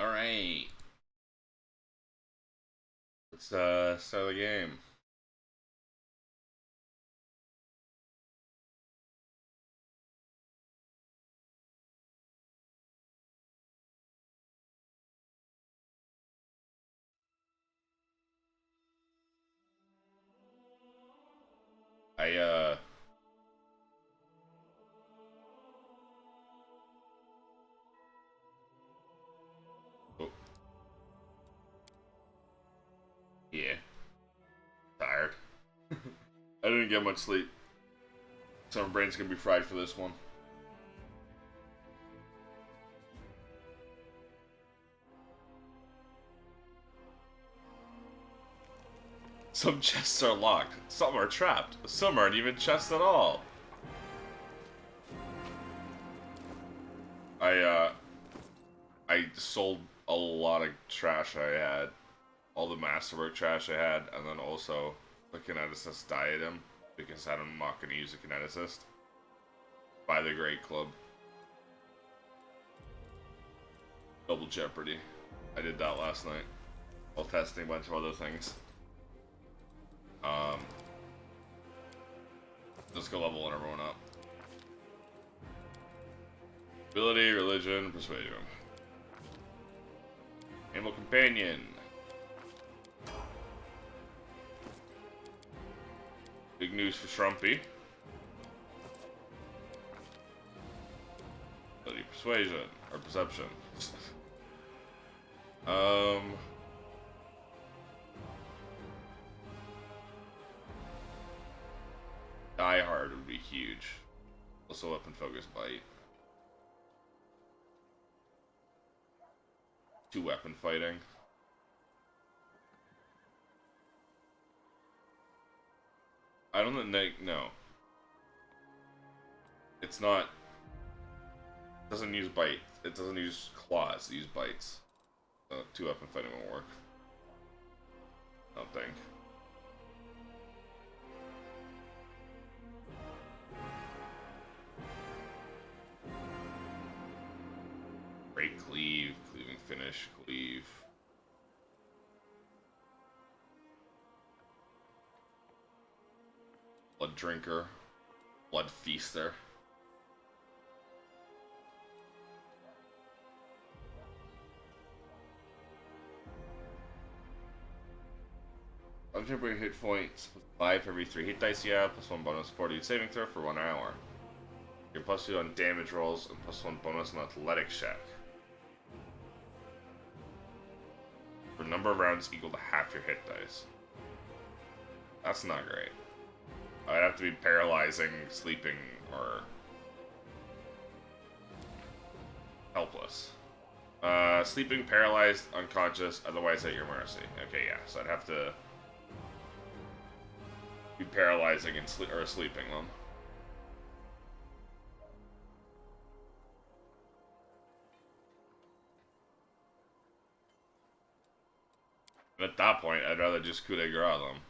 Alright. Let's start the game. I oh, yeah. Tired. I didn't get much sleep. So my brain's gonna be fried for this one. Some chests are locked. Some are trapped. Some aren't even chests at all. I I sold a lot of trash I had. All the masterwork trash I had, and then also the kineticist diadem because I'm not gonna use a kineticist. By the Great Club. Double Jeopardy. I did that last night while testing a bunch of other things. Let's go leveling everyone up. Ability, religion, persuasion. Animal companion. Big news for Shrumpy. Ability, persuasion or perception. Die Hard would be huge. Also weapon focus bite. 2 weapon fighting. I don't think, no. It's not, it doesn't use bite. It doesn't use claws, it uses bites. 2 weapon fighting won't work. I don't think. Break, cleave, cleaving finish, cleave. Blood drinker, blood feaster. Temporary hit points, 5 every 3 hit dice you have, +1 bonus 40 saving throw for 1 hour. You're +2 on damage rolls and +1 bonus on athletics check. For number of rounds equal to half your hit dice. That's not great. I'd have to be paralyzing, sleeping, or helpless. Sleeping, paralyzed, unconscious, otherwise at your mercy. Okay, yeah, so I'd have to be paralyzing and or sleeping them. And at that point, I'd rather just coup de grace them.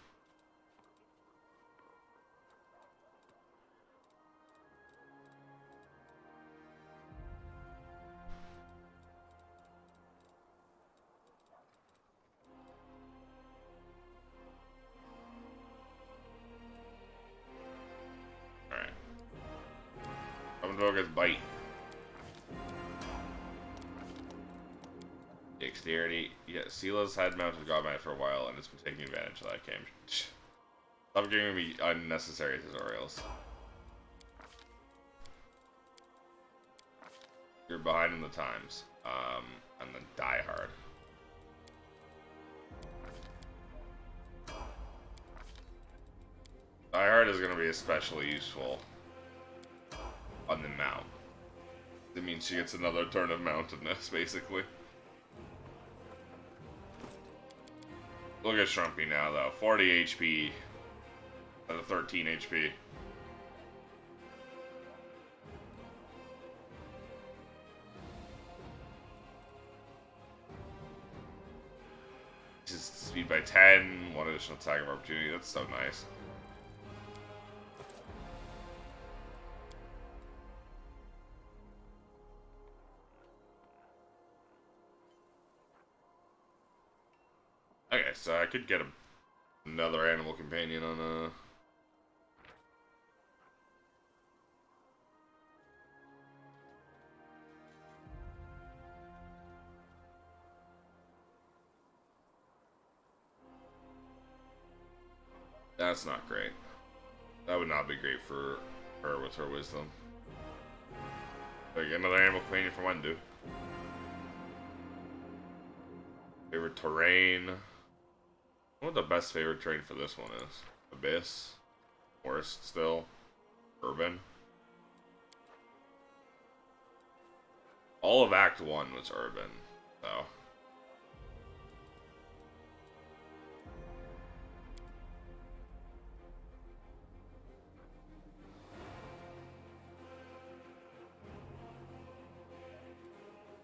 Alright. I'm gonna focus bite. Dexterity. Yeah, Sila's had mounted Godmite for a while, and it's been taking advantage of that game. Stop giving me unnecessary tutorials. You're behind in the times. And then Die Hard. Die Hard is going to be especially useful on the mount. It means she gets another turn of mountedness, basically. Look at Shrumpy now, though. 40 HP out of 13 HP. Just speed by 10, 1 additional attack of opportunity. That's so nice. Okay, so I could get another animal companion on That's not great. That would not be great for her with her wisdom. Like another animal companion for Wendu. Favorite terrain. What the best favorite terrain for this one is? Abyss. Forest still. Urban. All of Act 1 was urban, though.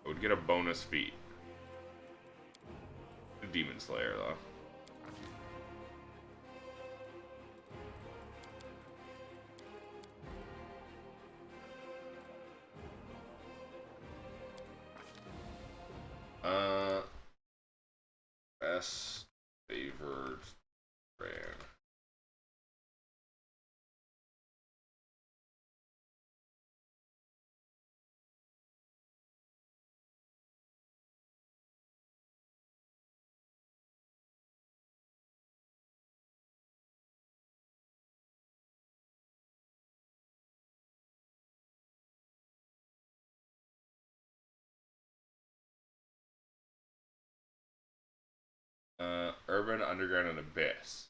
I would get a bonus feat. The Demon Slayer, though. Best favored brand. Urban, Underground, and Abyss.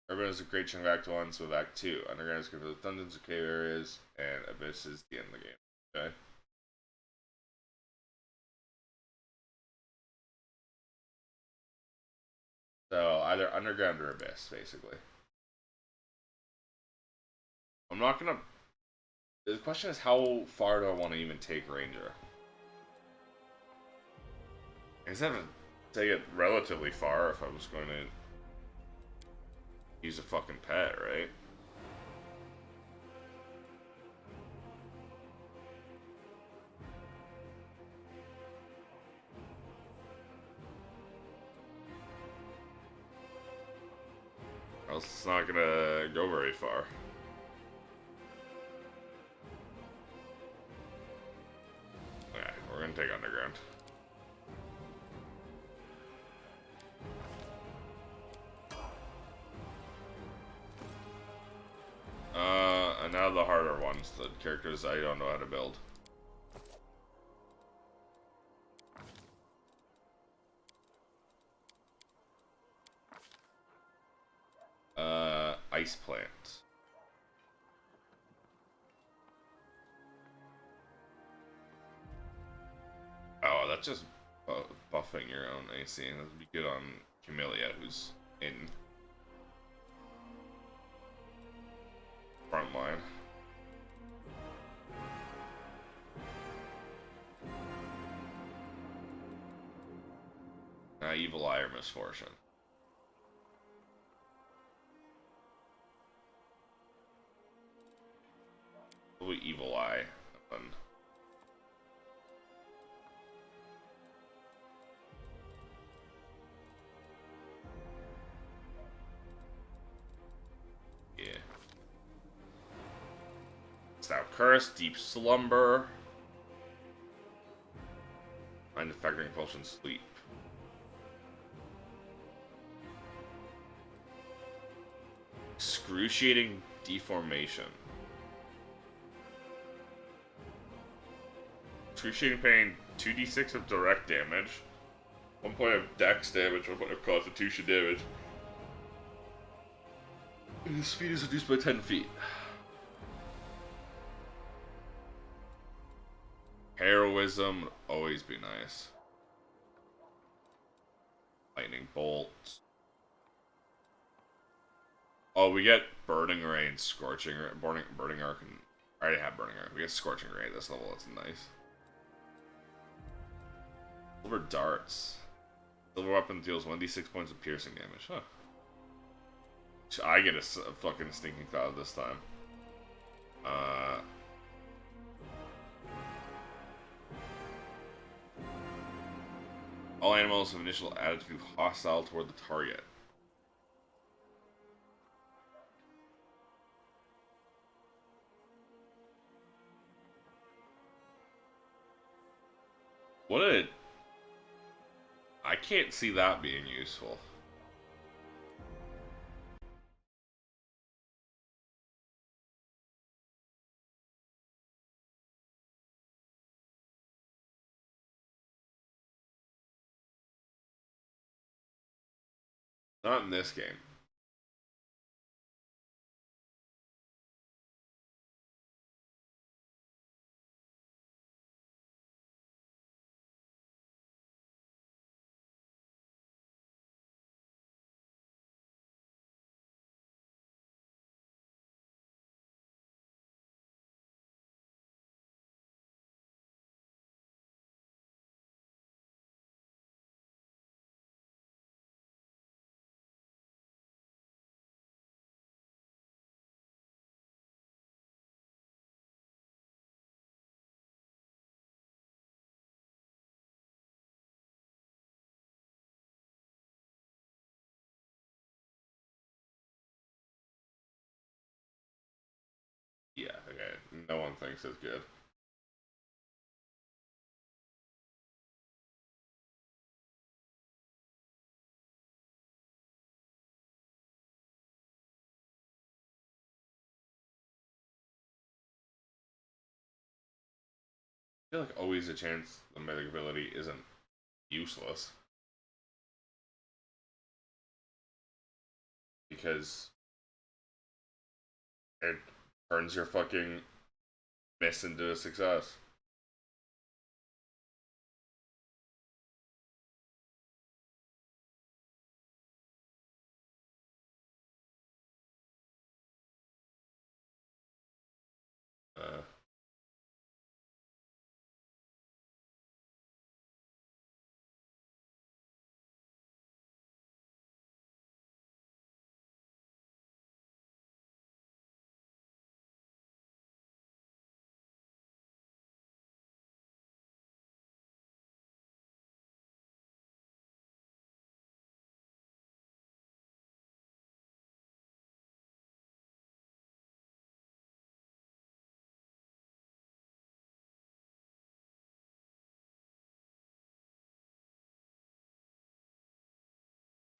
Urban is a great chunk of Act 1, so with Act 2. Underground is good for the dungeons and cave areas, and Abyss is the end of the game. Okay? So, either Underground or Abyss, basically. I'm not gonna... The question is, how far do I want to even take Ranger? I guess I have to take it relatively far if I was going to use a fucking pet, right? Or else it's not gonna go very far. Okay, we're gonna take Underground. And now the harder ones, the characters I don't know how to build. Ice Plant. Oh, that's just buffing your own AC. That would be good on Camellia, who's in front line. Evil Eye or Misfortune. Probably Evil Eye. Yeah. Stout Curse, Deep Slumber. Mind Affecting Impulsion, Sleep. Excruciating Deformation. Excruciating Pain, 2d6 of direct damage, 1 point of dex damage, 1 point of constitution damage. And his speed is reduced by 10 feet. Heroism would always be nice. Lightning Bolt. Oh, we get Burning Rain, Scorching Rain, Burning Arc, and I already have Burning Arc. We get Scorching Rain at this level, that's nice. Silver Darts. Silver Weapon deals 1d6 points of piercing damage. Huh. I get a fucking Stinking Cloud this time. All animals have initial attitude hostile toward the target. What a... I can't see that being useful. Not in this game. Yeah, okay. No one thinks it's good. I feel like always a chance the mythic ability isn't useless. Because it turns your fucking miss into a success. Uh,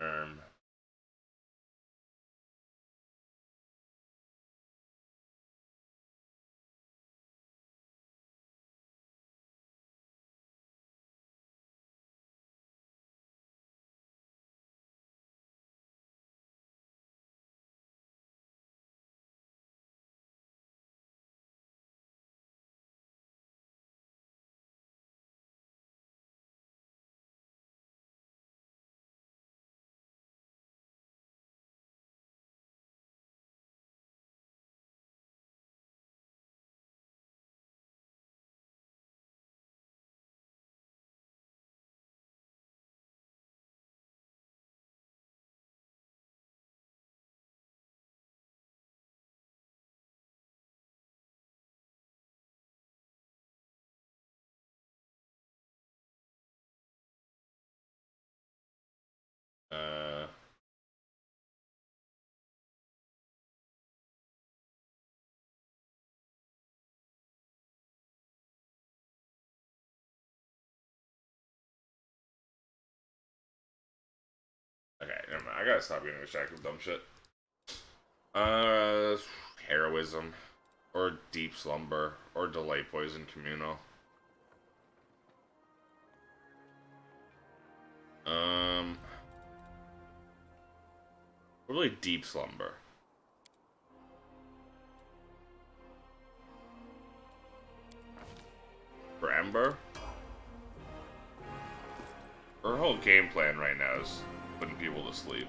um, uh, okay, never mind. I gotta stop getting distracted with dumb shit. Uh, Heroism, or Deep Slumber, or Delay Poison Communal. Um, probably Deep Slumber. For Ember, her whole game plan right now is putting people to sleep.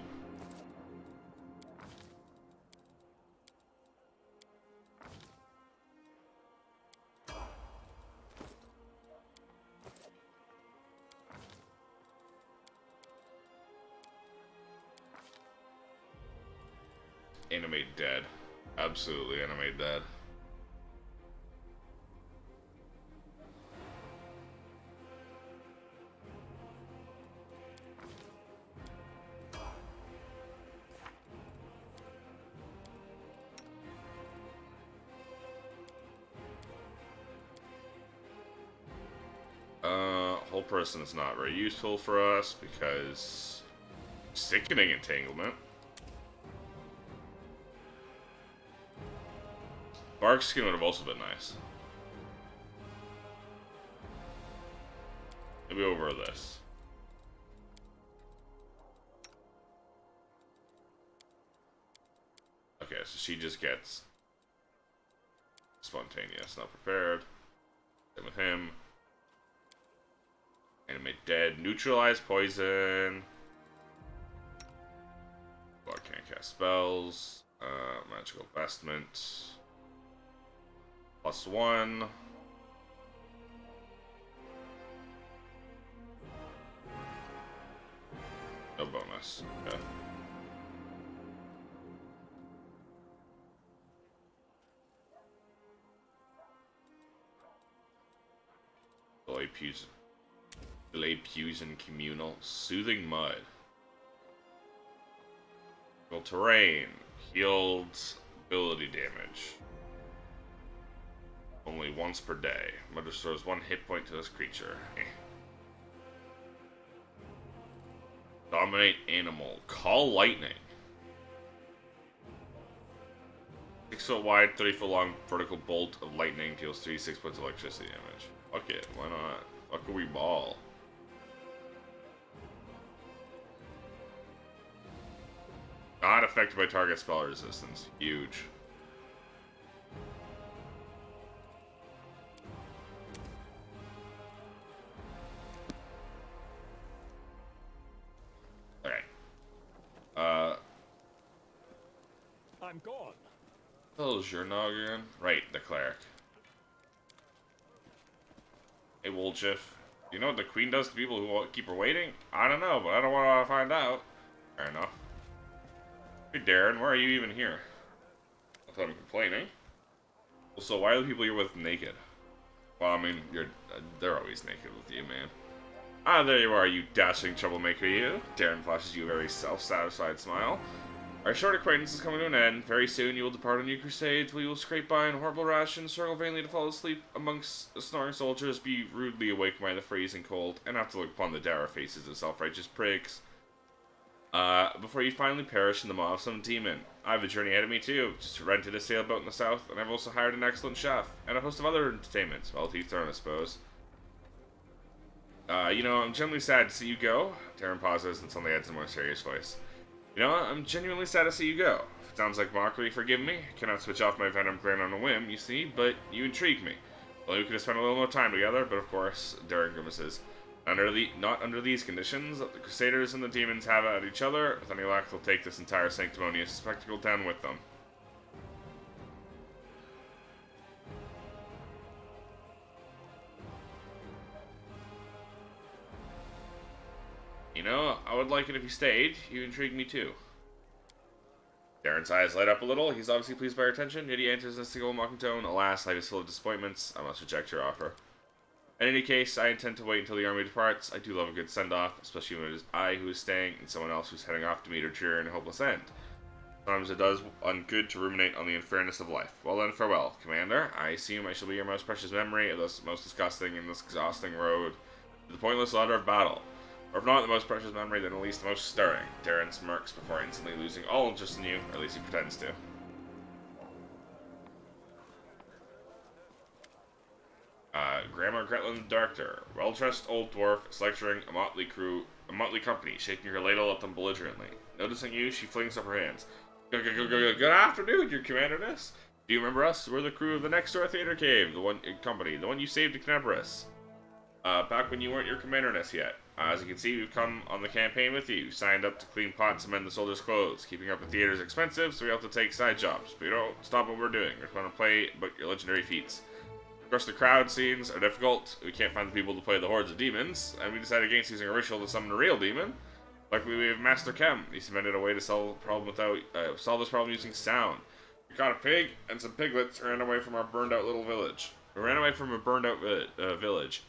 Animate dead. Absolutely animate dead. person is not very useful for us because sickening entanglement. Bark skin would have also been nice. Maybe over this. Okay, so she just gets spontaneous, not prepared. Same with him. Animate dead. Neutralize poison. Blood can't cast spells. Magical vestment. +1. No bonus. Okay. Delay pews and communal. Soothing mud. Well, terrain. Healed ability damage. Only once per day. Mud restores 1 hit point to this creature. Dominate animal. Call lightning. 6 foot wide, 30 foot long vertical bolt of lightning deals 3d6 points of electricity damage. Fuck it, why not? Fuck a wee ball. Not affected by target spell resistance. Huge. Okay. I'm gone. Oh, Jernogin. Right, the cleric. Hey, Wolchif. Do you know what the queen does to people who keep her waiting? I don't know, but I don't want to find out. Fair enough. Hey, Darren, why are you even here? I thought I'm complaining. Also, why are the people you're with naked? Well, I mean, they're always naked with you, man. Ah, there you are, you dashing troublemaker, you. Darren flashes you a very self-satisfied smile. Our short acquaintance is coming to an end. Very soon you will depart on your crusades, where you will scrape by in horrible rations, struggle vainly to fall asleep amongst the snoring soldiers, be rudely awakened by the freezing cold, and have to look upon the dour faces of self-righteous prigs. Before you finally perish in the maw of some demon. I have a journey ahead of me too. Just rented a sailboat in the south, and I've also hired an excellent chef, and a host of other entertainments. Well, to each their own, I suppose. You know, I'm genuinely sad to see you go. Darren pauses and suddenly adds a more serious voice. You know, I'm genuinely sad to see you go. If it sounds like mockery, forgive me. I cannot switch off my venom gland on a whim, you see, but you intrigue me. Well, we could have spent a little more time together, but of course, Darren grimaces. Not under these conditions. The Crusaders and the demons have at each other. With any luck, they'll take this entire sanctimonious spectacle down with them. You know, I would like it if you stayed. You intrigue me too. Darren's eyes light up a little. He's obviously pleased by our attention, yet he answers in a single mocking tone. Alas, life is full of disappointments. I must reject your offer. In any case, I intend to wait until the army departs. I do love a good send-off, especially when it is I who is staying and someone else who's heading off to meet her dreary and hopeless end. Sometimes it does good to ruminate on the unfairness of life. Well then, farewell, Commander. I assume I shall be your most precious memory of this most disgusting and this exhausting road to the pointless slaughter of battle. Or if not the most precious memory, then at least the most stirring. Darren smirks before instantly losing all interest in you, or at least he pretends to. Grandma Gretland the Darker, well-dressed old dwarf, is lecturing a motley company, shaking her ladle at them belligerently. Noticing you, she flings up her hands. Good afternoon, your commanderness. Do you remember us? We're the crew of the next door theater cave, the one you saved at Knebris. Back when you weren't your commanderness yet. As you can see, we've come on the campaign with you. Signed up to clean pots and mend the soldiers' clothes. Keeping up the theater is expensive, so we have to take side jobs. But you don't stop what we're doing. We're going to play about your legendary feats. Of course, the crowd scenes are difficult. We can't find the people to play the hordes of demons, and we decided against using a ritual to summon a real demon. Luckily, we have Master Chem. He cemented a way to solve this problem using sound. We caught a pig and some piglets and ran away from our burned-out little village. We ran away from a burned-out village.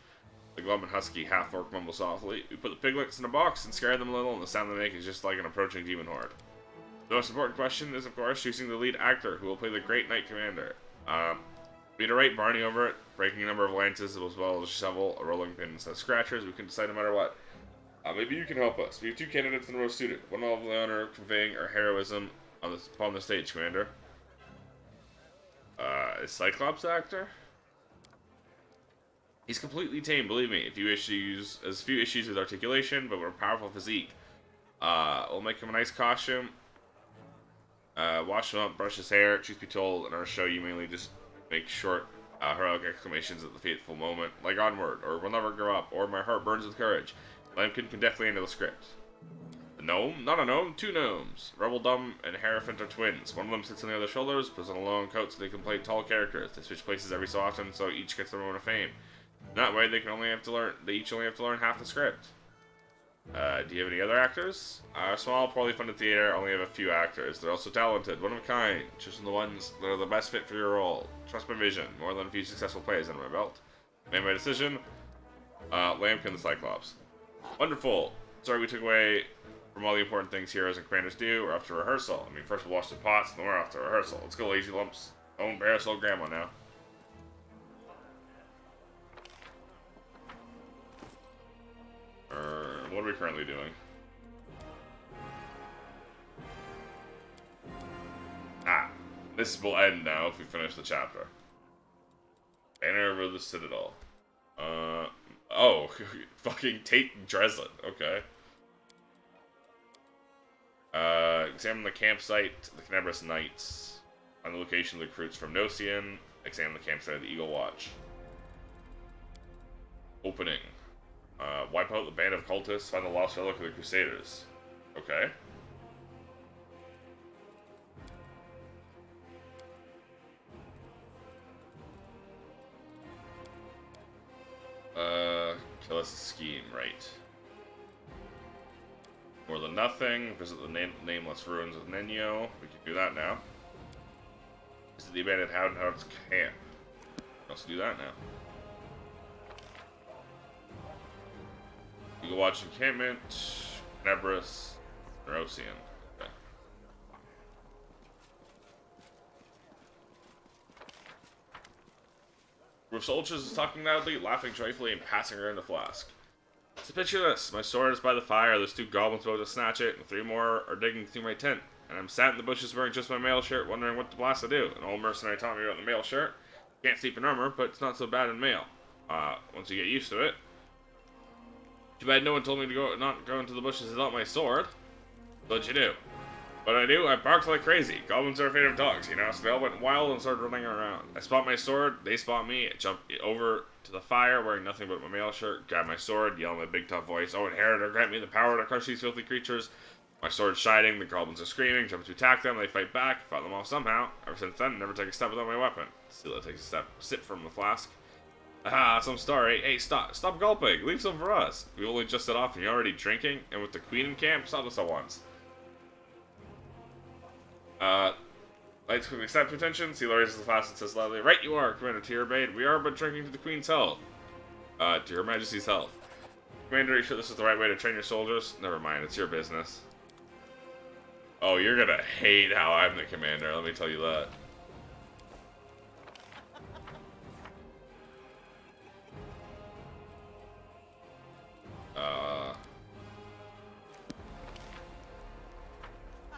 The glum and husky half-orc mumble softly. We put the piglets in a box and scared them a little, and the sound they make is just like an approaching demon horde. The most important question is, of course, choosing the lead actor who will play the great Knight Commander. Beat a right, Barney over it, breaking a number of lances as well as a shovel, a rolling pin, and set scratchers. We can decide no matter what. Maybe you can help us. We have 2 candidates in the most suited. One of the honor of conveying our heroism upon the stage, Commander. A Cyclops actor? He's completely tame, believe me. Few issues with articulation, but with a powerful physique. We'll make him a nice costume. Wash him up, brush his hair. Truth be told, in our show, you mainly just make short, heroic exclamations at the fateful moment, like "Onward," or "We'll never give up," or "My heart burns with courage." Lampkin can definitely handle the script. The gnome? Not a gnome, 2 gnomes. Rebel and Hierophant are twins. One of them sits on the other's shoulders, puts on a long coat so they can play tall characters. They switch places every so often, so each gets their moment of fame. That way, they each only have to learn half the script. Do you have any other actors? Our small, poorly funded theater only have a few actors. They're also talented, one of a kind, choosing the ones that are the best fit for your role. Trust my vision. More than a few successful plays under my belt. Made my decision. Lampkin the Cyclops. Wonderful. Sorry we took away from all the important things heroes and commanders do. We're off to rehearsal. I mean, first we'll wash the pots, then we're off to rehearsal. Let's go, Lazy Lumps. Own embarrass old grandma now. What are we currently doing? This will end now if we finish the chapter. Banner over the Citadel. Oh, fucking take Dreslin. Okay. Examine the campsite, the Canabras Knights. Find the location of the recruits from Nocian. Examine the campsite of the Eagle Watch. Opening. Wipe out the band of cultists. Find the lost relic of the Crusaders. Okay. Kill us a scheme, right. More than nothing. Visit the nameless ruins of Nenyo. We can do that now. Visit the abandoned Hound's camp. Let's do that now. You can watch Encampment, Nebris, Nerosian. Okay. Group of soldiers is talking loudly, laughing joyfully, and passing around a flask. So picture this. My sword is by the fire, there's 2 goblins about to snatch it, and 3 more are digging through my tent. And I'm sat in the bushes wearing just my mail shirt, wondering what the blast to do. An old mercenary taught me about the mail shirt. Can't sleep in armor, but it's not so bad in mail. Once you get used to it. Too bad no one told me to not go into the bushes without my sword. What'd you do? What I do? I barked like crazy. Goblins are afraid of dogs, you know, so they all went wild and started running around. I spot my sword, they spot me, I jump over to the fire wearing nothing but my mail shirt, grab my sword, yell in my big tough voice, "Oh, inheritor, grant me the power to crush these filthy creatures." My sword's shining, the goblins are screaming, jump to attack them, they fight back, fought them off somehow. Ever since then, never take a step without my weapon. Scylla takes a step, sip from the flask. Aha, some story. Hey, stop gulping, leave some for us. We only just set off and you're already drinking, and with the queen in camp, stop us at once. Lights quickly snap to attention. Scylla raises the flask and says loudly, "Right you are, Commander, to your aid. We are but drinking to the Queen's health." To Her Majesty's health. Commander, are you sure this is the right way to train your soldiers? Never mind, it's your business. Oh, you're gonna hate how I'm the commander, let me tell you that.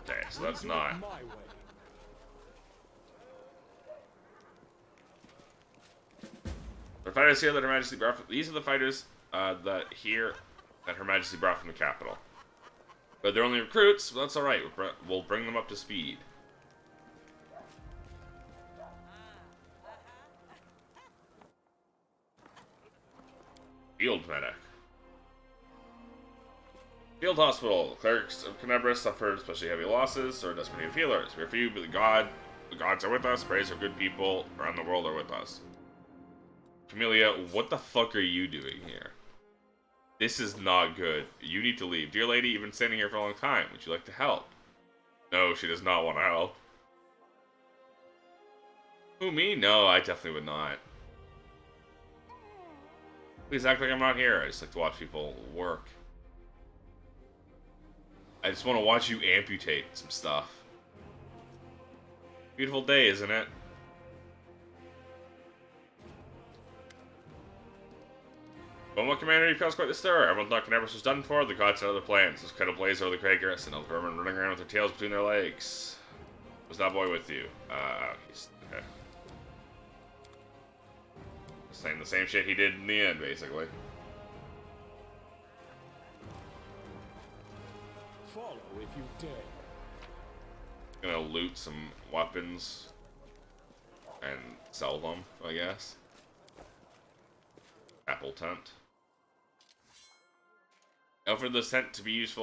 Okay, so that's not... The fighters here that Her Majesty brought from... These are the fighters that Her Majesty brought from the capital. But they're only recruits, but that's alright. We'll bring them up to speed. Field medic. Field hospital. Clerics of Canabras suffered especially heavy losses, so are desperate need healers. We are few, but the gods are with us. Praise our good people around the world are with us. Camellia, what the fuck are you doing here? This is not good. You need to leave. Dear lady, you've been standing here for a long time. Would you like to help? No, she does not want to help. Who, me? No, I definitely would not. Please act like I'm not here. I just like to watch people work. I just want to watch you amputate some stuff. Beautiful day, isn't it? But what commander he feels quite the stir. Everyone thought Canabrus was done for. The gods had other plans. This kind of blaze over the Craig Garrison. All the vermin running around with their tails between their legs. Was that boy with you? He's okay. Saying the same shit he did in the end, basically. Follow if you dare. Gonna loot some weapons and sell them, I guess. Apple tent. For this tent to be used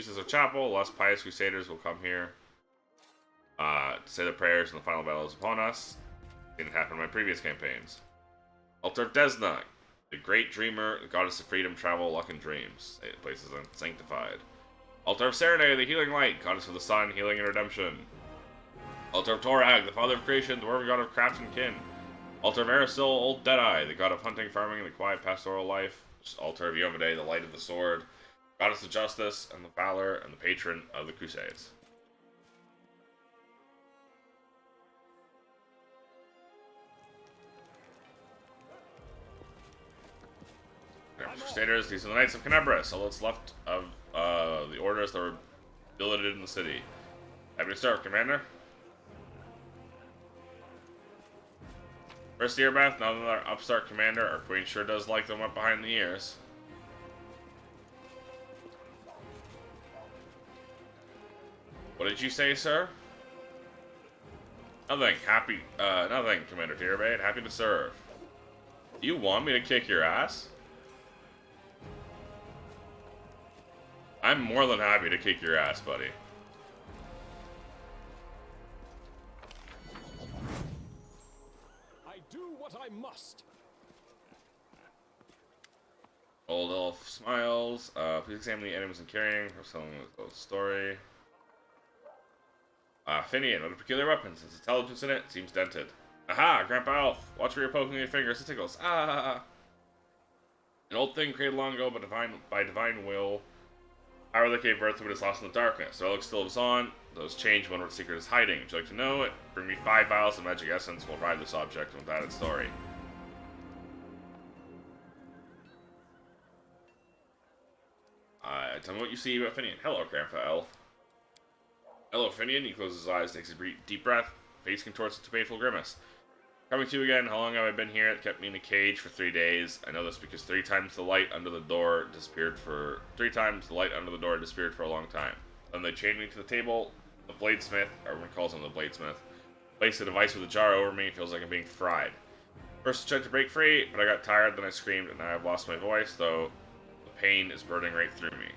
as a chapel, less pious crusaders will come here to say their prayers when the final battle is upon us. Didn't happen in my previous campaigns. Altar of Desna, the great dreamer, the goddess of freedom, travel, luck, and dreams. The place is sanctified. Altar of Serenade, the healing light, goddess of the sun, healing and redemption. Altar of Torag, the father of creation, the dwarven god of craft and kin. Altar of Arisil, old Deadeye, the god of hunting, farming, and the quiet pastoral life. Altar of Yomade, the light of the sword, goddess of justice and the valor, and the patron of the crusades. Crusaders, these are the Knights of Canabrus, all that's left of the orders that were billeted in the city. Happy to start, Commander. First year bath, now that our upstart commander, our queen sure does like them up behind the ears. What did you say, sir? Nothing. Nothing, Commander Tierbait. Happy to serve. Do you want me to kick your ass? I'm more than happy to kick your ass, buddy. I do what I must. Old elf smiles. Please examine the items I'm carrying. I'm selling the story. Finian, what a peculiar weapon. Since intelligence in it seems dented. Aha, Grandpa Elf. Watch where you're poking your fingers. It tickles. Ah. An old thing created long ago by divine will. Power that gave birth to what is lost in the darkness. The relic still lives on. Those change when what secret is hiding. Would you like to know it? Bring me 5 vials of magic essence. We'll ride this object with that story. Tell me what you see about Finian. Hello, Grandpa Elf. Hello, Finian. He closes his eyes, takes a deep breath. Face contorts into a painful grimace. Coming to you again. How long have I been here? It kept me in a cage for 3 days. I know this because 3 times the light under the door disappeared for 3 times the light under the door disappeared for a long time. Then they chained me to the table. The bladesmith, everyone calls him the bladesmith, placed a device with a jar over me. It feels like I'm being fried. First I tried to break free, but I got tired. Then I screamed, and now I've lost my voice. Though the pain is burning right through me.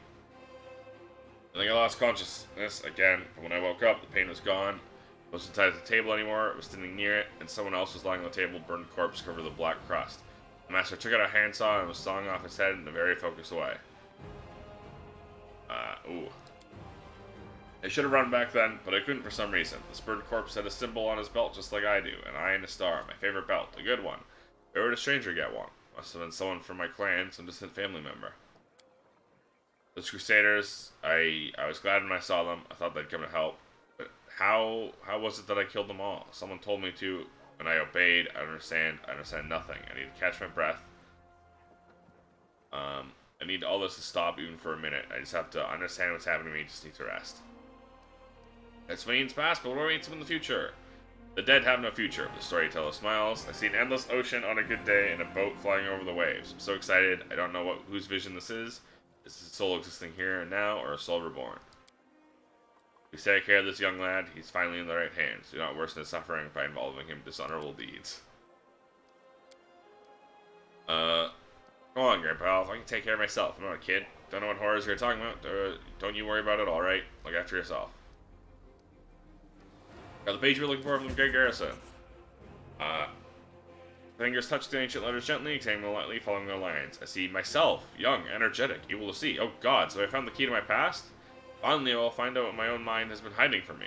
I think I lost consciousness again. But when I woke up, the pain was gone. I wasn't tied to the table anymore. I was standing near it, and someone else was lying on the table, burned corpse covered with black crust. The master took out a handsaw and was sawing off his head in a very focused way. Ooh. I should have run back then, but I couldn't for some reason. This burned corpse had a symbol on his belt just like I do, an eye and a star, my favorite belt, a good one. Where would a stranger get one? Must have been someone from my clan, some distant family member. Those crusaders, I was glad when I saw them. I thought they'd come to help. But how was it that I killed them all? Someone told me to, and I obeyed. I understand nothing. I need to catch my breath. I need all this to stop even for a minute. I just have to understand what's happening to me. Just need to rest. It's means past, but what awaits them in the future? The dead have no future. The storyteller smiles. I see an endless ocean on a good day and a boat flying over the waves. I'm so excited. I don't know whose vision this is. Is this a soul existing here and now, or a soul reborn? We take care of this young lad. He's finally in the right hands. Do not worsen his suffering by involving him in dishonorable deeds. Come on, Grandpa. If I can take care of myself. I'm not a kid. Don't know what horrors you're talking about. Don't you worry about it, alright? Look after yourself. Got the page we're looking for from the Great Garrison. Fingers touch the ancient letters gently, examining them lightly, following their lines. I see myself, young, energetic, able to see. Oh god, so I found the key to my past? Finally, I will find out what my own mind has been hiding from me.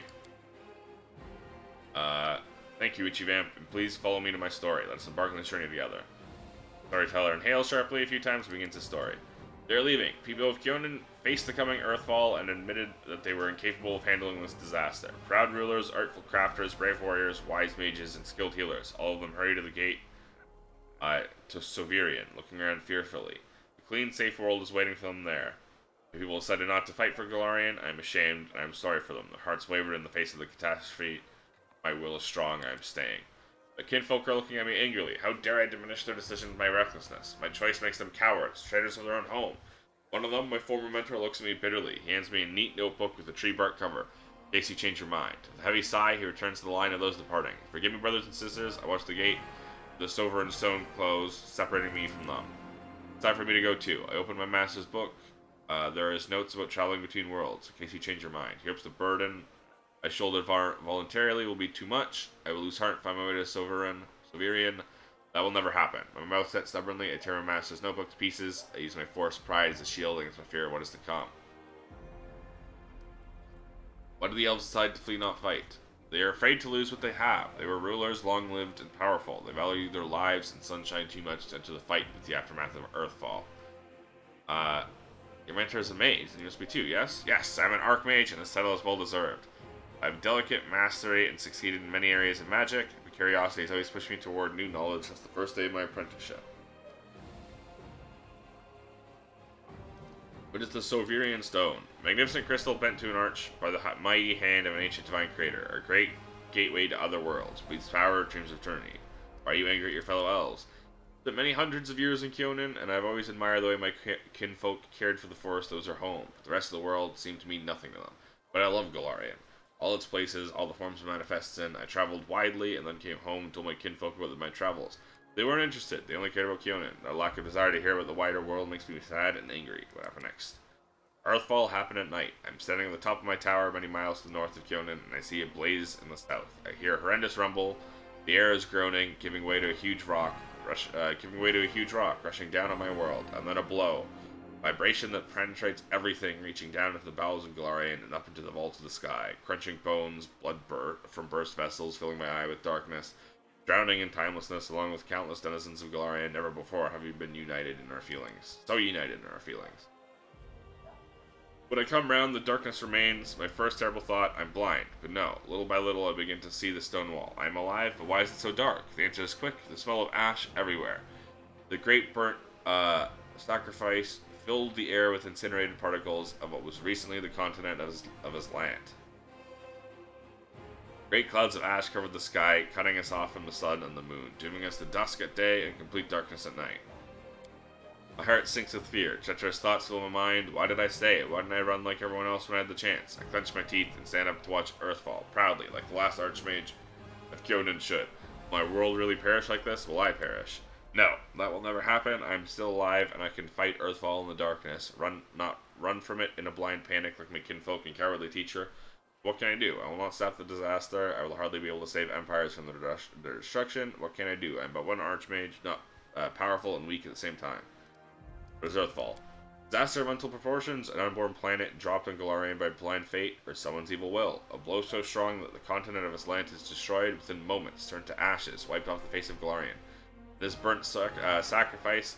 Thank you, Ichivamp, and please follow me to my story. Let us embark on this journey together. Storyteller inhales sharply a few times and begins his story. They're leaving. People of Kyonin faced the coming earthfall and admitted that they were incapable of handling this disaster. Proud rulers, artful crafters, brave warriors, wise mages, and skilled healers. All of them hurried to the gate to Sovirian, looking around fearfully. A clean, safe world is waiting for them there. If people decided not to fight for Galarian, I am ashamed, and I am sorry for them. Their hearts wavered in the face of the catastrophe. My will is strong, I am staying. The kinfolk are looking at me angrily. How dare I diminish their decision with my recklessness? My choice makes them cowards, traitors of their own home. One of them, my former mentor, looks at me bitterly. He hands me a neat notebook with a tree bark cover, in case you change your mind. With a heavy sigh, he returns to the line of those departing. Forgive me, brothers and sisters, I watch the gate, the silver and stone close, separating me from them. It's time for me to go too. I open my master's book. There is notes about traveling between worlds, in case you change your mind. He hopes the burden I shouldered voluntarily will be too much. I will lose heart and find my way to Silverian. That will never happen. My mouth set stubbornly. I tear my master's notebook to pieces. I use my forced pride as a shield against my fear of what is to come. Why did the elves decide to flee, not fight? They are afraid to lose what they have. They were rulers, long-lived and powerful. They value their lives and sunshine too much to enter the fight with the aftermath of Earthfall. Your mentor is a mage, and you must be too, yes? Yes, I'm an archmage, and this title is well deserved. I have delicate mastery and succeeded in many areas of magic. My curiosity has always pushed me toward new knowledge since the first day of my apprenticeship. What is the Silverian Stone? A magnificent crystal bent to an arch by the mighty hand of an ancient divine creator. A great gateway to other worlds. Breathes power, dreams of eternity. Why are you angry at your fellow elves? Spent many hundreds of years in Kyonin, and I've always admired the way my kinfolk cared for the forest that was their home. But the rest of the world seemed to mean nothing to them. But I love Galarian. All its places, all the forms it manifests in. I traveled widely and then came home and told my kinfolk about my travels. They weren't interested. They only cared about Kyonin. Their lack of desire to hear about the wider world makes me sad and angry. What happened next? Earthfall happened at night. I'm standing at the top of my tower many miles to the north of Kyonin, and I see a blaze in the south. I hear a horrendous rumble. The air is groaning, giving way to a huge rock, rushing down on my world, and then a blow. Vibration that penetrates everything, reaching down into the bowels of Galarian and up into the vaults of the sky. Crunching bones, blood from burst vessels, filling my eye with darkness. Drowning in timelessness, along with countless denizens of Galarian, never before have we been united in our feelings. So united in our feelings. When I come round, the darkness remains. My first terrible thought, I'm blind. But no, little by little I begin to see the stone wall. I am alive, but why is it so dark? The answer is quick. The smell of ash everywhere. The great burnt sacrifice filled the air with incinerated particles of what was recently the continent of his land. Great clouds of ash covered the sky, cutting us off from the sun and the moon, dooming us to dusk at day and complete darkness at night. My heart sinks with fear. Treacherous thoughts fill my mind. Why did I stay? Why didn't I run like everyone else when I had the chance? I clench my teeth and stand up to watch Earthfall, proudly, like the last Archmage of Kyonin should. Will my world really perish like this? Will I perish? No, that will never happen. I am still alive, and I can fight Earthfall in the darkness. Not run from it in a blind panic like my kinfolk and cowardly teacher. What can I do? I will not stop the disaster. I will hardly be able to save empires from their destruction. What can I do? I am but one Archmage, not powerful and weak at the same time. What is Earthfall? Disaster of mental proportions, an unborn planet dropped on Galarian by blind fate, or someone's evil will. A blow so strong that the continent of Atlantis destroyed within moments, turned to ashes, wiped off the face of Galarian. This burnt sacrifice,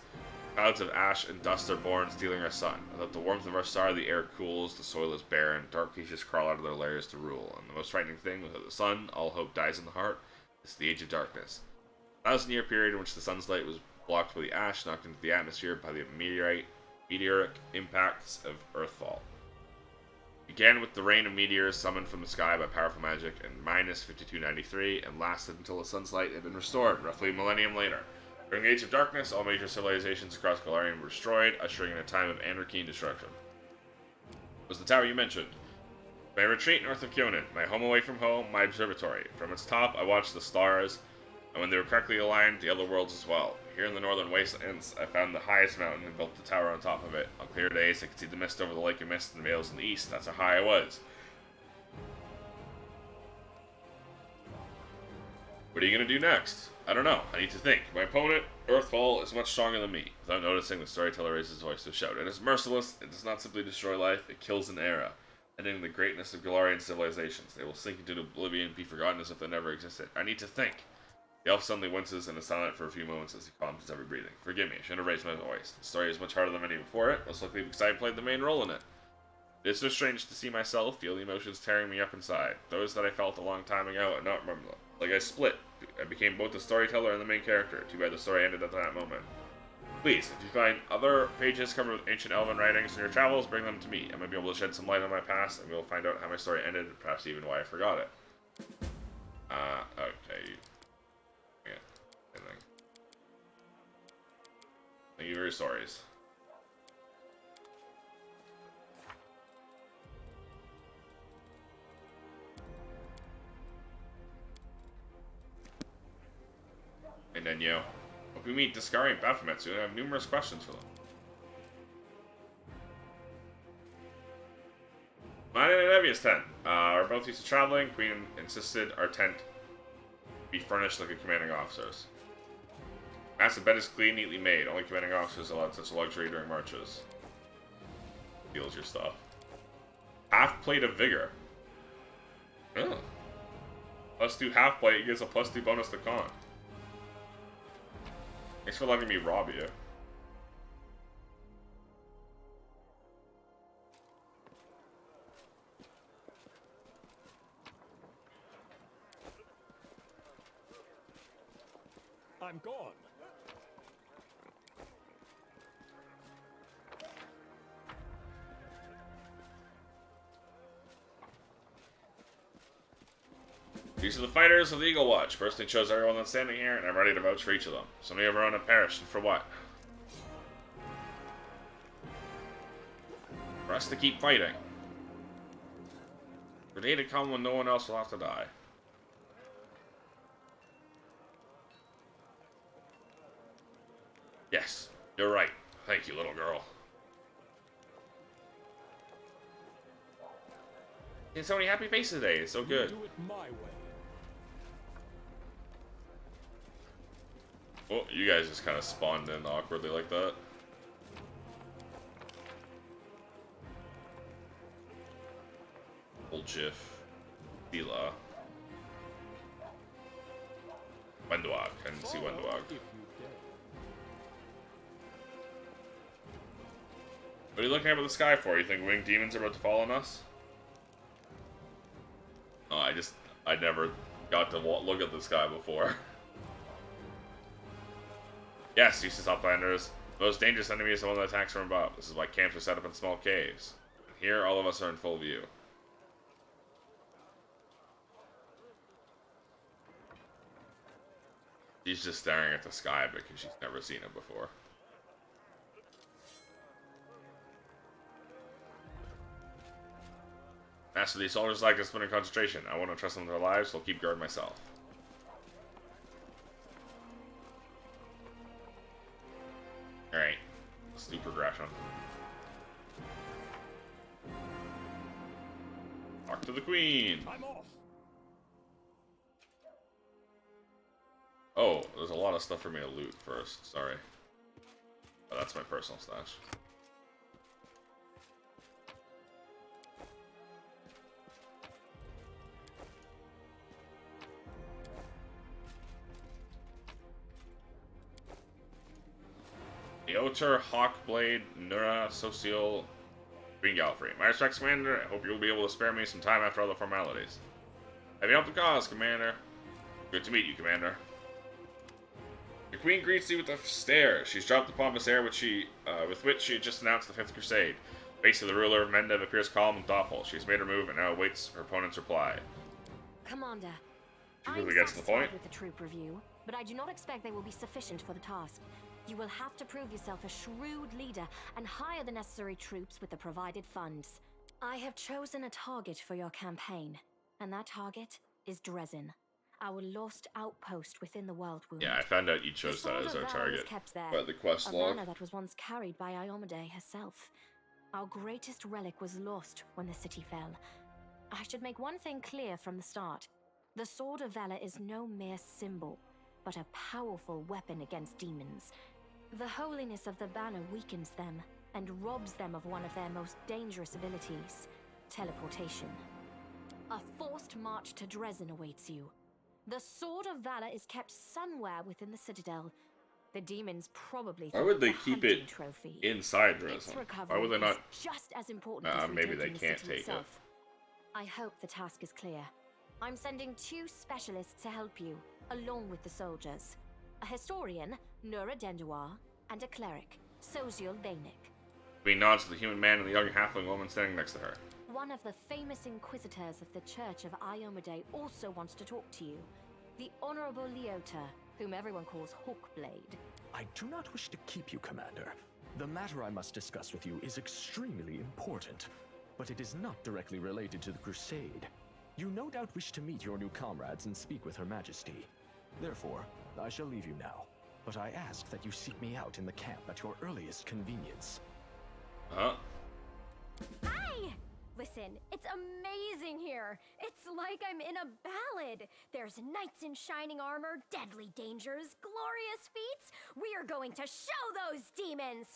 clouds of ash and dust are born, stealing our sun. Without the warmth of our star, the air cools, the soil is barren, dark creatures crawl out of their lairs to rule. And the most frightening thing, without the sun, all hope dies in the heart. It's the age of darkness. A 1,000-year period in which the sun's light was blocked by the ash, knocked into the atmosphere by the meteoric impacts of Earthfall. It began with the rain of meteors summoned from the sky by powerful magic in minus 5293, and lasted until the sun's light had been restored, roughly a millennium later. During the Age of Darkness, all major civilizations across Galarian were destroyed, ushering in a time of anarchy and destruction. It was the tower you mentioned. My retreat north of Kyonin, my home away from home, my observatory. From its top, I watched the stars, and when they were correctly aligned, the other worlds as well. Here in the northern wastelands, I found the highest mountain and built the tower on top of it. On clear days, I could see the mist over the lake of mist and vales in the east. That's how high I was. What are you going to do next? I don't know. I need to think. My opponent, Earthfall, is much stronger than me. Without noticing, the storyteller raises his voice to shout. It is merciless. It does not simply destroy life. It kills an era, ending the greatness of Galarian civilizations. They will sink into oblivion, be forgotten as if they never existed. I need to think. The elf suddenly winces and is silent for a few moments as he calms his every breathing. Forgive me, I shouldn't have raised my voice. The story is much harder than many before it, most likely because I played the main role in it. It is so strange to see myself feel the emotions tearing me up inside. Those that I felt a long time ago and not remember them. Like I split. I became both the storyteller and the main character. Too bad the story ended at that moment. Please, if you find other pages covered with ancient elven writings in your travels, bring them to me. I might be able to shed some light on my past, and we'll find out how my story ended, and perhaps even why I forgot it. Okay. Yeah. Thank you for your stories. And then, hope we meet Discari and Baphomet soon. I have numerous questions for them. Mine and Evia's tent. We're both used to traveling. Queen insisted our tent be furnished like a commanding officer's. Massive bed is clean, neatly made. Only commanding officers allowed such a luxury during marches. Steals your stuff. Half plate of vigor. Oh. +2 half plate gives a +2 bonus to con. Thanks for letting me rob you. I'm gone. These are the fighters of the Eagle Watch. Personally chose everyone that's standing here, and I'm ready to vouch for each of them. So many of our own have perished, and for what? For us to keep fighting. For day to come when no one else will have to die. Yes, you're right. Thank you, little girl. Seeing so many happy faces today. It's so good. Do it my way. Oh, you guys just kind of spawned in awkwardly like that. Old Jiff. Dila. Wendwag. I didn't see Wendwag. If you dare. What are you looking up at the sky for? You think winged demons are about to fall on us? Oh, I never got to look at the sky before. Yes, useless Pathfinders. The most dangerous enemy is the one that attacks from above. This is why camps are set up in small caves. Here, all of us are in full view. She's just staring at the sky because she's never seen it before. Master, these soldiers like us put in concentration. I want to trust them with their lives, so I'll keep guard myself. Alright. Let's do progression. Talk to the queen! I'm off. Oh, there's a lot of stuff for me to loot first. Sorry. Oh, that's my personal stash. WOTR, Hawkblade, Nura, Social, Green Gallifrey. My respects, Commander. I hope you'll be able to spare me some time after all the formalities. Have you helped the cause, Commander? Good to meet you, Commander. The Queen greets you with a stare. She's dropped the pompous air with which she had just announced the Fifth Crusade. The face of the ruler of Mendev appears calm and thoughtful. She's made her move and now awaits her opponent's reply. Commander, She I'm quickly gets to the point. satisfied with the troop review, but I do not expect they will be sufficient for the task. You will have to prove yourself a shrewd leader and hire the necessary troops with the provided funds. I have chosen a target for your campaign, and that target is Dresden, our lost outpost within the World Wound. Yeah, I found out you chose that as our target. Kept there, By the quest a log. banner that was once carried by Iomade herself. Our greatest relic was lost when the city fell. I should make one thing clear from the start. The Sword of Valor is no mere symbol, but a powerful weapon against demons. The holiness of the banner weakens them and robs them of one of their most dangerous abilities, teleportation. A forced march to Dresden awaits you. The Sword of Valor is kept somewhere within the Citadel. The demons probably Why would they it's a keep hunting it trophy. inside Its Dresden? Why recovery would they not? is just as important as Maybe they retaking the can't city take it. itself. I hope the task is clear. I'm sending 2 specialists to help you, along with the soldiers. A historian, Nura Denduar, and a cleric, Social Vainik. We nods to the human man and the young halfling woman standing next to her. One of the famous inquisitors of the Church of Iomade also wants to talk to you. The Honorable Leota, whom everyone calls Hawkblade. I do not wish to keep you, Commander. The matter I must discuss with you is extremely important, but it is not directly related to the Crusade. You no doubt wish to meet your new comrades and speak with Her Majesty. Therefore, I shall leave you now, but I ask that you seek me out in the camp at your earliest convenience. Huh? Hi! Listen, it's amazing here. It's like I'm in a ballad. There's knights in shining armor, deadly dangers, glorious feats. We are going to show those demons.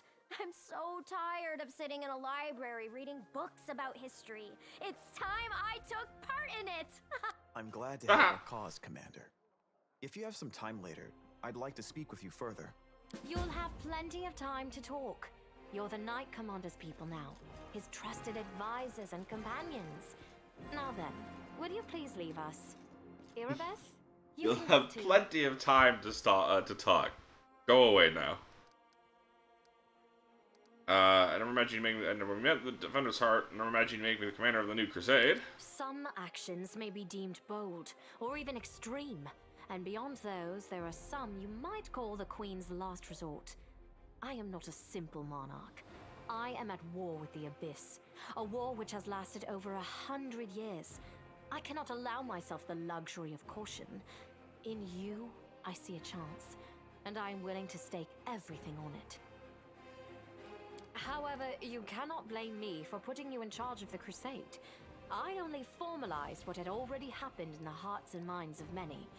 I'm so tired of sitting in a library reading books about history. It's time I took part in it. I'm glad to help our cause, Commander. If you have some time later, I'd like to speak with you further. You'll have plenty of time to talk. You're the Knight Commander's people now, his trusted advisors and companions. Now then, will you please leave us? Irabeth? You'll can have go too. plenty of time to talk. Go away now. I never imagined you make me. I never met the Defender's Heart. I never imagined you make me the commander of the new crusade. Some actions may be deemed bold, or even extreme. And beyond those, there are some you might call the Queen's last resort. I am not a simple monarch. I am at war with the Abyss, a war which has lasted over 100 years. I cannot allow myself the luxury of caution. In you, I see a chance, and I am willing to stake everything on it. However, you cannot blame me for putting you in charge of the crusade. I only formalized what had already happened in the hearts and minds of many.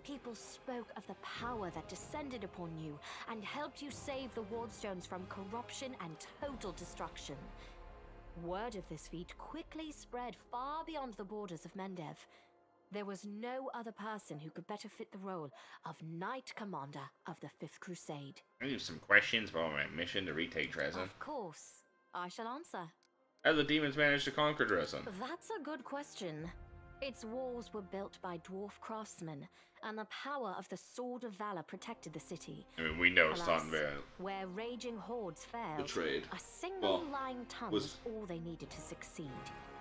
People spoke of the power that descended upon you and helped you save the Wardstones from corruption and total destruction. Word of this feat quickly spread far beyond the borders of Mendev. There was no other person who could better fit the role of Knight Commander of the Fifth Crusade. I have some questions about my mission to retake Dresden. Of course. I shall answer. How did the demons manage to conquer Dresden? That's a good question. Its walls were built by dwarf craftsmen, and the power of the Sword of Valor protected the city. I mean, we know Alas, Stanvale where raging hordes failed, betrayed. a single Well, lying tongue was was all they needed to succeed.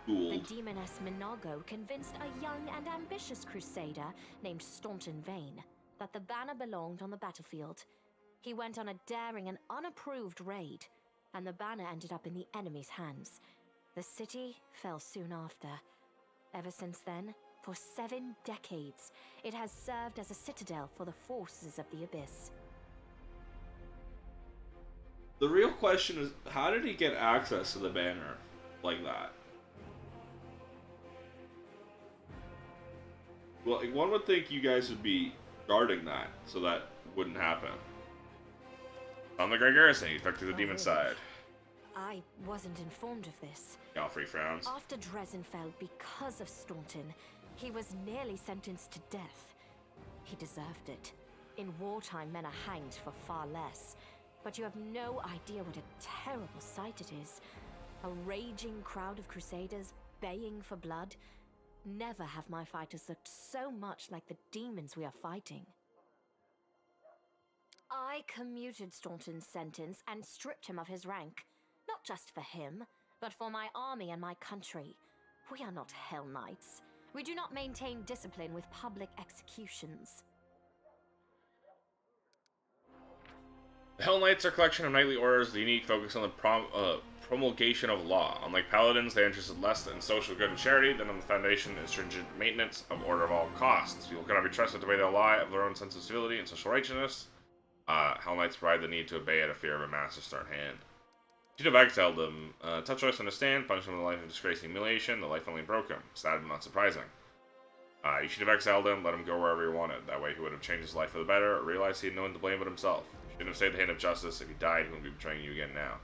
The Fooled. demoness Minago convinced a young and ambitious crusader named Staunton Vane that the banner belonged on the battlefield. He went on a daring and unapproved raid, and the banner ended up in the enemy's hands. The city fell soon after. Ever since then, for 7 decades, it has served as a citadel for the forces of the Abyss. The real question is, how did he get access to the banner like that? Well, like, one would think you guys would be guarding that, so that wouldn't happen. On the Grey Garrison, he took to the demon really? side. I wasn't informed of this. Galfrey frowns. After Dresden fell because of Staunton, he was nearly sentenced to death. He deserved it. In wartime, men are hanged for far less. But you have no idea what a terrible sight it is. A raging crowd of crusaders baying for blood. Never have my fighters looked so much like the demons we are fighting. I commuted Staunton's sentence and stripped him of his rank. Not just for him, but for my army and my country. We are not Hell Knights. We do not maintain discipline with public executions. The Hell Knights are a collection of knightly orders with a unique focus on the promulgation of law. Unlike paladins, they are interested less in social good and charity than on the foundation and stringent maintenance of order of all costs. People cannot be trusted to weigh their lie of their own sense of civility and social righteousness. Hell Knights provide the need to obey out of fear of a master stern hand. You should have exiled them. Tough choice to understand. Punish them with a life of disgrace and humiliation. The life only broke him. Sad but not surprising. You should have exiled him. Let him go wherever he wanted. That way he would have changed his life for the better. Or realized he had no one to blame but himself. You shouldn't have stayed the hand of justice. If he died, he wouldn't be betraying you again now.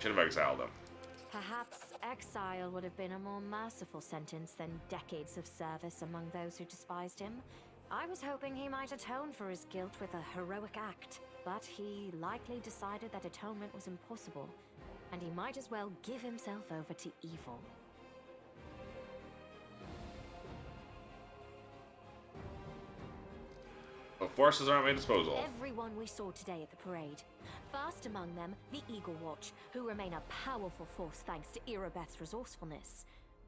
Should have exiled him. Perhaps exile would have been a more merciful sentence than decades of service among those who despised him. I was hoping he might atone for his guilt with a heroic act. But he likely decided that atonement was impossible, and he might as well give himself over to evil. But forces are at my disposal. Everyone we saw today at the parade. First among them, the Eagle Watch, who remain a powerful force thanks to Irabeth's resourcefulness.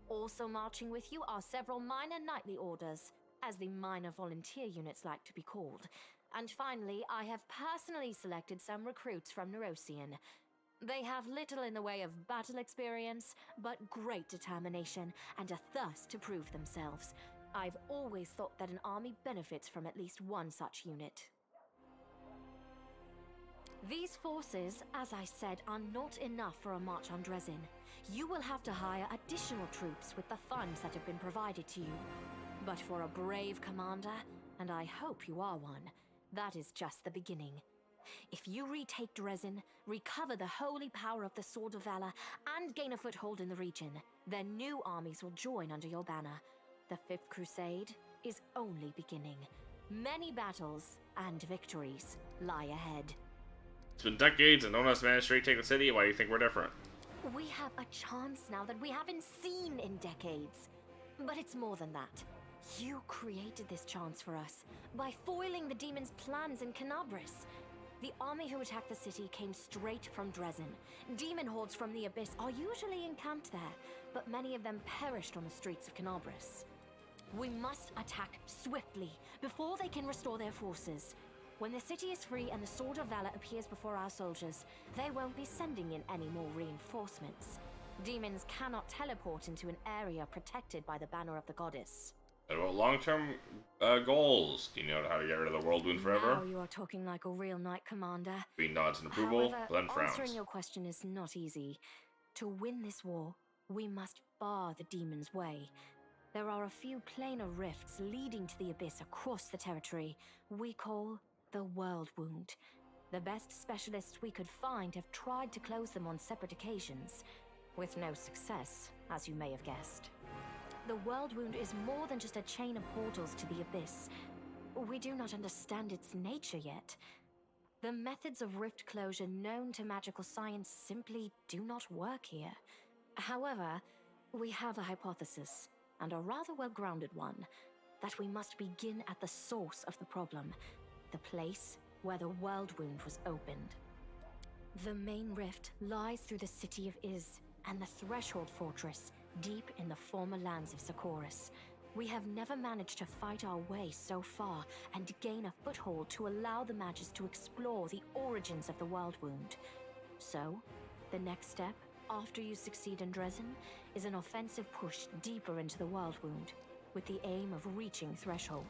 Also marching with you are several minor knightly orders, as the minor volunteer units like to be called. And finally, I have personally selected some recruits from Neurosian. They have little in the way of battle experience, but great determination and a thirst to prove themselves. I've always thought that an army benefits from at least one such unit. These forces, as I said, are not enough for a march on Dresden. You will have to hire additional troops with the funds that have been provided to you. But for a brave commander, and I hope you are one, that is just the beginning. If you retake Dresden, recover the holy power of the Sword of Valor, and gain a foothold in the region, then new armies will join under your banner. The Fifth Crusade is only beginning. Many battles and victories lie ahead. It's been decades and no one has managed to retake the city. Why do you think we're different? We have a chance now that we haven't seen in decades. But it's more than that. You created this chance for us by foiling the demon's plans in Canabris. The army who attacked the city came straight from Dresden. Demon hordes from the Abyss are usually encamped there, but many of them perished on the streets of Canabris. We must attack swiftly, before they can restore their forces. When the city is free and the Sword of Valor appears before our soldiers, they won't be sending in any more reinforcements. Demons cannot teleport into an area protected by the banner of the goddess. And about long-term goals? Do you know how to get rid of the world wound forever? Now you are talking like a real knight commander. Queen nods in approval, However, then frowns. answering your question is not easy. To win this war, we must bar the demon's way. There are a few planar rifts leading to the Abyss across the territory we call the World Wound. The best specialists we could find have tried to close them on separate occasions, with no success, as you may have guessed. The World Wound is more than just a chain of portals to the Abyss. We do not understand its nature yet. The methods of rift closure known to magical science simply do not work here. However, we have a hypothesis, and a rather well-grounded one, that we must begin at the source of the problem, the place where the World Wound was opened. The main rift lies through the city of Iz and the Threshold Fortress, deep in the former lands of Socorus. We have never managed to fight our way so far and gain a foothold to allow the mages to explore the origins of the World Wound. So, the next step, after you succeed in Dresden, is an offensive push deeper into the World Wound, with the aim of reaching Threshold.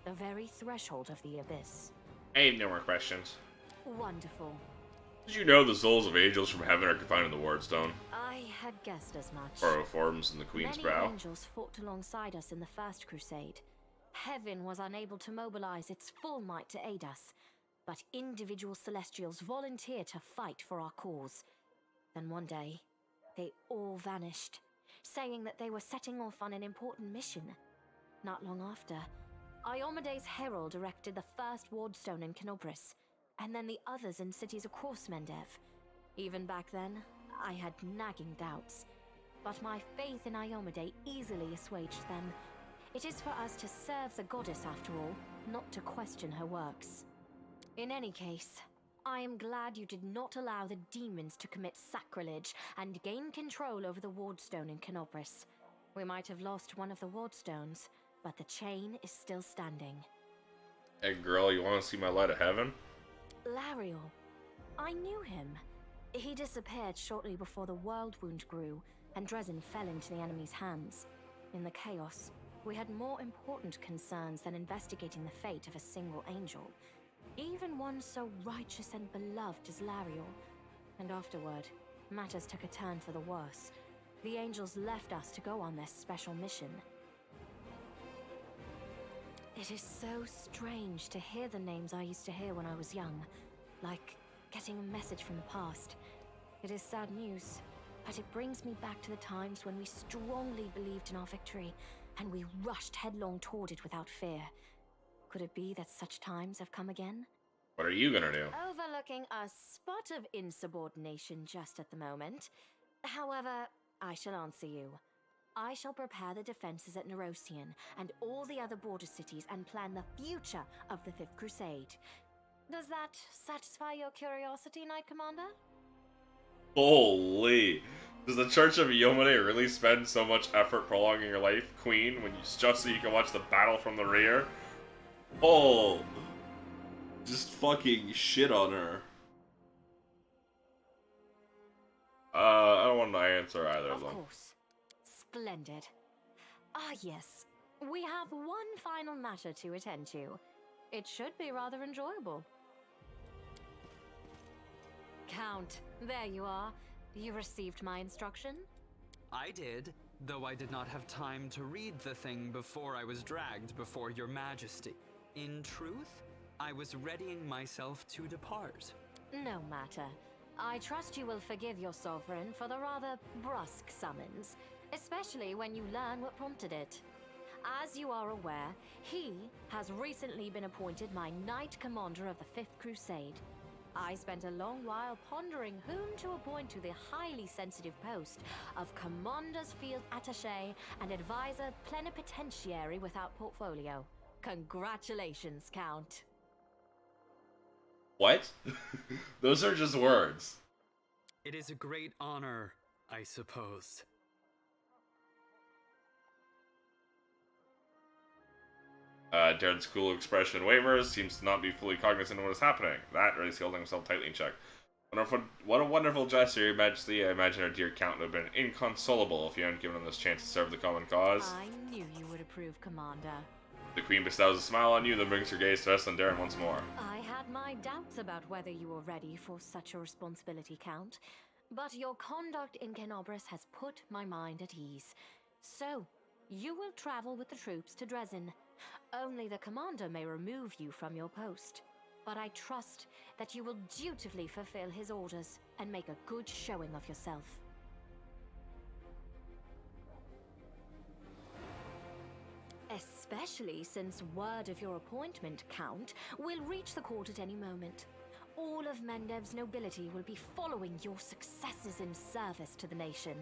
The very threshold of the Abyss. I have no more questions. Wonderful. Did you know the souls of angels from heaven are confined in the Wardstone? I had guessed as much. Or forms in the Queen's Many brow? angels fought alongside us in the First Crusade. Heaven was unable to mobilize its full might to aid us, but individual celestials volunteered to fight for our cause. Then one day, they all vanished, saying that they were setting off on an important mission. Not long after, Iomede's herald erected the first wardstone in Canopris, and then the others in cities across Mendev. Even back then, I had nagging doubts, but my faith in Iomede easily assuaged them. It is for us to serve the goddess after all, not to question her works. In any case, I am glad you did not allow the demons to commit sacrilege and gain control over the wardstone in Canopris. We might have lost one of the wardstones, but the chain is still standing. Hey girl, you want to see my light of heaven? Lariel. I knew him. He disappeared shortly before the World Wound grew, and Dresden fell into the enemy's hands. In the chaos, we had more important concerns than investigating the fate of a single angel. Even one so righteous and beloved as Lariel. And afterward, matters took a turn for the worse. The angels left us to go on their special mission. It is so strange to hear the names I used to hear when I was young, like getting a message from the past. It is sad news, but it brings me back to the times when we strongly believed in our victory, and we rushed headlong toward it without fear. Could it be that such times have come again? What are you gonna do? Overlooking a spot of insubordination just at the moment. However, I shall answer you. I shall prepare the defenses at Nerosian and all the other border cities and plan the future of the Fifth Crusade. Does that satisfy your curiosity, Knight Commander? Holy! Does the Church of Yomade really spend so much effort prolonging your life, Queen, when just so you can watch the battle from the rear? Oh! Just fucking shit on her. I don't want to answer either of them. Of course. Splendid. Ah, yes. We have one final matter to attend to. It should be rather enjoyable. Count, there you are. You received my instruction? I did, though I did not have time to read the thing before I was dragged before your majesty. In truth, I was readying myself to depart. No matter. I trust you will forgive your sovereign for the rather brusque summons, especially when you learn what prompted it. As you are aware, he has recently been appointed my Knight Commander of the Fifth Crusade. I spent a long while pondering whom to appoint to the highly sensitive post of Commander's Field Attaché and Advisor Plenipotentiary without portfolio. Congratulations, Count. What? Those are just words. It is a great honor, I suppose. Darren's cool expression wavers, seems to not be fully cognizant of what is happening. That, or he's holding himself tightly in check. What a wonderful gesture, Your Majesty. I imagine our dear Count would have been inconsolable if you hadn't given him this chance to serve the common cause. I knew you would approve, Commander. The Queen bestows a smile on you, then brings her gaze to us and Darren once more. I had my doubts about whether you were ready for such a responsibility, Count, but your conduct in Kenobris has put my mind at ease. So, you will travel with the troops to Dresden. Only the commander may remove you from your post, but I trust that you will dutifully fulfill his orders and make a good showing of yourself. Especially since word of your appointment, Count, will reach the court at any moment. All of Mendev's nobility will be following your successes in service to the nation,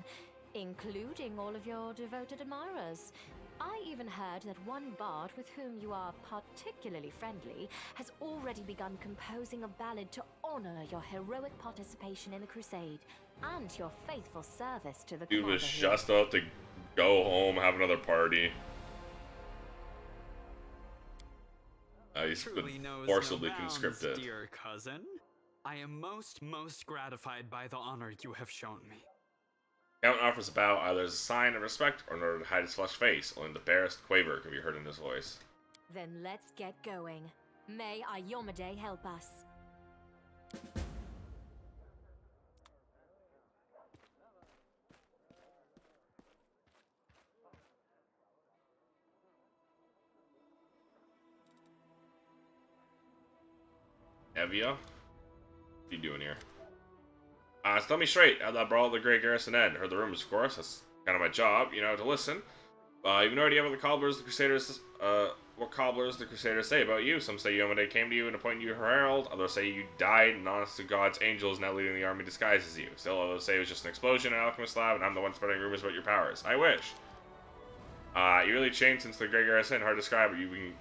including all of your devoted admirers. I even heard that one bard with whom you are particularly friendly has already begun composing a ballad to honor your heroic participation in the crusade and your faithful service to the Dude commander was here. just about to go home, have another party. He's Truly been knows forcibly no bounds, conscripted. dear cousin. I am most gratified by the honor you have shown me. Count offers a bow either as a sign of respect or in order to hide his flushed face. Only the barest quaver can be heard in his voice. Then let's get going. May Ayomade help us. Evia? What are you doing here? So tell me straight, how'd that brawl at the Great Garrison end? Heard the rumors, of course. That's kind of my job, you know, to listen. You've no idea what the cobblers, the Crusaders, the Crusaders say about you. Some say Yomade came to you and appointed you her herald. Others say you died, and honest to God's angel is now leading the army disguised as you. Still, others say it was just an explosion in an alchemist lab, and I'm the one spreading rumors about your powers. I wish. You really changed since the Great Garrison. Hard to describe, but you've been,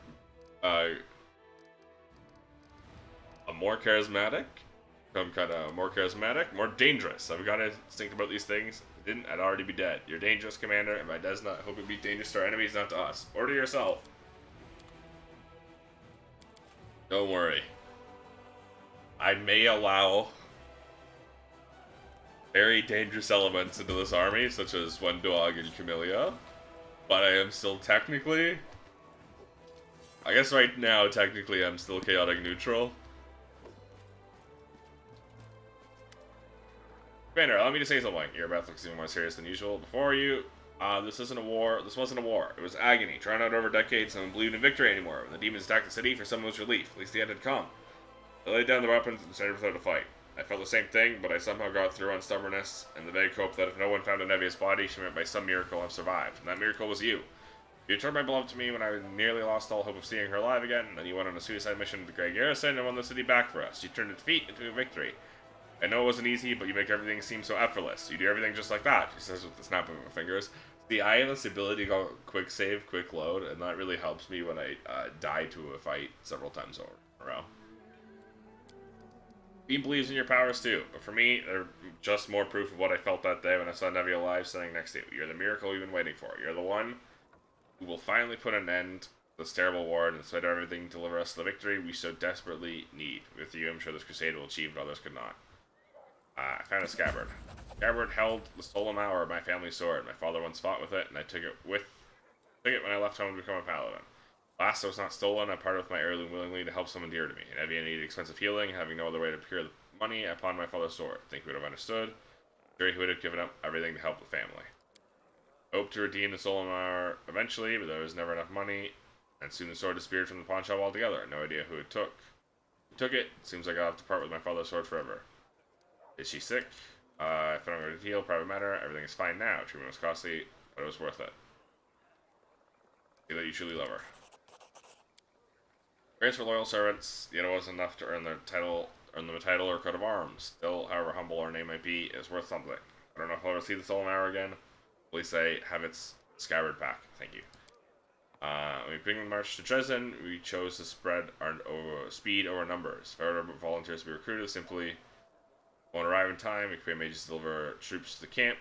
more charismatic, some kind of more charismatic, more dangerous. I've got to think about these things. If I didn't, I'd already be dead. You're dangerous, Commander, and by does not hope it be dangerous to our enemies, not to us. Or to yourself. Don't worry. I may allow very dangerous elements into this army, such as Wendoag and Camellia, but I am still technically... I guess right now, technically, I'm still chaotic neutral. Commander, allow me to say something. Your breath looks even more serious than usual. Before you, this isn't a war. This wasn't a war. It was agony. Trying out over decades, no one believed in victory anymore. When the demons attacked the city, for some was relief. At least the end had come. They laid down their weapons and decided without a fight. I felt the same thing, but I somehow got through on stubbornness and the vague hope that if no one found Nevia's body, she might by some miracle have survived. And that miracle was you. You returned my beloved to me when I nearly lost all hope of seeing her alive again, and then you went on a suicide mission to the Great Garrison and won the city back for us. You turned defeat into a victory. I know it wasn't easy, but you make everything seem so effortless. You do everything just like that, she says with the snap of her fingers. See, I have this ability to go quick save, quick load, and that really helps me when I die to a fight several times over in a row. He believes in your powers too, but for me, they're just more proof of what I felt that day when I saw Nevi alive standing next to you. You're the miracle we've been waiting for. You're the one who will finally put an end to this terrible war and, in spite of everything, deliver us the victory we so desperately need. With you, I'm sure this crusade will achieve what others could not. I found a scabbard. Scabbard held the stolen hour, my family's sword. My father once fought with it, and I took it when I left home to become a paladin. Last, it was not stolen. I parted with my heirloom willingly to help someone dear to me. And Evian needed expensive healing, having no other way to procure the money. I pawned my father's sword. Think he would have understood. Sure, he would have given up everything to help the family. Hoped to redeem the stolen hour eventually, but there was never enough money, and soon the sword disappeared from the pawn shop altogether. No idea who it took. Who took it? Seems like I'll have to part with my father's sword forever. Is she sick? If I don't go to heal, private matter. Everything is fine now. Treatment was costly, but it was worth it. Feel that you truly love her. Grace for loyal servants, yet it wasn't enough to earn the title or coat of arms. Still, however humble our name might be, it's worth something. I don't know if I'll ever see the stolen hour again. Please say, have its scabbard back. Thank you. When we began the march to Dresden, we chose to spread our speed over numbers. If ever volunteers to be recruited, simply won't arrive in time. We create mages to deliver troops to the camp.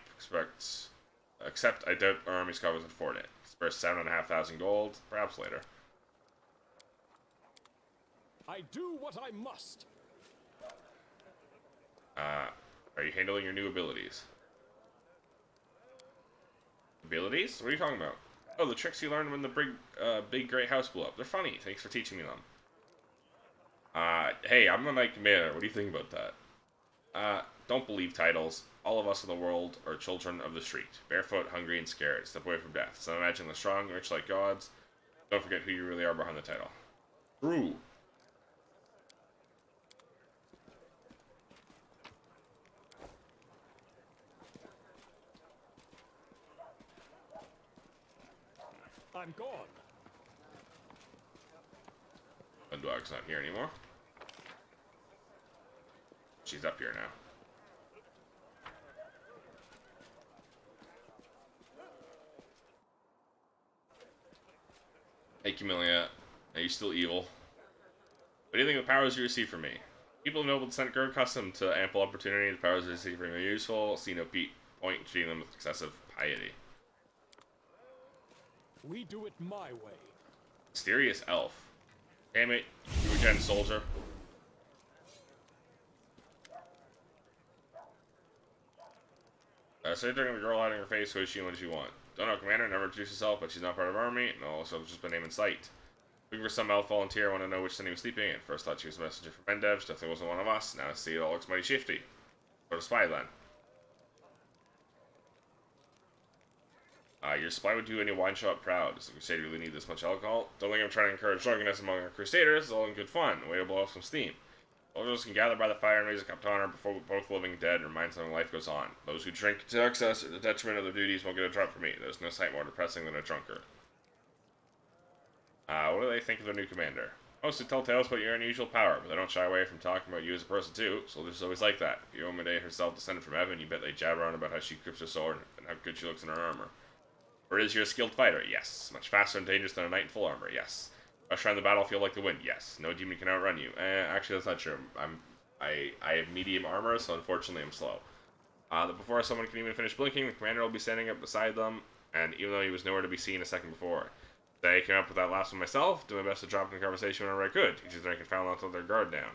Except I doubt our army's coffers would afford it. Spare 7,500 gold, perhaps later. I do what I must. Are you handling your new abilities? Abilities? What are you talking about? Oh, the tricks you learned when the big great house blew up. They're funny. Thanks for teaching me them. Hey, I'm the Knight Commander. What do you think about that? Don't believe titles. All of us in the world are children of the street. Barefoot, hungry, and scared. Step away from death. So imagine the strong, rich like gods. Don't forget who you really are behind the title. True. I'm gone. The dog's not here anymore. She's up here now. Hey, Camellia. Are you still evil? What do you think of the powers you receive from me? People of noble descent grow accustomed to ample opportunity. The powers you receive from me are useful. See no point in treating them with excessive piety. We do it my way. Mysterious elf. Damn it, you regen soldier. Say during the girl hiding her face, who is she and what does she want? Don't know, Commander, never introduced herself, but she's not part of our army, and also just been named in sight. Looking for some elf volunteer, I want to know which city was sleeping in. First thought she was a messenger from Mendev, she definitely wasn't one of us. Now I see it all looks mighty shifty. What a spy then. Your spy would do any wine shop proud. Does the Crusade really need this much alcohol? Don't think I'm trying to encourage drunkenness among our Crusaders. It's all in good fun. A way to blow off some steam. Soldiers can gather by the fire and raise a cup to honor before both living and dead and remind them life goes on. Those who drink to excess or the detriment of their duties won't get a drop from me. There's no sight more depressing than a drunkard. What do they think of their new commander? Mostly tell tales about your unusual power, but they don't shy away from talking about you as a person too. Soldiers always like that. Ichivamp herself descended from heaven, you bet they jabber on about how she grips her sword and how good she looks in her armor. Or is you a skilled fighter? Yes. Much faster and dangerous than a knight in full armor? Yes. Rush around the battlefield like the wind? Yes. No demon can outrun you? Actually, that's not true. I have medium armor, so unfortunately I'm slow. Before someone can even finish blinking, the commander will be standing up beside them, and even though he was nowhere to be seen a second before. I came up with that last one myself, doing my best to drop in the conversation whenever I could. Teachers there can foul until their guard down.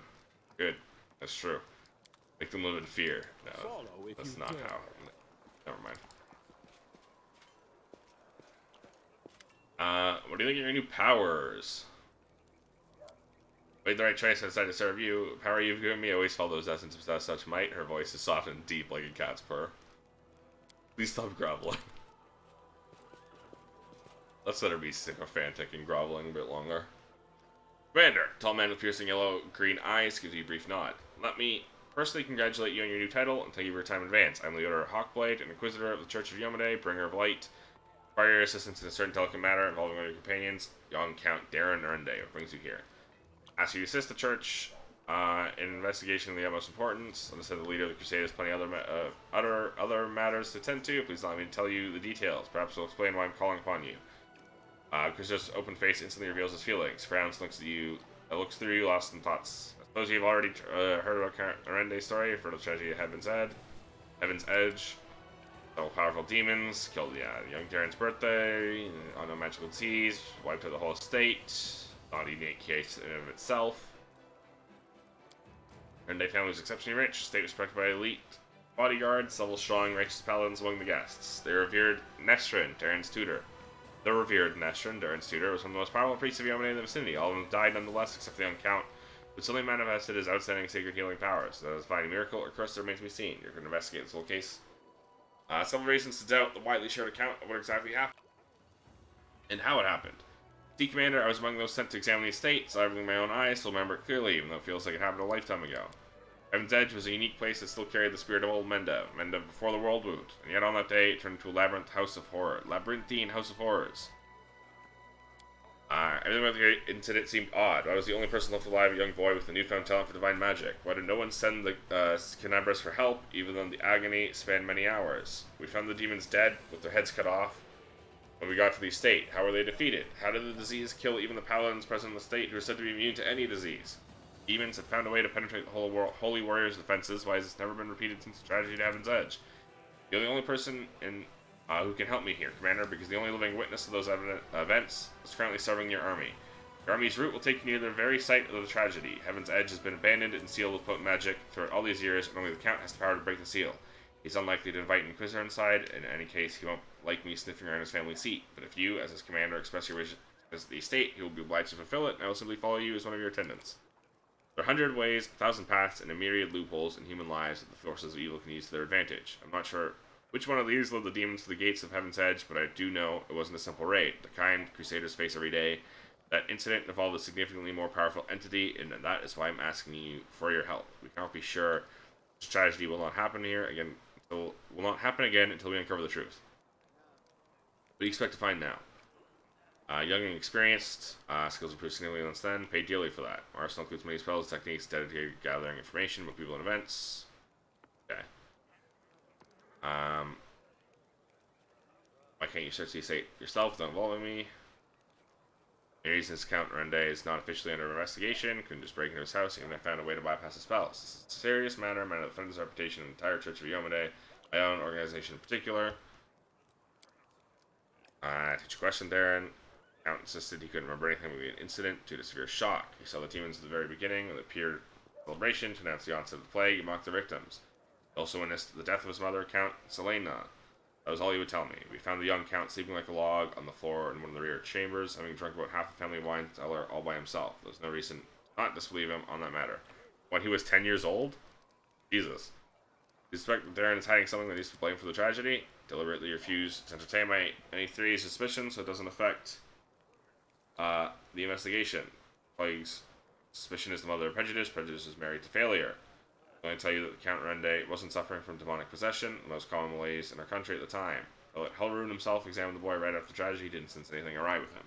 Good. That's true. Make them live in fear. No, that's not how. Never mind. What do you think of your new powers? Made the right choice and decided to serve you. The power you've given me always felt those essence of possess such might. Her voice is soft and deep like a cat's purr. Please stop groveling. Let's let her be sycophantic and groveling a bit longer. Commander, tall man with piercing yellow-green eyes, gives you a brief nod. Let me personally congratulate you on your new title and thank you for your time in advance. I'm Leota Hawkblade, an Inquisitor of the Church of Yomade, bringer of light. Require your assistance in a certain delicate matter involving one of your companions, young Count Darren Ernday. What brings you here? Ask you to assist the church An investigation of the utmost importance. As I said, the leader of the Crusade has plenty other matters to tend to. Please allow me to tell you the details. Perhaps I'll explain why I'm calling upon you. Crusader's open face instantly reveals his feelings. Frowns, looks at you, looks through you, lost in thoughts. I suppose you've already heard about Arende's story for the tragedy of Heaven's Edge. Several powerful demons killed young Darren's birthday on a magical disease, wiped out the whole estate. Not a unique case in and of itself. Arende family was exceptionally rich. The state was protected by elite bodyguards, several strong, righteous paladins among the guests. They revered Nestrin, Darren's tutor. The revered Nestrin, Darren's tutor, was one of the most powerful priests of Yomine in the vicinity. All of them died nonetheless, except for the young count, who suddenly manifested his outstanding sacred healing powers. That is a fine miracle or curse that remains to be seen. You're going to investigate this whole case. Several reasons to doubt the widely shared account of what exactly happened and how it happened. Sea Commander, I was among those sent to examine the estate, saw everything with my own eyes, still remember it clearly, even though it feels like it happened a lifetime ago. Heaven's Edge was a unique place that still carried the spirit of old Menda before the world moved, and yet on that day it turned into a labyrinthine house of horrors. Everything about the incident seemed odd. I was the only person left alive, a young boy with a newfound talent for divine magic. Why did no one send the Canabras for help, even though the agony spanned many hours? We found the demons dead, with their heads cut off. When we got to the estate, how were they defeated? How did the disease kill even the paladins present in the state who are said to be immune to any disease? Demons had found a way to penetrate the holy warriors' defenses. Why has this never been repeated since the tragedy at Heaven's Edge? You're the only person who can help me here, Commander, because the only living witness of those events is currently serving your army. Your army's route will take you near the very site of the tragedy. Heaven's Edge has been abandoned and sealed with potent magic throughout all these years, and only the Count has the power to break the seal. He's unlikely to invite an Inquisitor inside. In any case, he won't like me sniffing around his family seat. But if you, as his commander, express your wish as the estate, he will be obliged to fulfill it, and I will simply follow you as one of your attendants. There are 100 ways, 1,000 paths, and a myriad loopholes in human lives that the forces of evil can use to their advantage. I'm not sure which one of these led the demons to the gates of Heaven's Edge, but I do know it wasn't a simple raid. The kind Crusaders face every day. That incident involved a significantly more powerful entity, and that is why I'm asking you for your help. We cannot be sure this tragedy will not happen again until we uncover the truth. What do you expect to find now? Young and experienced, skills improved significantly since then, paid dearly for that. Our arsenal includes many spells, techniques dedicated to gathering information about people and events. Okay. Why can't you search the estate yourself without involving me? Any reasons Count Arende is not officially under investigation, couldn't just break into his house, even if I found a way to bypass the spells. This is a serious matter that offends his reputation in the entire Church of Yomade, my own organization in particular. To your question, Darren, Count insisted he couldn't remember anything about the incident due to severe shock. He saw the demons at the very beginning, when they appeared celebration to announce the onset of the plague and mock their victims. He also witnessed the death of his mother, Count Selena. That was all he would tell me. We found the young Count sleeping like a log on the floor in one of the rear chambers, having drunk about half a family wine cellar all by himself. There's no reason to not disbelieve him on that matter. When he was 10 years old? Jesus. You suspect that Darren is hiding something that he's to blame for the tragedy? Deliberately refuse to entertain any theories or suspicions so it doesn't affect the investigation. Plague's suspicion is the mother of prejudice. Prejudice is married to failure. I'm going to tell you that the Count Rende wasn't suffering from demonic possession, the most common malaise in our country at the time. Helrune himself examined the boy right after the tragedy. He didn't sense anything awry with him.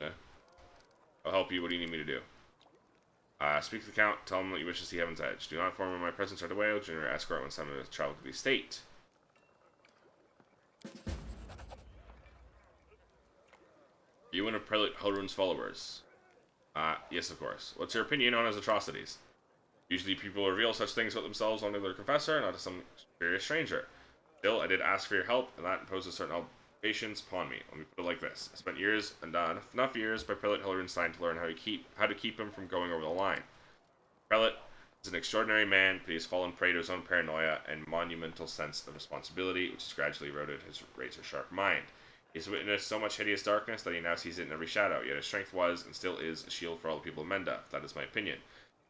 Okay. I'll help you. What do you need me to do? Speak to the Count. Tell him that you wish to see Heaven's Edge. Do not inform him of my presence right away. I'll generate escort when summoning his child to the estate. Are you one of Prelate Helrune's followers? Yes, of course. What's your opinion on his atrocities? Usually people reveal such things about themselves only to their confessor, not to some mysterious stranger. Still, I did ask for your help, and that imposes certain obligations upon me. Let me put it like this. I spent years, and enough years, by Prelate Helrune's side to learn how to keep him from going over the line. Prelate is an extraordinary man, but he has fallen prey to his own paranoia and monumental sense of responsibility, which has gradually eroded his razor-sharp mind. He's witnessed so much hideous darkness that he now sees it in every shadow, yet his strength was, and still is, a shield for all the people of Menda. That is my opinion.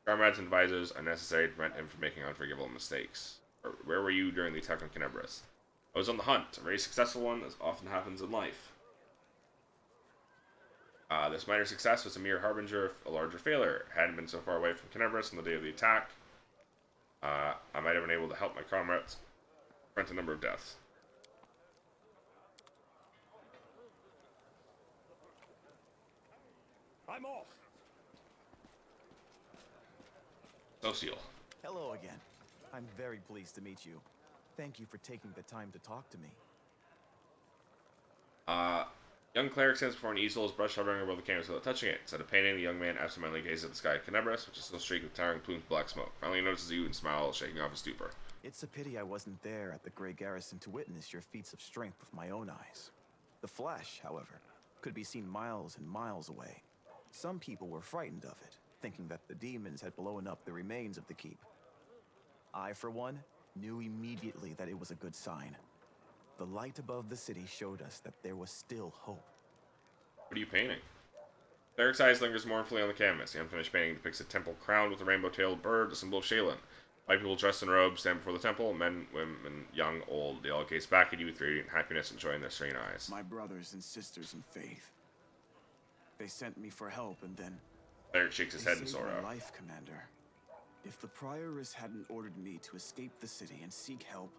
Comrades and advisors are necessary to prevent him from making unforgivable mistakes. Where were you during the attack on Canebras? I was on the hunt, a very successful one, as often happens in life. This minor success was a mere harbinger of a larger failure. It hadn't been so far away from Canebras on the day of the attack. I might have been able to help my comrades prevent a number of deaths. I'm off. Social. Hello again. I'm very pleased to meet you. Thank you for taking the time to talk to me. Young cleric stands before an easel, his brush hovering above the canvas without touching it. Instead of painting, the young man absentmindedly gazes at the sky at Canebras, which is still streaked with towering plumes of black smoke. Finally, he notices you and smiles, shaking off his stupor. It's a pity I wasn't there at the Grey Garrison to witness your feats of strength with my own eyes. The flash, however, could be seen miles and miles away. Some people were frightened of it, thinking that the demons had blown up the remains of the keep. I, for one, knew immediately that it was a good sign. The light above the city showed us that there was still hope. What are you painting? Cleric's eyes lingers mournfully on the canvas. The unfinished painting depicts a temple crowned with a rainbow-tailed bird, a symbol of Shaylin. White people dressed in robes stand before the temple. Men, women, young, old. They all gaze back at you with radiant happiness and joy in their serene eyes. My brothers and sisters in faith. They sent me for help and then... Cleric shakes his head in saved sorrow. my life, Commander. If the prioress hadn't ordered me to escape the city and seek help,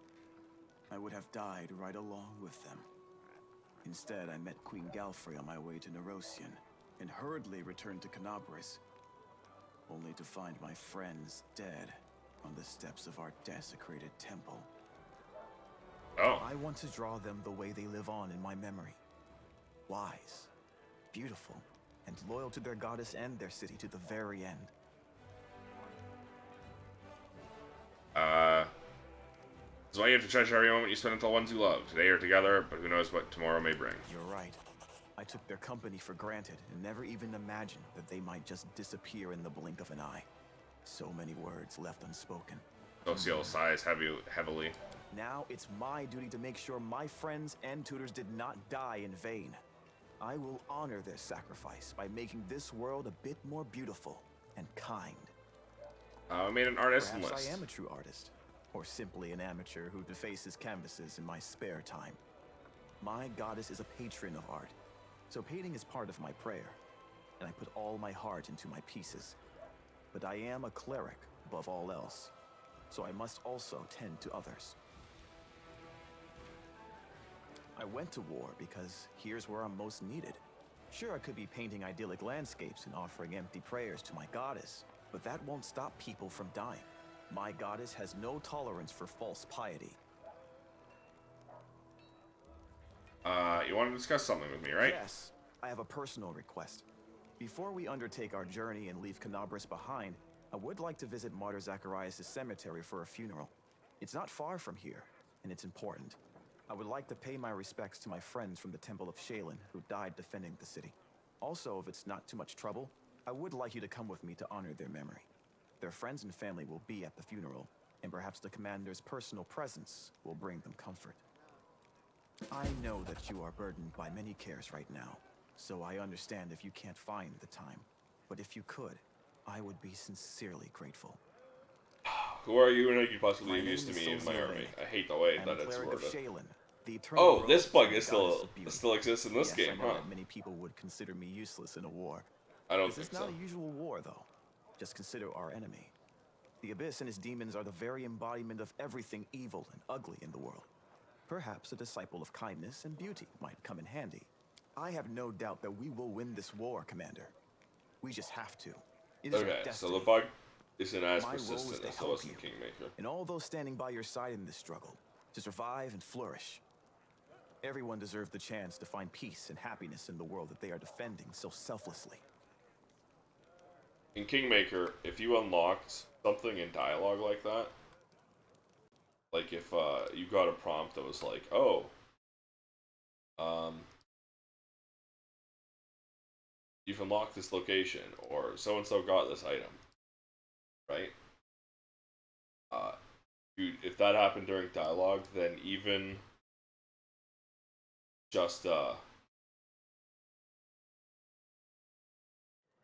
I would have died right along with them. Instead, I met Queen Galfrey on my way to Nerosian, and hurriedly returned to Canabris, only to find my friends dead on the steps of our desecrated temple. Oh. I want to draw them the way they live on in my memory. Wise, beautiful, and loyal to their goddess and their city to the very end. That's why you have to treasure every moment you spend with the ones you love. Today you're together, but who knows what tomorrow may bring. You're right. I took their company for granted and never even imagined that they might just disappear in the blink of an eye. So many words left unspoken. Social sighs heavily. Now it's my duty to make sure my friends and tutors did not die in vain. I will honor their sacrifice by making this world a bit more beautiful and kind. I made an artist Perhaps list. I am a true artist, or simply an amateur who defaces canvases in my spare time. My goddess is a patron of art, so painting is part of my prayer, and I put all my heart into my pieces. But I am a cleric above all else, so I must also tend to others. I went to war because here's where I'm most needed. Sure, I could be painting idyllic landscapes and offering empty prayers to my goddess, but that won't stop people from dying. My goddess has no tolerance for false piety. You want to discuss something with me, right? Yes, I have a personal request. Before we undertake our journey and leave Canabris behind, I would like to visit Martyr Zacharias' cemetery for a funeral. It's not far from here, and it's important. I would like to pay my respects to my friends from the Temple of Shaylin who died defending the city. Also, if it's not too much trouble, I would like you to come with me to honor their memory. Their friends and family will be at the funeral, and perhaps the commander's personal presence will bring them comfort. I know that you are burdened by many cares right now, so I understand if you can't find the time. But if you could, I would be sincerely grateful. Who are you and how you possibly My be used to name me is in my Solzier. army? I hate the way I'm that a it's cleric of worded. Shaylin, the eternal Oh, this rose bug and is goddess of beauty. still exists in this Yes, game, I know huh? that many people would consider me useless in a war. I don't This think is not so. a usual war, though. Just consider our enemy. The Abyss and his demons are the very embodiment of everything evil and ugly in the world. Perhaps a disciple of kindness and beauty might come in handy. I have no doubt that we will win this war, Commander. We just have to. It is our Okay, so destiny. the bug isn't as My role is persistent to as it help was in you, Kingmaker. and all those standing by your side in this struggle, to survive and flourish. Everyone deserves the chance to find peace and happiness in the world that they are defending so selflessly. In Kingmaker, if you unlocked something in dialogue like that, like if you got a prompt that was like, oh, you've unlocked this location, or so-and-so got this item, right? If that happened during dialogue, then even just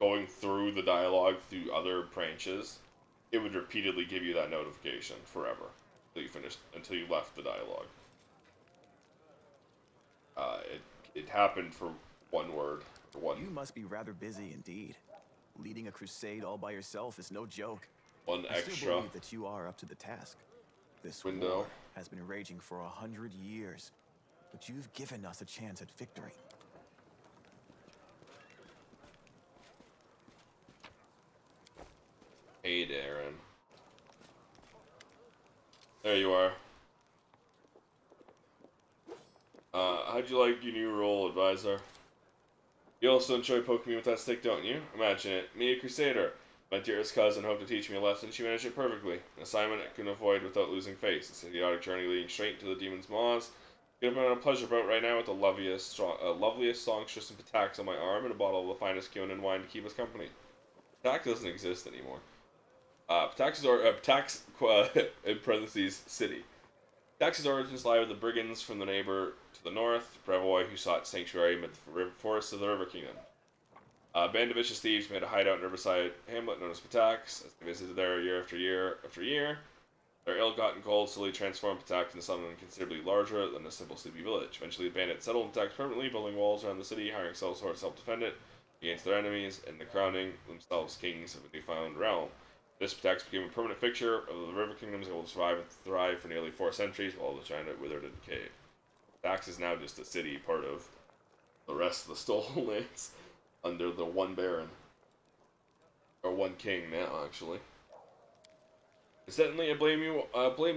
going through the dialogue through other branches, it would repeatedly give you that notification forever until you left the dialogue. It happened for one word, or You one must be rather busy indeed. Leading a crusade all by yourself is no joke. one I still extra believe that you are up to the task. This window. war has been raging for 100 years, but you've given us a chance at victory. Hey, Darren. There you are. How'd you like your new role, advisor? You also enjoy poking me with that stick, don't you? Imagine it. Me, a crusader. My dearest cousin hoped to teach me a lesson. She managed it perfectly. An assignment I couldn't avoid without losing face. It's an idiotic journey leading straight into the demon's maws. Could have been on a pleasure boat right now with the loveliest songstress and Patax on my arm and a bottle of the finest Kionan wine to keep us company. Patax doesn't exist anymore. Patax, in parentheses, city. Patax's origins lie with the brigands from the neighbor to the north, Brevoy, who sought sanctuary amid the forests of the River Kingdom. A band of vicious thieves made a hideout in a riverside hamlet known as Patax. As they visited there year after year after year, their ill-gotten gold slowly transformed Patax into something considerably larger than a simple sleepy village. Eventually, the bandits settled in Patax permanently, building walls around the city, hiring sellswords to help defend it against their enemies, and crowning themselves kings of a newfound realm. This Patax became a permanent fixture of the River Kingdoms, able to survive and thrive for nearly 4 centuries, while the China withered and decayed. Patax is now just a city, part of the rest of the Stolen Lands, under the one Baron. Or one King now, actually. Incidentally, I blame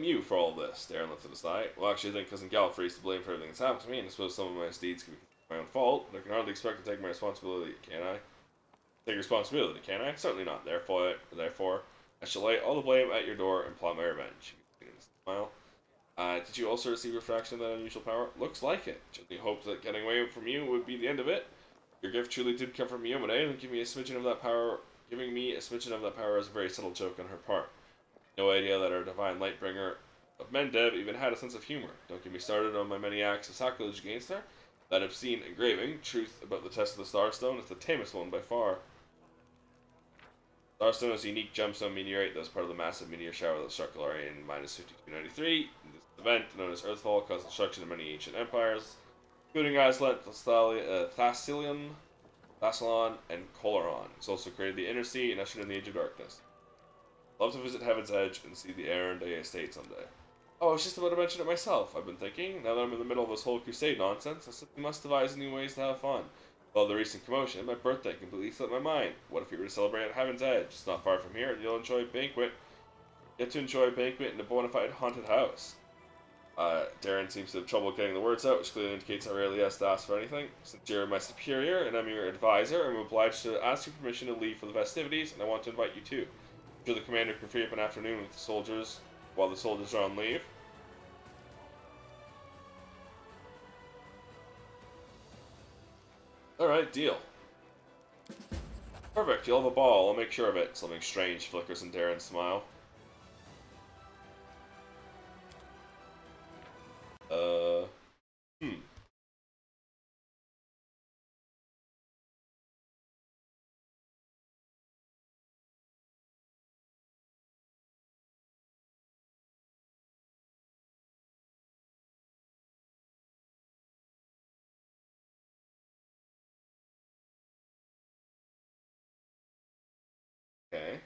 you for all this, Darren lifted a sigh. Well, actually, I think Cousin Gallifrey is to blame for everything that's happened to me, and I suppose some of my misdeeds can be my own fault, but I can hardly expect to take my responsibility, can I? Take responsibility, can I? Certainly not. Therefore, I shall lay all the blame at your door and plot my revenge. Smile. Did you also receive a fraction of that unusual power? Looks like it. Gently hoped that getting away from you would be the end of it. Your gift truly did come from Yomade, and giving me a smidgen of that power is a very subtle joke on her part. No idea that our divine lightbringer of Mendev even had a sense of humor. Don't get me started on my many acts of sacrilege against her. That obscene engraving, Truth About the Test of the Starstone, is the tamest one by far. Starstone is a unique gemstone meteorite that was part of the massive meteor shower that struck Galarian in -5293. This event, known as Earthfall, caused destruction of many ancient empires, including Aslan, Thassalon, and Coloron. It's also created the Inner Sea and ushered in the Age of Darkness. Love to visit Heaven's Edge and see the Arendelle estate someday. Oh, I was just about to mention it myself, I've been thinking. Now that I'm in the middle of this whole crusade nonsense, I simply must devise new ways to have fun. With all the recent commotion, my birthday completely slipped my mind. What if we were to celebrate at Heaven's Edge? It's not far from here, and you'll get to enjoy a banquet in a bona fide haunted house. Darren seems to have trouble getting the words out, which clearly indicates I rarely has to ask for anything. Since you're my superior and I'm your advisor, I'm obliged to ask your permission to leave for the festivities, and I want to invite you too. I'm sure the commander can free up an afternoon with the soldiers while the soldiers are on leave. Alright, deal. Perfect, you'll have a ball, I'll make sure of it. Something strange flickers in Darren's smile. Hmm. Okay.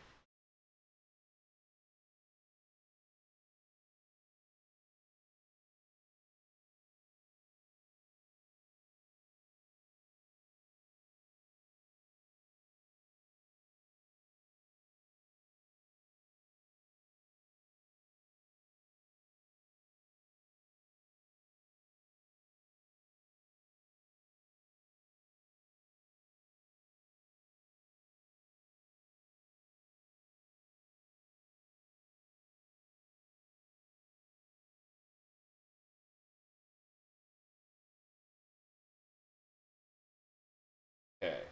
Okay.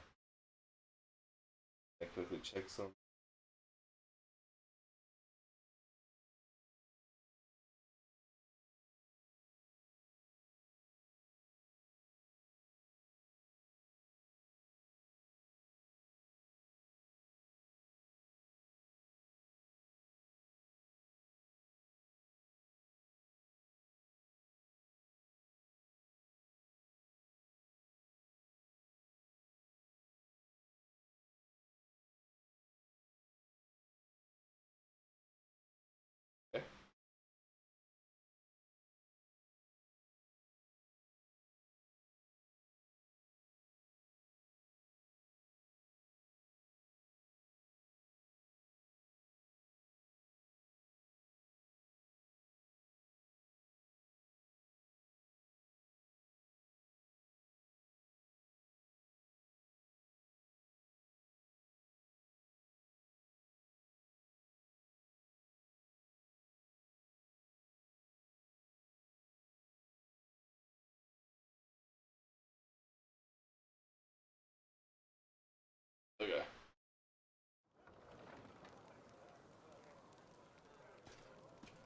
I quickly check some. Okay.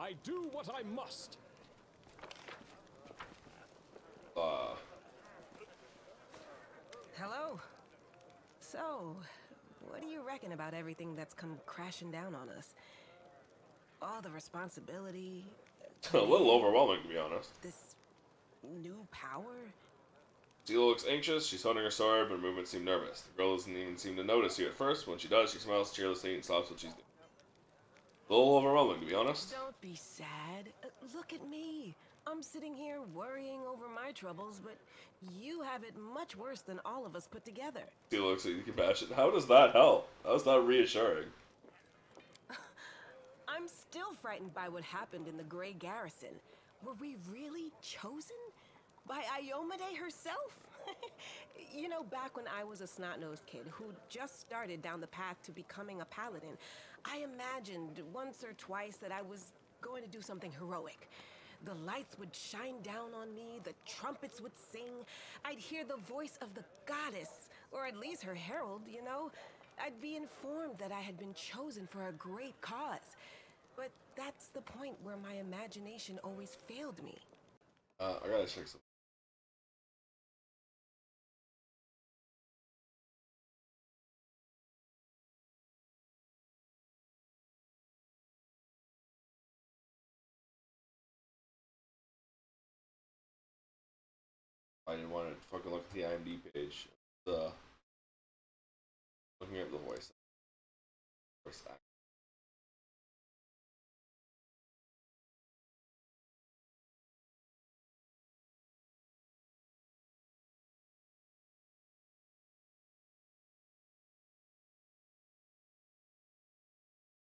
I do what I must. Hello. So, what do you reckon about everything that's come crashing down on us? All the responsibility, A little overwhelming, to be honest. this new power? Zila looks anxious, she's holding her sword, but her movements seem nervous. The girl doesn't even seem to notice you at first. When she does, she smiles cheerlessly and stops what she's doing. A little overwhelming, to be honest. Don't be sad. Look at me. I'm sitting here worrying over my troubles, but you have it much worse than all of us put together. Zila looks at you compassionate. How does that help? How is that reassuring? I'm still frightened by what happened in the Grey Garrison. Were we really chosen? By Iomade herself? You know, back when I was a snot-nosed kid who just started down the path to becoming a paladin, I imagined once or twice that I was going to do something heroic. The lights would shine down on me, the trumpets would sing, I'd hear the voice of the goddess, or at least her herald, you know? I'd be informed that I had been chosen for a great cause. But that's the point where my imagination always failed me. I gotta check some. I didn't want to fucking look at the IMDb page. Looking at the voice act.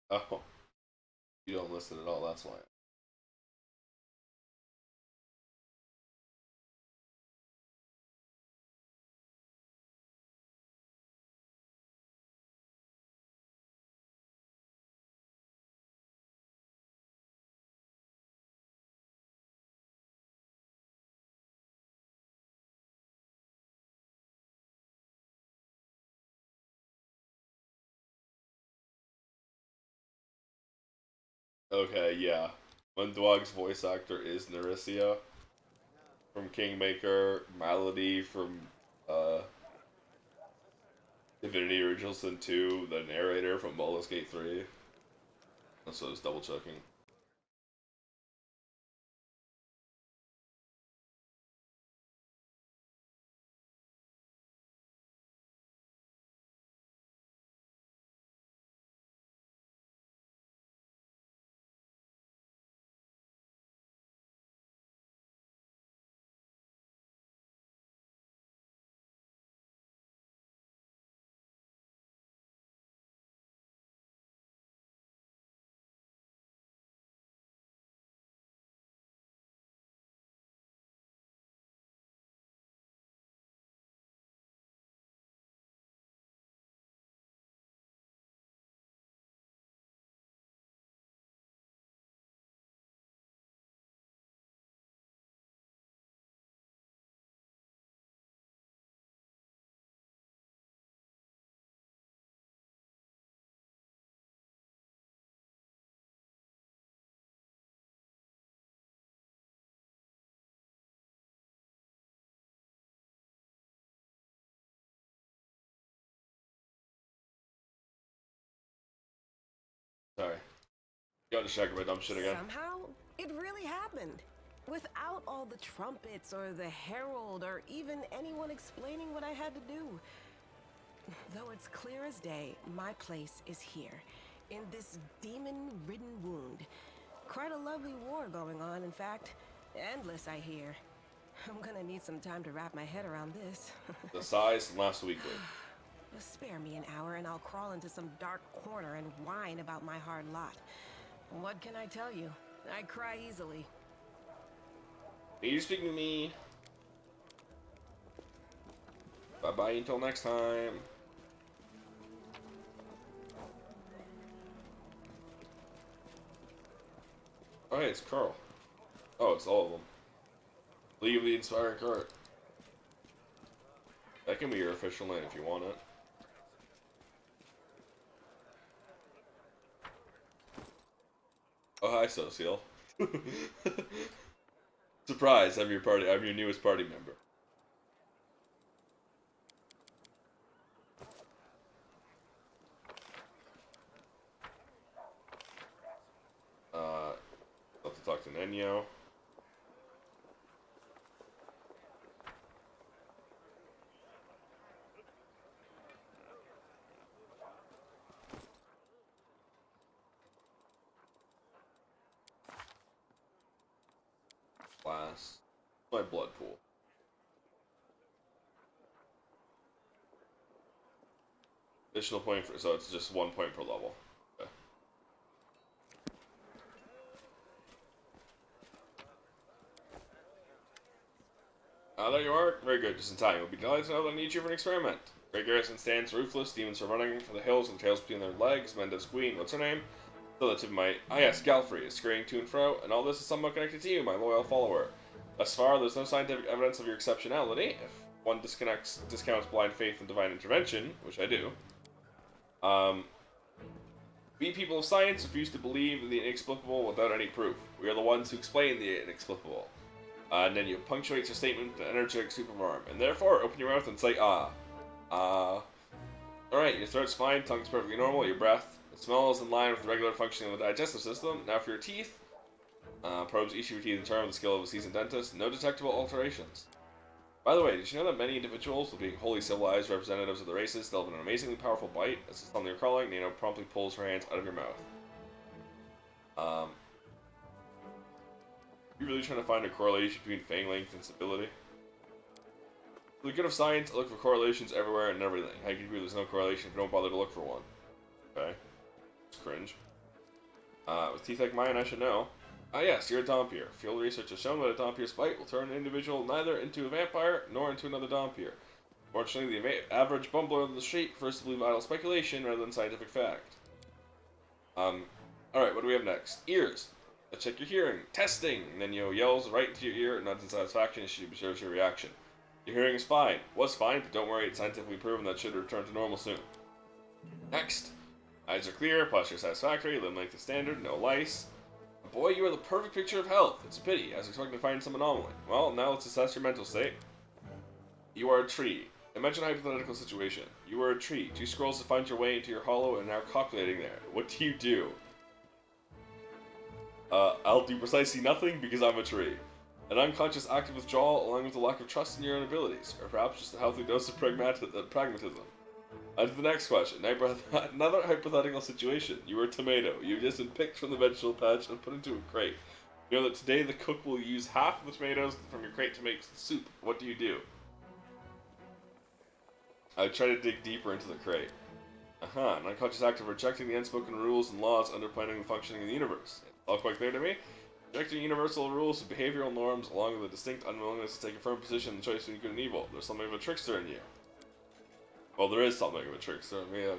Oh, you don't listen at all. That's why. Okay, yeah. Mundwog's voice actor is Nerissa from Kingmaker, Malady from Divinity Original Sin 2, the narrator from Baldur's Gate 3. So I was double checking. Sorry. Got distracted by dumb shit again. Somehow, it really happened. Without all the trumpets or the herald or even anyone explaining what I had to do. Though it's clear as day, my place is here, in this demon-ridden wound. Quite a lovely war going on, in fact. Endless, I hear. I'm gonna need some time to wrap my head around this. The size last weekly. Just spare me an hour and I'll crawl into some dark corner and whine about my hard lot. What can I tell you? I cry easily. Are you speaking to me? Bye bye until next time. Oh, hey, it's Carl. Oh, it's all of them. League of the Inspired Cart. That can be your official name if you want it. Oh, hi, Social. Surprise! I'm your newest party member. I'll have to talk to Nenyo. Class. My blood pool. Additional point for, so it's just 1 point per level. Okay. There you are. Very good, just in time. You'll be delighted to know that I need you for an experiment. Great Garrison stands roofless, demons are running for the hills with their tails between their legs. Menda's queen, what's her name? So the tip of my... Ah yes, Galfrey is scurrying to and fro, and all this is somehow connected to you, my loyal follower. Thus far, there's no scientific evidence of your exceptionality. If one discounts blind faith and divine intervention, which I do, we people of science refuse to believe in the inexplicable without any proof. We are the ones who explain the inexplicable. And then you punctuate your statement with an energetic sweep of arm, and therefore open your mouth and say ah. Alright, your throat's fine, tongue's perfectly normal, your breath, the smell is in line with the regular functioning of the digestive system. Now for your teeth. Probes each of your teeth in turn with the skill of a seasoned dentist. No detectable alterations. By the way, did you know that many individuals, with being wholly civilized representatives of the races, still have an amazingly powerful bite? As it's on your crawling, Nano promptly pulls her hands out of your mouth. You really trying to find a correlation between fang length and stability? For the good of science, I look for correlations everywhere and everything. How can you prove there's no correlation if you don't bother to look for one? Okay. It's cringe. With teeth like mine, I should know. Ah yes, you're a Dompier. Field research has shown that a Dompier's bite will turn an individual neither into a vampire nor into another Dompier. Fortunately, the average bumbler on the street prefers to believe idle speculation rather than scientific fact. Alright, what do we have next? Ears. Let's check your hearing. Testing! And then yells right into your ear, nods in satisfaction as she observes your reaction. Your hearing is fine. Was fine, but don't worry, it's scientifically proven that should return to normal soon. Next. Eyes are clear, posture satisfactory, limb length is standard, no lice. Boy, you are the perfect picture of health. It's a pity. I was expecting to find some anomaly. Well, now let's assess your mental state. You are a tree. Imagine a hypothetical situation. You are a tree. 2 scrolls to find your way into your hollow and now copulating there. What do you do? I'll do precisely nothing because I'm a tree. An unconscious act of withdrawal along with a lack of trust in your own abilities, or perhaps just a healthy dose of pragmatism. On to the next question. Another hypothetical situation. You were a tomato. You've just been picked from the vegetable patch and put into a crate. You know that today the cook will use half of the tomatoes from your crate to make soup. What do you do? I try to dig deeper into the crate. An unconscious act of rejecting the unspoken rules and laws underpinning the functioning of the universe. It's all quite clear to me. Rejecting universal rules and behavioral norms along with a distinct unwillingness to take a firm position in the choice between good and evil. There's something of a trickster in you. Well, there is something of a trickster in me. I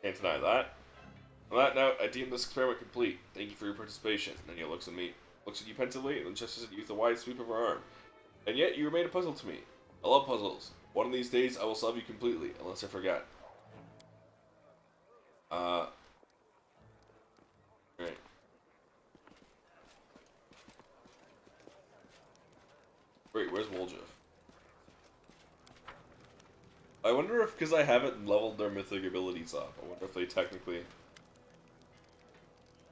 can't deny that. On that note, I deem this experiment complete. Thank you for your participation. And he looks at you pensively, and then gestures at you with a wide sweep of her arm. And yet, you remain a puzzle to me. I love puzzles. One of these days, I will solve you completely, unless I forget. Right. Wait, where's Woljif? I wonder if, because I haven't leveled their mythic abilities up, I wonder if they technically...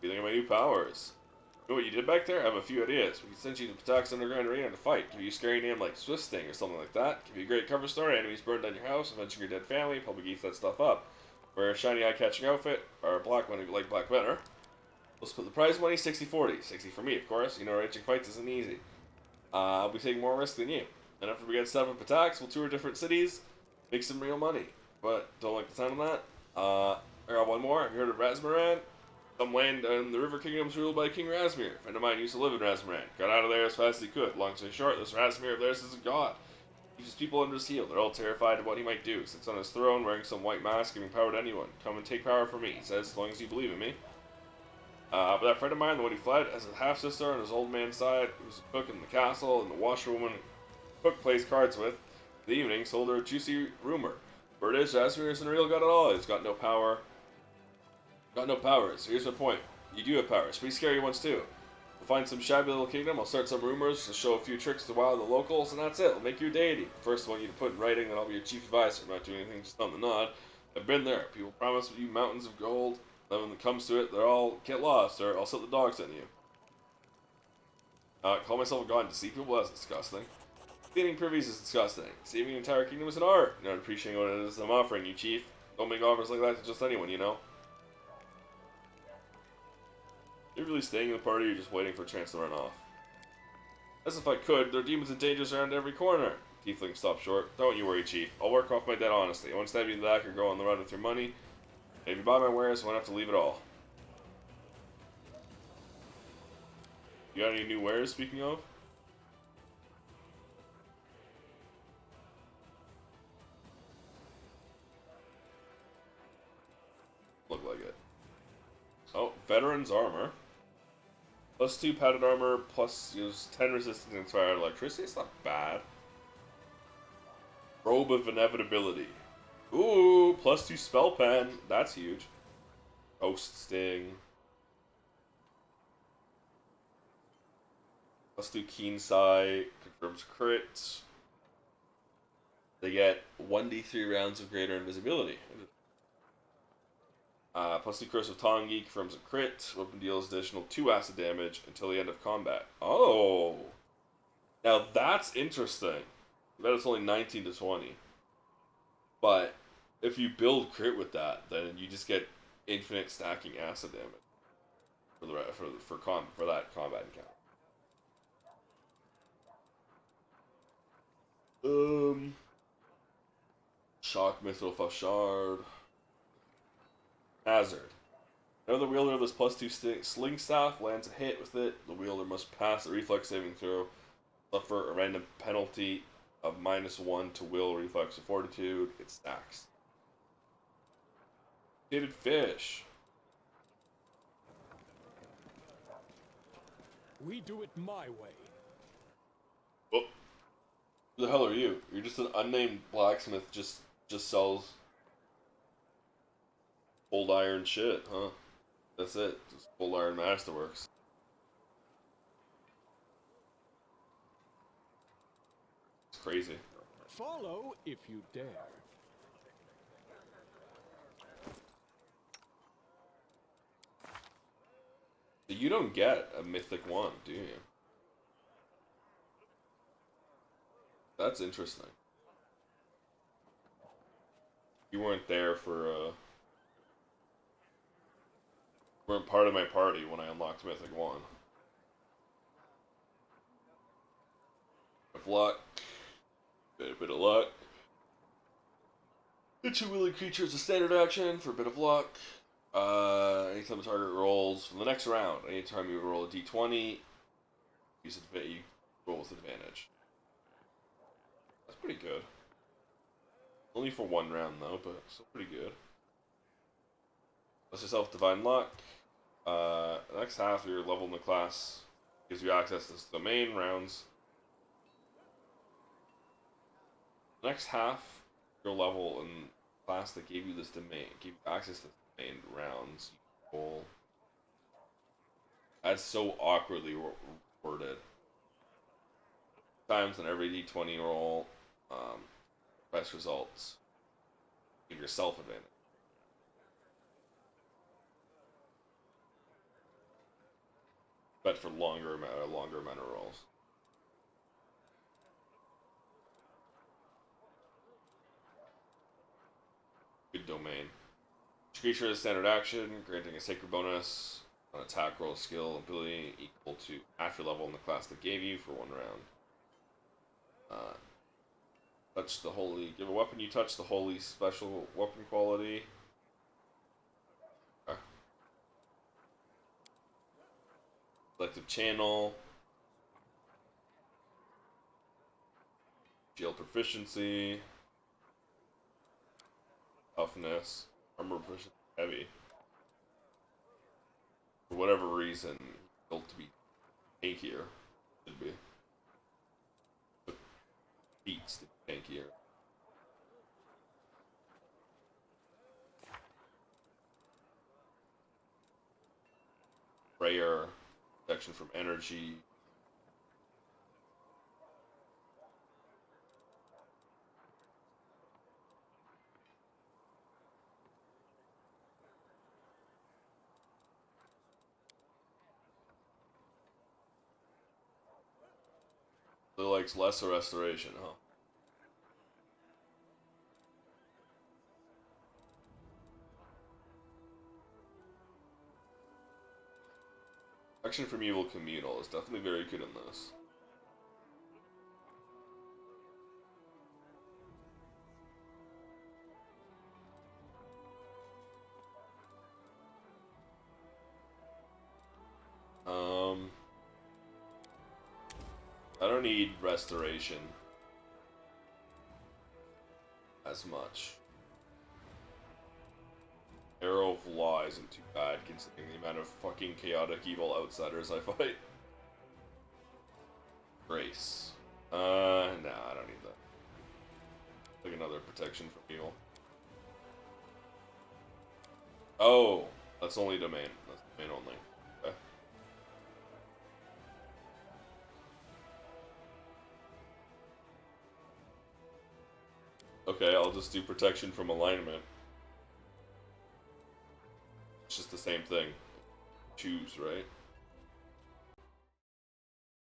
Feeling my new powers. You know what you did back there? I have a few ideas. We can send you to Patak's underground arena to fight. Give you a scary name like Swiss Sting or something like that. Give you a great cover story. Enemies burn down your house, avenging your dead family. Public eats that stuff up. Wear a shiny eye-catching outfit, or a black one if you like black better. We'll split the prize money 60-40. 60 for me, of course. You know, arranging fights isn't easy. I'll be taking more risk than you. And after we get set up at Patak's, we'll tour different cities, make some real money. But don't like the sound of that. I got one more. Have you heard of Razmaran? Some land in the River Kingdom's ruled by King Razmir. A friend of mine used to live in Razmaran. Got out of there as fast as he could. Long story short, this Razmir of theirs is a god. He keeps people under his heel. They're all terrified of what he might do. Sits on his throne wearing some white mask, giving power to anyone. Come and take power from me, he says, as long as you believe in me. But that friend of mine, the one he fled, has a half-sister on his old man's side, who's a cook in the castle, and the washerwoman cook plays cards with. In the evening, sold her a juicy rumor. Word is, Razmir isn't a real god at all. He's got no power. Got no powers. Here's my point. You do have powers. Pretty scary ones too. We'll find some shabby little kingdom. I'll start some rumors to show a few tricks to wow the locals, and that's it. I'll make you a deity. First, I want you to put in writing that I'll be your chief advisor. I'm not doing anything just on the nod. I've been there. People promise you mountains of gold. Then when it comes to it, they're all get lost, or I'll set the dogs on you. Call myself a god and deceive people? That's disgusting. Cleaning privies is disgusting. Saving an entire kingdom is an art. You're not appreciating what it is I'm offering you, chief. Don't make offers like that to just anyone, you know? You're really staying in the party, or you're just waiting for a chance to run off? As if I could, there are demons and dangers around every corner. Tiefling stopped short. Don't you worry, chief. I'll work off my debt honestly. I won't stab you in the back or go on the run with your money. If you buy my wares, I won't have to leave it all. You got any new wares, speaking of? Look like it. Oh, Veteran's Armor. +2 padded armor, plus use 10 resistance against fire and electricity. It's not bad. Robe of Inevitability. Ooh, +2 spell pen. That's huge. Ghost Sting. +2 Keen Sight. Confirms crit. They get 1d3 rounds of greater invisibility. +2 Curse of Tongi confirms a crit. Weapon deals additional 2 acid damage until the end of combat. Oh! Now that's interesting. I bet it's only 19 to 20. But if you build crit with that, then you just get infinite stacking acid damage for the for that combat encounter. Shock Mithril Shard. Hazard. Whenever the wielder of this +2 sling staff lands a hit with it, the wielder must pass a reflex saving throw, suffer a random penalty of -1 to will, reflex, or fortitude. It stacks. Mutated fish. We do it my way. Oh, who the hell are you? You're just an unnamed blacksmith. Just sells old iron shit, huh? That's it. Just old iron masterworks. It's crazy. Follow if you dare. You don't get a mythic one, do you? That's interesting. You weren't there for, weren't part of my party when I unlocked Mythic 1. Of luck. Get a bit of luck. Hit your willing creature as a standard action for a bit of luck. Anytime the target rolls from the next round, anytime you roll a d20, you roll with advantage. That's pretty good. Only for one round though, but still pretty good. Bless yourself Divine Luck. The next half of your level in the class gives you access to this domain rounds. The next half your level in class that gave you this domain, gave you access to this domain rounds. You roll. That's so awkwardly worded. Times on every d20 roll, best results. Give yourself advantage. But for longer amount of rolls. Good domain. Each creature has standard action, granting a sacred bonus on attack, roll, skill, ability equal to half your level in the class that gave you for one round. Touch the holy. Give a weapon you touch the holy special weapon quality. Selective channel. Shield proficiency. Toughness. Armor proficiency. Heavy. For whatever reason, built to be tankier. Should be. Beats to be tankier. prayer, protection from energy. It likes lesser restoration, huh? Protection from evil communal is definitely very good in this. I don't need restoration as much. Arrow of Law isn't too bad considering the amount of fucking chaotic evil outsiders I fight. Grace. Nah, I don't need that. Like another protection from evil. Oh, that's only domain. That's domain only. Okay. Okay, I'll just do protection from alignment. It's just the same thing. Choose, right?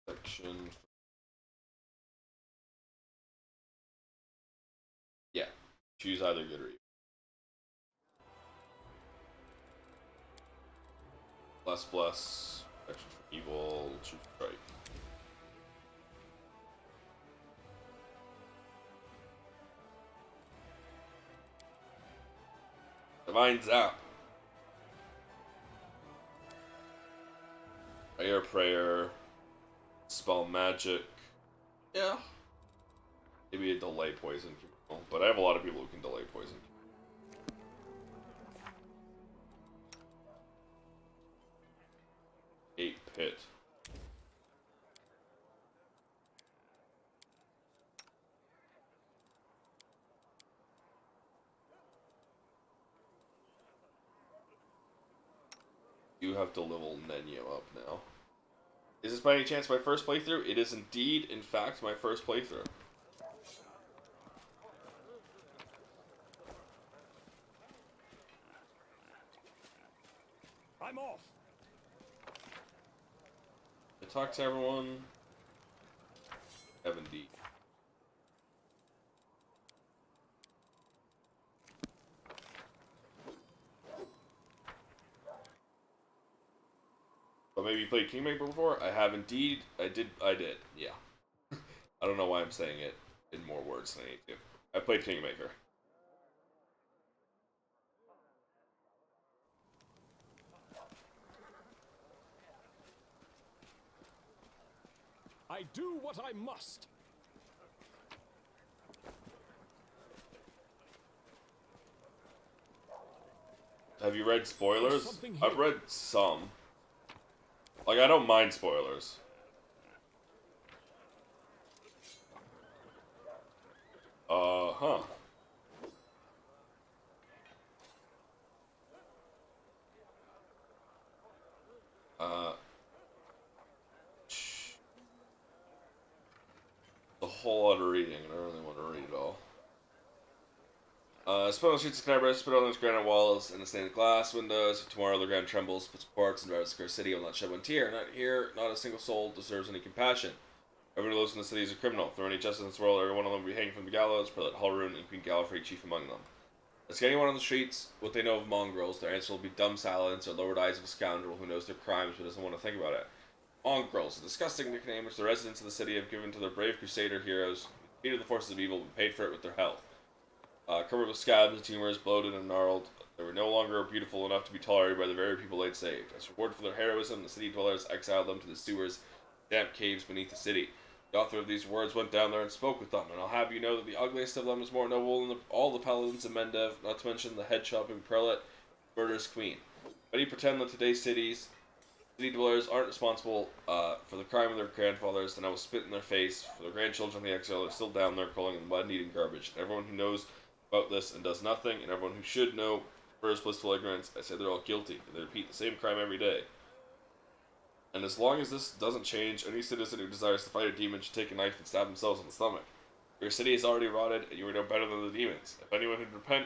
Protection. Yeah. Choose either good or evil. Bless. Protection from evil. Choose strike. Divine Zap. Prayer. Spell magic. Yeah. Maybe a delay poison. But I have a lot of people who can delay poison. 8 pit. You have to level Nenyo up now. Is this by any chance my first playthrough? It is indeed, in fact, my first playthrough. I'm off. I talk to everyone. Have indeed. But maybe you played Kingmaker before? I have indeed. I did. Yeah. I don't know why I'm saying it in more words than I need to. I played Kingmaker. I do what I must. Have you read spoilers? Something here. I've read some. Like, I don't mind spoilers. Huh. A whole lot of reading, and I don't really want to read it all. Spit on the streets of Canberra, spit on those granite walls and the stained glass windows. If tomorrow the ground trembles, puts parts and drives the cursed city will not shed one tear. Not here, not a single soul deserves any compassion. Everyone who lives in the city is a criminal. If there were any justice in this world, every one of them would be hanged from the gallows. Prelate Halroon and Queen Gallifrey chief among them. Ask anyone on the streets what they know of mongrels. Their answer will be dumb silence or lowered eyes of a scoundrel who knows their crimes but doesn't want to think about it. Mongrels, a disgusting nickname which the residents of the city have given to their brave crusader heroes who defeated the forces of evil and paid for it with their health. Covered with scabs and tumors, bloated and gnarled, they were no longer beautiful enough to be tolerated by the very people they'd saved. As reward for their heroism, the city dwellers exiled them to the sewers, damp caves beneath the city. The author of these words went down there and spoke with them, and I'll have you know that the ugliest of them is more noble than all the paladins of Mendev, not to mention the head-chopping prelate, murderous queen. But you pretend that today's city dwellers aren't responsible for the crime of their grandfathers, then I will spit in their face, for their grandchildren of the exile are still down there calling in mud and eating garbage. And everyone who knows about this and does nothing, and everyone who should know prefers blissful ignorance, I say they're all guilty, and they repeat the same crime every day. And as long as this doesn't change, any citizen who desires to fight a demon should take a knife and stab themselves in the stomach. Your city is already rotted, and you are no better than the demons. If anyone would repent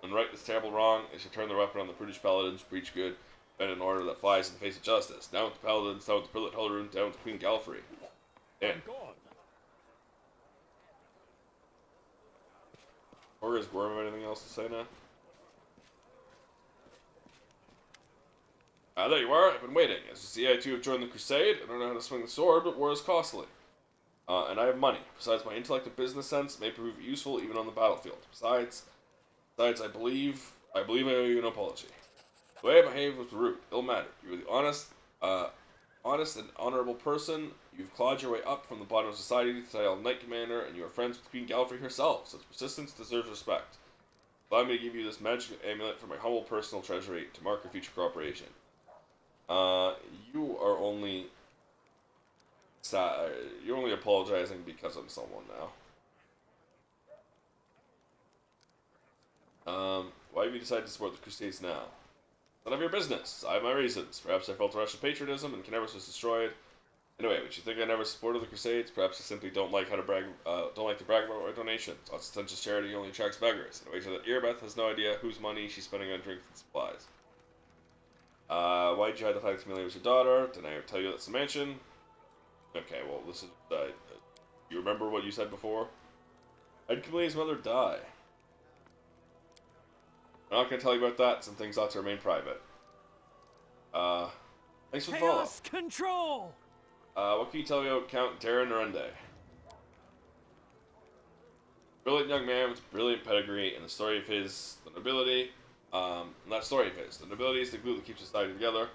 and right this terrible wrong, they should turn their weapon on the prudish paladins, preach good, bend an order that flies in the face of justice. Down with the paladins, down with the prelate Helleroon, down with Queen Galfrey. Dan. I'm gone. Or is Worm have anything else to say now? Ah, there you are. I've been waiting. As you see, I too have joined the crusade. I don't know how to swing the sword, but war is costly. And I have money. Besides, my intellect and business sense may prove useful even on the battlefield. Besides, I believe I owe you an apology. The way I behaved was rude, ill-mannered. You were the honest and honorable person. You've clawed your way up from the bottom of society to title Knight Commander, and you are friends with Queen Galfrey herself. Such persistence deserves respect. Allow me to give you this magic amulet from my humble personal treasury to mark your future cooperation. You are only you're only apologizing because I'm someone now. Why have you decided to support the Crusades now? None of your business. I have my reasons. Perhaps I felt a rush of patriotism and Canevas was destroyed. Anyway, would you think I never supported the Crusades? Perhaps I simply don't like to brag about my donations. Ostentatious charity only attracts beggars. In a way that Earbeth has no idea whose money she's spending on drinks and supplies. Why'd you hide the fact that Amelia was your daughter? Didn't I tell you that's the mansion? Okay, well, this is, you remember what you said before? How did Camille's mother die? I'm not gonna tell you about that. Some things ought to remain private. Thanks for the follow. Chaos control! What can you tell me about Count Darren Narende? Brilliant young man with brilliant pedigree, and the story of his, the nobility, not story of his. The nobility is the glue that keeps society together.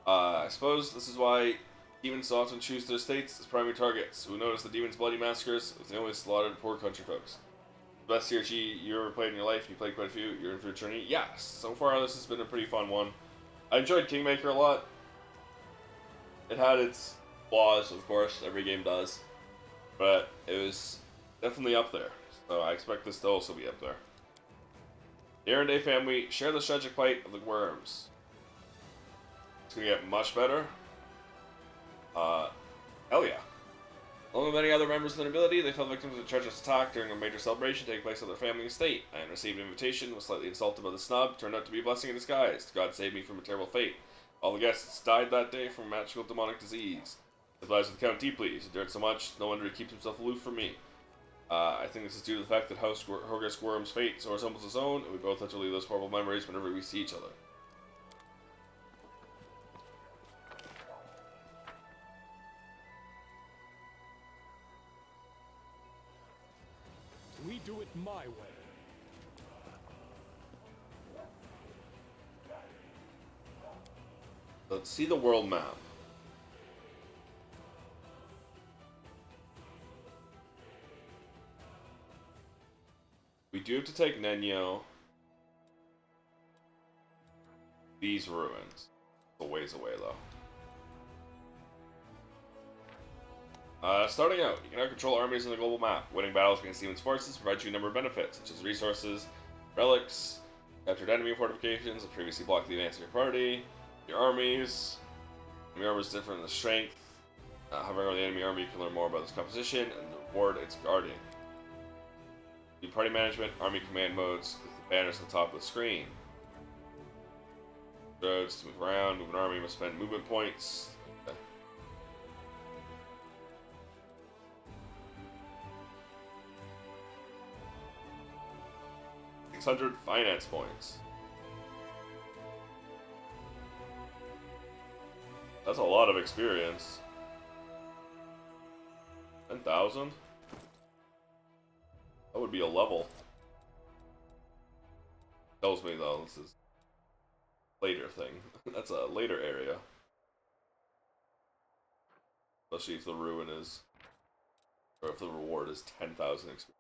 I suppose this is why demons so often choose their states as primary targets. Who notice the demons' bloody massacres? They always slaughtered poor country folks. The best CRG you ever played in your life? You played quite a few. You're in for a journey. Yes. So far, this has been a pretty fun one. I enjoyed Kingmaker a lot. It had its flaws, of course. Every game does, but it was definitely up there. So I expect this to also be up there. The Narende family share the tragic plight of the worms. It's gonna get much better. Hell yeah. Along with many other members of the nobility, they fell victims of a treacherous attack during a major celebration taking place at their family estate. I had received an invitation, was slightly insulted by the snub, turned out to be a blessing in disguise. God saved me from a terrible fate. All the guests died that day from magical demonic disease. The lives of the Count deeply. He's endured so much, no wonder he keeps himself aloof from me. I think this is due to the fact that House Hogarth Worm's fate so resembles his own, and we both have to relive those horrible memories whenever we see each other. We do it my way. Let's see the world map. We do have to take Nenyo. These ruins. A ways away, though. Starting out, you can now control armies on the global map. Winning battles against demons' forces provides you a number of benefits, such as resources, relics, captured enemy fortifications that previously blocked the advance of your party, your armies. Enemy armor is different in the strength. Hovering over the enemy army, you can learn more about its composition and reward its guarding. Do party management, army command modes, with the banners at the top of the screen. Roads to move around, move an army must spend movement points. 600 finance points. That's a lot of experience. 10,000? That would be a level. Tells me though, this is later thing. That's a later area. Especially if the ruin is, or if the reward is 10,000 experience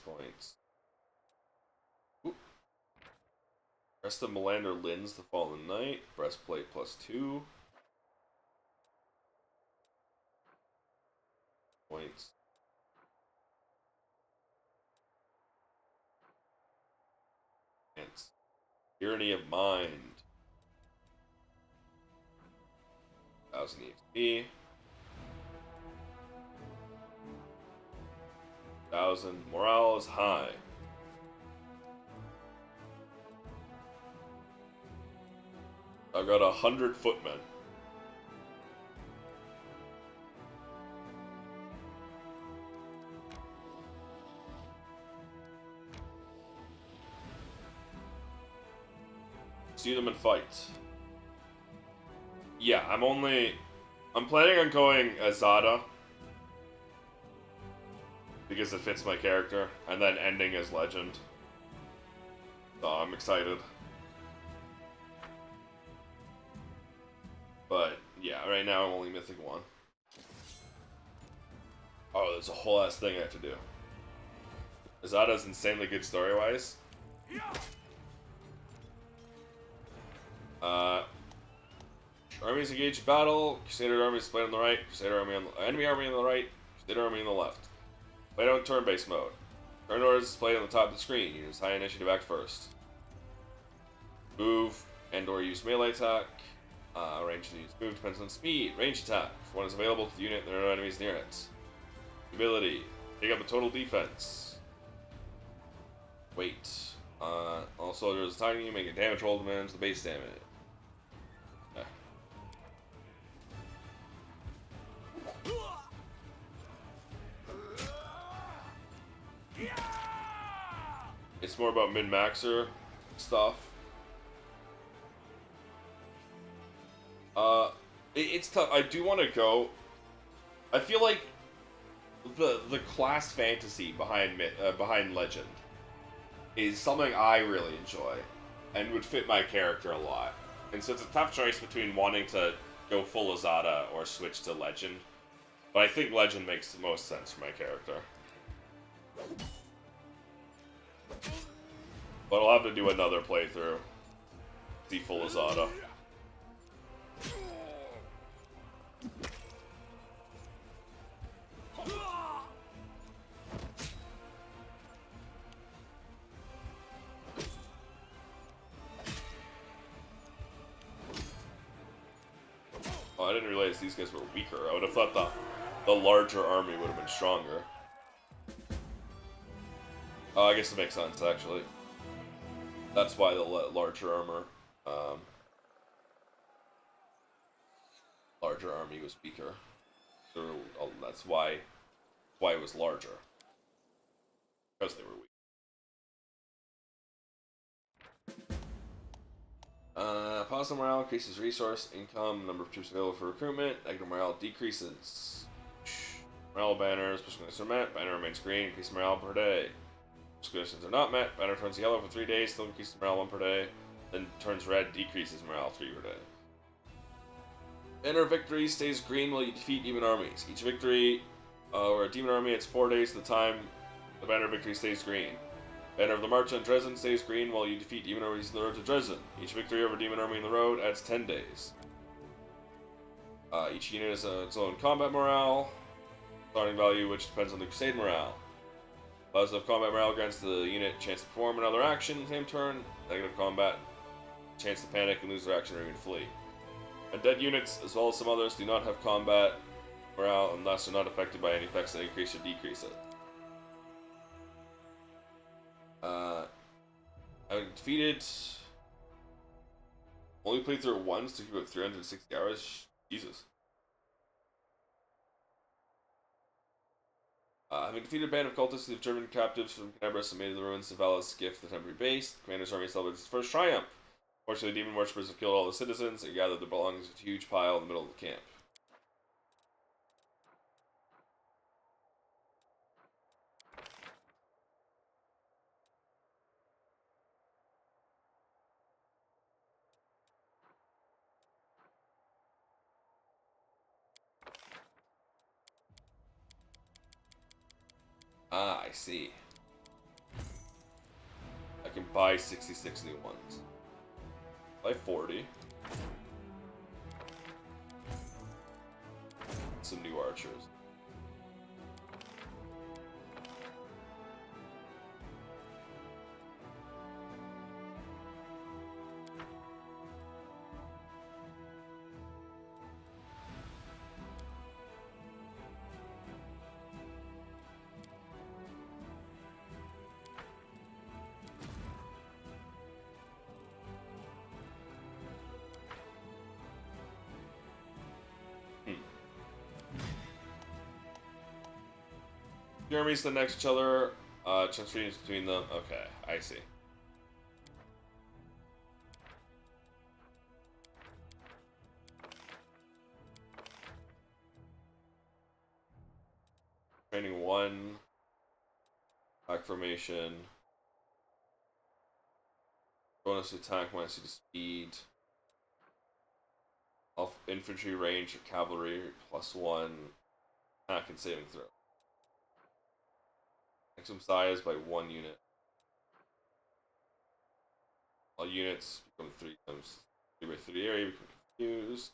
points. Oop. Rest of Melander Lynn's the Fallen Knight. Breastplate +2. Points. Ants. Tyranny of Mind. 1000 EXP. 1000. Morale is high. I've got 100 footmen. See them in fight. Yeah, I'm planning on going as Zada because it fits my character, and then ending as Legend. So I'm excited. But yeah, right now I'm only Mythic 1. Oh, there's a whole ass thing I have to do. Zada's insanely good story-wise. Armies engage battle. Crusader army is played on the right. Crusader army on the enemy army on the right. Crusader army on the left. Played on turn-based mode. Turn orders is played on the top of the screen. Use high initiative act first. Move and/or use melee attack. Range to use move depends on speed. Range attack. If one is available to the unit, there are no enemies near it. Ability. Take up a total defense. Weight. All soldiers attacking you make a damage roll to manage the base damage. It's more about min-maxer stuff. It's tough. I do want to go. I feel like the class fantasy behind Legend is something I really enjoy and would fit my character a lot. And so it's a tough choice between wanting to go full Azada or switch to Legend. But I think Legend makes the most sense for my character. But I'll have to do another playthrough. See full Azada. Oh, I didn't realize these guys were weaker. I would have thought the larger army would have been stronger. Oh, I guess it makes sense, actually. That's why the larger armor, larger army was weaker. So that's why it was larger. Because they were weak. Positive morale increases resource, income, number of troops available for recruitment. Negative morale decreases. Morale banners, special conditions are met. Banner remains green, increase morale per day. Conditions are not met. Banner turns yellow for 3 days, still increases morale 1 per day. Then turns red, decreases morale 3 per day. Banner victory stays green while you defeat demon armies. Each victory or a demon army, it's 4 days to the time the banner victory stays green. Banner of the March on Dresden stays green while you defeat demon armies on the road to Dresden. Each victory over demon army on the road adds 10 days. Each unit has its own combat morale. Starting value, which depends on the crusade morale. Positive combat morale grants the unit chance to perform another action in the same turn. Negative combat, chance to panic and lose their action or even flee. And dead units, as well as some others, do not have combat morale unless they're not affected by any effects that increase or decrease it. I've defeated. Only played through it once, took about 360 hours. Jesus. Having defeated a band of cultists who have driven captives from Canabras and made the ruins of Vala's gift the temporary base, the commander's army celebrates its first triumph. Fortunately, demon worshippers have killed all the citizens and gathered their belongings into a huge pile in the middle of the camp. Ah, I see. I can buy 66 new ones. Buy 40. Some new archers. The armies stand next to each other. Transferring between them. Okay, I see. Training 1. Attack formation. Bonus to attack, minus 2 to speed. Off infantry range, cavalry, +1. Attack and saving throw. Maximum size by 1 unit. All units become 3 times 3 by 3 area, become confused.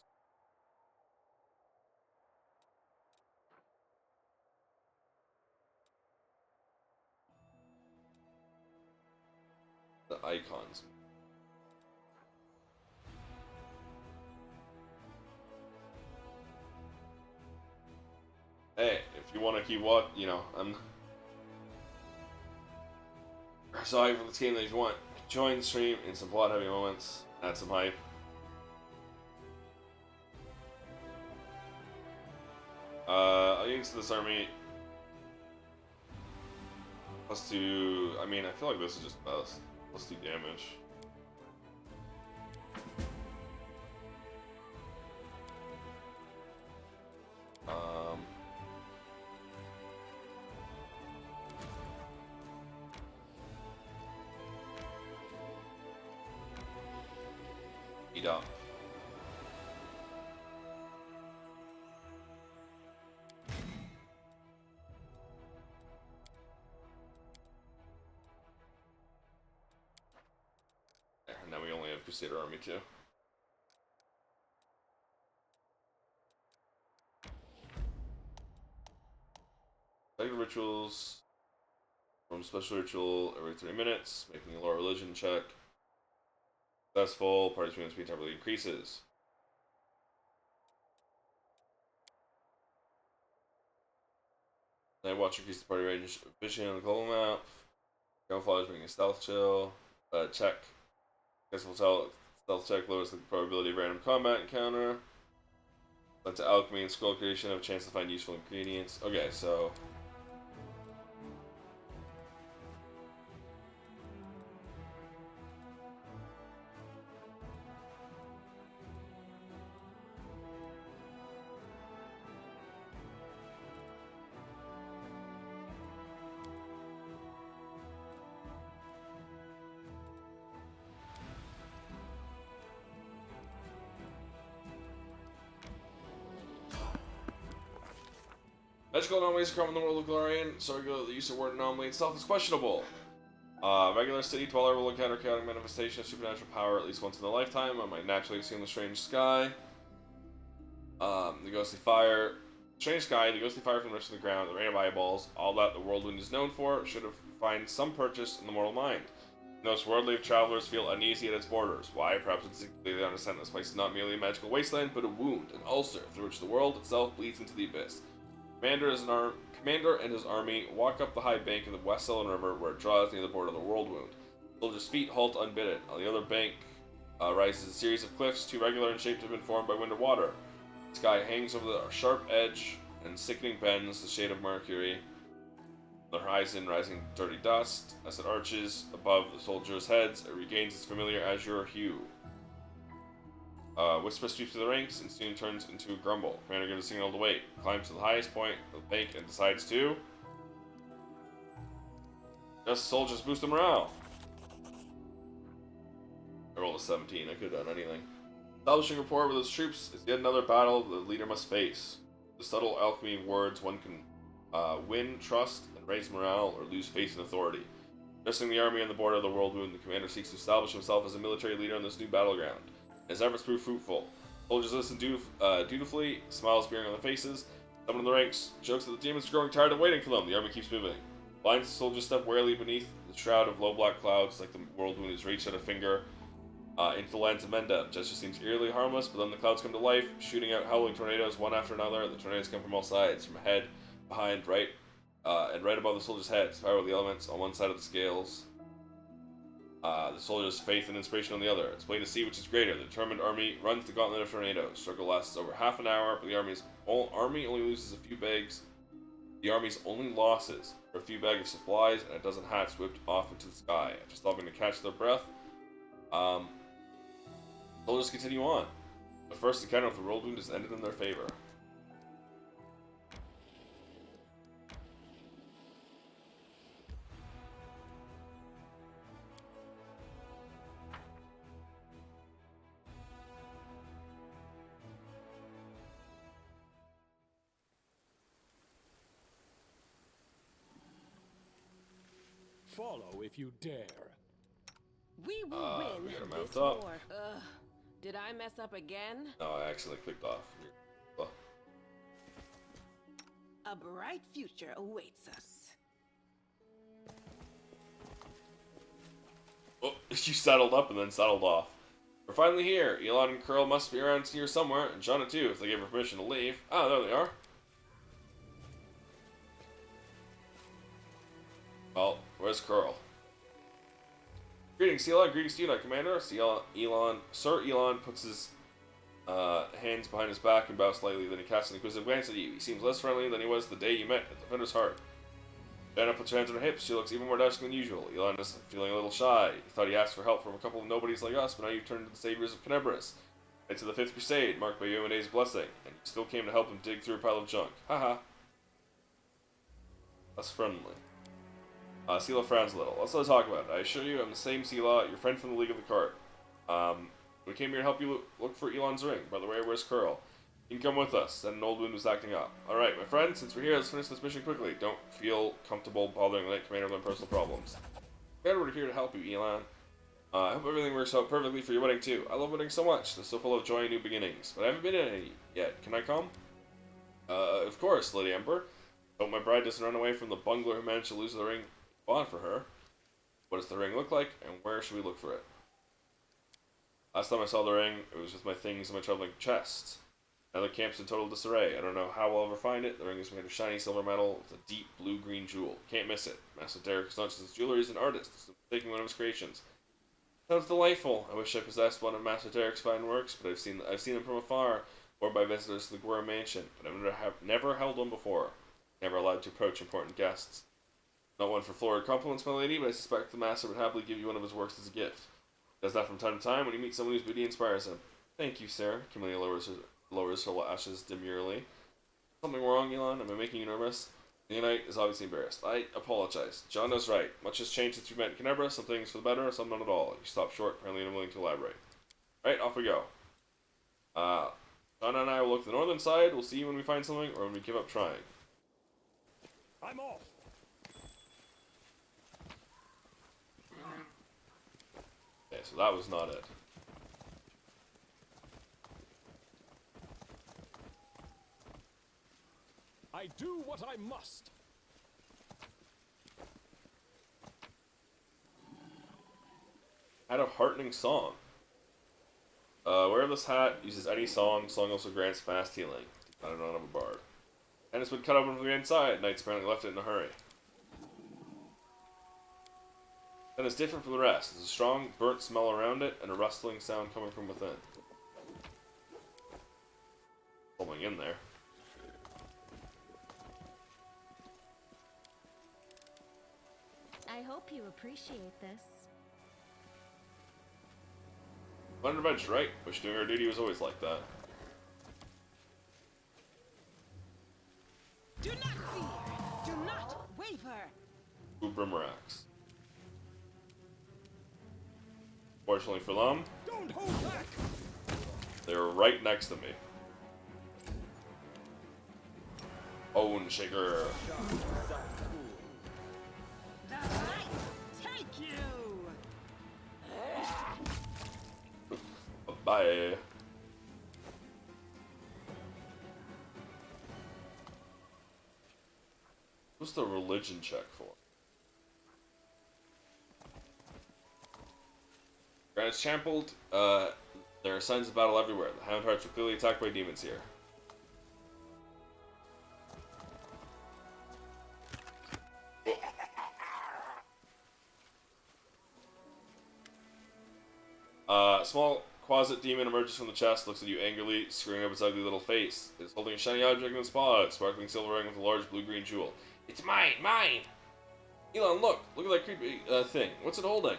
The icons. Hey, if you want to keep I'm sorry for this game that if you want, join the stream in some plot heavy moments, add some hype. Against this army, +2. I mean, I feel like this is just best. +2 damage. Eat up. There, now we only have Crusader Army too. Regular rituals. From special ritual every 3 minutes, making a lower religion check. Successful, party's movement speed temporarily increases. Night Watch increases the party range of vision on the global map. Camouflage making a stealth chill. Check. Successful stealth check lowers the probability of random combat encounter. Led to alchemy and scroll creation, have a chance to find useful ingredients. Okay, so magical anomalies occur in the world of Glorian, so regular the use of word anomaly itself is questionable. Regular city dweller will encounter chaotic manifestation of supernatural power at least once in their lifetime. I might naturally assume the strange sky. The ghostly fire. Strange sky, the ghostly fire from the rest of the ground, the rain of eyeballs, all that the world wind is known for, should have find some purchase in the mortal mind. Most worldly travelers feel uneasy at its borders. Why? Perhaps instinctively they understand this place is not merely a magical wasteland, but a wound, an ulcer, through which the world itself bleeds into the abyss. Commander and his army walk up the high bank of the West Sullen River, where it draws near the border of the World Wound. Soldiers' feet halt unbidden. On the other bank rises a series of cliffs, too regular in shape to have been formed by wind or water. The sky hangs over the sharp edge and sickening bends, the shade of Mercury. On the horizon, rising dirty dust. As it arches above the soldiers' heads, it regains its familiar azure hue. Whisper sweeps through the ranks and soon turns into a grumble. Commander gives a signal to wait, climbs to the highest point of the bank and decides to just soldiers boost the morale. I rolled a 17, I could have done anything. Establishing rapport with his troops is yet another battle the leader must face. The subtle alchemy of words, one can win trust and raise morale, or lose faith in authority. Addressing the army on the border of the World Wound, the commander seeks to establish himself as a military leader in this new battleground. His efforts prove fruitful. Soldiers listen dutifully, smiles appearing on their faces. Someone in the ranks jokes that the demons are growing tired of waiting for them. The army keeps moving. Blind soldiers step warily beneath the shroud of low black clouds, like the World Wound is reached at a finger into the lands of Menda. Gesture seems eerily harmless, but then the clouds come to life, shooting out howling tornadoes one after another. The tornadoes come from all sides, from ahead, behind, right, and right above the soldiers' heads. Power of the elements on one side of the scales. The soldiers' faith and inspiration on the other. It's plain to see which is greater. The determined army runs the gauntlet of tornadoes. Struggle lasts over half an hour, but the army only loses a few bags The army's only losses are a few bags of supplies and a dozen hats whipped off into the sky. After stopping to catch their breath, they'll just continue on. The first encounter with the whirlwind has ended in their favor. Follow if you dare. We will win we gotta this mount up. war. Did I mess up again? No, I actually clicked off. A bright future awaits us. Oh, you saddled up and then saddled off. We're finally here. Elon and Curl must be around here somewhere, and Shauna too, if they gave her permission to leave. Ah, there they are. Well, where's Curl? Greetings, Elon. Greetings to you, Knight Commander. Sir Elon puts his hands behind his back and bows slightly, then he casts an inquisitive glance at you. He seems less friendly than he was the day you met at the Defender's Heart. Diana puts her hands on her hips. She looks even more dashing than usual. Elon is feeling a little shy. He thought he asked for help from a couple of nobodies like us, but now you've turned to the saviors of Canebras. It's the 5th Crusade, marked by Yomene's blessing, and you still came to help him dig through a pile of junk. Haha. That's friendly. Sela frowns a little. Let's not talk about it. I assure you, I'm the same Sela, your friend from the League of the Cart. We came here to help you look for Elon's ring. By the way, where's Curl? You can come with us, said an old wound was acting up. Alright, my friend, since we're here, let's finish this mission quickly. Don't feel comfortable bothering the Knight Commander with my personal problems. We're here to help you, Elon. I hope everything works out perfectly for your wedding, too. I love weddings so much. They're so full of joy and new beginnings. But I haven't been in any yet. Can I come? Of course, Lady Emperor. Hope my bride doesn't run away from the bungler who managed to lose the ring bought for her. What does the ring look like, and where should we look for it? Last time I saw the ring, it was with my things in my traveling chest. Now the camp's in total disarray. I don't know how we'll ever find it. The ring is made of shiny silver metal with a deep blue-green jewel. Can't miss it. Master Derek is not just his jewelry, he's an artist. He's taking one of his creations. Sounds delightful. I wish I possessed one of Master Derek's fine works, but I've seen them from afar, or by visitors to the Gwera mansion, but I've never held one before. Never allowed to approach important guests. Not one for florid compliments, my lady, but I suspect the master would happily give you one of his works as a gift. He does that from time to time when he meets someone whose beauty inspires him. Thank you, sir. Camellia lowers her lashes demurely. Something wrong, Elon? Am I making you nervous? The knight is obviously embarrassed. I apologize. John is right. Much has changed since we met in Canebra. Some things for the better, some not at all. You stop short, apparently unwilling to elaborate. Right, off we go. John and I will look to the northern side. We'll see when we find something or when we give up trying. I'm off. Okay, so that was not it. I do what I must. Had a heartening song. Wear this hat, uses any song. Song also grants fast healing. I don't know, I'm a bard. And it's been cut open from the inside. Knights apparently left it in a hurry. That is different from the rest. There's a strong, burnt smell around it, and a rustling sound coming from within. Something in there. I hope you appreciate this. Fun adventure, right? Wish doing our duty was always like that. Do not fear! Do not waver! Two Brimarax. Fortunately for them, Don't hold back. they're right next to me. Bone Shaker. The light take you! Bye. What's the religion check for? Granite's trampled. There are signs of battle everywhere. The Hound Hearts were clearly attacked by demons here. Small Closet demon emerges from the chest, looks at you angrily, screwing up its ugly little face. It is holding a shiny object in its paw, a sparkling silver ring with a large blue-green jewel. It's mine! Mine! Elon, look! Look at that creepy thing. What's it holding?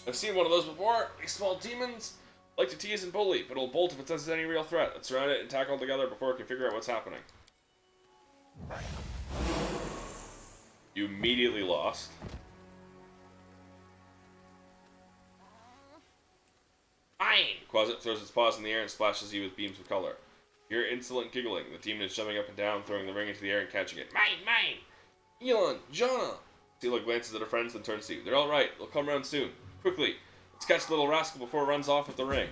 I've seen one of those before. These small demons like to tease and bully, but it'll bolt if it senses any real threat. Let's surround it and tackle it together before it can figure out what's happening. You immediately lost. Mine! Quasit throws its paws in the air and splashes you with beams of color. You hear insolent giggling. The demon is jumping up and down, throwing the ring into the air and catching it. Mine! Mine! Elon! Jonna! Sela glances at her friends and turns to you. They're alright. They'll come around soon. Quickly! Let's catch the little rascal before it runs off with the ring.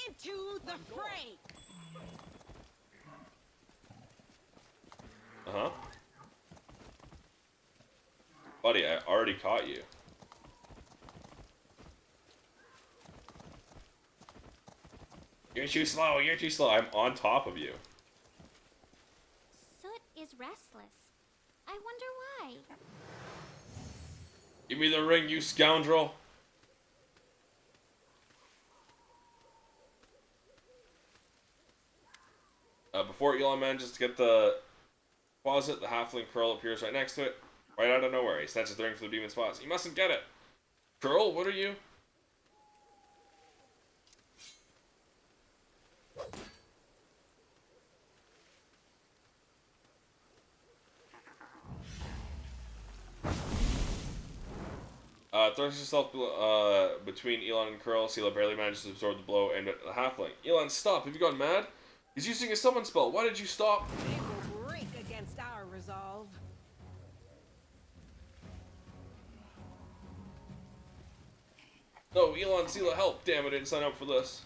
Into the fray! Uh-huh. Buddy, I already caught you. You're too slow, you're too slow. I'm on top of you. Soot is restless. I wonder why. Give me the ring, you scoundrel. Before Elon manages to get the closet, the halfling Curl appears right next to it. Right out of nowhere, he snatches the ring from the demon's paws. You mustn't get it. Curl, what are you? Throws herself between Elon and Curl. Sela barely manages to absorb the blow aimed at the halfling. Elon, stop! Have you gone mad? He's using a summon spell. Why did you stop? They will break against our resolve. No, Elon, Sela, help! Damn it, I didn't sign up for this.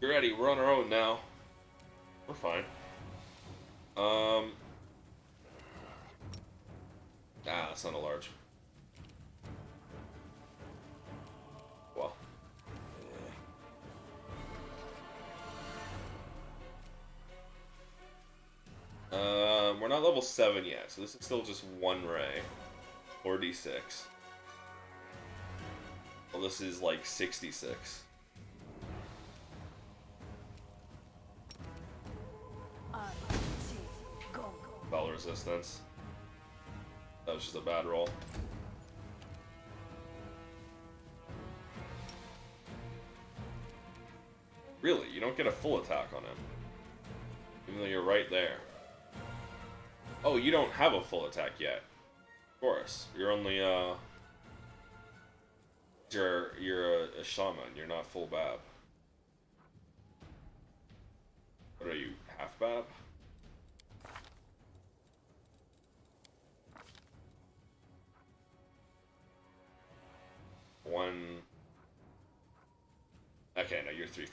You're ready. We're on our own now. We're fine. That's not a large. Well. We're not level 7 yet, so this is still just one ray. 4d6. Well, this is like 66. Spell resistance. That was just a bad roll. Really? You don't get a full attack on him. Even though you're right there. Oh, you don't have a full attack yet. Of course. You're only, You're a shaman. You're not full Bab. What are you? Half Bab? One. Okay, no, you're 3-4.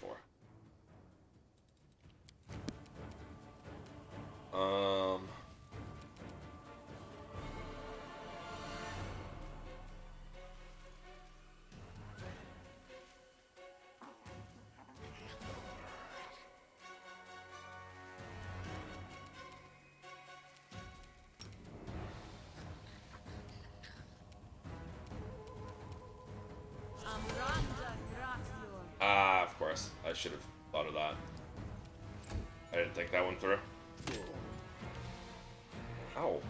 Of course. I should have thought of that. I didn't think that one through. Ow.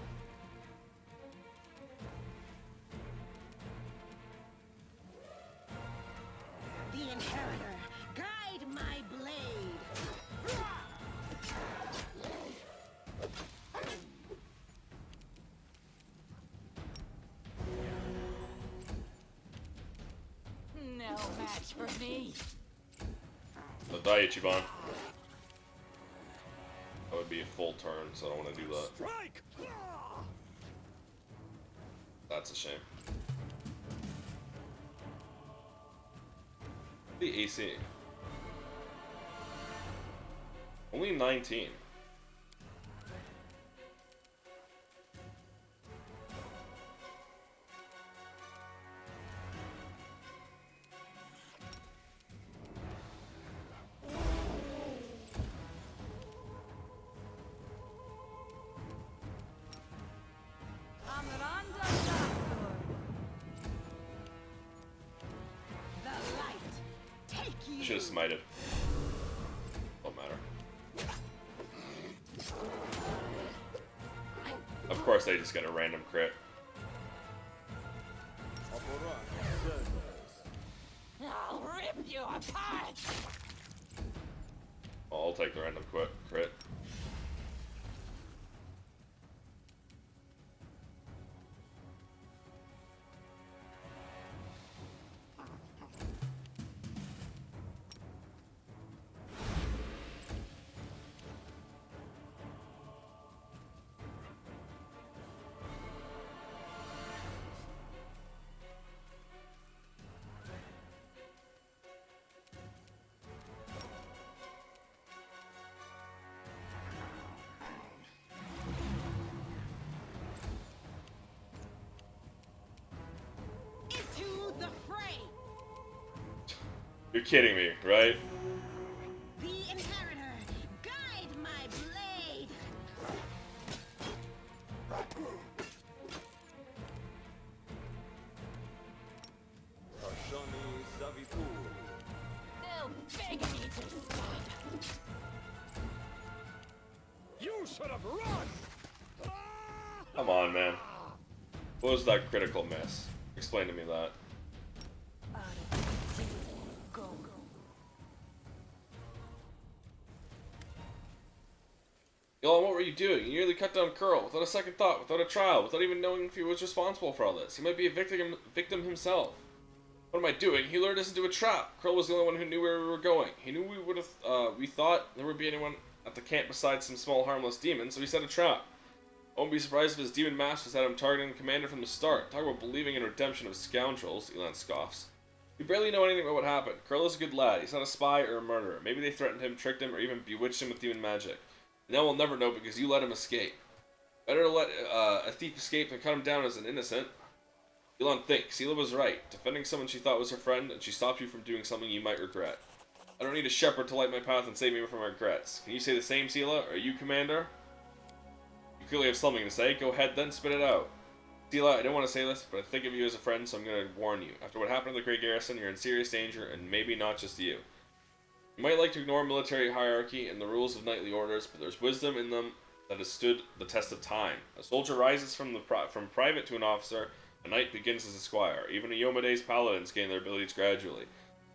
The Inheritor, guide my blade. No match for me. So die, Ichivamp. That would be a full turn, so I don't want to do that. Strike! That's a shame. The AC. Only 19. should have smited. Don't matter. Of course, they just get a random crit. I'll rip you apart! I'll take the random crit. Into the fray! You're kidding me, right? The Inheritor, guide my blade! They'll beg me to stop. You should have run! Come on, man. What was that critical miss? Explain to me that. Go. Yolan, what were you doing? You nearly cut down Curl without a second thought, without a trial, without even knowing if he was responsible for all this. He might be a victim himself. What am I doing? He lured us into a trap. Curl was the only one who knew where we were going. He knew we thought there would be anyone at the camp besides some small harmless demons, so he set a trap. I won't be surprised if his demon masters had him targeting Commander from the start. Talk about believing in redemption of scoundrels, Elan scoffs. We barely know anything about what happened. Curl is a good lad. He's not a spy or a murderer. Maybe they threatened him, tricked him, or even bewitched him with demon magic. And now we'll never know because you let him escape. Better to let a thief escape than cut him down as an innocent. Elan, think. Seela was right. Defending someone she thought was her friend, and she stopped you from doing something you might regret. I don't need a shepherd to light my path and save me from regrets. Can you say the same, Seela? Are you, Commander? You clearly have something to say. Go ahead, then spit it out. Seela, I don't want to say this, but I think of you as a friend, so I'm going to warn you. After what happened to the Great Garrison, you're in serious danger, and maybe not just you. You might like to ignore military hierarchy and the rules of knightly orders, but there's wisdom in them that has stood the test of time. A soldier rises from private to an officer, a knight begins as a squire. Even Iomede's paladins gain their abilities gradually.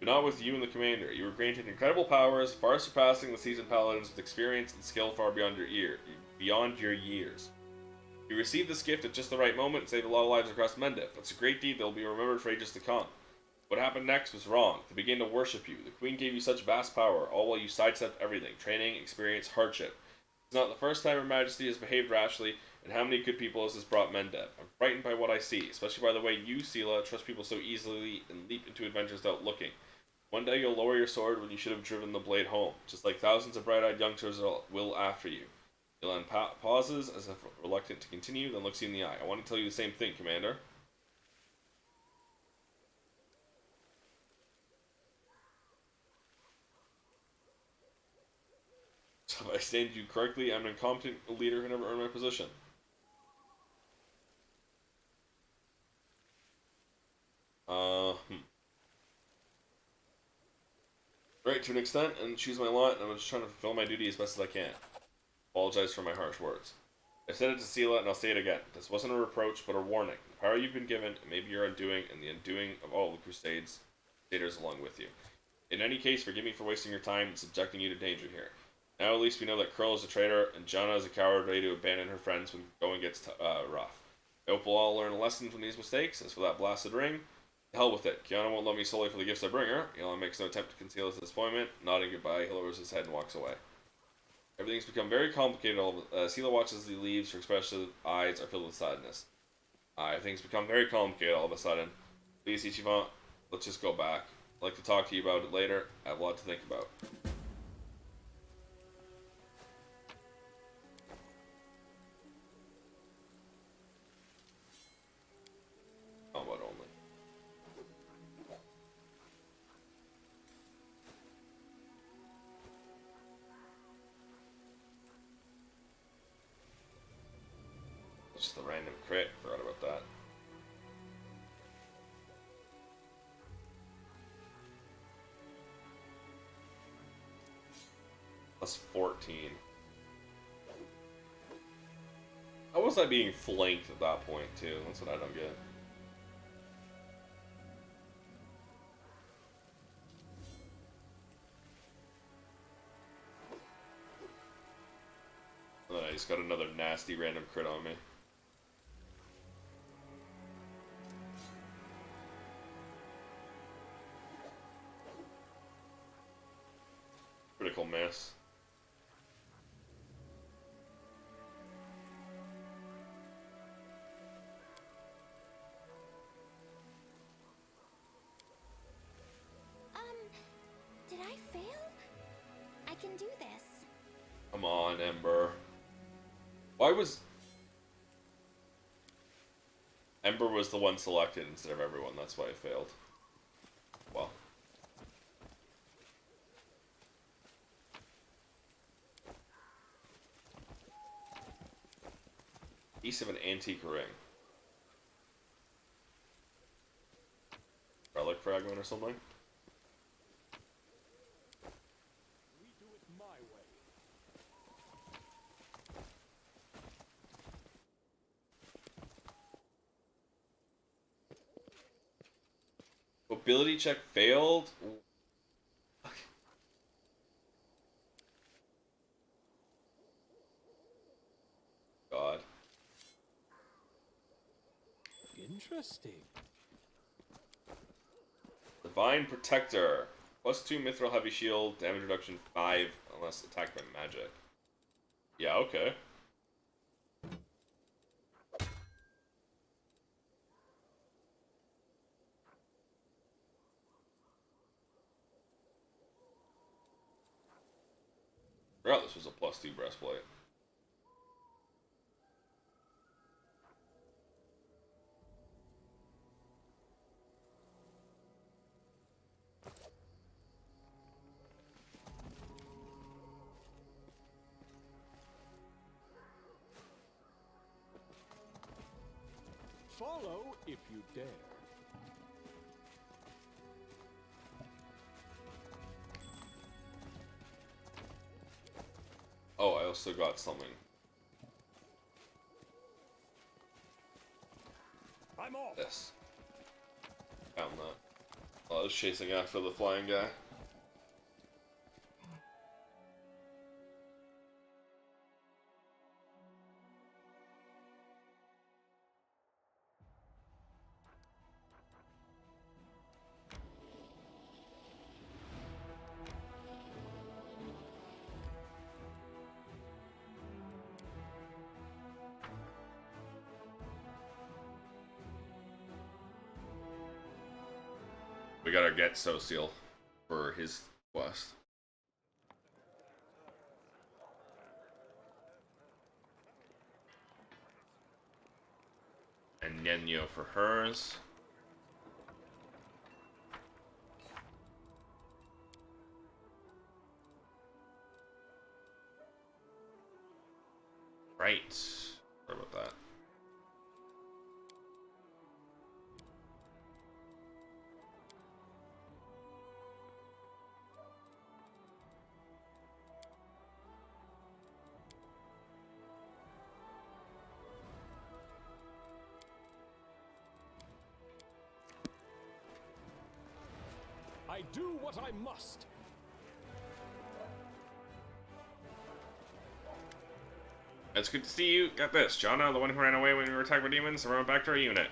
But not with you and the commander. You were granted incredible powers, far surpassing the seasoned paladins with experience and skill far beyond your years. You received this gift at just the right moment and saved a lot of lives across Mendip. It's a great deed that will be remembered for ages to come. What happened next was wrong. They began to worship you. The queen gave you such vast power, all while you sidestepped everything. Training, experience, hardship. It's not the first time Her Majesty has behaved rashly, and how many good people has this brought Mendip? I'm frightened by what I see, especially by the way you, Seela, trust people so easily and leap into adventures without looking. One day you'll lower your sword when you should have driven the blade home, just like thousands of bright-eyed youngsters will after you. Elan pauses, as if reluctant to continue, then looks you in the eye. I want to tell you the same thing, Commander. So if I stated you correctly, I'm an incompetent leader who never earned my position. Right, to an extent, and choose my lot, and I'm just trying to fulfill my duty as best as I can. Apologize for my harsh words. I said it to Seela, and I'll say it again. This wasn't a reproach, but a warning. The power you've been given, and maybe your undoing, and the undoing of all the Crusaders along with you. In any case, forgive me for wasting your time and subjecting you to danger here. Now at least we know that Curl is a traitor, and Janna is a coward ready to abandon her friends when going gets rough. I hope we'll all learn a lesson from these mistakes. As for that blasted ring, to hell with it. Kiana won't love me solely for the gifts I bring her. Elon makes no attempt to conceal his disappointment. Nodding goodbye, he lowers his head and walks away. Everything's become very complicated. Seela watches as he leaves. Her expressive eyes are filled with sadness. Everything's become very complicated all of a sudden. Please, Ichivamp, let's just go back. I'd like to talk to you about it later. I have a lot to think about. Combat only. Just a random crit. Forgot about that. Plus 14. How was I being flanked at that point, too? That's what I don't get. And then I just got another nasty random crit on me. Critical miss. Did I fail? I can do this. Come on, Ember. Why was... Ember was the one selected instead of everyone, that's why I failed. Well. Piece of an antique ring. Relic fragment or something? We do it my way. Ability check failed? God. Interesting. Divine Protector. +2 Mithril Heavy Shield, damage reduction 5 unless attacked by magic. Yeah, okay. Forgot this was a +2 breastplate. Follow if you dare. Oh, I also got something. I'm off. This. Found that. Oh, I was chasing after the flying guy. We gotta get Social for his quest. And Nenyo for hers. Right. Sorry about that. I do what I must. It's good to see you. Got this. Jonna, the one who ran away when we were attacked by demons, and ran back to our unit.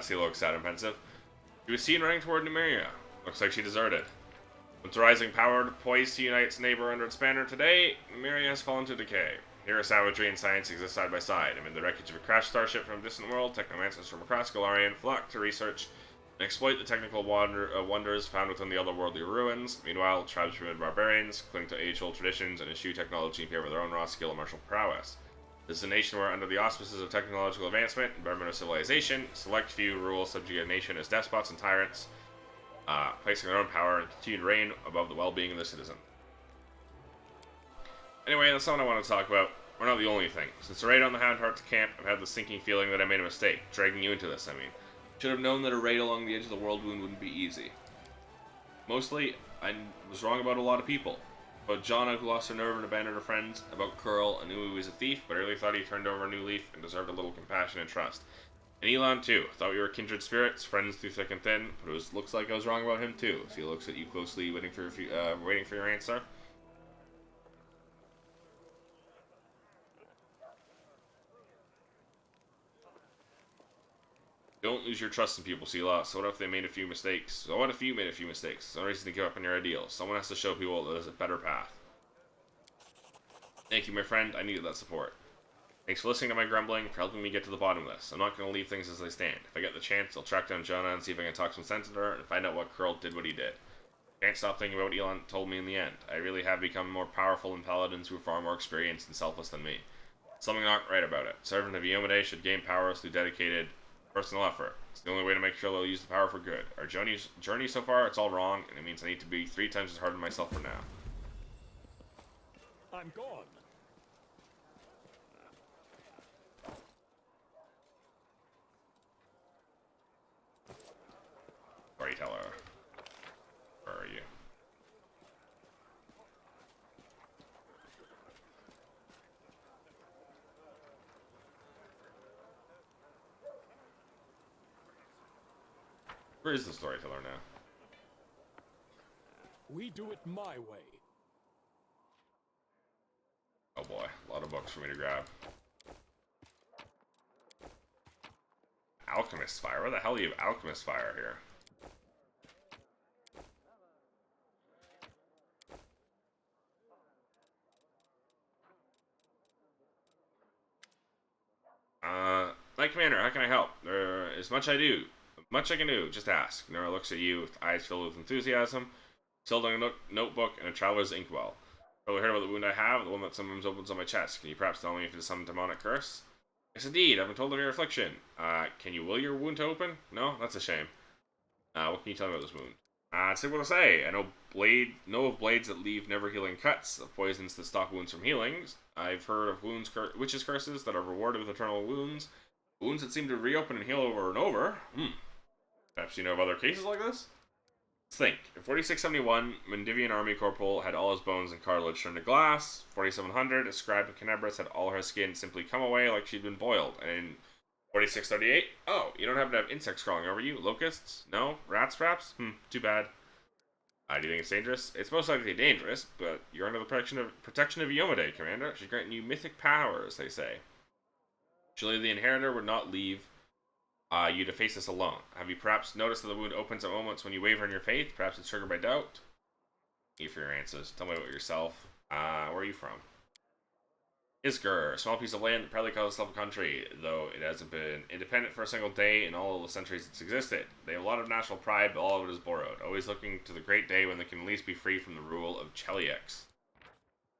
She looks sad and pensive. She was seen running toward Numeria. Looks like she deserted. With rising power poised to unite its neighbor under its banner today, Numeria has fallen to decay. Here, savagery and science exist side by side. Amid the wreckage of a crashed starship from a distant world, technomancers from across Galarian flock to research and exploit the technical wonders found within the otherworldly ruins. Meanwhile, tribes from barbarians cling to age-old traditions and eschew technology in favor of their own raw skill and martial prowess. This is a nation where, under the auspices of technological advancement and betterment of civilization, select few rule subjugate a nation as despots and tyrants, placing their own power and continued reign above the well-being of the citizen. Anyway, that's not what I want to talk about. We're not the only thing. Since the raid on the Houndheart's camp, I've had the sinking feeling that I made a mistake, dragging you into this, I mean. Should have known that a raid along the edge of the world wound wouldn't be easy. Mostly, I was wrong about a lot of people. About Jonna, who lost her nerve and abandoned her friends. About Curl, I knew he was a thief, but I really thought he turned over a new leaf and deserved a little compassion and trust. And Elon, too. Thought we were kindred spirits, friends through thick and thin, but looks like I was wrong about him, too. So he looks at you closely, waiting for your answer. Don't lose your trust in people, Sela. So what if they made a few mistakes? So what if you made a few mistakes? No reason to give up on your ideals. Someone has to show people that there's a better path. Thank you, my friend. I needed that support. Thanks for listening to my grumbling, for helping me get to the bottom of this. I'm not going to leave things as they stand. If I get the chance, I'll track down Jonah and see if I can talk some sense into her and find out what Curl did what he did. Can't stop thinking about what Elon told me in the end. I really have become more powerful than paladins who are far more experienced and selfless than me. Something not right about it. Servant of Iomade should gain powers through dedicated personal effort. It's the only way to make sure they'll use the power for good. Our journey so far, it's all wrong, and it means I need to be 3 times as hard on myself for now. I'm gone. Storyteller. Where are you? Where is the storyteller now? We do it my way. Oh boy, a lot of books for me to grab. Alchemist Fire? Where the hell do you have Alchemist Fire here? My commander, how can I help? There is much I can do, just ask. Nora looks at you with eyes filled with enthusiasm, still holding a notebook and a traveler's inkwell. Probably heard about the wound I have, the one that sometimes opens on my chest. Can you perhaps tell me if it is some demonic curse? Yes, indeed, I've been told of your affliction. Can you will your wound to open? No? That's a shame. What can you tell me about this wound? It's simple to say. I know of blades that leave never-healing cuts, of poisons that stop wounds from healing. I've heard of witches' curses that are rewarded with eternal wounds. Wounds that seem to reopen and heal over and over. Perhaps you know of other cases like this? Let's think. In 4671, Mendivian army corporal had all his bones and cartilage turned to glass. 4700, a scribe of Canebras had all her skin simply come away like she'd been boiled. And in 4638, oh, you don't happen to have insects crawling over you? Locusts? No? Rats, perhaps? Too bad. Do you think it's dangerous? It's most likely dangerous, but you're under the protection of Iomade, Commander. She's granting you mythic powers, they say. Surely the Inheritor would not leave you to face this alone. Have you perhaps noticed that the wound opens at moments when you waver in your faith? Perhaps it's triggered by doubt? Thank you for your answers. Tell me about yourself. Where are you from? Isgur, a small piece of land that proudly calls itself a country, though it hasn't been independent for a single day in all of the centuries it's existed. They have a lot of national pride, but all of it is borrowed, always looking to the great day when they can at least be free from the rule of Cheliax.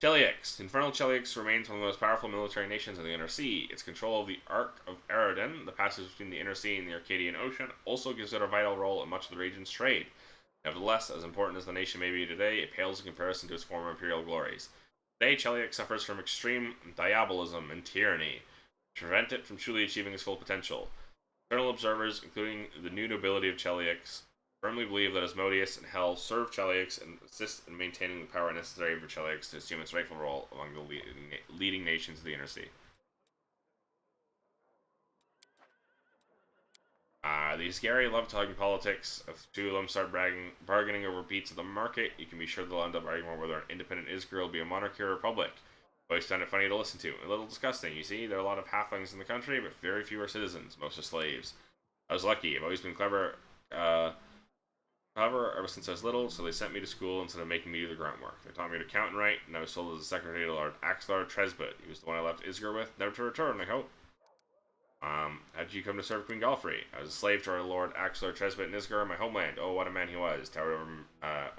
Cheliax. Infernal Cheliax remains one of the most powerful military nations in the Inner Sea. Its control of the Arc of Eredin, the passage between the Inner Sea and the Arcadian Ocean, also gives it a vital role in much of the region's trade. Nevertheless, as important as the nation may be today, it pales in comparison to its former imperial glories. Today, Cheliax suffers from extreme diabolism and tyranny, to prevent it from truly achieving its full potential. External observers, including the new nobility of Cheliax, firmly believe that Asmodeus and Hell serve Cheliax and assist in maintaining the power necessary for Cheliax to assume its rightful role among the leading nations of the Inner Sea. The Isgari love talking politics. If two of them start bargaining over beats of the market, you can be sure they'll end up arguing over whether an independent Isgari will be a monarchy or a republic. Always found it funny to listen to. A little disgusting, you see. There are a lot of halflings in the country, but very few are citizens. Most are slaves. I was lucky. I've always been clever ever since I was little, so they sent me to school instead of making me do the grunt work. They taught me to count and write, and I was sold as a secretary to Lord Axlar Tresbut. He was the one I left Isgir with, never to return, I hope. How did you come to serve Queen Galfrey? I was a slave to our Lord Axlar Tresbut in Isgir, my homeland. Oh, what a man he was. Towered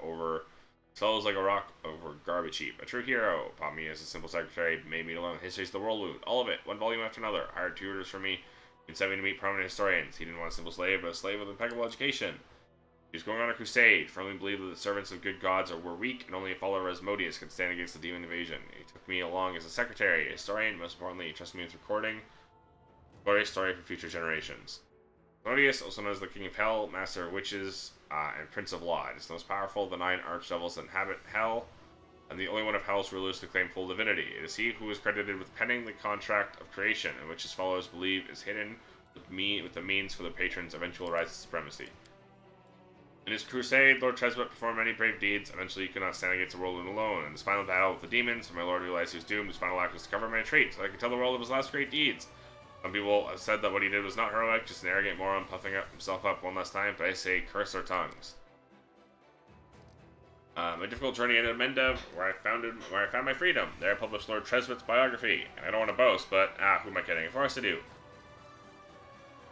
over souls like a rock over garbage heap. A true hero. Taught me as a simple secretary, made me to learn the histories of the world wound. All of it, one volume after another. Hired tutors for me, and sent me to meet prominent historians. He didn't want a simple slave, but a slave with impeccable education. He was going on a crusade, firmly believed that the servants of good gods were weak, and only a follower of Asmodeus could stand against the demon invasion. He took me along as a secretary, a historian, most importantly, he trusted me with recording a glorious story for future generations. Asmodeus, also known as the King of Hell, Master of Witches, and Prince of Law. It is the most powerful of the 9 archdevils that inhabit Hell. and the only one of hell's rulers to claim full divinity. It is he who is credited with penning the contract of creation, in which his followers believe is hidden with the means for the patron's eventual rise to supremacy. In his crusade, Lord Tresbut performed many brave deeds. Eventually, he could not stand against the whirlwind alone. In his final battle with the demons, when my lord realized he was doomed, his final act was to cover my retreat, so I could tell the world of his last great deeds. Some people have said that what he did was not heroic, just an arrogant moron puffing himself up one last time, but I say, curse our tongues. My difficult journey ended in Menda, where I found my freedom. There I published Lord Tresbut's biography, and I don't want to boast, but who am I kidding? Of course I do.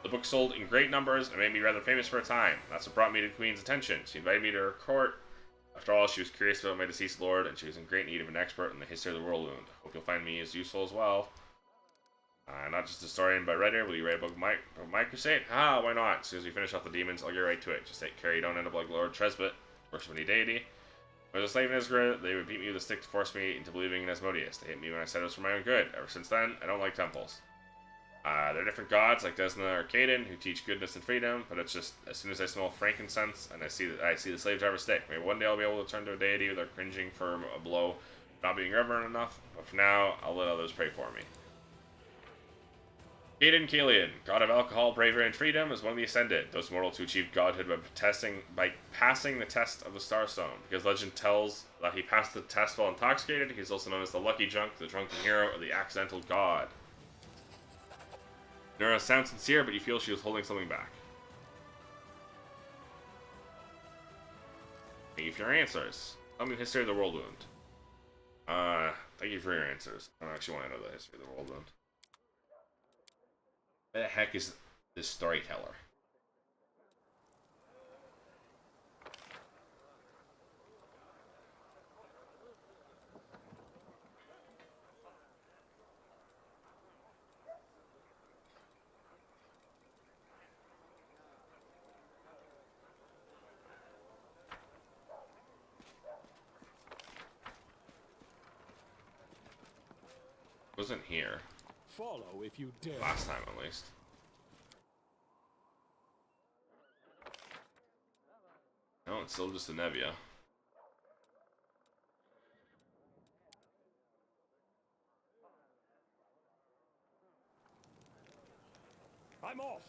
The book sold in great numbers and made me rather famous for a time. That's what brought me to the Queen's attention. She invited me to her court. After all, she was curious about my deceased lord, and she was in great need of an expert in the history of the whirlwind. Hope you'll find me as useful as well. Not just a historian, but writer. Will you write a book about my crusade? Why not? As soon as we finish off the demons, I'll get right to it. Just take care you don't end up like Lord Tresbut, worship any deity. When I was a slave in Israel, they would beat me with a stick to force me into believing in Asmodeus. They hit me when I said it was for my own good. Ever since then, I don't like temples. There are different gods like Desna or Caden who teach goodness and freedom, but it's just as soon as I smell frankincense and I see the slave driver stick, maybe one day I'll be able to turn to a deity without cringing for a blow, not being reverent enough. But for now, I'll let others pray for me. Caden Kalian, god of alcohol, bravery, and freedom, is one of the Ascended, those mortals who achieved godhood by passing the test of the Starstone. Because legend tells that he passed the test while intoxicated, he's also known as the Lucky Drunk, the Drunken Hero, or the Accidental God. Nura sounds sincere, but you feel she was holding something back. Thank you for your answers. Tell me the history of the Whirlwind. Thank you for your answers. I don't actually want to know the history of the Whirlwind. Who the heck is this storyteller? Wasn't here. Follow if you dare. Last time, at least. No, it's still just a Nevia. I'm off.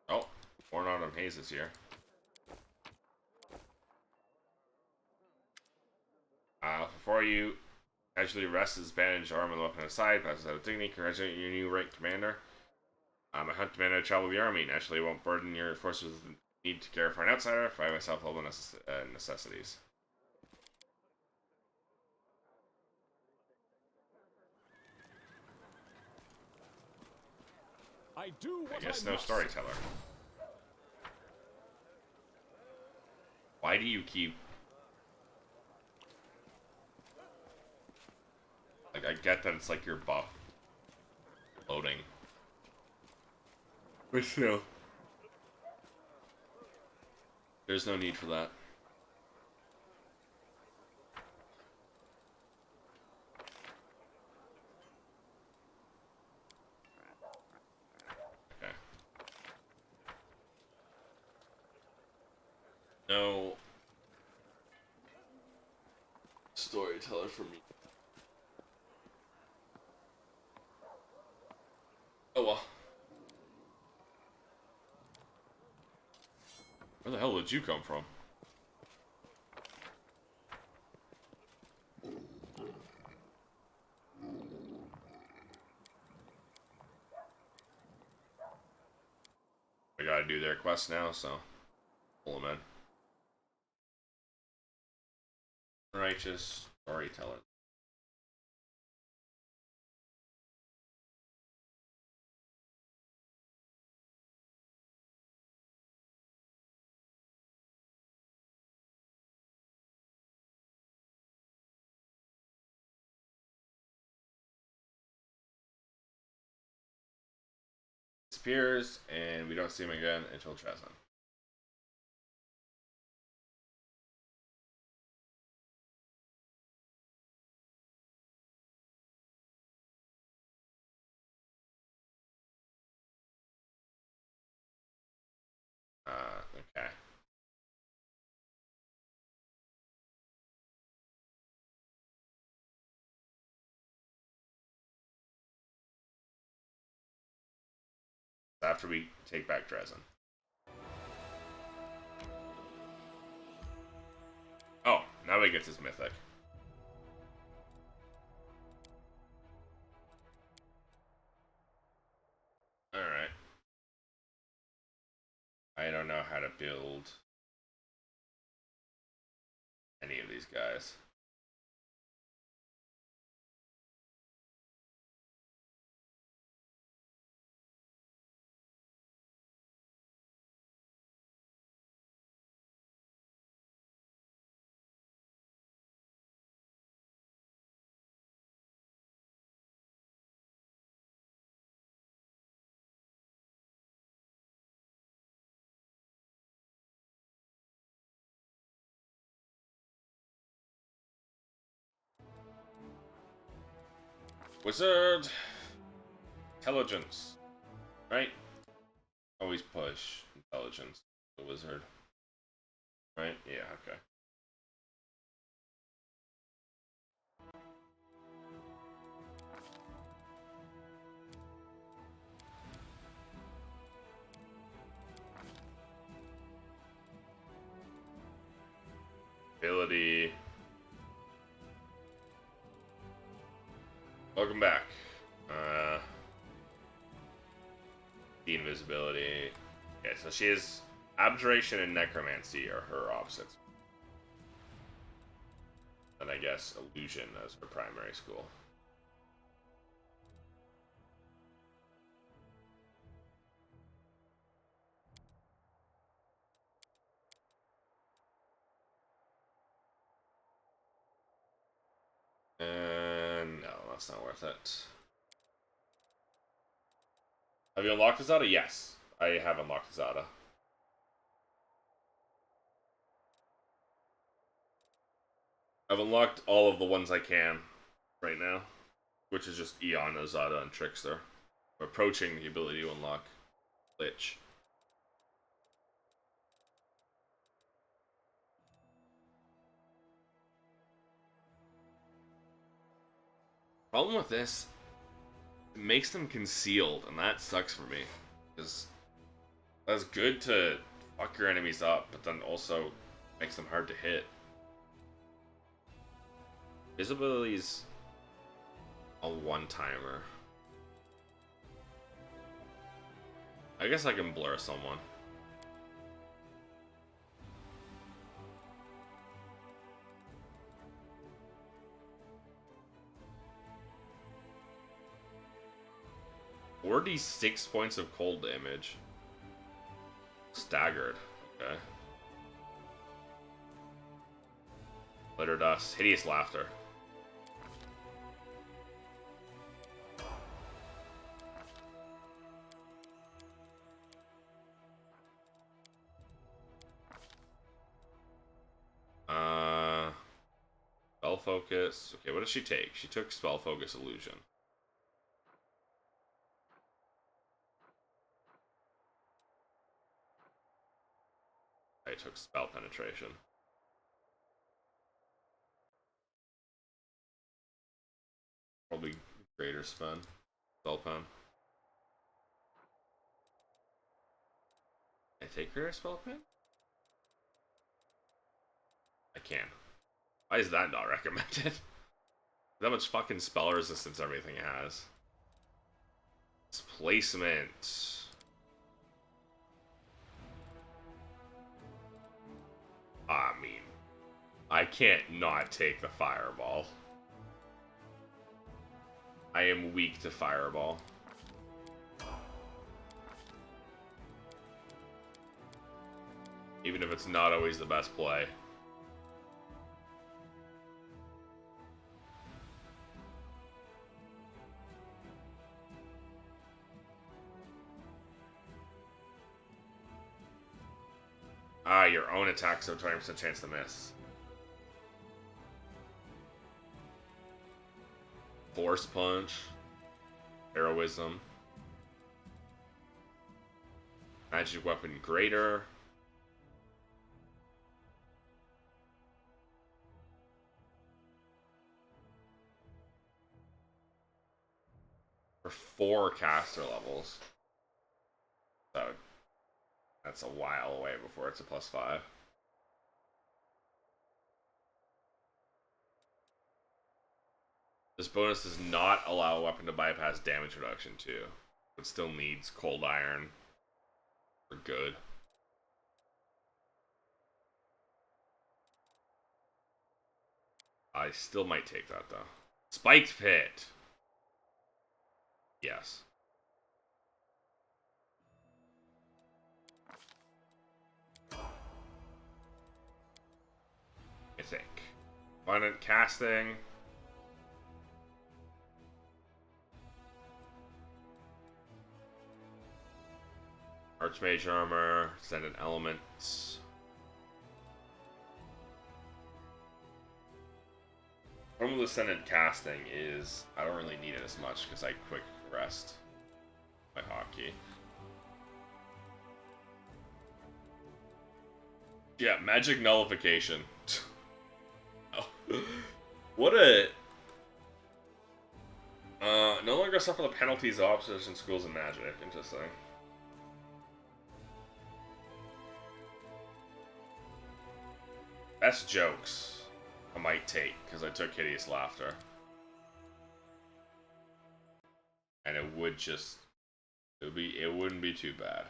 Oh, Born Autumn Haze is here. Before you casually rests his bandaged arm and the weapon aside, passes out of dignity, congratulate your new rank commander. I hunt demand to travel the army. Naturally, it won't burden your forces with the need to care for an outsider. I myself all the necessities. I do what I guess I no must. storyteller. Why do you keep... Like, I get that it's like your buff loading. But still. There's no need for that. Okay. No storyteller for me. Oh well. Where the hell did you come from? I gotta do their quest now, so pull them in. Righteous storyteller. disappears, and we don't see him again until Trezon. Okay. After we take back Trezon. Oh, now he gets his mythic. Alright. I don't know how to build any of these guys. Wizard! Intelligence. Right? Always push intelligence. The wizard. Right? Yeah, okay. Ability. Welcome back. The invisibility. Okay, so she is abjuration and necromancy are her opposites. And I guess illusion as her primary school. No, that's not worth it. Have you unlocked Azada? Yes, I have unlocked Azada. I've unlocked all of the ones I can right now, which is just Eon, Azada, and Trickster. I'm approaching the ability to unlock Lich. Problem with this, it makes them concealed, and that sucks for me. Because that's good to fuck your enemies up, but then also makes them hard to hit. Visibility's a one-timer. I guess I can blur someone. Already 6 points of cold damage. Staggered. Okay. Glitter dust. Hideous laughter. Spell focus. Okay, what does she take? She took spell focus illusion. I took spell penetration. Probably greater spell. Spell pen. Can I take greater spell pen? I can. Why is that not recommended? That much fucking spell resistance everything has. Displacement. I mean, I can't not take the fireball. I am weak to fireball. Even if it's not always the best play. Ah, your own attack, so 20% chance to miss. Force punch. Heroism. Magic weapon greater. For 4 caster levels. So that's a while away before it's a +5. This bonus does not allow a weapon to bypass damage reduction too. It still needs cold iron for good. I still might take that though. Spiked Pit. Yes. I think. Abundant casting. Archmage armor. Ascendant elements. Problem with Ascendant casting is I don't really need it as much because I quick rest my hotkey. Yeah, magic nullification. Oh. What a... no longer suffer the penalties of opposition schools in magic. Interesting. Best jokes I might take, because I took Hideous Laughter. And it would just... It wouldn't be too bad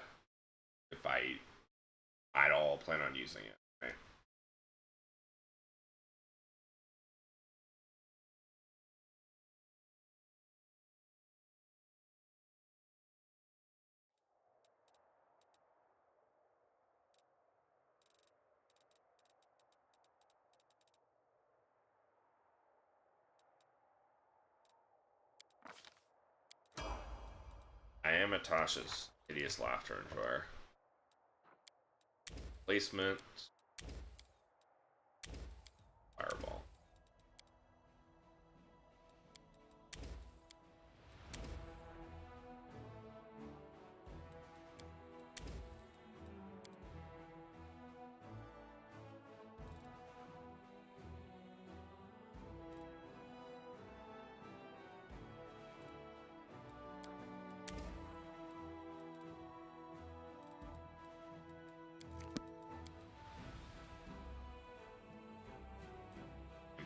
if I'd all plan on using it, right? I am Atasha's Hideous Laughter enjoyer. Placement. Fireball.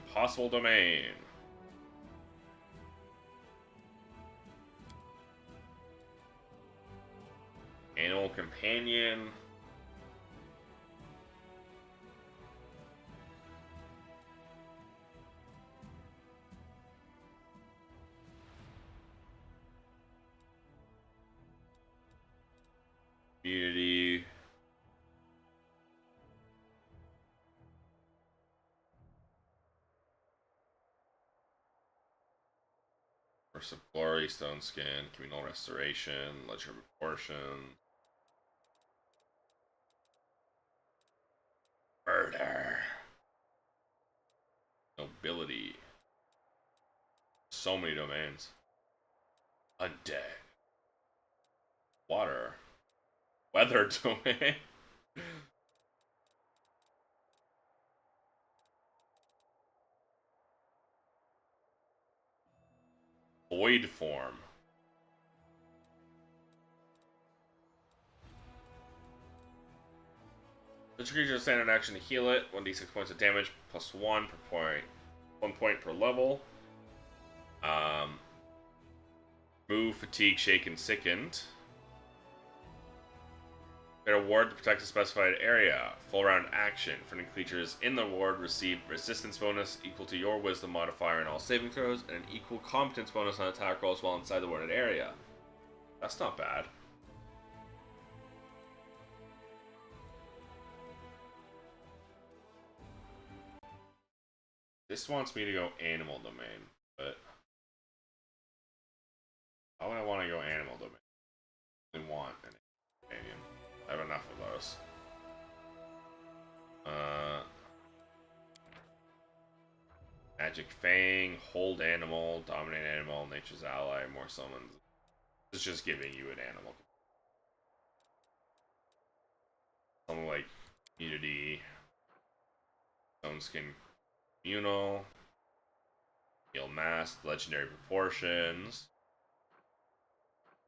Impossible Domain. Animal Companion. Community. Force of Glory, Stone Skin, Communal Restoration, Ledger of Proportion. Murder. Nobility. So many domains. Undead. Water. Weather domain. Void form. Each creature standard action to heal it. 1d6 points of damage plus 1 per point. 1 point per level. Move, fatigue, shaken, sickened. Get a ward to protect a specified area. Full round action. Friendly creatures in the ward receive resistance bonus equal to your wisdom modifier in all saving throws, and an equal competence bonus on attack rolls while inside the warded area. That's not bad. This wants me to go Animal Domain, but how would I want to go Animal Domain? I want an companion. I have enough of those. Magic Fang, Hold Animal, Dominate Animal, Nature's Ally, more summons. It's just giving you an animal. Something like Unity, Stone Skin Communal, Heal Mask, Legendary Proportions,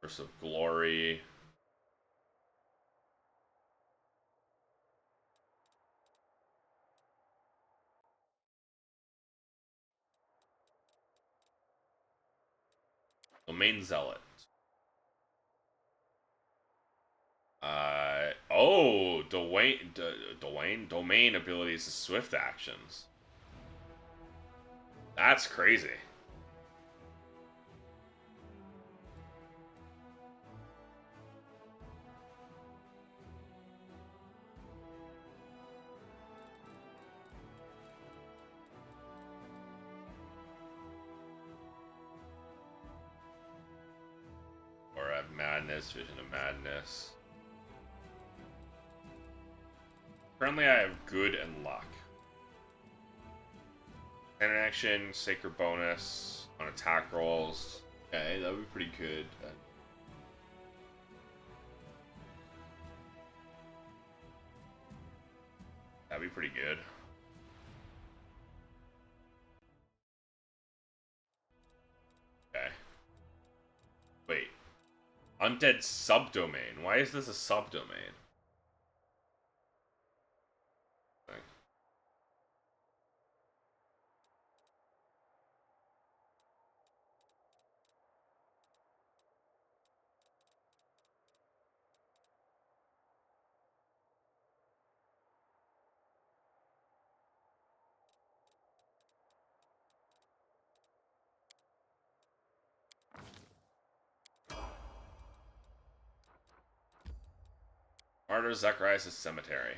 Curse of Glory. Domain Zealot. Domain abilities is swift actions. That's crazy. Or have Madness, Vision of Madness. Currently I have Good and Luck. Standard action, Sacred bonus on attack rolls. Okay, that would be pretty good. That'd be pretty good. Okay. Wait. Undead subdomain. Why is this a subdomain? Okay. Martyr Zacharias' Cemetery.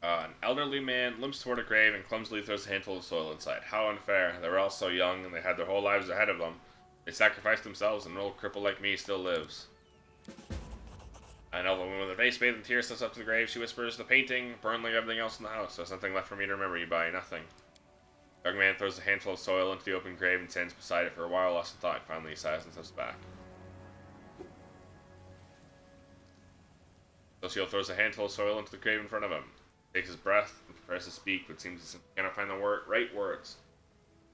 An elderly man limps toward a grave and clumsily throws a handful of soil inside. How unfair. They were all so young and they had their whole lives ahead of them. They sacrificed themselves and an old cripple like me still lives. An elderly woman with her face bathed in tears steps up to the grave. She whispers, "The painting burned like everything else in the house. There's nothing left for me to remember you by. Nothing." The young man throws a handful of soil into the open grave and stands beside it for a while, lost in thought. Finally, he sighs and steps back. Socio throws a handful of soil into the grave in front of him. Takes his breath and prepares to speak, but seems he cannot find the right words.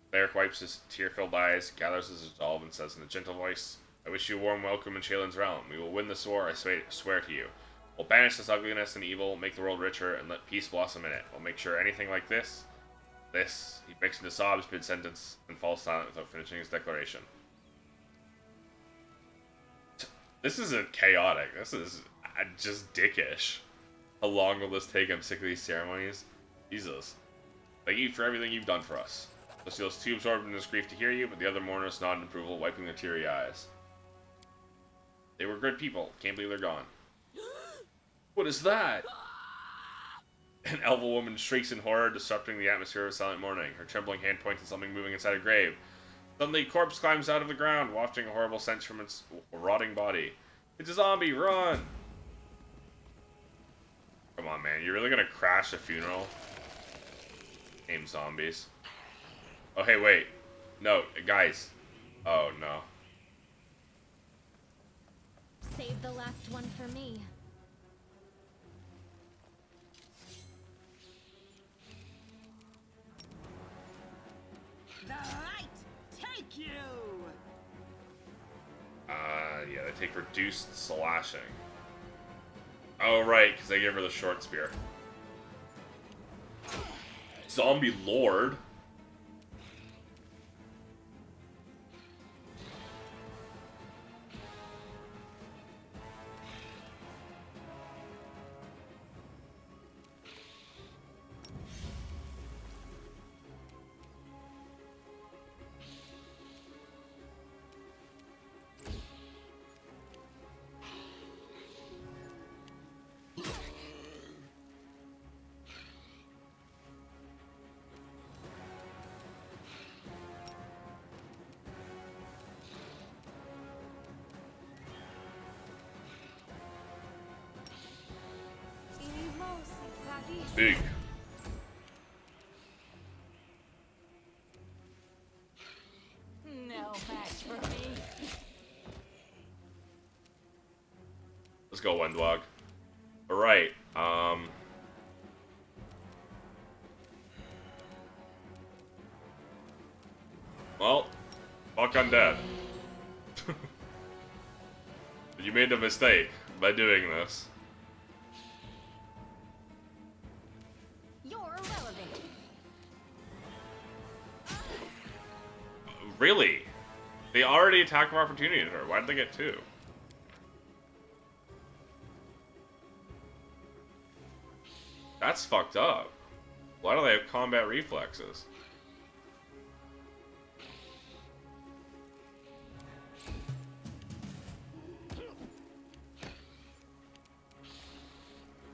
Cleric wipes his tear-filled eyes, gathers his resolve, and says in a gentle voice, "I wish you a warm welcome in Shaelin's realm. We will win this war, I swear to you. We'll banish this ugliness and evil, make the world richer, and let peace blossom in it. We'll make sure anything like this... He breaks into sobs mid-sentence and falls silent without finishing his declaration. This isn't chaotic. This is just dickish. How long will this take? I'm sick of these ceremonies. Jesus. Thank you for everything you've done for us. Lucille's too absorbed in his grief to hear you, but the other mourners nod in approval, wiping their teary eyes. They were good people. Can't believe they're gone. What is that? An elven woman shrieks in horror, disrupting the atmosphere of silent mourning. Her trembling hand points at something moving inside a grave. Suddenly, a corpse climbs out of the ground, wafting a horrible stench from its rotting body. It's a zombie! Run! Come on, man. You're really gonna crash a funeral? Aim zombies. Oh, hey, wait. No, guys. Oh, no. Save the last one for me. The light take you! Yeah, they take reduced slashing. Oh, right, because they give her the short spear. Zombie Lord? Big. No match for me. Let's go, Wendwog. Alright, well, fuck undead. You made a mistake by doing this. You're irrelevant. Really? They already attack of opportunity at her. Why did they get two? That's fucked up. Why do they have combat reflexes?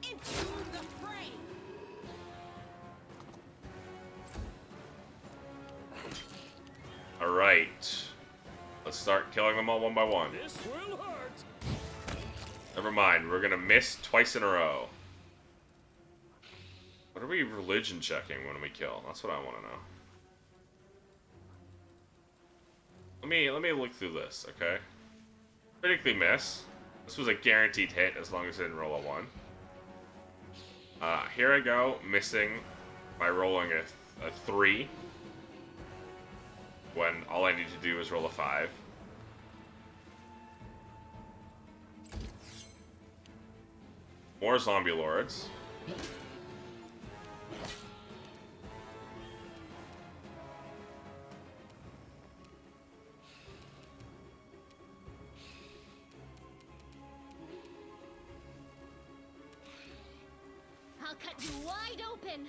Into the fray. Alright. Let's start killing them all one by one. This will hurt. Never mind, we're gonna miss twice in a row. What are we religion checking when we kill? That's what I want to know. Let me look through this, okay? Critically miss. This was a guaranteed hit as long as I didn't roll a 1. Here I go, missing by rolling a 3. When all I need to do is roll a 5. More zombie lords. I'll cut you wide open.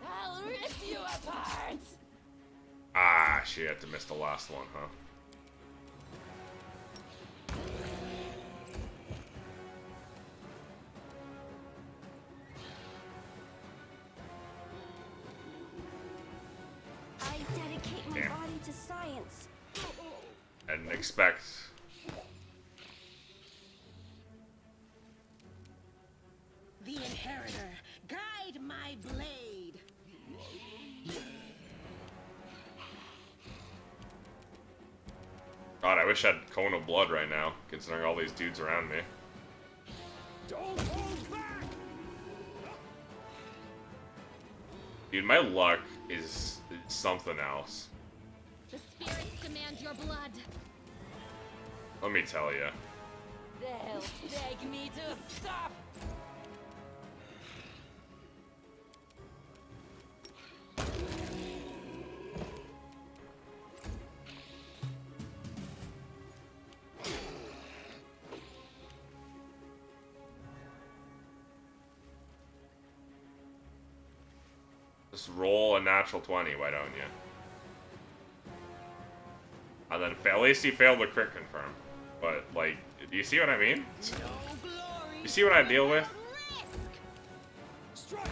I'll rip you apart. Ah, she had to miss the last one, huh? I dedicate my Damn. body to science. I didn't expect. The Inheritor, guide my blade. God, I wish I had Cone of Blood right now, considering all these dudes around me. Don't hold back. Dude, my luck is something else. The spirits demand your blood. Let me tell you. They'll beg me to stop. Just roll a natural 20, why don't you? And then at least he failed the crit confirm. But, like, do you see what I mean? No glory. You see what I deal with? Strike.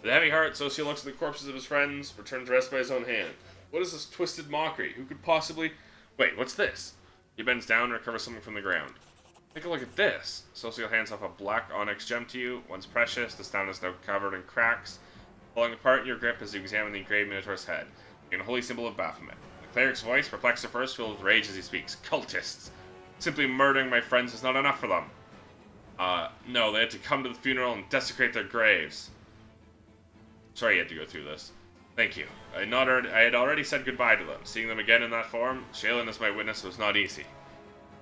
The heavy heart, Socio looks at the corpses of his friends, returns to rest by his own hand. What is this twisted mockery? Who could possibly... Wait, what's this? He bends down and recovers something from the ground. Take a look at this. Socio hands off a black onyx gem to you. Once precious, the stone is now covered in cracks, falling apart in your grip as you examine the engraved Minotaur's head, a holy symbol of Baphomet. The cleric's voice, perplexed at first, filled with rage as he speaks. Cultists! Simply murdering my friends is not enough for them. No, they had to come to the funeral and desecrate their graves. Sorry you had to go through this. Thank you. I had already said goodbye to them. Seeing them again in that form, Shaylin as my witness, was not easy.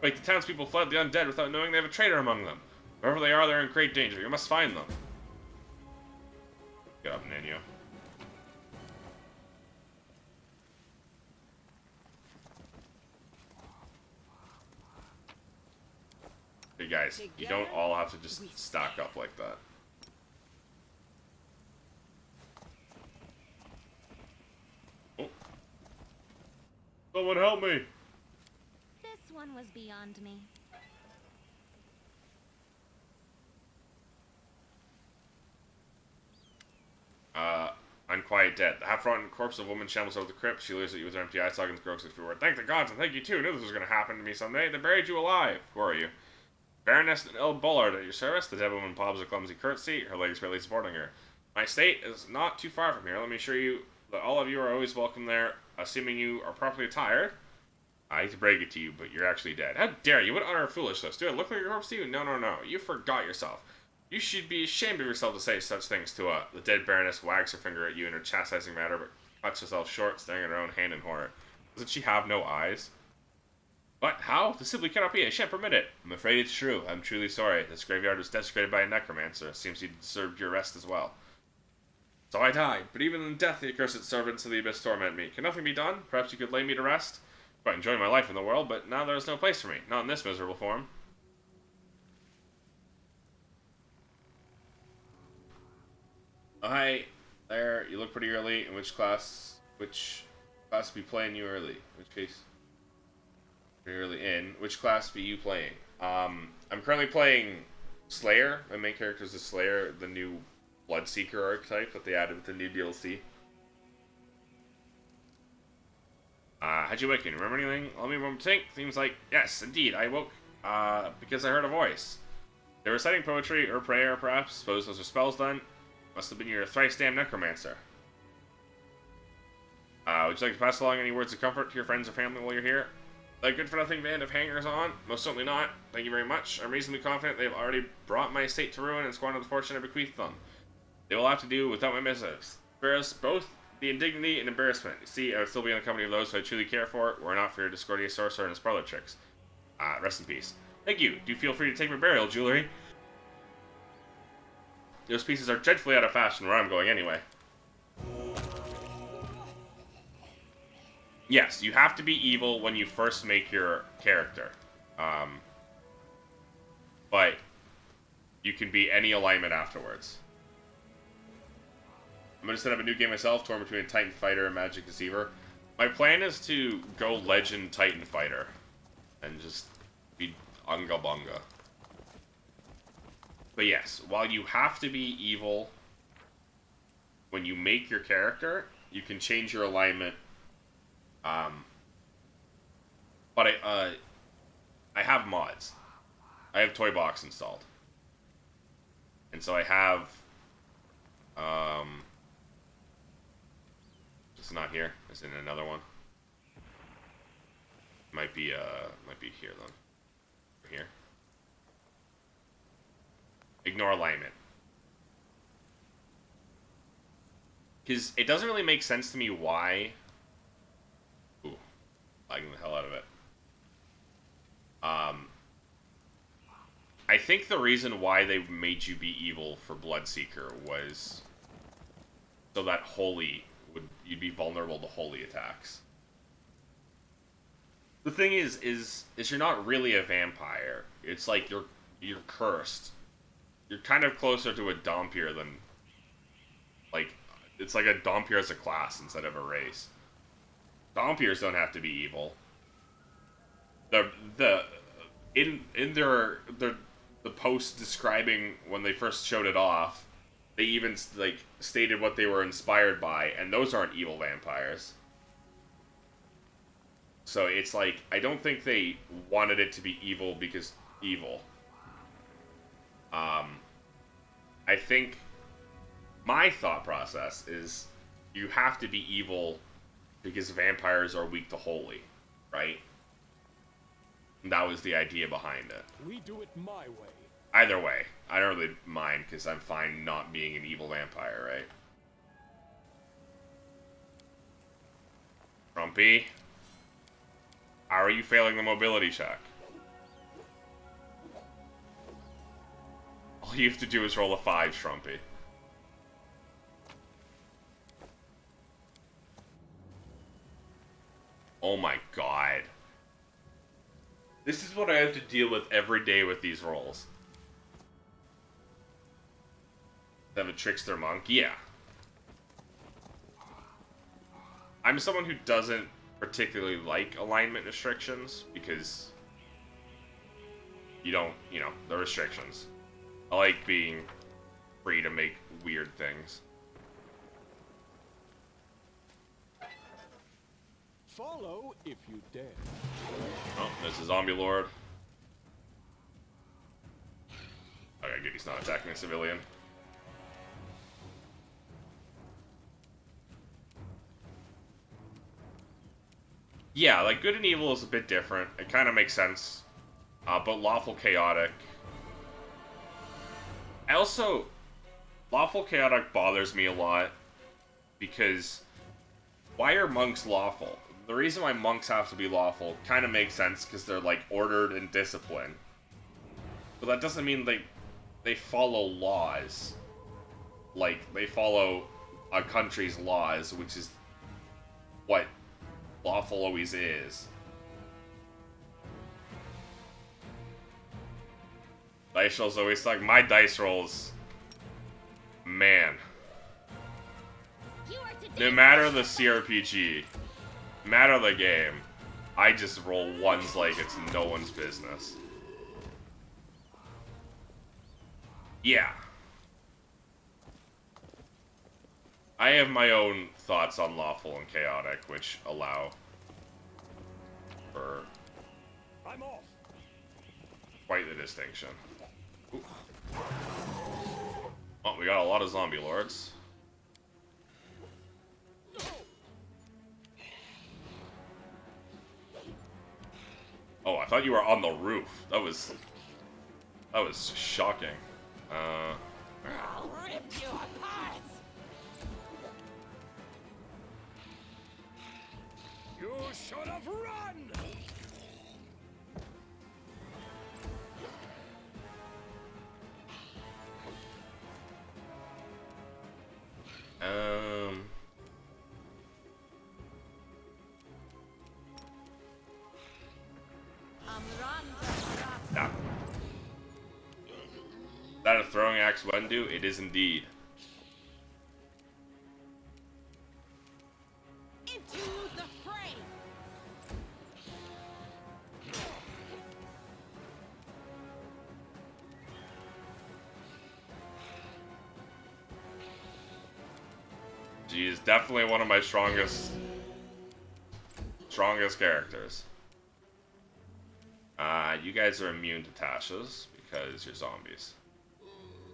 Wait, the townspeople fled the undead without knowing they have a traitor among them. Wherever they are, they're in great danger. You must find them. Get up, Nino. Hey guys, you don't all have to just stack up like that. Oh. Someone help me! This one was beyond me. Unquiet dead. The half-rotten corpse of a woman shambles over the crypt. She looks at you with her empty eye sockets, grows every word. Thank the gods and thank you too. I knew this was going to happen to me someday. They buried you alive. Who are you? Baroness El Bullard at your service. The dead woman bobs a clumsy curtsy, her legs barely supporting her. My estate is not too far from here. Let me assure you that all of you are always welcome there, assuming you are properly attired. I hate to break it to you, but you're actually dead. How dare you? What utter foolishness. Do I look like a corpse to you? No, no, no. You forgot yourself. You should be ashamed of yourself to say such things to the dead Baroness wags her finger at you in a chastising manner, but cuts herself short, staring at her own hand in horror. Doesn't she have no eyes? But how? This simply cannot be. I shan't permit it. I'm afraid it's true. I'm truly sorry. This graveyard was desecrated by a necromancer. Seems he deserved your rest as well. So I died, but even in death the accursed servants of the abyss torment me. Can nothing be done? Perhaps you could lay me to rest? Quite enjoying my life in the world, but now there is no place for me. Not in this miserable form. Oh, hi. There. You look pretty early. In which class be playing you early? Which case? Pretty early in. Which class be you playing? I'm currently playing Slayer. My main character is a Slayer, the new Bloodseeker archetype that they added with the new DLC. How'd you wake? Can you remember anything? Let me remember to think. Seems like, yes, indeed, I woke, because I heard a voice. They were reciting poetry, or prayer, perhaps. Suppose those are spells done. Must have been your thrice-damned necromancer. Would you like to pass along any words of comfort to your friends or family while you're here? A good-for-nothing band of hangers-on? Most certainly not. Thank you very much. I'm reasonably confident they've already brought my estate to ruin and squandered the fortune I bequeathed them. They will have to do without my missives. Bears both the indignity and embarrassment. You see, I would still be in the company of those who I truly care for, were it not for your discordious sorcerer and his parlor tricks. Rest in peace. Thank you. Do feel free to take my burial jewelry. Those pieces are dreadfully out of fashion where I'm going anyway. Yes, you have to be evil when you first make your character. But you can be any alignment afterwards. I'm gonna set up a new game myself, torn between Titan Fighter and Magic Deceiver. My plan is to go Legend Titan Fighter and just be unga bunga. But yes, while you have to be evil when you make your character, you can change your alignment. But I have mods. I have Toy Box installed. And so I have it's not here. It's in another one. Might be here then. Here. Ignore alignment. Because it doesn't really make sense to me why. Ooh, lagging the hell out of it. I think the reason why they made you be evil for Bloodseeker was so that you'd be vulnerable to holy attacks. The thing is you're not really a vampire. It's like you're cursed. You're kind of closer to a Dompier than, like, it's like a Dompier as a class instead of a race. Dompiers don't have to be evil. In their post describing when they first showed it off, they even like stated what they were inspired by, and those aren't evil vampires. So it's like, I don't think they wanted it to be evil because evil. I think my thought process is you have to be evil because vampires are weak to holy, right? And that was the idea behind it. We do it my way. Either way, I don't really mind because I'm fine not being an evil vampire, right? Trumpy, how are you failing the mobility check? All you have to do is roll a 5, Trumpy. Oh my god. This is what I have to deal with every day with these rolls. Have a trickster monk? Yeah. I'm someone who doesn't particularly like alignment restrictions because you don't, the restrictions. I like being free to make weird things. Follow if you dare. Oh, there's a zombie lord. he's not attacking a civilian. Yeah, like, good and evil is a bit different. It kind of makes sense. But lawful chaotic... I also... Lawful chaotic bothers me a lot. Because... Why are monks lawful? The reason why monks have to be lawful kind of makes sense because they're, like, ordered and disciplined. But that doesn't mean they follow laws. Like, they follow a country's laws, which is what lawful always is. Dice rolls always like my dice rolls. Man. No matter the CRPG, no matter the game, I just roll ones like it's no one's business. Yeah. I have my own thoughts on lawful and chaotic, which allow for I'm off. quite the distinction. Ooh. Oh, we got a lot of zombie lords. Oh, I thought you were on the roof. That was shocking. I'll rip you apart. You should have run. Nah. That a throwing axe Wendu? It is indeed. Into the fray. She is definitely one of my strongest characters. You guys are immune to Tasha's because you're zombies.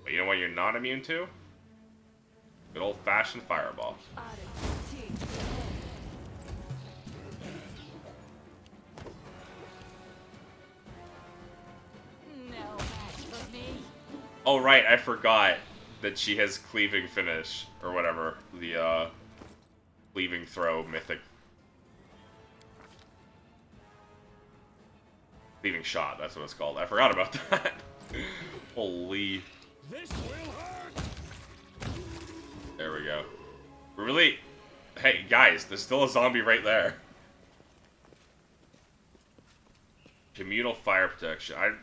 But you know what you're not immune to? Good old-fashioned fireball. No match for me. Oh right, I forgot that she has cleaving finish, or whatever, the cleaving throw mythic. Cleaving shot, that's what it's called. I forgot about that. Holy. This will hurt. There we go. We're really... Hey, guys, there's still a zombie right there. Communal fire protection. I'm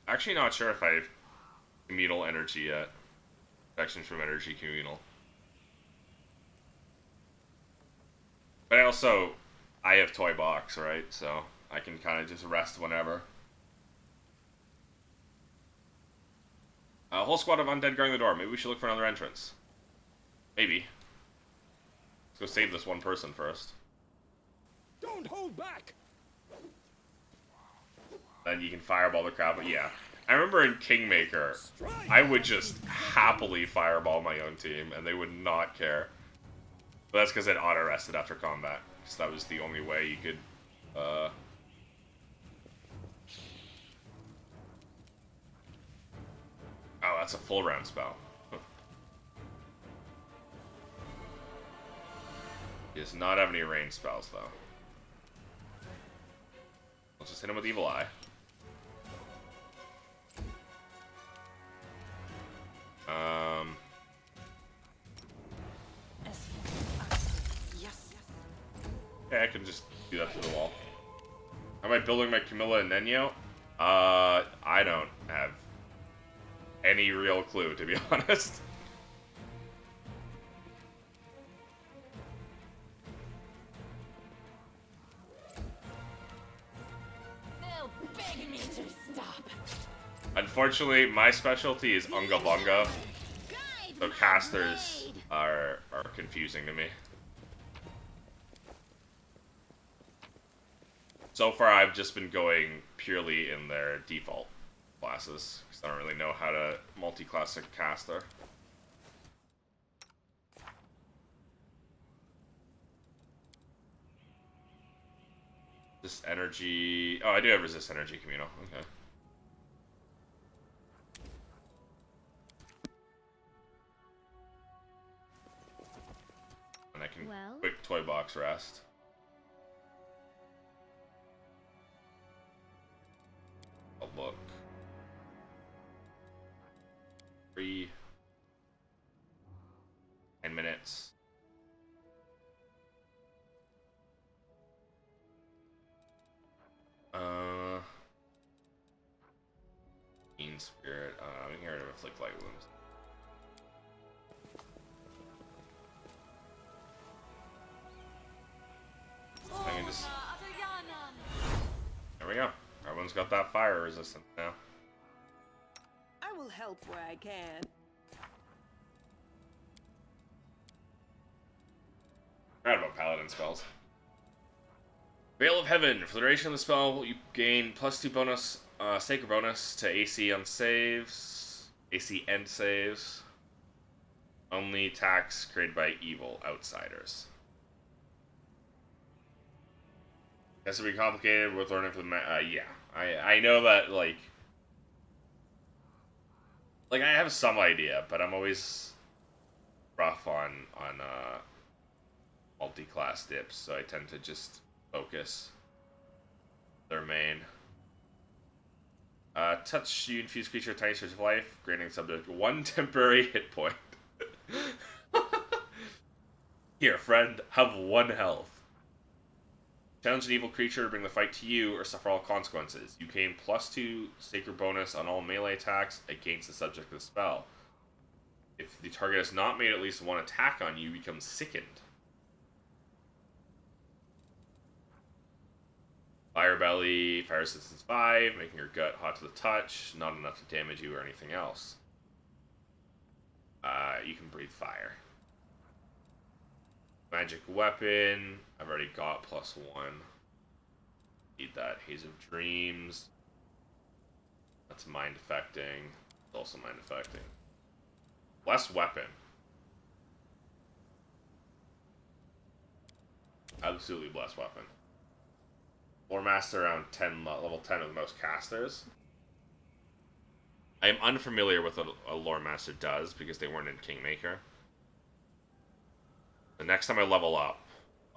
actually not sure if I have communal energy yet. Protection from energy communal. But I have toy box, right? So I can kind of just rest whenever. A whole squad of undead guarding the door. Maybe we should look for another entrance. Maybe. Let's go save this one person first. Don't hold back. Then you can fireball the crowd, but yeah. I remember in Kingmaker, I would just happily fireball my own team, and they would not care. But that's because it auto-rested after combat. Because that was the only way you could, Oh, that's a full round spell. He does not have any range spells, though. Let's just hit him with Evil Eye. Okay, I can just do that to the wall. Am I building my Camilla and Nenyo? I don't have any real clue, to be honest. They'll beg me to stop. Unfortunately, my specialty is Unga Bunga, so casters are confusing to me. So far, I've just been going purely in their default. classes, because I don't really know how to multi-class a caster. This energy... Oh, I do have resist energy communal. Okay. And I can quick toy box rest. I'll look. 10 minutes. Keen Spirit. I'm here to inflict light wounds. I can just... There we go. Everyone's got that fire resistance now. I will help where I can. Forgot about paladin spells. Veil of Heaven. For the duration of the spell, you gain +2 bonus, sacred bonus to AC on saves, AC and saves. Only attacks created by evil outsiders. This will be complicated with learning from the yeah. I know that, like I have some idea, but I'm always rough on multi-class dips, so I tend to just focus their main. Touch you infuse creature tiny surge of life, granting subject 1 temporary hit point. Here, friend, have 1 health. Challenge an evil creature to bring the fight to you or suffer all consequences. You gain +2 sacred bonus on all melee attacks against the subject of the spell. If the target has not made at least 1 attack on you, you become sickened. Fire Belly, fire resistance 5, making your gut hot to the touch, not enough to damage you or anything else. You can breathe fire. Magic weapon, I've already got +1. Need that. Haze of Dreams. That's mind affecting. It's also mind affecting. Less weapon. Absolutely blessed weapon. Lore Master around 10, level 10 of the most casters. I am unfamiliar with what a Lore Master does because they weren't in Kingmaker. The next time I level up,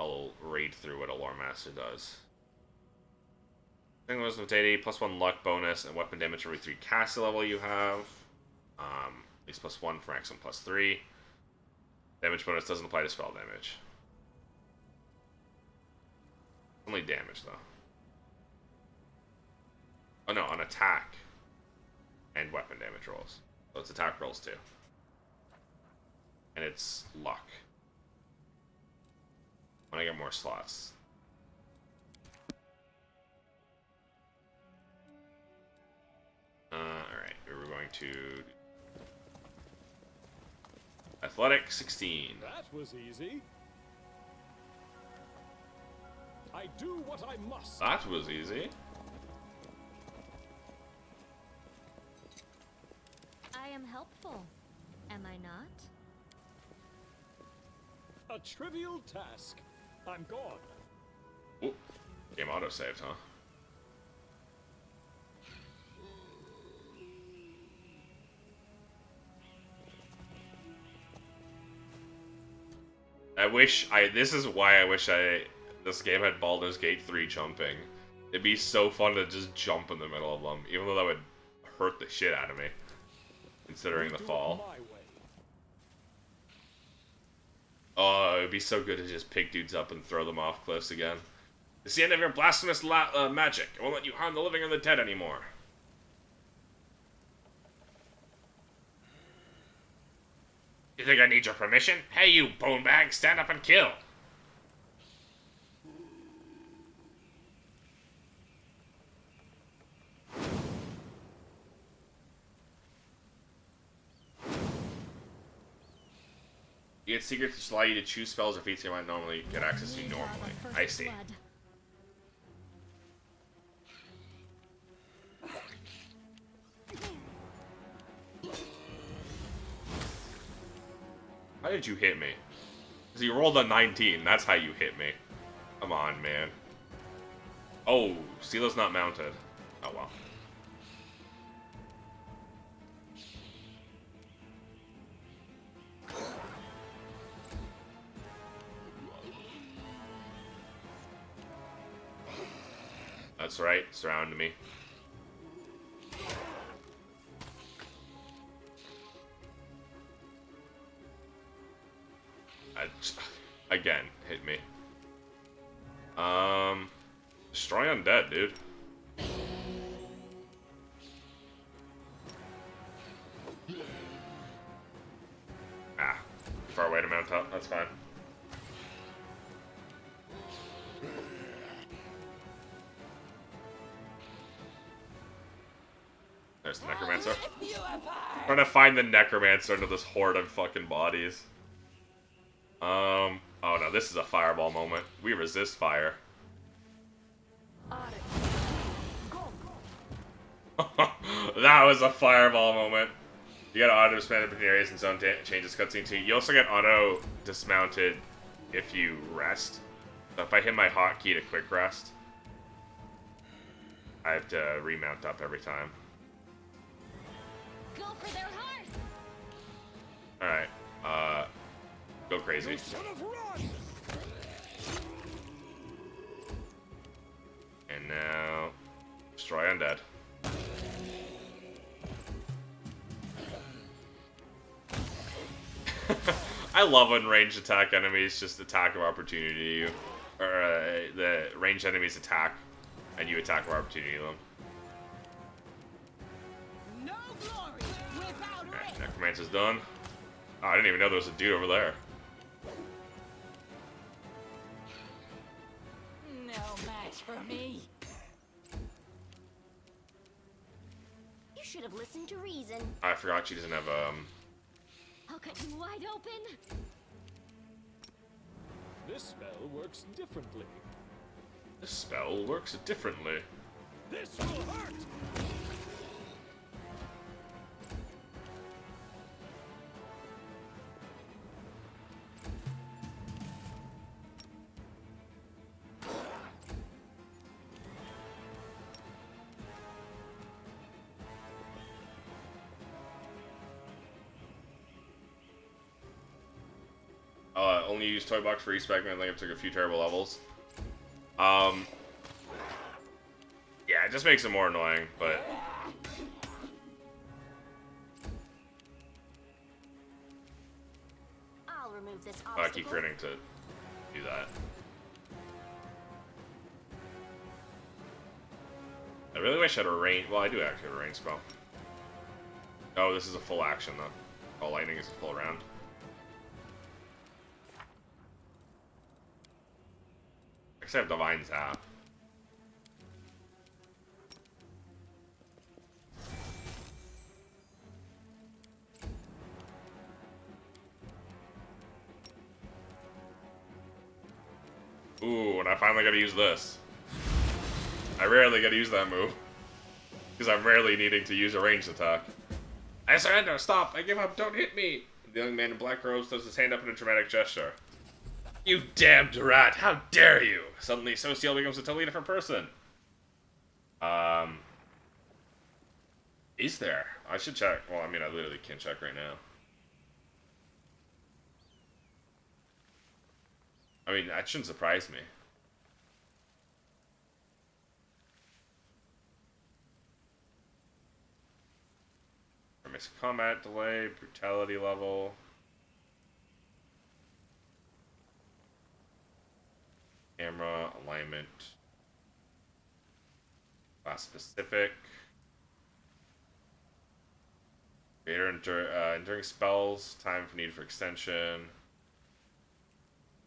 I'll read through what a Lore Master does. Single Wisdom Deity, +1 luck bonus, and weapon damage every 3 caster level you have. At least +1 for maximum +3. Damage bonus doesn't apply to spell damage. Only damage, though. Oh no, on attack and weapon damage rolls. So it's attack rolls too. And it's luck. When I get more slots. Alright, we're going to... Athletic 16. That was easy. I do what I must. That was easy. I am helpful, am I not? A trivial task. I'm gone. Oop. Game auto-saved, huh? This is why I wish this game had Baldur's Gate 3 jumping. It'd be so fun to just jump in the middle of them, even though that would hurt the shit out of me, considering the fall. Oh, it'd be so good to just pick dudes up and throw them off cliffs again. It's the end of your blasphemous magic. It won't let you harm the living or the dead anymore. You think I need your permission? Hey, you bone bag, stand up and kill! You get secrets which allow you to choose spells or feats you might normally get access to normally. I see. did you hit me? Because you rolled a 19. That's how you hit me. Come on, man. Oh, Steela's not mounted. Oh, well. That's right. Surround me. Again, hit me. Destroy undead, dude. Ah, far away to mount up. That's fine. There's the Necromancer. I'm trying to find the Necromancer into this horde of fucking bodies. Oh no, this is a fireball moment. We resist fire. That was a fireball moment. You get auto dismounted in areas and zone changes cutscene too. You also get auto dismounted if you rest. So if I hit my hotkey to quick rest, I have to remount up every time. Go for their hearts. Alright, go crazy. And now, destroy undead. I love when ranged attack enemies just attack of opportunity you. Or the ranged enemies attack, and you attack of opportunity them. No glory without Alright, Necromancer's done. Oh, I didn't even know there was a dude over there. no match for me. You should have listened to reason. I forgot she doesn't have, I'll cut you wide open. This spell works differently. This spell works differently. This will hurt! Only use Toy Box for respec, and I think it took a few terrible levels. Yeah, it just makes it more annoying, but... I'll remove this I keep obstacle. forgetting to do that. I really wish I had a range... Well, I do actually have a range spell. Oh, this is a full action, though. Oh, lightning is a full round. Except Divine Zap. Ooh, and I finally gotta use this. I rarely get to use that move. Because I'm rarely needing to use a ranged attack. I surrender! Stop! I give up! Don't hit me! The young man in black robes throws his hand up in a dramatic gesture. You damned rat! How dare you! Suddenly, Social becomes a totally different person. Is there? I should check. Well, I mean, I literally can't check right now. I mean, that shouldn't surprise me. Missed combat delay, brutality level. Camera, alignment. Class specific. Greater enduring spells, time for need for extension.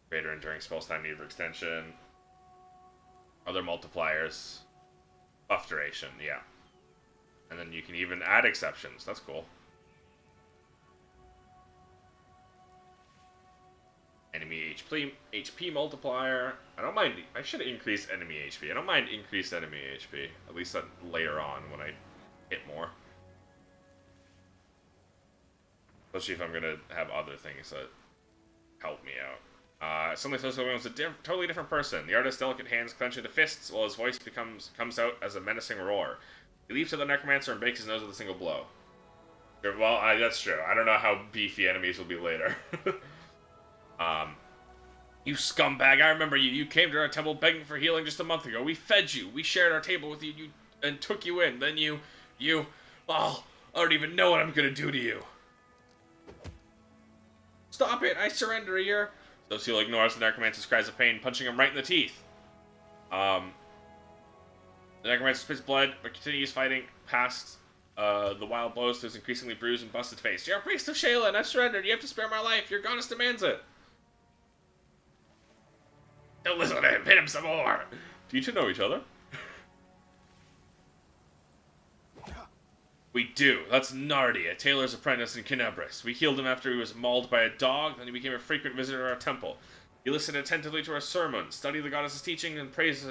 Greater enduring spells, time need for extension. Other multipliers. Buff duration, yeah. And then you can even add exceptions. That's cool. Enemy HP multiplier. I don't mind. I should increase enemy HP. I don't mind increased enemy HP. At least later on when I hit more. Especially if I'm gonna have other things that Suddenly Socio becomes a totally different person. The artist's delicate hands clench into fists, while his voice comes out as a menacing roar. He leaps at the necromancer and breaks his nose with a single blow. Well, that's true. I don't know how beefy enemies will be later. You scumbag, I remember you. You came to our temple begging for healing just a month ago. We fed you. We shared our table with you, and took you in. Then you... Oh, I don't even know what I'm gonna do to you. Stop it, I surrender here. Socio ignores the necromancer's cries of pain, punching him right in the teeth. The necromancer spits blood, but continues fighting past the wild blows to his increasingly bruised and busted face. You're a priest of Shayla, and I surrendered. You have to spare my life. Your goddess demands it. Don't listen to him. Hit him some more. Do you two know each other? We do. That's Nardi, a tailor's apprentice in Kinebris. We healed him after he was mauled by a dog, then he became a frequent visitor at our temple. He listened attentively to our sermons, studied the goddess's teaching, and praised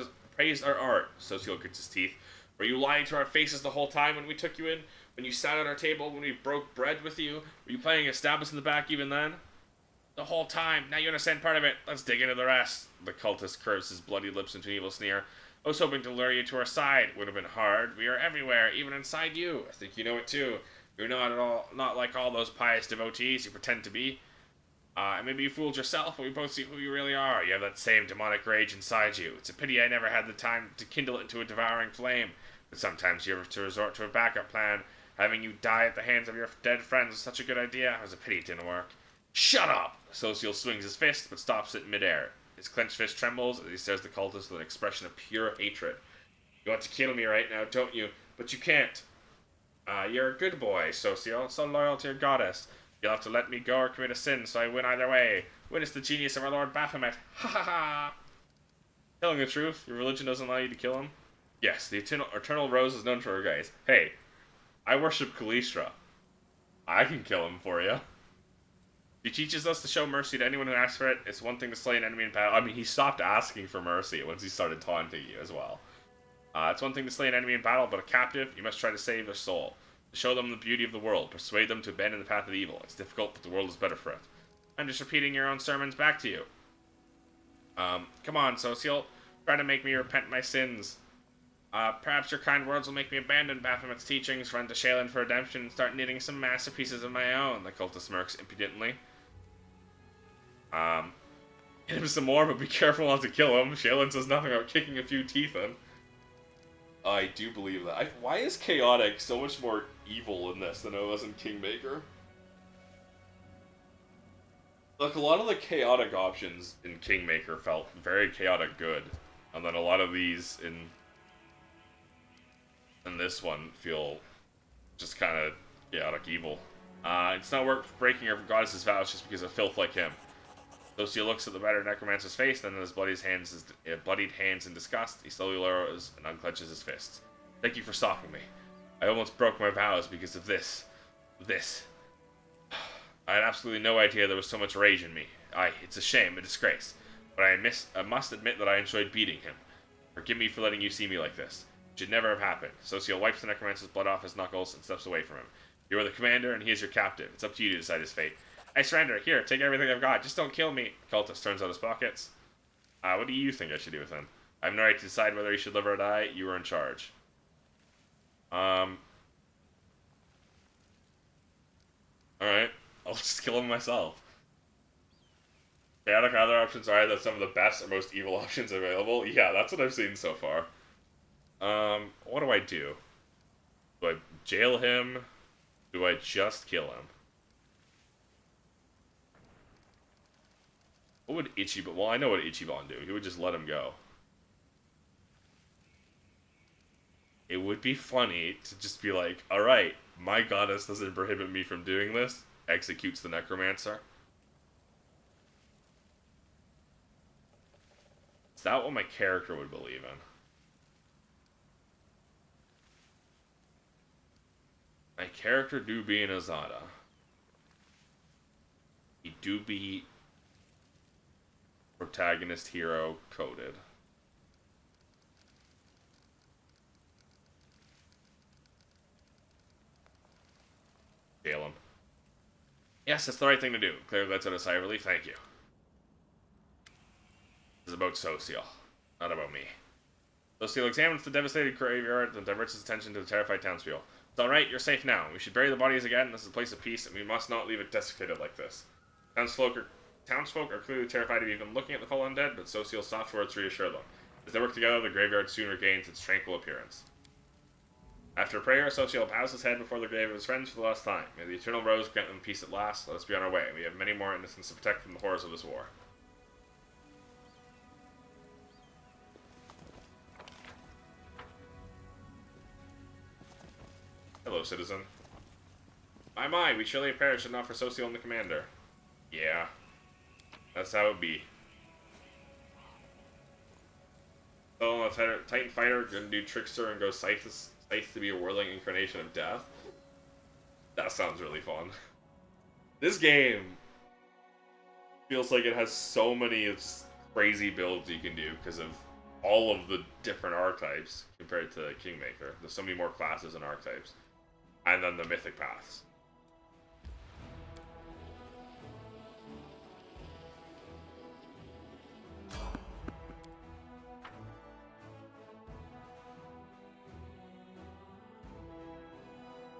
our art. Socio grits his teeth. Were you lying to our faces the whole time when we took you in? When you sat at our table, when we broke bread with you? Were you playing a stab us in the back even then? The whole time. Now you understand part of it. Let's dig into the rest. The cultist curves his bloody lips into an evil sneer. I was hoping to lure you to our side. Would have been hard. We are everywhere, even inside you. I think you know it too. You're not like all those pious devotees you pretend to be. Maybe you fooled yourself, but we both see who you really are. You have that same demonic rage inside you. It's a pity I never had the time to kindle it into a devouring flame. But sometimes you have to resort to a backup plan. Having you die at the hands of your dead friends was such a good idea. It was a pity it didn't work. Shut up! Socio swings his fist, but stops it midair. His clenched fist trembles as he stares at the cultist with an expression of pure hatred. You want to kill me right now, don't you? But you can't. You're a good boy, Socio, so loyal to your goddess. You'll have to let me go or commit a sin, so I win either way. Witness the genius of our Lord Baphomet. Ha ha ha! Telling the truth, your religion doesn't allow you to kill him? Yes, the Eternal Rose is known for her guys. Hey, I worship Kalistra. I can kill him for you. He teaches us to show mercy to anyone who asks for it. It's one thing to slay an enemy in battle. I mean, he stopped asking for mercy once he started taunting you as well. It's one thing to slay an enemy in battle, but a captive, you must try to save their soul. To show them the beauty of the world, persuade them to abandon the path of evil. It's difficult, but the world is better for it. I'm just repeating your own sermons back to you. Come on, Socio. Try to make me repent my sins. Perhaps your kind words will make me abandon Baphomet's teachings, run to Shaylin for redemption, and start knitting some masterpieces of my own, the cultist smirks impudently. Hit him some more, but be careful not to kill him. Shaylin says nothing about kicking a few teeth in. I do believe that. Why is Chaotic so much more evil in this than it was in Kingmaker? Like, a lot of the chaotic options in Kingmaker felt very chaotic good, and then a lot of these in this one feel just kind of chaotic evil. It's not worth breaking your goddess's vows just because of filth like him. Socio looks at the battered necromancer's face, then at his bloodied hands in disgust. He slowly lowers and unclenches his fists. Thank you for stopping me. I almost broke my vows because of this. I had absolutely no idea there was so much rage in me. It's a shame, a disgrace. But I must admit that I enjoyed beating him. Forgive me for letting you see me like this. It should never have happened. Socio wipes the necromancer's blood off his knuckles and steps away from him. You are the commander, and he is your captive. It's up to you to decide his fate. I surrender. Here, take everything I've got. Just don't kill me. Cultist turns out his pockets. What do you think I should do with him? I have no right to decide whether he should live or die. You are in charge. Alright. I'll just kill him myself. Chaotic other options are either some of the best or most evil options available. Yeah, that's what I've seen so far. What do I do? Do I jail him? Do I just kill him? What would Ichibamp... Well, I know what Ichibamp do. He would just let him go. It would be funny to just be like, alright, my goddess doesn't prohibit me from doing this. Executes the necromancer. Is that what my character would believe in? My character do be an Azada. He do be protagonist hero coded. Jail him. Yes, that's the right thing to do. Clearly that's out of sigh of relief. Thank you. This is about Social, not about me. Social examines the devastated graveyard and diverts his attention to the terrified townspeople. It's alright, you're safe now. We should bury the bodies again. This is a place of peace, and we must not leave it desecrated like this. Townsfolk are clearly terrified of even looking at the fallen dead, but Social's soft words reassure them. As they work together, the graveyard soon regains its tranquil appearance. After prayer, Social bows his head before the grave of his friends for the last time. May the Eternal Rose grant them peace at last. Let us be on our way. We have many more innocents to protect from the horrors of this war. Hello, citizen. My, we surely have perished enough for Social and the commander. Yeah. That's how it be. So, a Titan fighter gonna do Trickster and go Scythe to be a whirling incarnation of death? That sounds really fun. This game feels like it has so many crazy builds you can do because of all of the different archetypes compared to Kingmaker. There's so many more classes and archetypes. And then the mythic paths.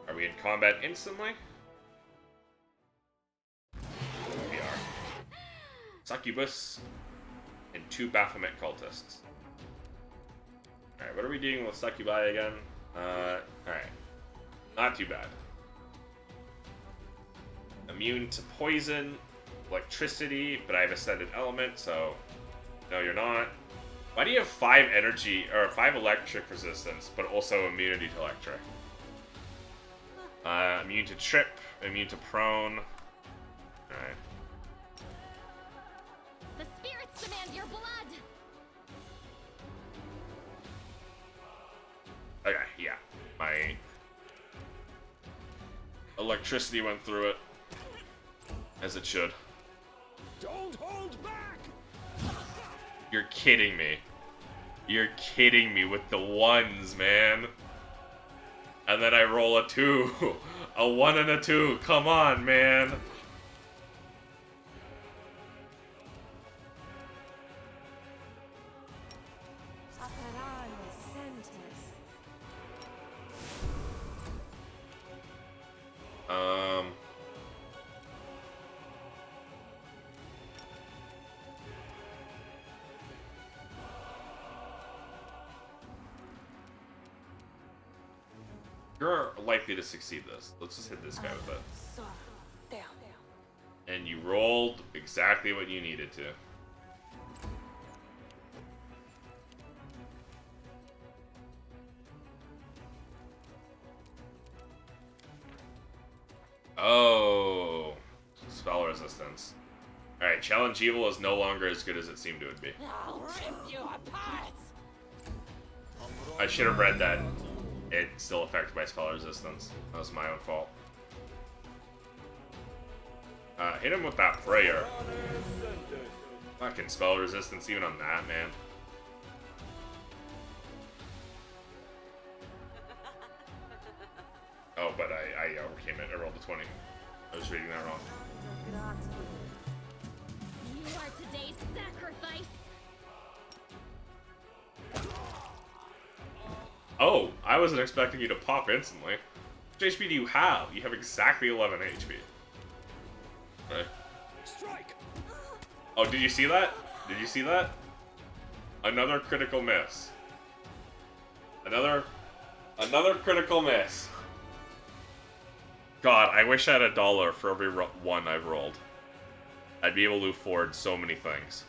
Are we in combat instantly? We are. Succubus and 2 Baphomet cultists. Alright, what are we doing with Succubi again? Alright. Not too bad. Immune to poison, electricity, but I have Ascended Element, so no, you're not. Why do you have 5 energy, or 5 electric resistance, but also immunity to electric? Immune to trip, immune to prone. Alright. The spirits demand your blood! Okay, yeah. My electricity went through it. As it should. Don't hold back! You're kidding me. You're kidding me with the ones, man. And then I roll a 2. A 1 and a 2. Come on, man. You're likely to succeed this. Let's just hit this guy with it. And you rolled exactly what you needed to. Oh, spell resistance. Alright, Challenge Evil is no longer as good as it seemed it would be. I'll rip you apart! I should have read that. It's still affected by spell resistance. That was my own fault. Hit him with that prayer. Fucking spell resistance even on that, man. Oh, but I overcame it. I rolled a 20. I was reading that wrong. You are today's sacrifice! Oh, I wasn't expecting you to pop instantly. How much HP do you have? You have exactly 11 HP. Okay. Strike! Oh, did you see that? Did you see that? Another critical miss. Another critical miss. God, I wish I had $1 for every one I've rolled. I'd be able to afford so many things.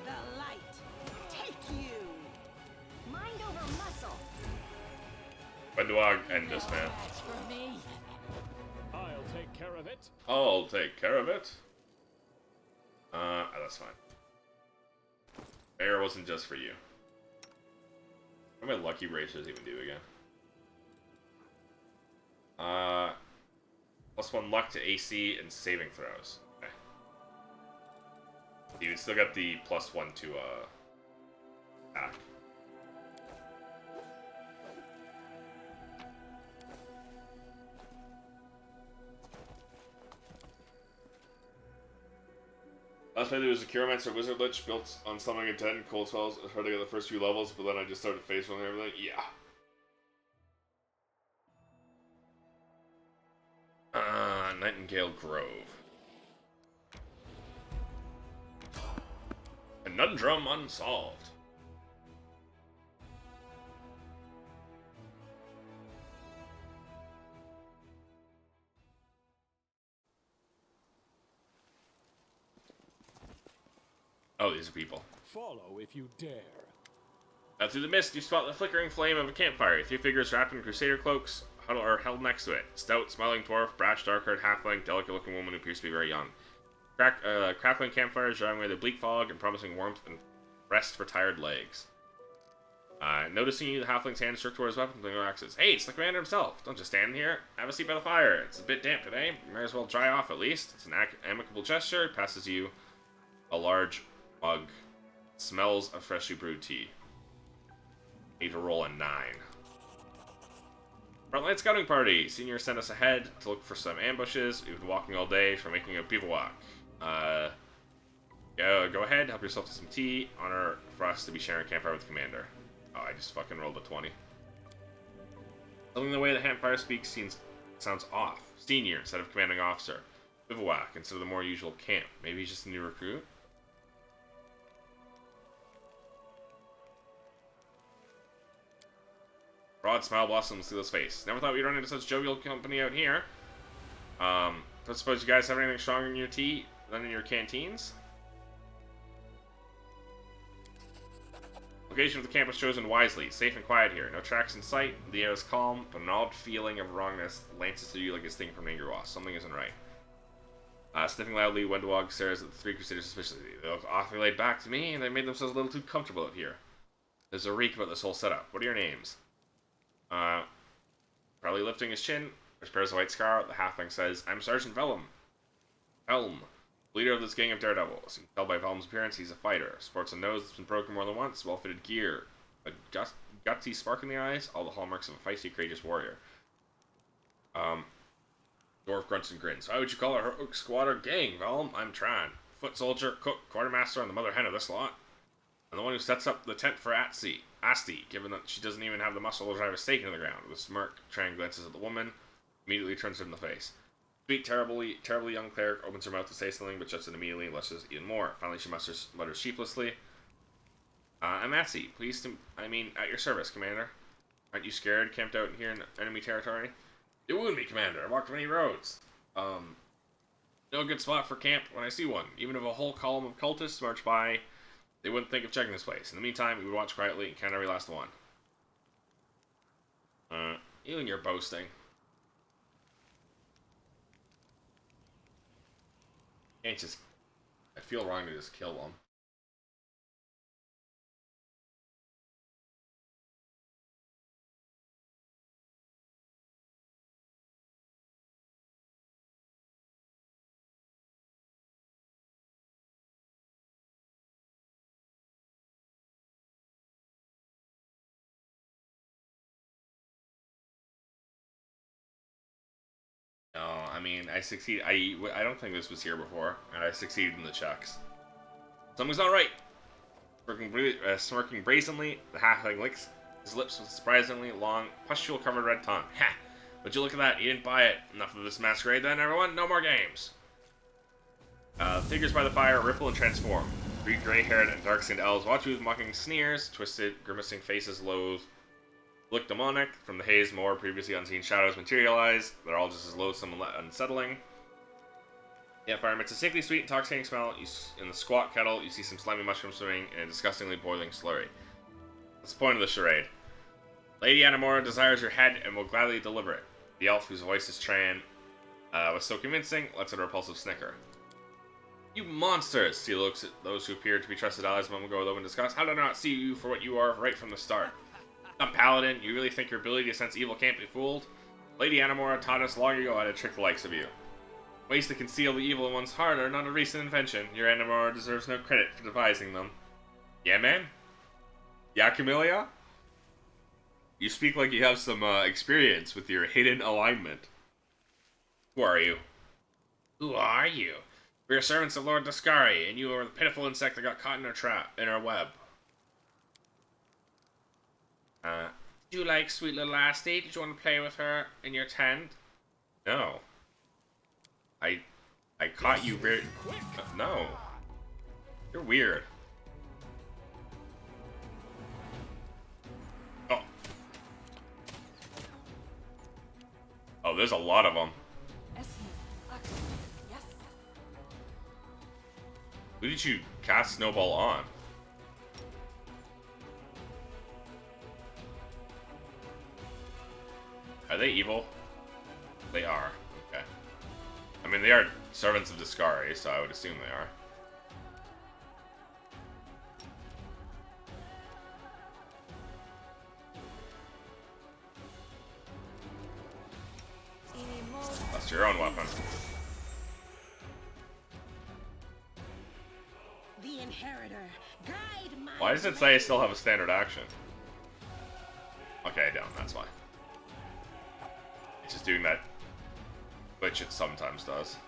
The light, take you! Mind over muscle! When do I end this, man? That's for me. I'll take care of it. I'll take care of it. That's fine. Air wasn't just for you. What do my lucky racers even do again? +1 luck to AC and saving throws. Okay. You still got the +1 to attack. Last playthrough was a Chiromancer Wizard Lich built on summoning a dead and cold spells. I tried to get the first few levels, but then I just started face rolling and everything. Yeah. Nightingale Grove. Conundrum unsolved. Oh, these are people. Follow if you dare. Out through the mist, you spot the flickering flame of a campfire. 3 figures wrapped in crusader cloaks are held next to it. Stout, smiling dwarf, brash, dark-haired halfling, delicate-looking woman who appears to be very young. Crackling campfires drawing away the bleak fog and promising warmth and rest for tired legs. Noticing you, the halfling's hand struck toward his weapon and relaxes. Hey, it's the commander himself. Don't just stand here. Have a seat by the fire. It's a bit damp today. You might as well dry off at least. It's an amicable gesture. It passes you a large mug. It smells of freshly brewed tea. Need to roll a 9. Frontline scouting party. Senior sent us ahead to look for some ambushes. We've been walking all day for making a bivouac. Go ahead, help yourself to some tea. Honor for us to be sharing a campfire with the commander. Oh, I just fucking rolled a 20. Something in the way the campfire speaks sounds off. Senior instead of commanding officer. Bivouac instead of the more usual camp. Maybe he's just a new recruit? Broad smile blossoms through his face. Never thought we'd run into such jovial company out here. Don't suppose you guys have anything stronger in your tea than in your canteens? Location of the camp was chosen wisely. Safe and quiet here. No tracks in sight. The air is calm, but an odd feeling of wrongness lances through you like a sting from an angry wasp. Something isn't right. Sniffing loudly, Wendewog stares at the 3 crusaders suspiciously. They look awfully laid back to me, and they made themselves a little too comfortable out here. There's a reek about this whole setup. What are your names? Probably lifting his chin, which bears a white scar. The halfling says, I'm Sergeant Vellum. Helm, leader of this gang of daredevils. You can tell by Vellum's appearance, he's a fighter. Sports a nose that's been broken more than once, well-fitted gear, a gutsy spark in the eyes, all the hallmarks of a feisty, courageous warrior. Dwarf grunts and grins. Why would you call our squad or gang, Vellum? I'm Tran. Foot soldier, cook, quartermaster, and the mother hen of this lot. I'm the one who sets up the tent for Asti, given that she doesn't even have the muscle to drive a stake into the ground. With a smirk, Tran glances at the woman, immediately turns her in the face. Sweet, terribly young cleric opens her mouth to say something, but shuts it immediately and lushes even more. Finally, she mutters sheepishly. I'm Asti. Pleased to, at your service, Commander. Aren't you scared, camped out here in enemy territory? You wound me, Commander. I walked many roads. No good spot for camp when I see one. Even if a whole column of cultists march by, they wouldn't think of checking this place. In the meantime, we would watch quietly and count every last one. You and your boasting. Can't just... I feel wrong to just kill them. No, I succeed. I don't think this was here before, and I succeeded in the checks. Something's not right. Smirking brazenly, the halfling licks his lips with a surprisingly long, pustule-covered red tongue. Ha! Would you look at that? You didn't buy it. Enough of this masquerade then, everyone. No more games. Figures by the fire ripple and transform. 3 gray-haired and dark-skinned elves watch you with mocking sneers, twisted, grimacing faces look demonic. From the haze, more previously unseen shadows materialize. They're all just as loathsome and unsettling. Yeah, fire emits a sickly, sweet, intoxicating smell. In the squat kettle, you see some slimy mushrooms swimming in a disgustingly boiling slurry. What's the point of the charade? Lady Anamora desires your head and will gladly deliver it. The elf, whose voice is Tran, was so convincing, lets out a repulsive snicker. You monsters! He looks at those who appeared to be trusted allies a moment ago with open disgust. How did I not see you for what you are right from the start? Some paladin, you really think your ability to sense evil can't be fooled? Lady Anamora taught us long ago how to trick the likes of you. Ways to conceal the evil in one's heart are not a recent invention. Your Anamora deserves no credit for devising them. Yeah, man? Yeah, Camellia? You speak like you have some experience with your hidden alignment. Who are you? Who are you? We are servants of Lord Dascari, and you are the pitiful insect that got caught in our trap, in our web. Do you like sweet little Asti? Did you want to play with her in your tent? No. I caught you very... No. You're weird. Oh. Oh, there's a lot of them. Who did you cast Snowball on? Are they evil? They are. Okay. I mean, they are servants of Dascari, so I would assume they are. That's your own weapon. The inheritor, guide my Why does it say I still have a standard action? Okay, I don't. That's why. It's just doing that glitch it sometimes does.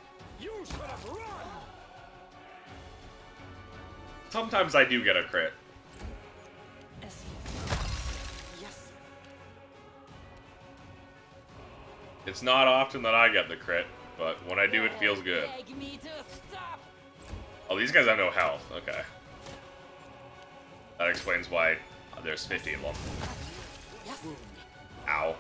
You should have run! Sometimes I do get a crit. Yes. It's not often that I get the crit, but when I do, it feels good. Beg me to stop. Oh, these guys have no health. Okay. That explains why there's 50 of them. Ow.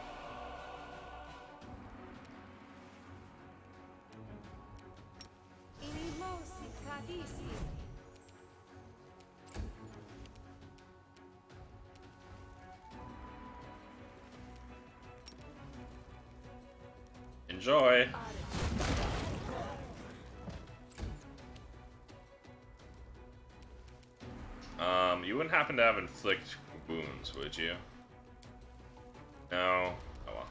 Enjoy. You wouldn't happen to have inflict wounds, would you? No. Oh well.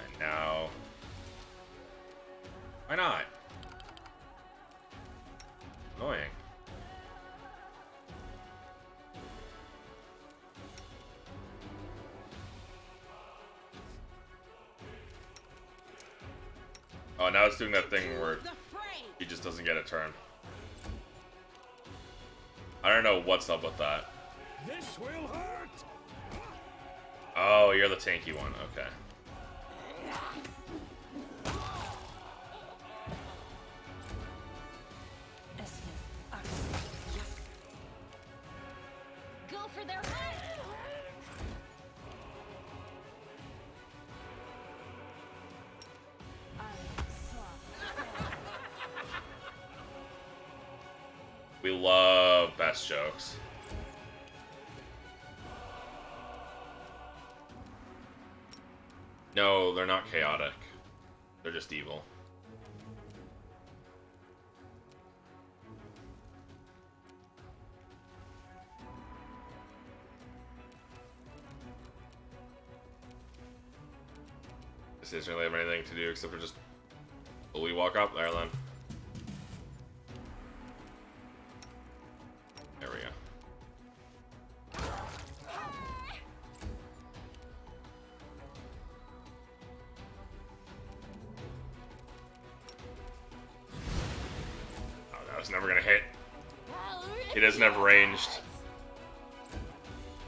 And now... Why not? Annoying. Oh, now it's doing that thing where he just doesn't get a turn. I don't know what's up with that. This will hurt! Oh, you're the tanky one. Okay. Go for their head! We love best jokes. No, they're not chaotic. They're just evil. This doesn't really have anything to do except for just fully walk up there then. There we go. Oh, that was never gonna hit. He doesn't have ranged.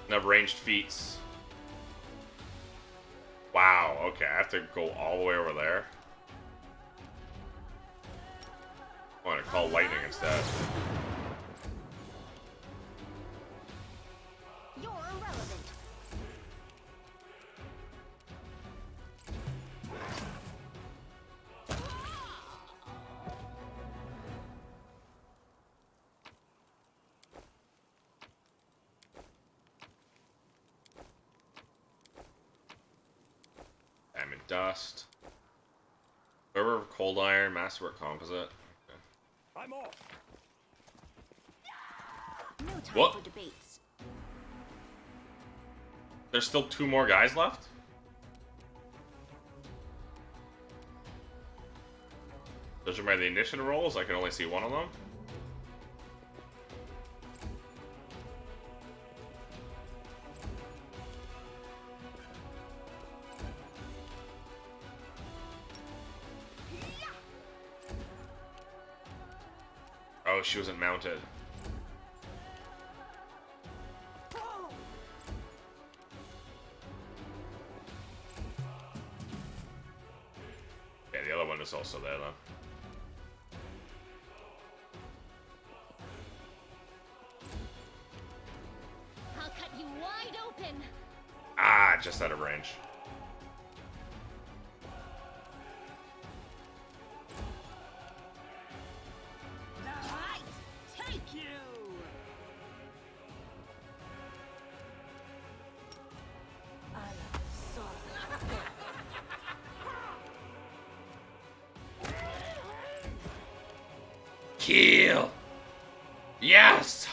Doesn't have ranged feats. Wow, okay, I have to go all the way over there. I want to call lightning instead. You're irrelevant. Diamond dust. River of cold iron, masterwork composite. Okay. I'm off! No time What? for debates. There's still 2 more guys left? Judging by the initiative rolls, I can only see one of them. Oh, she wasn't mounted. Yeah, the other one is also there, though. I'll cut you wide open. Ah, just out of range. The light take you. Kill! Yes!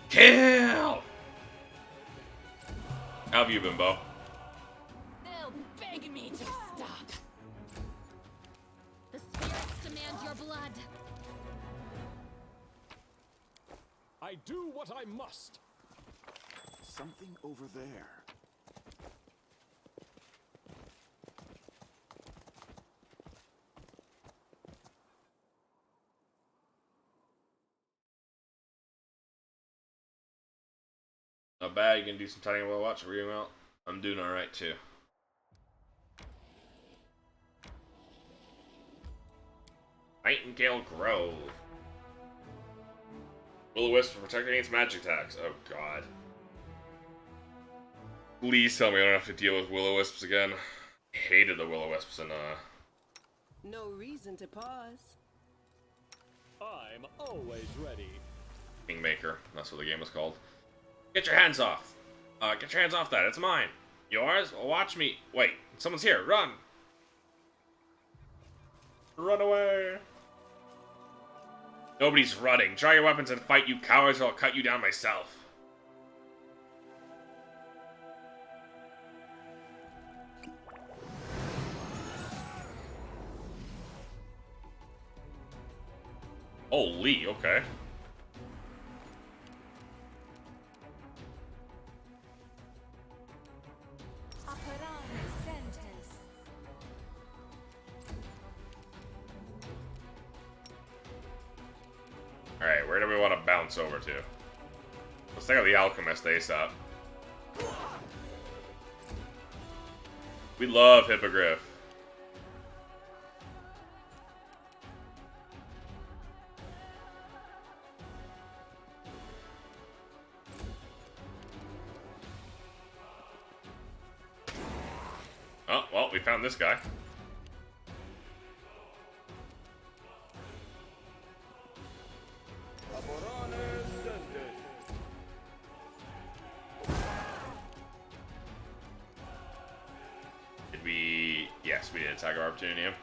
Kill! How have you been, Bo? They'll beg me to stop. The spirits demand your blood. I do what I must. Something over there. Not bad, you can do some tidying while watching reading out. I'm doing alright too. Nightingale Grove. Will-O-Wisp protect against magic attacks. Oh god. Please tell me I don't have to deal with Will-O-Wisps again. I hated the Will-O-Wisps in No reason to pause. I'm always ready. Kingmaker. That's what the game was called. Get your hands off! Get your hands off that. It's mine. Yours? Well, watch me. Wait, someone's here. Run! Run away! Nobody's running. Draw your weapons and fight, you cowards, or I'll cut you down myself. Holy, okay. Alright, where do we want to bounce over to? Let's take out the Alchemist ASAP. We love Hippogriff. Oh, well, we found this guy. Did we... Yes, we did. Attack of Opportunity.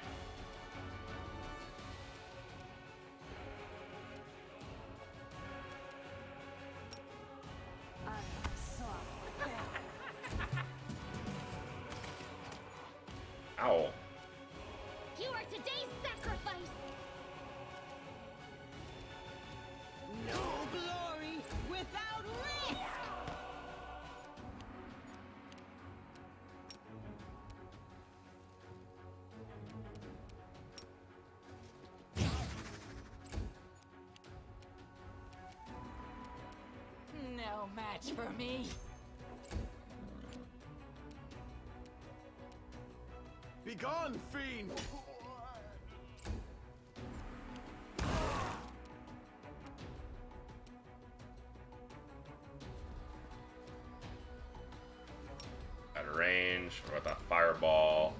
Ow. You are today's sacrifice. No glory without risk! No match for me. Begone, fiend! Out of range. What about that fireball?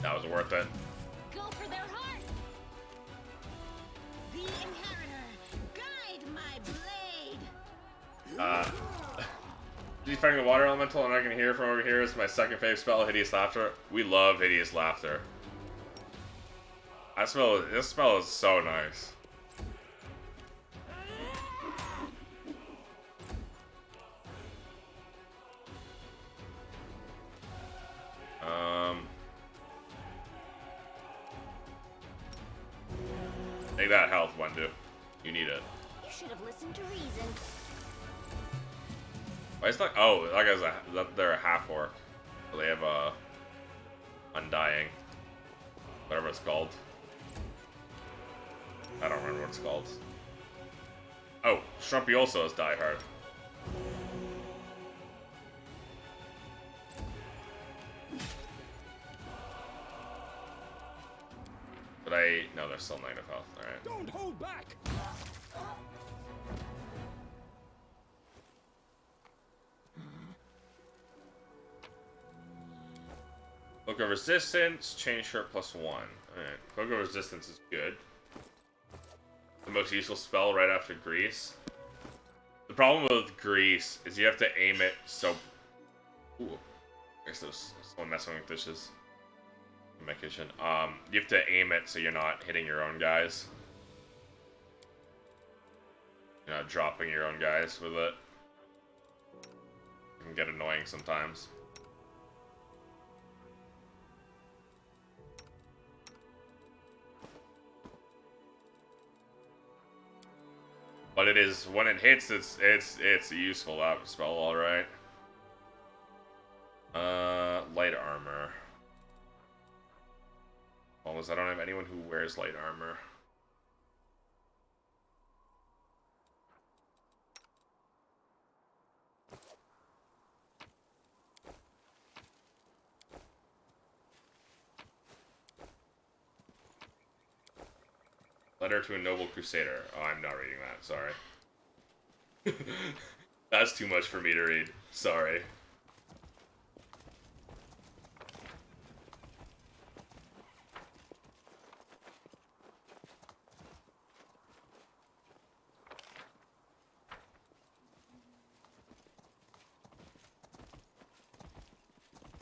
That was worth it. Go for their hearts. The Inheritor, guide my blade! Is he fighting the water elemental and I can hear from over here? It's my second favorite spell, Hideous Laughter. We love Hideous Laughter. This spell is so nice. Take that health, Wendu. You need it. You should have listened to reason. Why is that? Oh, that guy's they're a half orc. So they have a Undying. Whatever it's called. I don't remember what it's called. Oh, Shrumpy also has Die Hard. But no, they're still 9 of health. Alright. Don't hold back! Cloak of Resistance, Chain Shirt +1. Alright, Cloak of Resistance is good. The most useful spell right after Grease. The problem with Grease is you have to aim it so... Ooh. I guess there's someone messing with dishes in my kitchen. You have to aim it so you're not hitting your own guys. You're not dropping your own guys with it. It can get annoying sometimes. But it is, when it hits, it's a useful spell, alright. Light armor. Almost, I don't have anyone who wears light armor. Letter to a Noble Crusader. Oh, I'm not reading that, sorry. That's too much for me to read. Sorry.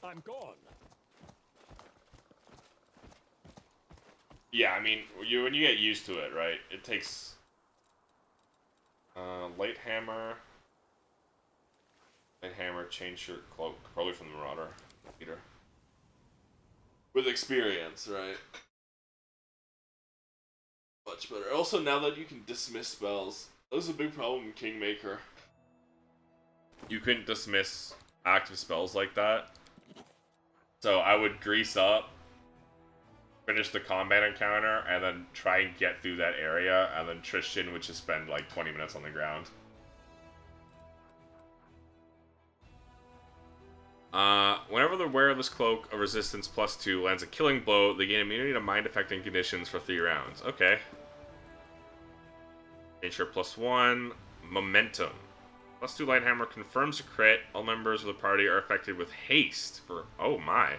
I'm gone. Yeah, I mean, when you get used to it, right? It takes... Light hammer... Light hammer, chain shirt, cloak. Probably from the Marauder leader. With experience, right? Much better. Also, now that you can dismiss spells, that was a big problem in Kingmaker. You couldn't dismiss active spells like that. So I would grease up, finish the combat encounter, and then try and get through that area, and then Tristan would just spend like 20 minutes on the ground. Whenever the wearer of this cloak of resistance +2 lands a killing blow, they gain immunity to mind-affecting conditions for 3 rounds. Okay. Nature +1. Momentum. +2 light hammer confirms a crit. All members of the party are affected with haste for... Oh my.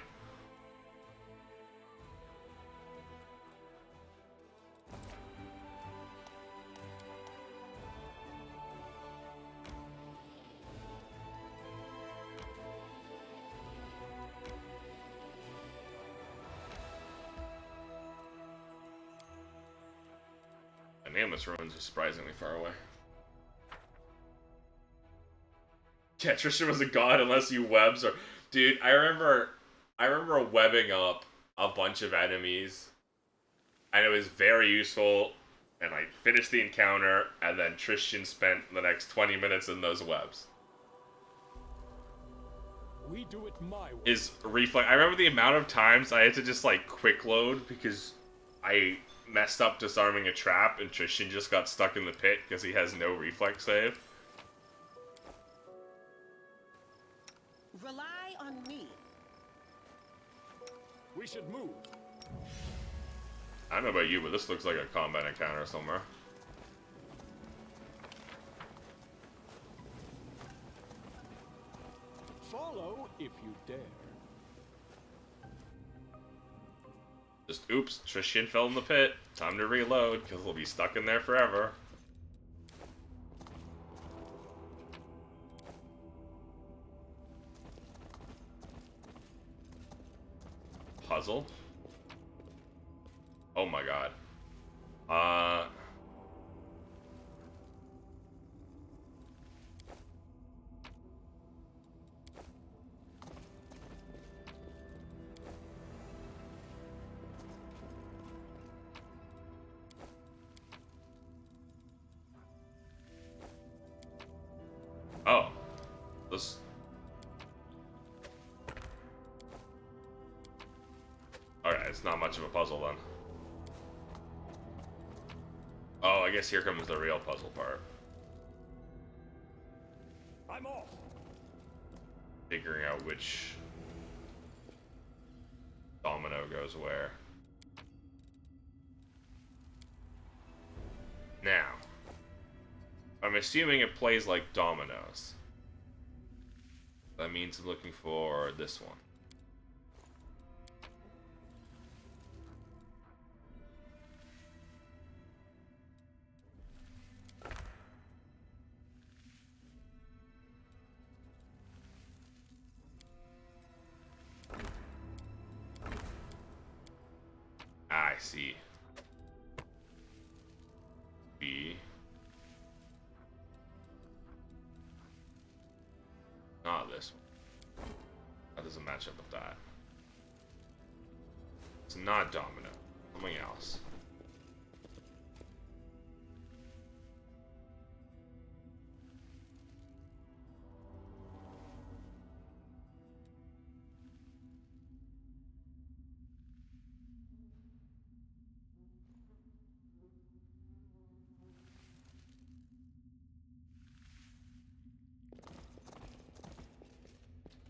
The nameless ruins are surprisingly far away. Yeah, Tristan was a god unless you webs or... Dude, I remember webbing up a bunch of enemies, and it was very useful, and I finished the encounter, and then Tristan spent the next 20 minutes in those webs. We do it my way. Is reflex... I remember the amount of times I had to just, like, quick load because I messed up disarming a trap, and Tristan just got stuck in the pit because he has no reflex save. Rely on me. We should move. I don't know about you, but this looks like a combat encounter somewhere. Follow if you dare. Just, oops, Tristan fell in the pit. Time to reload, because we'll be stuck in there forever. Puzzle? Oh my god. Oh. This... Alright, it's not much of a puzzle then. Oh, I guess here comes the real puzzle part. I'm off. Figuring out which domino goes where. Now, I'm assuming it plays like dominoes. That means I'm looking for this one. I see. B. Not this one. That doesn't match up with that. It's not domino. Something else.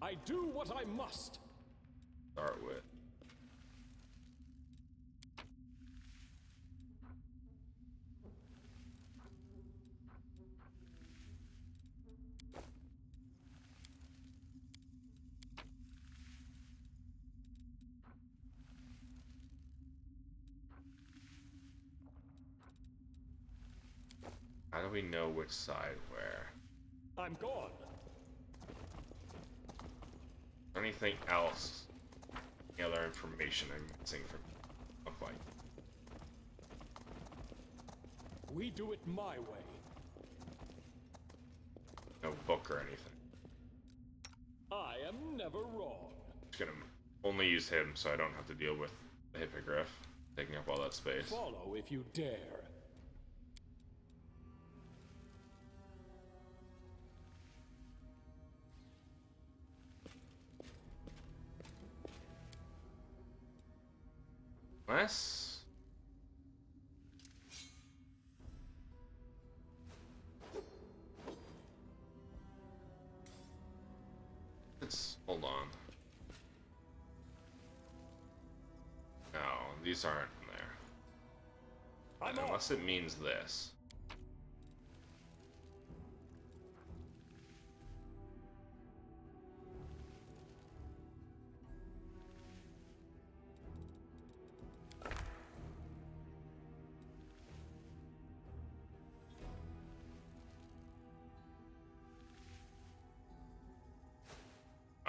I do what I must. Start with. How do we know which side where? I'm gone. Anything else? Any other information I'm missing from look like? We do it my way. No book or anything. I am never wrong. Just gonna only use him so I don't have to deal with the hippogriff taking up all that space. Follow if you dare. Unless... Hold on. No, these aren't in there. Unless it means this.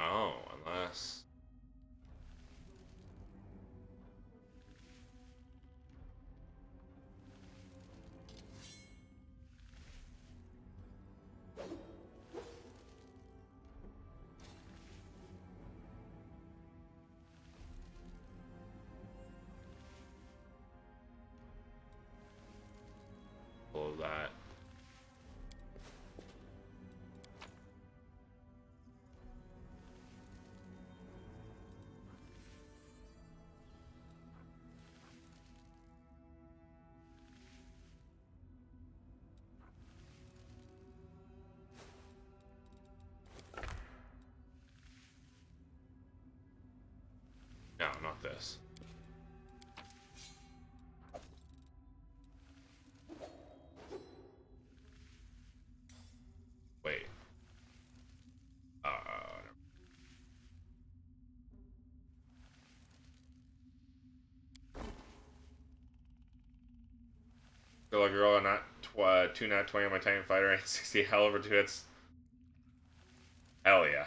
Oh, unless... All that. No, not this. Wait. Feel like girl, not 2 nat 20 on my Titan Fighter, 860 hell over 2 hits. Hell yeah.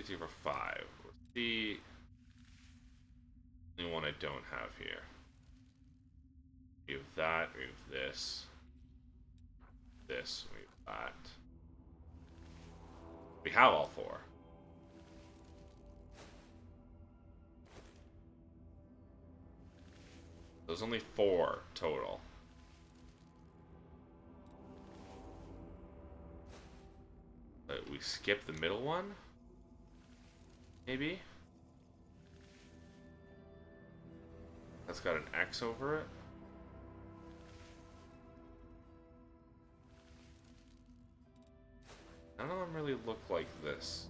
2 for 5. Let's see. The one I don't have here. We have that, we have this. This, we have that. We have all 4. There's only 4 total. But we skip the middle one? Maybe? That's got an X over it. None of them really look like this.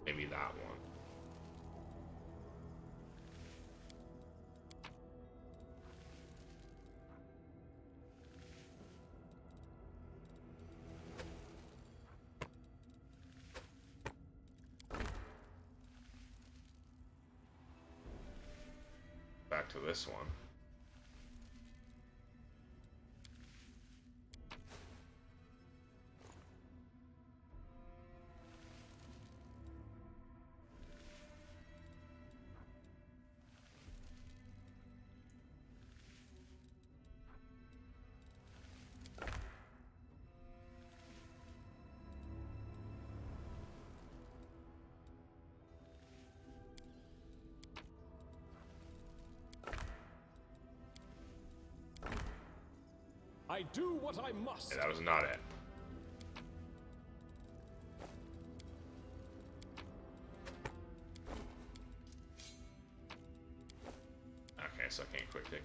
Maybe that one. Back to this one. I do what I must. Yeah, that was not it. Okay, so I can't quick take it.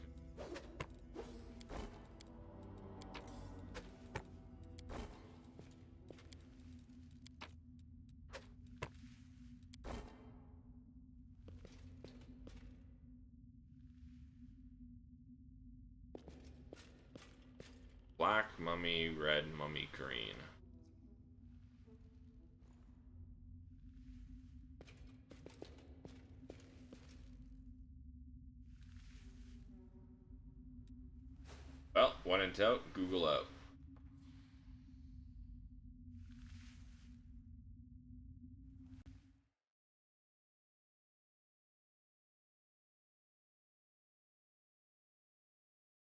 Black mummy, red mummy, green. Well, when in doubt, Google out.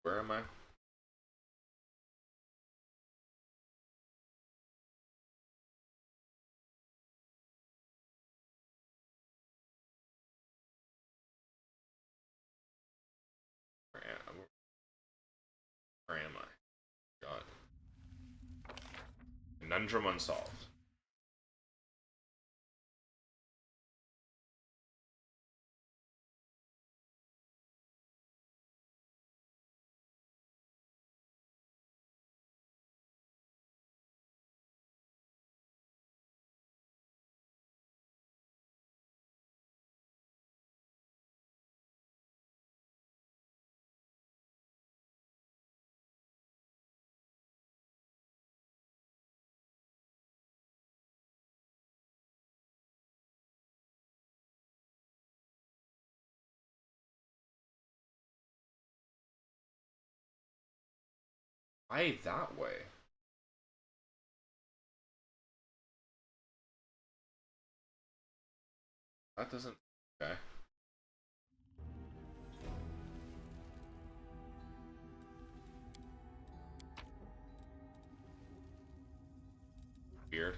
Where am I? Where am I? God. Conundrum unsolved. Why that way? That doesn't... Okay. Weird.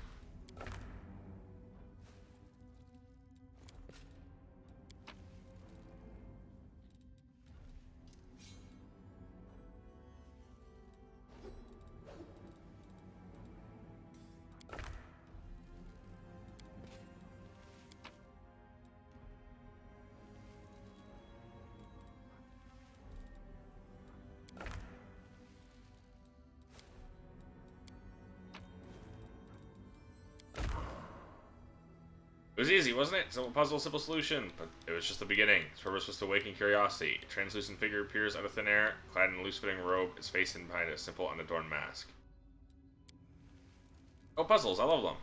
It was easy, wasn't it? Simple puzzle, simple solution. But it was just the beginning. Its purpose was to awaken curiosity. A translucent figure appears out of thin air, clad in a loose-fitting robe, its face hidden behind a simple, unadorned mask. Oh, puzzles, I love them.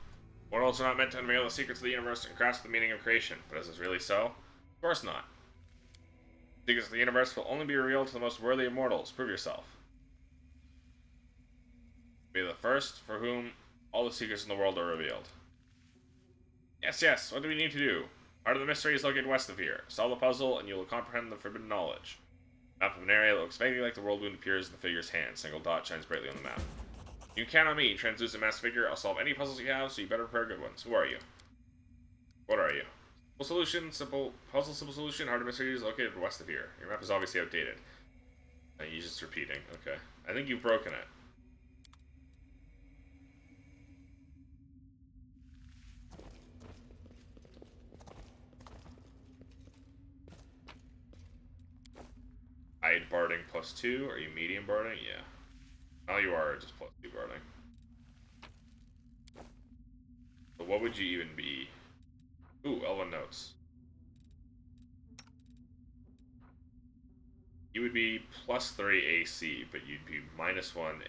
Mortals are not meant to unveil the secrets of the universe and grasp the meaning of creation. But is this really so? Of course not. The secrets of the universe will only be revealed to the most worthy of mortals. Prove yourself. Be the first for whom all the secrets in the world are revealed. Yes, yes, what do we need to do? Part of the mystery is located west of here. Solve the puzzle, and you will comprehend the forbidden knowledge. Map of an area that looks vaguely like the world wound appears in the figure's hand. Single dot shines brightly on the map. You can count on me, translucent masked figure. I'll solve any puzzles you have, so you better prepare good ones. Who are you? What are you? Simple solution, simple puzzle, simple solution. Heart of mystery is located west of here. Your map is obviously outdated. You're just repeating. Okay. I think you've broken it. Hide barding +2. Are you medium barding? Yeah. Oh, you are just +2 barding. So what would you even be? Ooh, Elven Notes. You would be +3 AC, but you'd be -1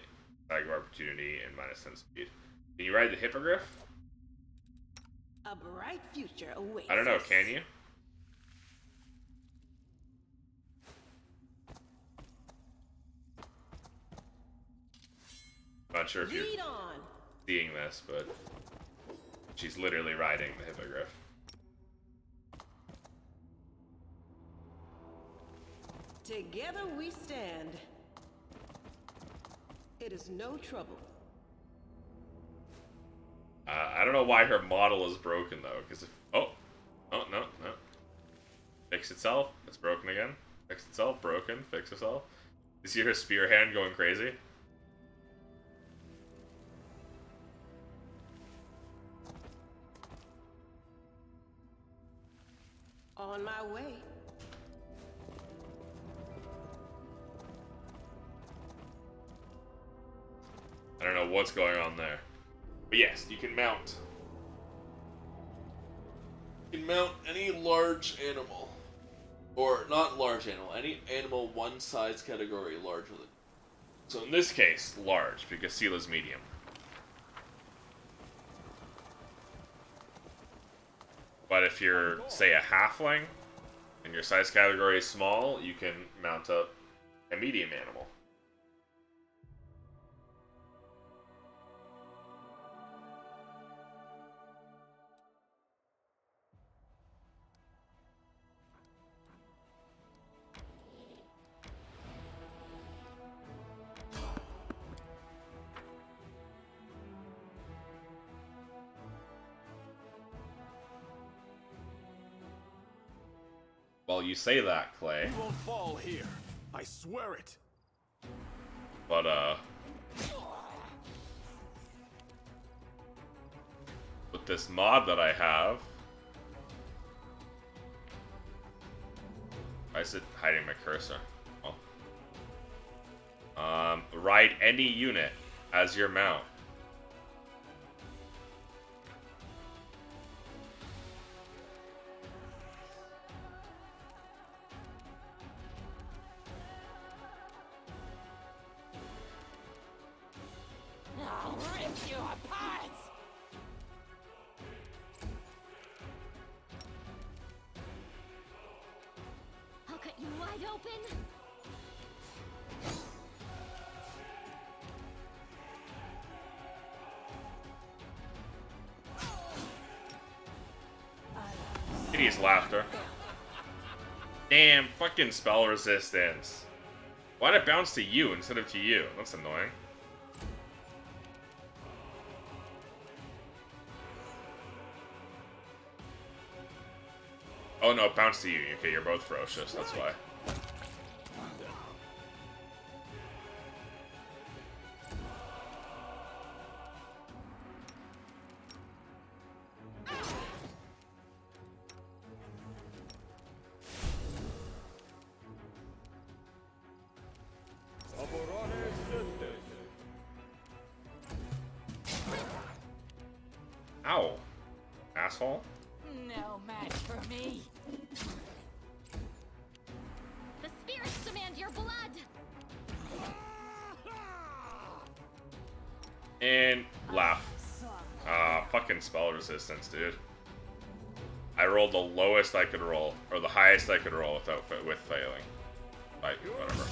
attack of opportunity and -10 speed. Can you ride the Hippogriff? A bright future awaits. I don't know, us. can you? Not sure if you're Lead on. seeing this, but she's literally riding the Hippogriff. Together we stand. It is no trouble. I don't know why her model is broken though, because if no, fix itself, it's broken again. Fix itself, broken, fix itself. You see her spear hand going crazy? On my way. I don't know what's going on there. But yes, you can mount. You can mount any large animal. Or, not large animal, any animal one size category larger than. So in this case, large, because Seela's medium. But if you're, say, a halfling, and your size category is small, you can mount up a medium animal. Well, you say that, Clay. You won't fall here. I swear it. But, with this mod that I have... Why is it hiding my cursor? Oh. Ride any unit as your mount. I'll rip you apart! I'll cut you wide open. Hideous laughter. Damn, fucking spell resistance. Why'd it bounce to you instead of to you? That's annoying. Oh no, it bounced to you. Okay, you're both ferocious, that's why. Ow. Asshole. No match for me. The spirits demand your blood. And laugh. Fucking spell resistance, dude. I rolled the lowest I could roll, or the highest I could roll with failing. Like, whatever.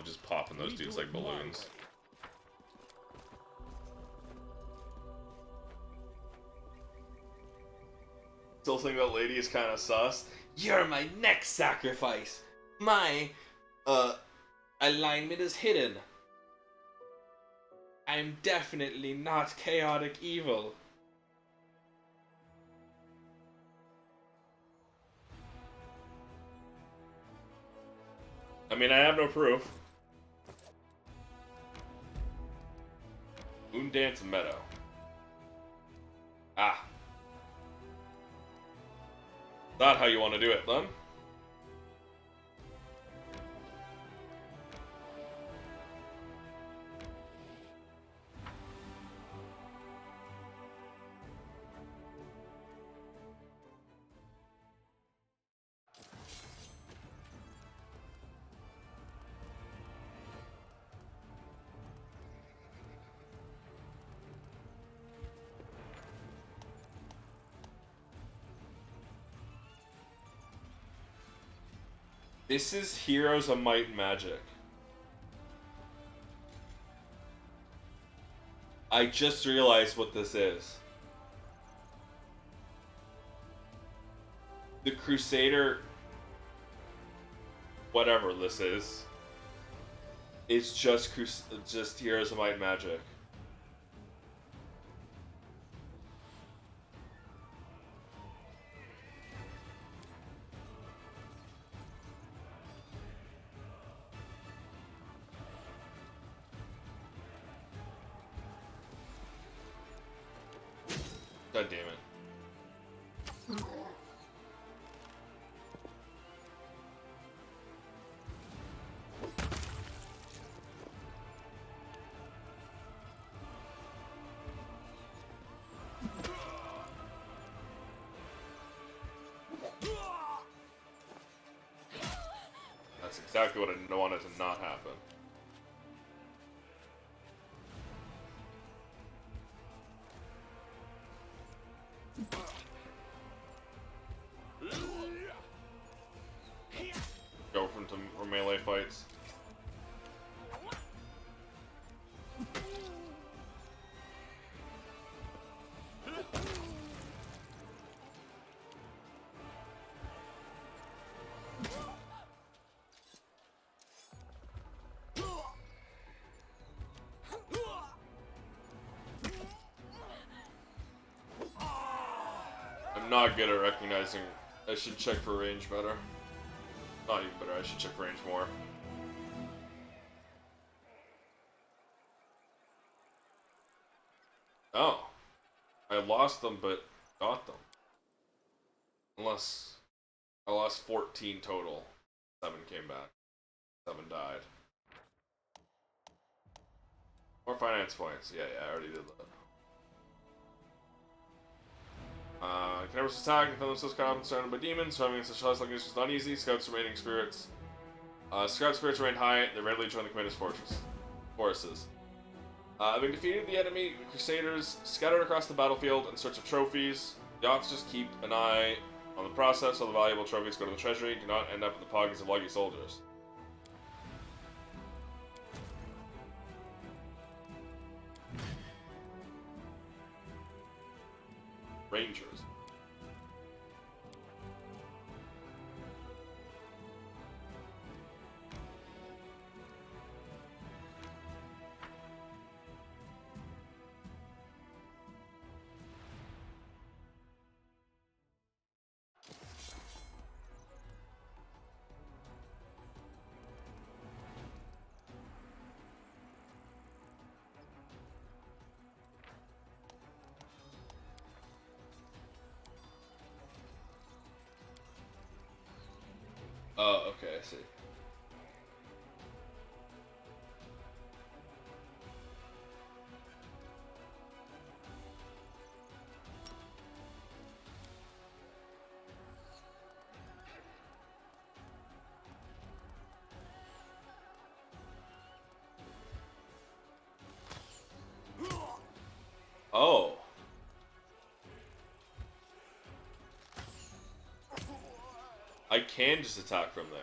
love just popping those dudes like balloons. Still think that lady is kind of sus. You're my next sacrifice. My, alignment is hidden. I'm definitely not chaotic evil. I mean, I have no proof. Moondance Meadow. Ah. Not how you want to do it, then. This is Heroes of Might and Magic. I just realized what this is. The Crusader, whatever this is, it's just Heroes of Might and Magic. God damn it. That's exactly what I wanted to not happen. Go from melee fights. I'm not good at recognizing. I should check for range better. Not even better, I should check for range more. Oh. I lost them, but got them. Unless I lost 14 total. 7 came back. 7 died. More finance points. Yeah, I already did that. Can never attack and feel themselves caught up and surrounded by demons. Surviving in such less like this is not easy. Scouts remaining spirits. Scout spirits remain high. They rarely join the commander's forces. Having defeated the enemy, the Crusaders scattered across the battlefield in search of trophies. The officers keep an eye on the process so the valuable trophies go to the treasury. Do not end up in the pockets of lucky soldiers. Rangers. Oh, okay, I see. Oh. I can just attack from there.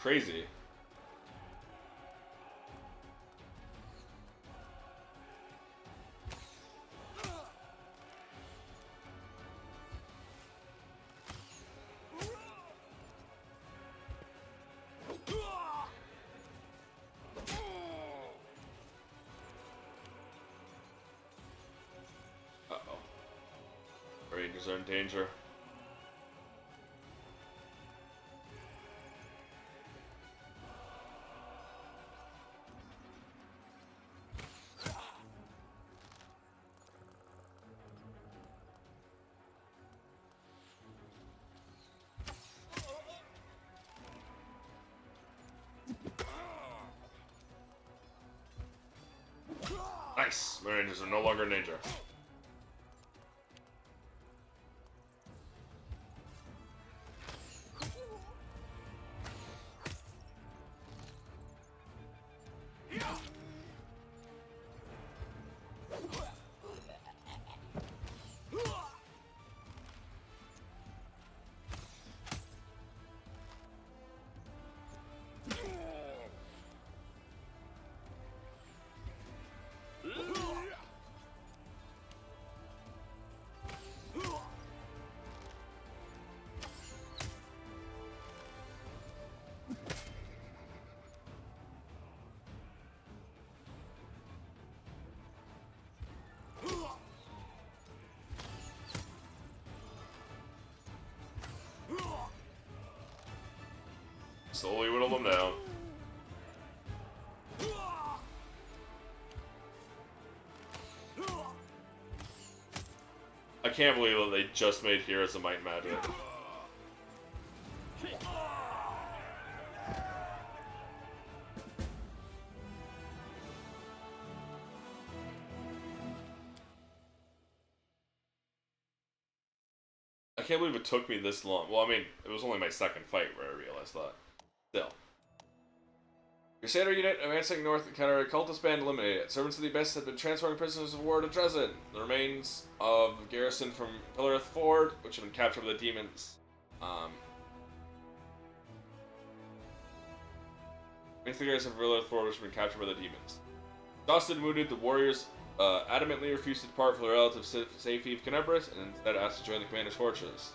crazy. Uh-oh. Rangers are in danger. Nice! My Rangers are no longer in danger. Slowly whittle them down. I can't believe that they just made Heroes of Might and Magic. I can't believe it took me this long. Well, I mean, it was only my second fight where I realized that. Still. Crusader unit advancing north encounter a cultist band eliminated. Servants of the Abyss had been transporting prisoners of war to Dresden. The remains of the garrison from Pillareth Ford, which had been captured by the demons. The garrison from Pillareth Ford, which had been captured by the demons. Exhausted and wounded, the warriors adamantly refused to depart for their relative safety of Canebras, and instead asked to join the commander's forces.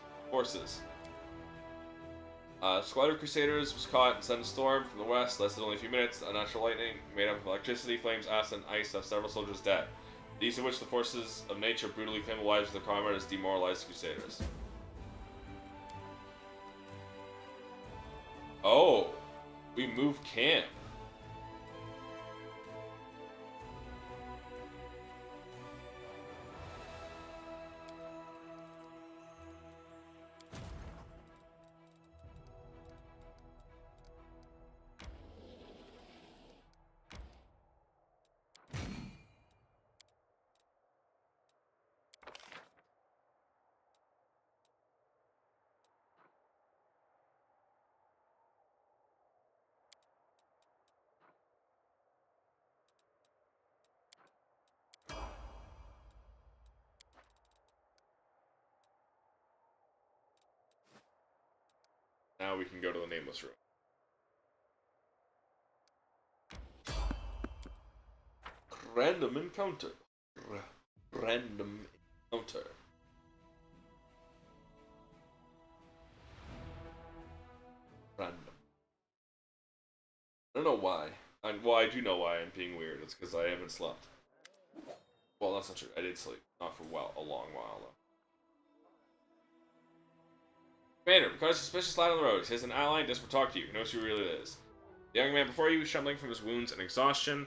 Squad of Crusaders was caught in a sudden storm from the west, lasted only a few minutes. Unnatural lightning, made up of electricity, flames, acid, and ice, left several soldiers dead. These in which the forces of nature brutally claimed the lives of their comrades demoralized Crusaders. Oh, we moved camp. Now we can go to the Nameless Room. Random encounter. Random encounter. Random. I don't know why. Well, I do know why I'm being weird. It's because I haven't slept. Well, that's not true. I did sleep. Not for a long while, though. Commander, because suspicious light on the road. He has an ally desperate to talk to you. He knows who he really is. The young man before you is shambling from his wounds and exhaustion.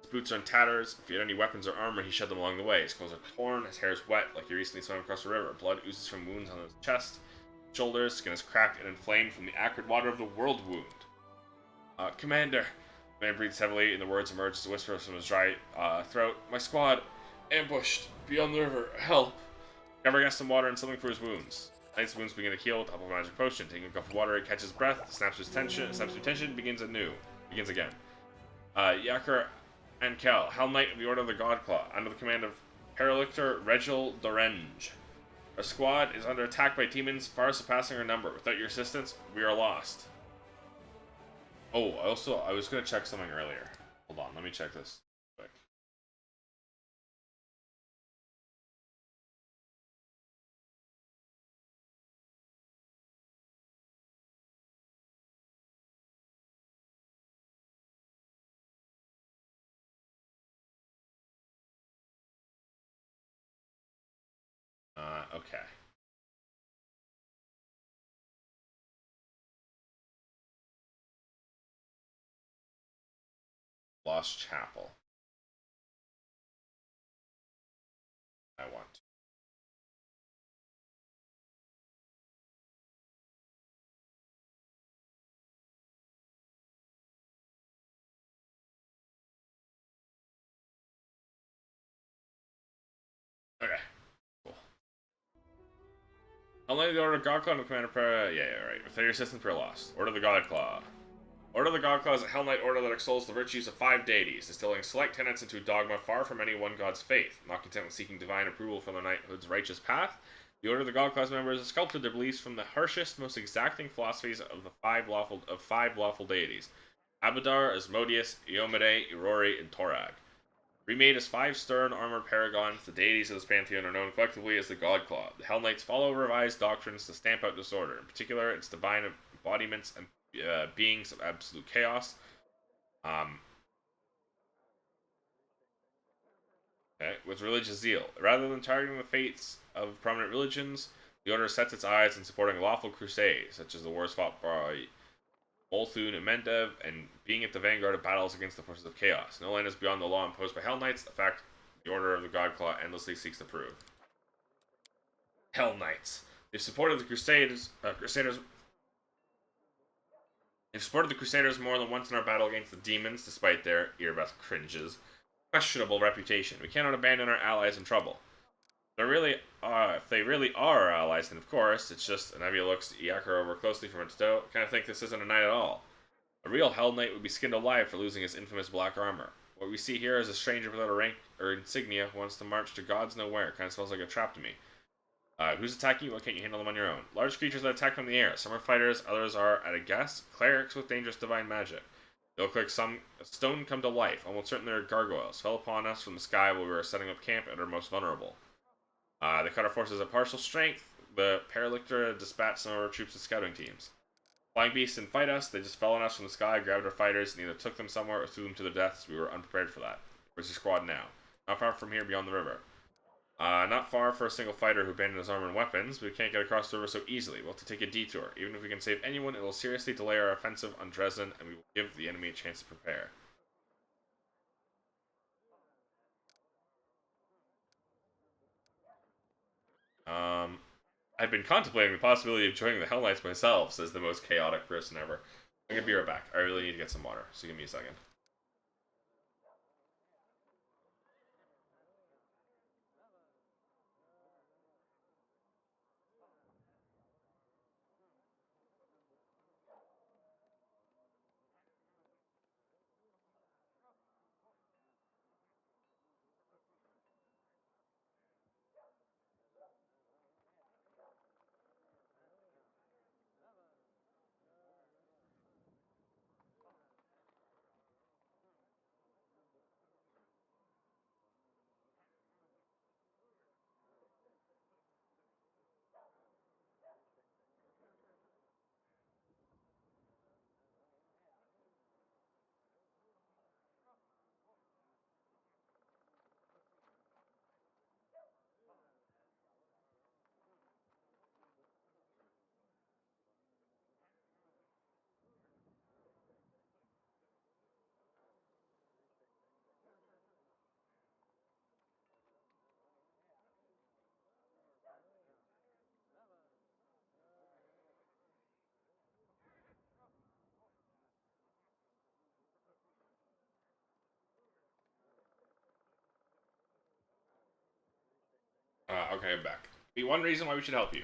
His boots are in tatters. If he had any weapons or armor, he shed them along the way. His clothes are torn. His hair is wet, like he recently swam across a river. Blood oozes from wounds on his chest, shoulders. Skin is cracked and inflamed from the acrid water of the world wound. Commander. The man breathes heavily, and the words emerge as a whisper from his dry throat. My squad, ambushed beyond the river. Help! Never gets some water and something for his wounds. Knight's wounds begin to heal with a magic potion. Taking a cup of water, he catches breath, snaps his tension, begins again. Yakir and Kel, Hell Knight of the Order of the Godclaw, under the command of Paralictor Regil Dorenge. Our squad is under attack by demons far surpassing our number. Without your assistance, we are lost. Oh, I was gonna check something earlier. Hold on, let me check this quick. Okay. Lost Chapel. I want. Okay. Cool. Only the Order of Godclaw and the Commander Para. Yeah, right. Without your assistance, we're lost. Order of the Godclaw. Order of the Godclaw is a Hell Knight order that extols the virtues of 5 deities, distilling select tenets into a dogma far from any one god's faith. Not content with seeking divine approval from their knighthood's righteous path, the Order of the Godclaw's members have sculpted their beliefs from the harshest, most exacting philosophies of the five lawful deities: Abadar, Asmodeus, Iomade, Irori, and Torag. Remade as 5 stern armored paragons, the deities of this pantheon are known collectively as the Godclaw. The Hell Knights follow revised doctrines to stamp out disorder, in particular its divine embodiments and beings of absolute chaos. Okay, with religious zeal. Rather than targeting the fates of prominent religions, the Order sets its eyes on supporting lawful crusades, such as the wars fought by Molthun and Mendev, and being at the vanguard of battles against the forces of chaos. No land is beyond the law imposed by Hell Knights, a fact the Order of the Godclaw endlessly seeks to prove. Hell Knights. They've supported the Crusaders. They've supported the Crusaders more than once in our battle against the demons, despite their earbeth cringes questionable reputation. We cannot abandon our allies in trouble. If they really are our allies, then of course, it's just, and Evia looks Iakar over closely from its toe, kind of think this isn't a knight at all. A real Hell Knight would be skinned alive for losing his infamous black armor. What we see here is a stranger without a rank or insignia who wants to march to God's nowhere. Kind of smells like a trap to me. Who's attacking you? Why can't you handle them on your own? Large creatures that attack from the air. Some are fighters, others are, at a guess, clerics with dangerous divine magic. They look like some stone come to life. Almost certainly they're gargoyles. Fell upon us from the sky while we were setting up camp at our most vulnerable. They cut our forces at partial strength. The Paralictor dispatched some of our troops as scouting teams. Flying beasts didn't fight us. They just fell on us from the sky, grabbed our fighters, and either took them somewhere or threw them to their deaths. We were unprepared for that. Where's your squad now? Not far from here, beyond the river. Not far for a single fighter who abandoned his armor and weapons, but we can't get across the river so easily. We'll have to take a detour. Even if we can save anyone, it will seriously delay our offensive on Dresden, and we will give the enemy a chance to prepare. I've been contemplating the possibility of joining the Hell Knights myself, says the most chaotic person ever. I'm gonna be right back. I really need to get some water, so give me a second. Okay, I'm back. Be one reason why we should help you.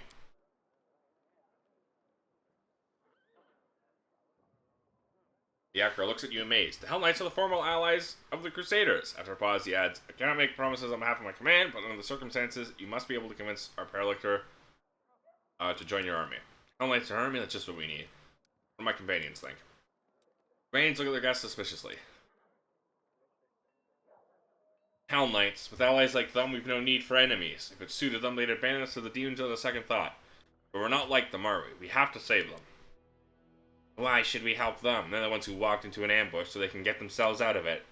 The actor looks at you amazed. The Hell Knights are the formal allies of the Crusaders. After a pause, he adds, I cannot make promises on behalf of my command, but under the circumstances, you must be able to convince our Paralictor to join your army. Hell Knights are army, that's just what we need. What do my companions think? Rains look at their guests suspiciously. Hell Knights. With allies like them, we've no need for enemies. If it suited them, they'd abandon us to the demons without a second thought. But we're not like them, are we? We have to save them. Why should we help them? They're the ones who walked into an ambush so they can get themselves out of it.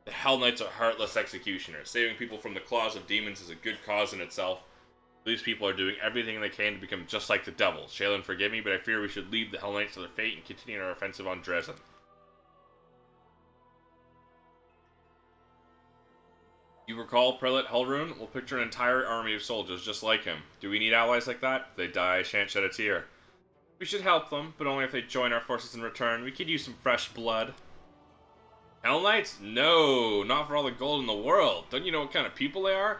The Hell Knights are heartless executioners. Saving people from the claws of demons is a good cause in itself. These people are doing everything they can to become just like the devil. Shaylin, forgive me, but I fear we should leave the Hell Knights to their fate and continue our offensive on Dresden. You recall Prelate Helrune? We'll picture an entire army of soldiers just like him. Do we need allies like that? If they die, I shan't shed a tear. We should help them, but only if they join our forces in return. We could use some fresh blood. Hell Knights? No, not for all the gold in the world. Don't you know what kind of people they are?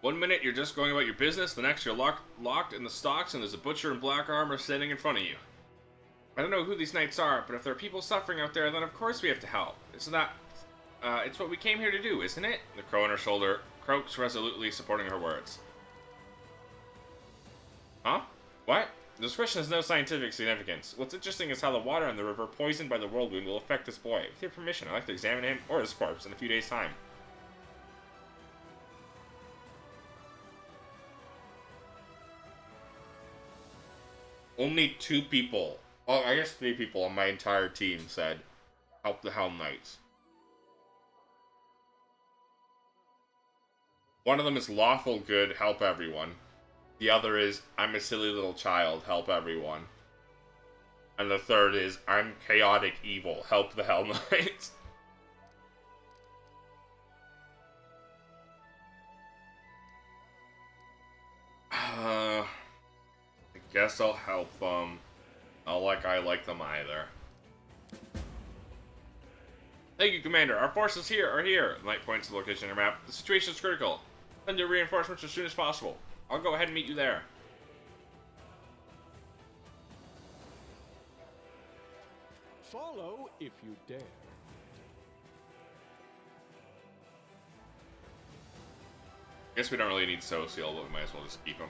One minute you're just going about your business, the next you're locked in the stocks and there's a butcher in black armor standing in front of you. I don't know who these knights are, but if there are people suffering out there, then of course we have to help. It's what we came here to do, isn't it? The crow on her shoulder croaks resolutely, supporting her words. Huh? What? The description has no scientific significance. What's interesting is how the water in the river, poisoned by the whirlwind, will affect this boy. With your permission, I'd like to examine him or his corpse in a few days' time. Only 2 people, well, I guess 3 people on my entire team said, help the Hell Knights. One of them is lawful good, help everyone. The other is, I'm a silly little child, help everyone. And the third is, I'm chaotic evil, help the Hell Knights. I guess I'll help them. Not like I like them either. Thank you, Commander. Our forces are here. The Knight points to the location on your map. The situation is critical. Send your reinforcements as soon as possible. I'll go ahead and meet you there. Follow if you dare. Guess we don't really need Social, but we might as well just keep him.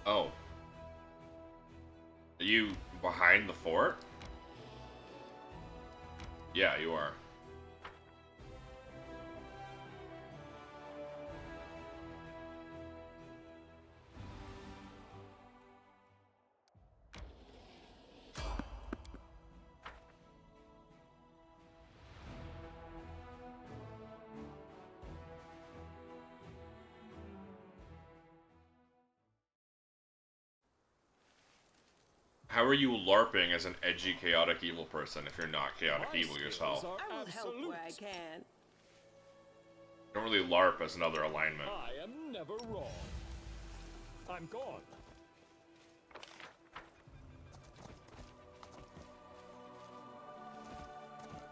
Oh. Are you behind the fort? Yeah, you are. How are you LARPing as an edgy, chaotic, evil person if you're not chaotic evil yourself? I will help where I can. You don't really LARP as another alignment. I am never wrong. I'm gone.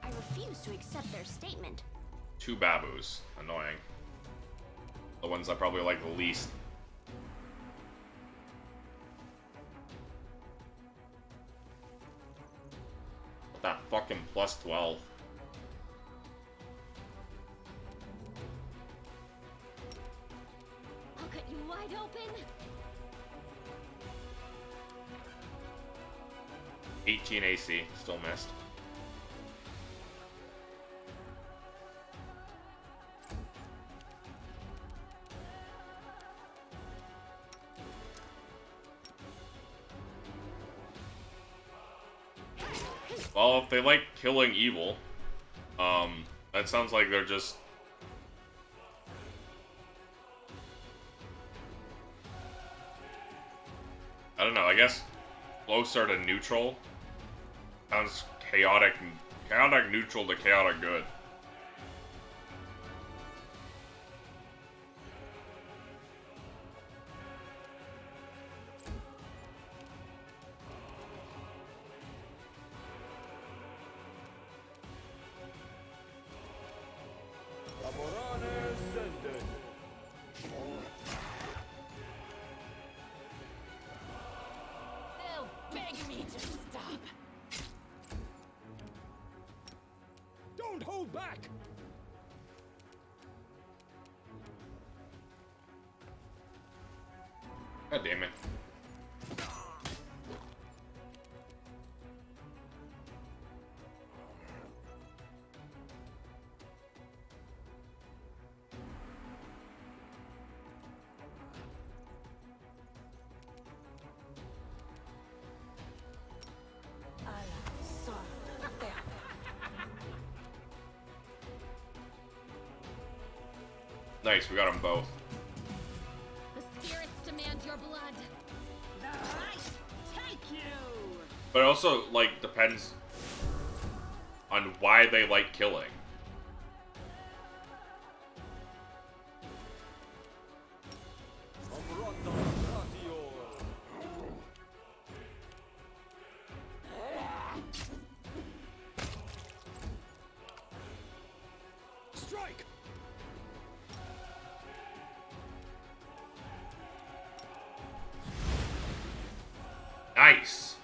I refuse to accept their statement. 2 babus. Annoying. The ones I probably like the least. That fucking plus 12. I'll cut you wide open. 18 AC. Still missed. Well, if they like killing evil, that sounds like they're just... I don't know, I guess closer to neutral sounds chaotic neutral to chaotic good. God damn it. Nice, we got them both. The spirits demand your blood. The light take you! But it also, like, depends on why they like killing. Strike! Nice!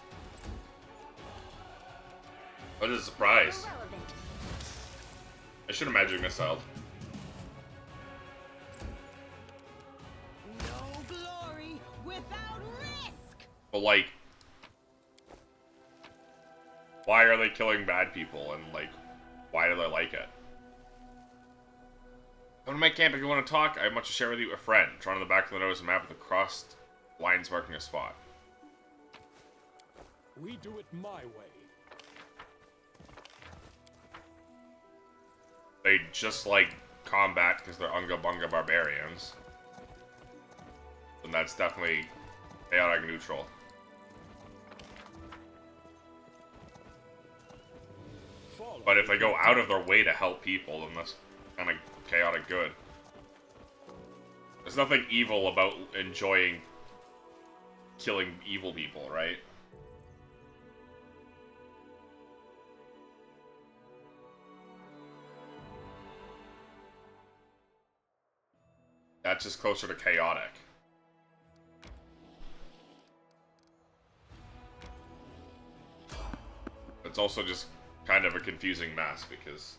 What a surprise. I should have magic missile. No glory without risk! But, like, why are they killing bad people, and, like, why do they like it? Come to my camp if you want to talk. I have much to share with you. A friend. Drawn on the back of the nose, a map with the crossed lines marking a spot. We do it my way. They just like combat because they're Unga Bunga barbarians. And that's definitely chaotic neutral. But if they go out of their way to help people, then that's kind of chaotic good. There's nothing evil about enjoying killing evil people, right? That's just closer to chaotic. It's also just kind of a confusing mess because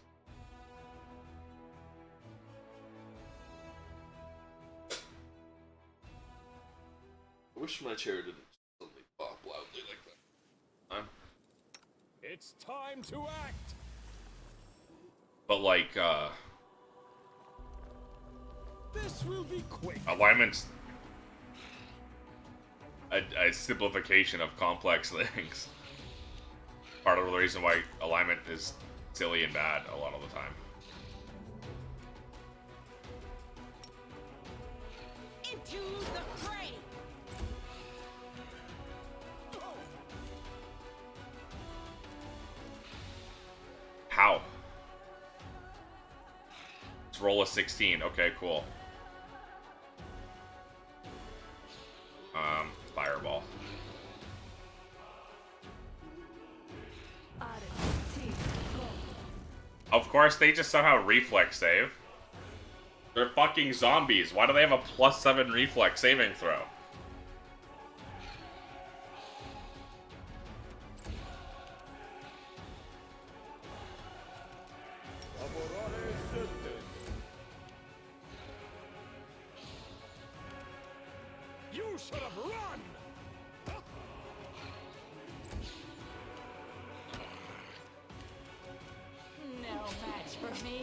I wish my chair didn't suddenly pop loudly like that. It's time to act! But like, This will be quick. alignment's a simplification of complex things. Part of the reason why alignment is silly and bad a lot of the time. Into the fray! How? Let's roll a 16. Okay, cool. Fireball. Of course, they just somehow reflex save. They're fucking zombies. Why do they have a +7 reflex saving throw? You should have run! No match for me.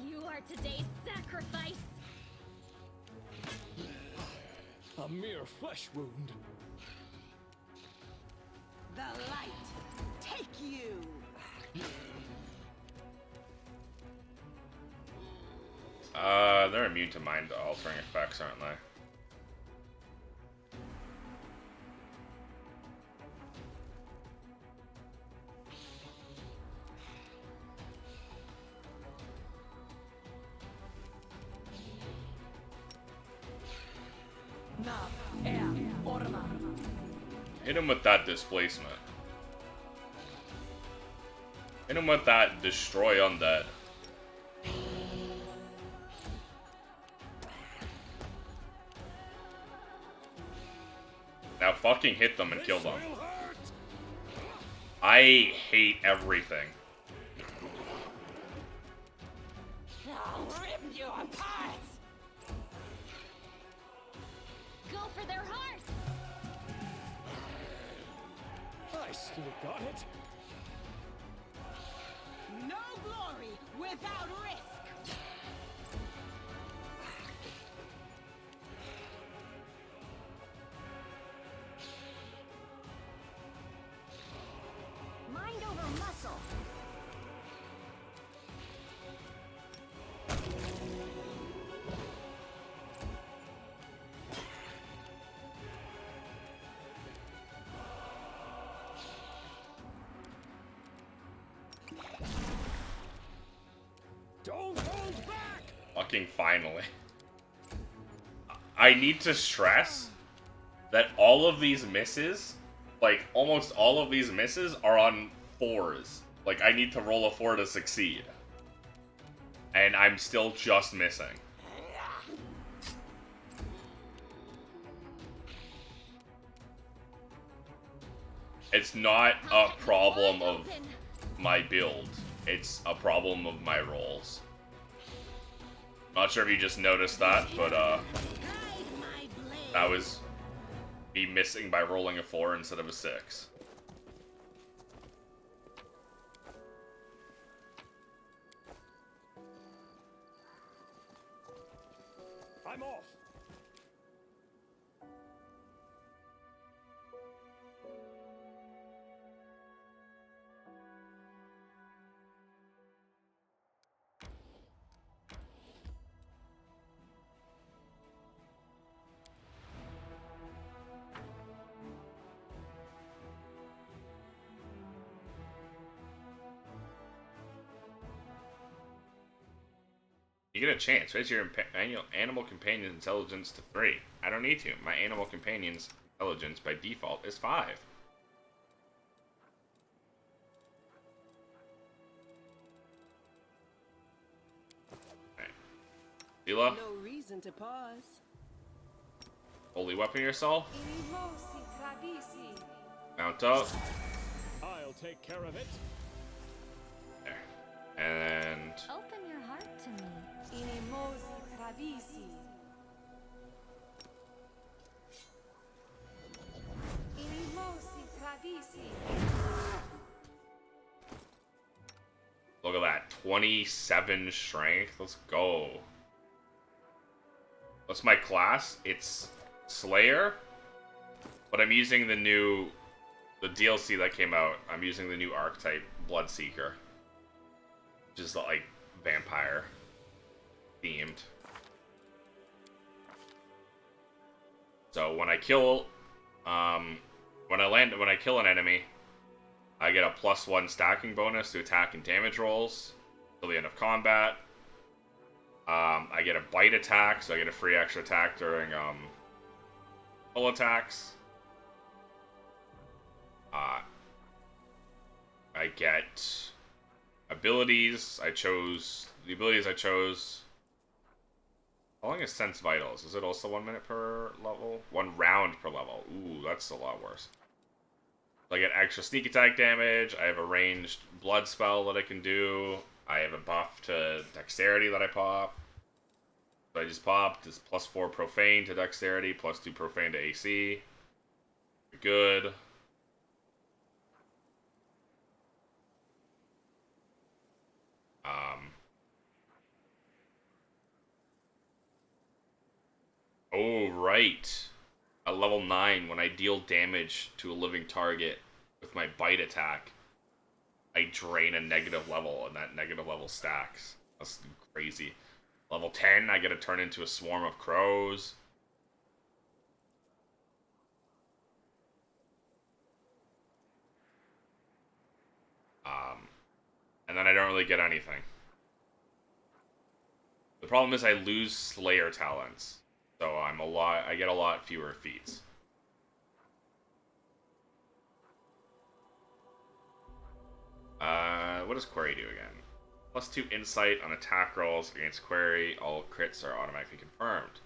You are today's sacrifice. A mere flesh wound. The light take you! They're immune to mind-altering effects, aren't they? Hit him with that displacement. Hit him with that destroy undead. Now fucking hit them and kill them. Will hurt. I hate everything. I'll rip you apart! Go for their hearts! I still got it. No glory without risk! Mind over muscle. Don't hold back! Fucking finally. I need to stress that all of these misses, like almost all of these misses, are on 4s. Like I need to roll a 4 to succeed. And I'm still just missing. It's not a problem of my build. It's a problem of my rolls. Not sure if you just noticed that, but that was me missing by rolling a 4 instead of a 6. I'm off. You get a chance. Raise your animal companion's intelligence to 3. I don't need to. My animal companion's intelligence by default is 5. Alright. Sila, No reason to pause. holy weapon yourself. Mount up. I'll take care of it. There. And Open your heart to me. look at that. 27 strength. Let's go. What's my class? It's Slayer. But I'm using the DLC that came out. I'm using the new archetype, Bloodseeker. Which is like vampire themed. So when I kill, when I kill an enemy, I get a +1 stacking bonus to attack and damage rolls till the end of combat. I get a bite attack, so I get a free extra attack during full attacks. I get abilities. The abilities I chose. How long is Sense Vitals? Is it also 1 minute per level? 1 round per level. Ooh, that's a lot worse. So I get extra sneak attack damage. I have a ranged blood spell that I can do. I have a buff to dexterity that I pop. So I just popped this +4 profane to dexterity, +2 profane to AC. Good. Oh, right. At level 9, when I deal damage to a living target with my bite attack, I drain a negative level, and that negative level stacks. That's crazy. Level 10, I get to turn into a swarm of crows. And then I don't really get anything. The problem is I lose Slayer talents. So I get a lot fewer feats. What does Query do again? +2 insight on attack rolls against Query. All crits are automatically confirmed.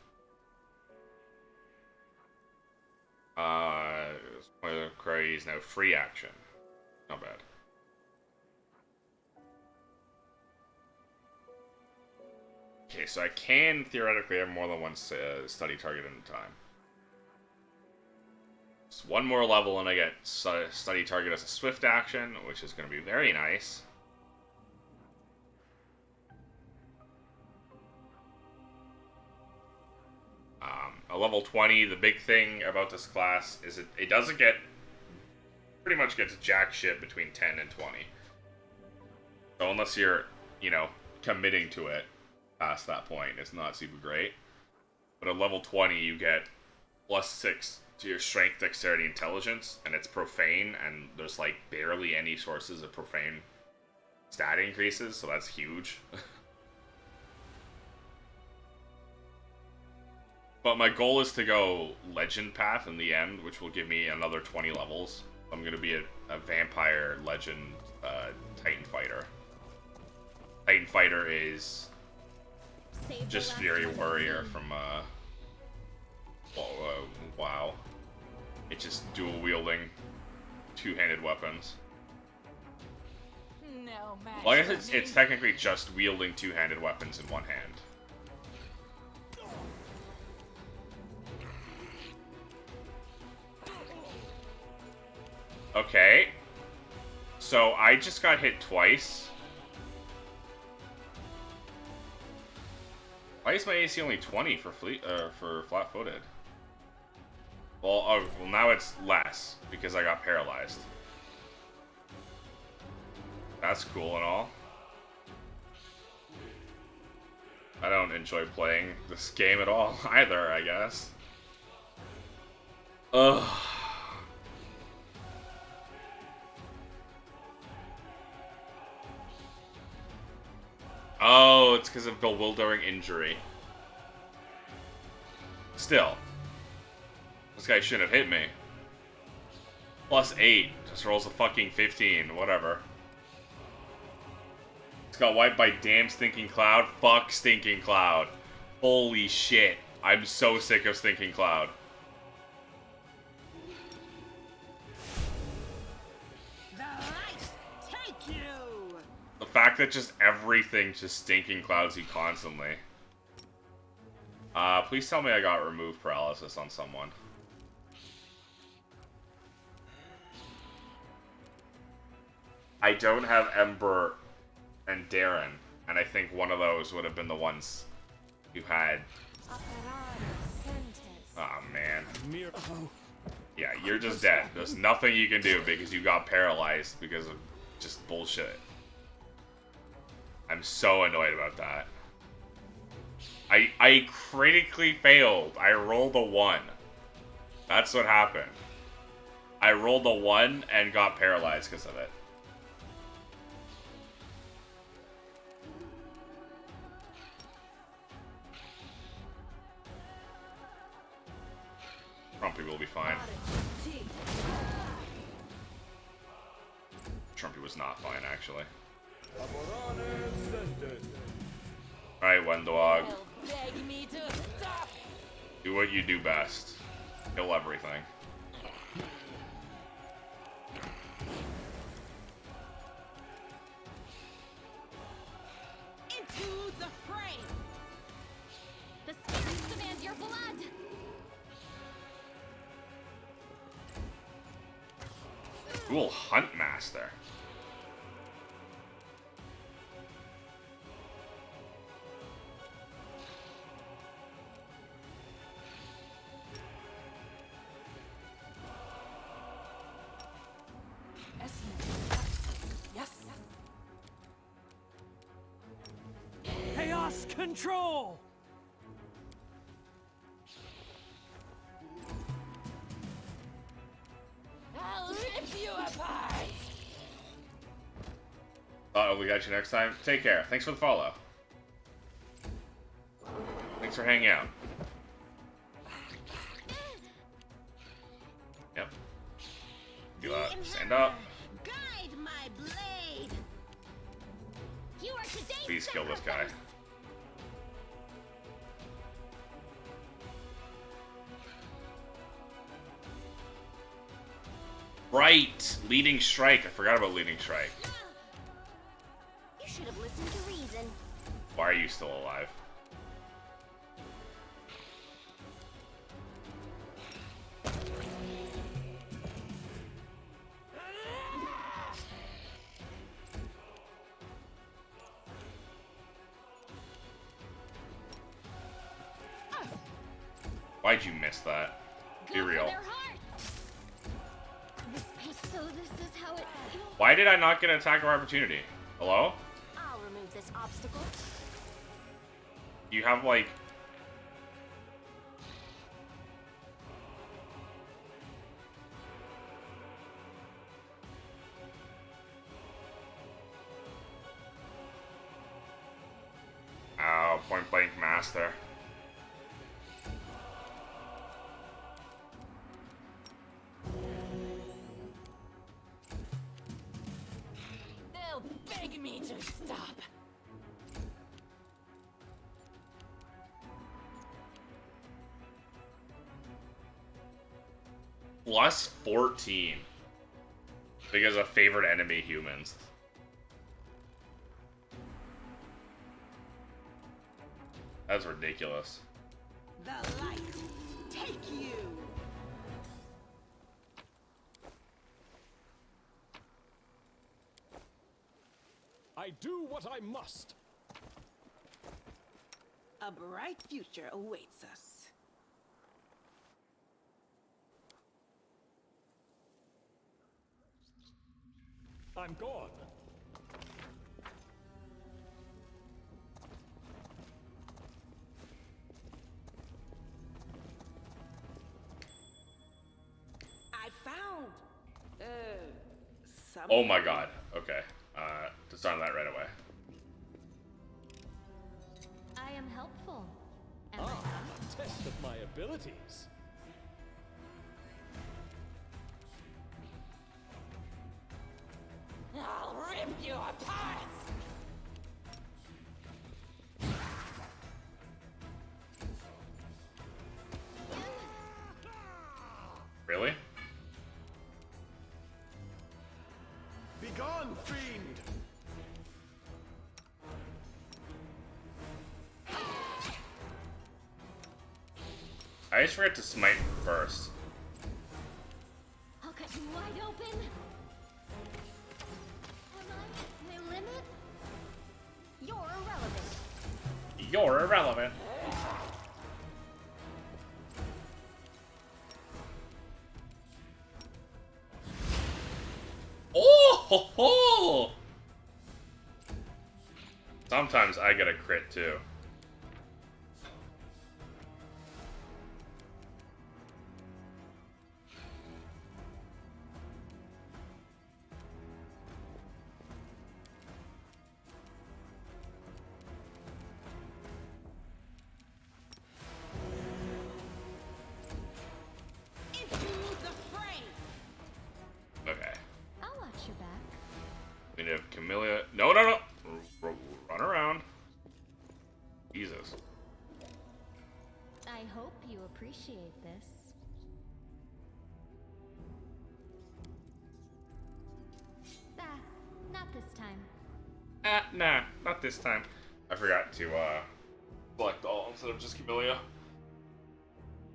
Query is now free action. Not bad. Okay, so I can theoretically have more than one study target at a time. Just one more level and I get study target as a swift action, which is going to be very nice. A level 20, the big thing about this class is it doesn't get, pretty much gets jack shit between 10 and 20. So unless you're, you know, committing to it past that point, it's not super great. But at level 20, you get +6 to your strength, dexterity, intelligence, and it's profane, and there's like barely any sources of profane stat increases, so that's huge. But my goal is to go legend path in the end, which will give me another 20 levels. I'm going to be a vampire legend Titan fighter. Titan fighter is just Fury Warrior from WoW. It's just dual wielding two-handed weapons. No match. Well, I guess it's technically just wielding two-handed weapons in one hand. Okay. So I just got hit twice. Why is my AC only 20 for flat-footed? Well, well, now it's less because I got paralyzed. That's cool and all. I don't enjoy playing this game at all either, I guess. Ugh. Oh, it's because of bewildering injury. Still. This guy shouldn't have hit me. +8. Just rolls a fucking 15. Whatever. It's got wiped by damn Stinking Cloud. Fuck Stinking Cloud. Holy shit. I'm so sick of Stinking Cloud. The fact that just everything just Stinking Clouds you constantly. Please tell me I got remove paralysis on someone. I don't have Ember and Darren, and I think one of those would have been the ones you had. Oh man. Yeah, you're just dead. There's nothing you can do because you got paralyzed because of just bullshit. I'm so annoyed about that. I critically failed. I rolled a 1. That's what happened. I rolled a 1 and got paralyzed because of it. Trumpy will be fine. Trumpy was not fine, actually. Alright, Wendog. Beg me to stop. Do what you do best. Kill everything. Into the fray! The spirits demand your blood! Cool Hunt Master. Yes. Chaos control! I'll rip you apart. Uh-oh, we got you next time. Take care. Thanks for the follow. Thanks for hanging out. Yep. Do stand up. Guide my blade! You are today's Please kill this guy. Right! Leading Strike. I forgot about Leading Strike. You should have listened to reason. Why are you still alive? Why'd you miss that? Be real. So this is how it feels. Why did I not get an attack of opportunity? Hello? I'll remove this obstacle. You have like... Oh, point blank master. They'll beg me to stop. Plus 14. Because of favorite enemy humans. That's ridiculous. The light take you. I do what I must. A bright future awaits us. I'm gone. I found something. Oh my god. Okay. Disarm that right away. I am helpful. Am I Ah, not? a test of my abilities. I'll rip you apart. Really? Begone, fiend! I just forgot to smite first. I'll cut you wide open. Am I my limit? You're irrelevant. You're irrelevant. Oh ho ho! Sometimes I get a crit too. Into the fray. Okay. I'll watch your back. We have Camellia. No, no, no! Run around. Jesus. I hope you appreciate this. Ah, not this time. Nah, not this time. I forgot to, select all instead of just Camellia.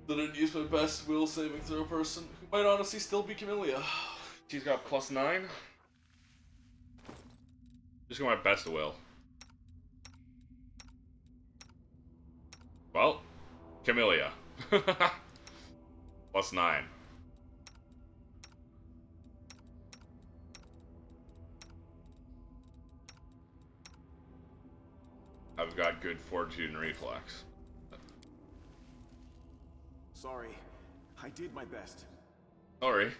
Then I'd use my best will saving throw person, who might honestly still be Camellia. She's got +9. Just got my best will. Well, Camellia. +9. I've got good fortune reflex. Sorry, I did my best. Sorry,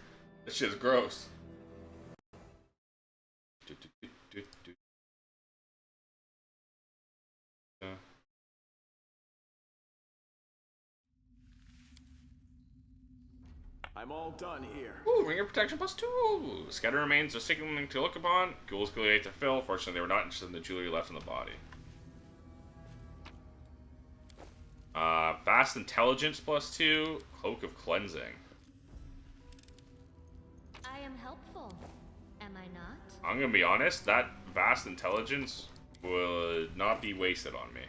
this shit's gross. I'm all done here. Ooh, Ringer Protection +2! Scatter remains are signaling to look upon. Ghouls collate to fill. Fortunately, they were not interested in the jewelry left in the body. Fast Intelligence +2. Cloak of Cleansing. I am helpful, am I not? I'm gonna be honest, that vast intelligence would not be wasted on me.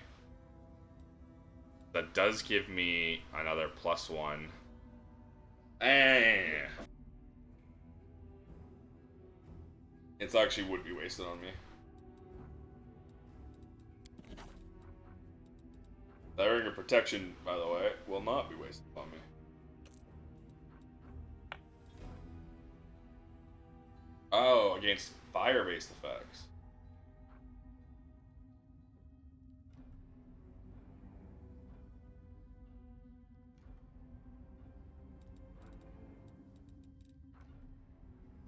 That does give me another +1. It actually would be wasted on me. That ring of protection, by the way, will not be wasted on me. Oh, against fire-based effects.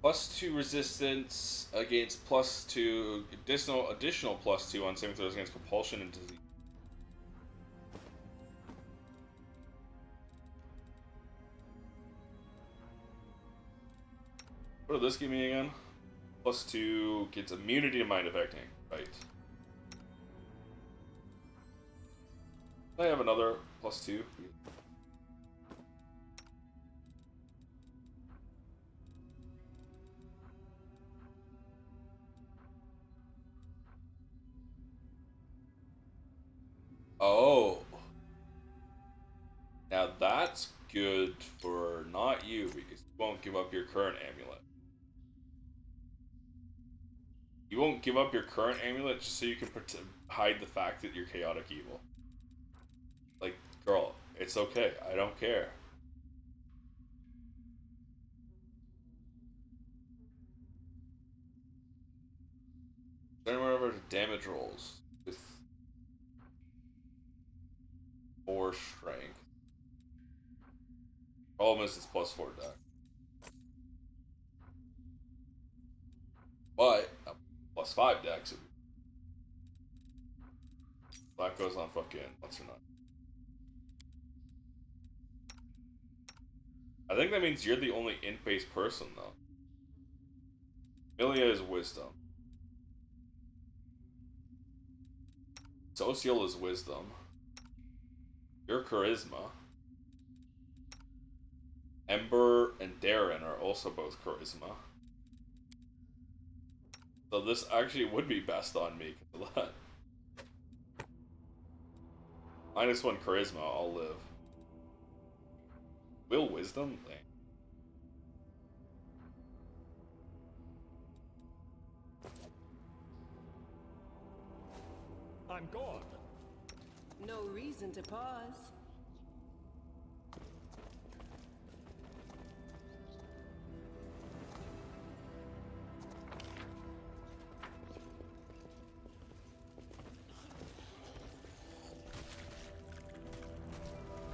+2 resistance against +2 additional +2 on saving throws against compulsion and disease. What did this give me again? +2 gets immunity to mind affecting. Right. I have another +2. Oh. Now that's good for not you, because you won't give up your current amulet. You won't give up your current amulet just so you can hide the fact that you're chaotic evil. Like, girl, it's okay. I don't care. Turn over to damage rolls with 4 strength. Problem is it's +4 deck. But +5 decks. That goes on fucking once or not. I think that means you're the only int-based person though. Milia is wisdom. Social is wisdom. Your charisma. Ember and Darren are also both charisma. So this actually would be best on me because of that. -1 charisma, I'll live. Will wisdom? Dang. I'm gone. No reason to pause.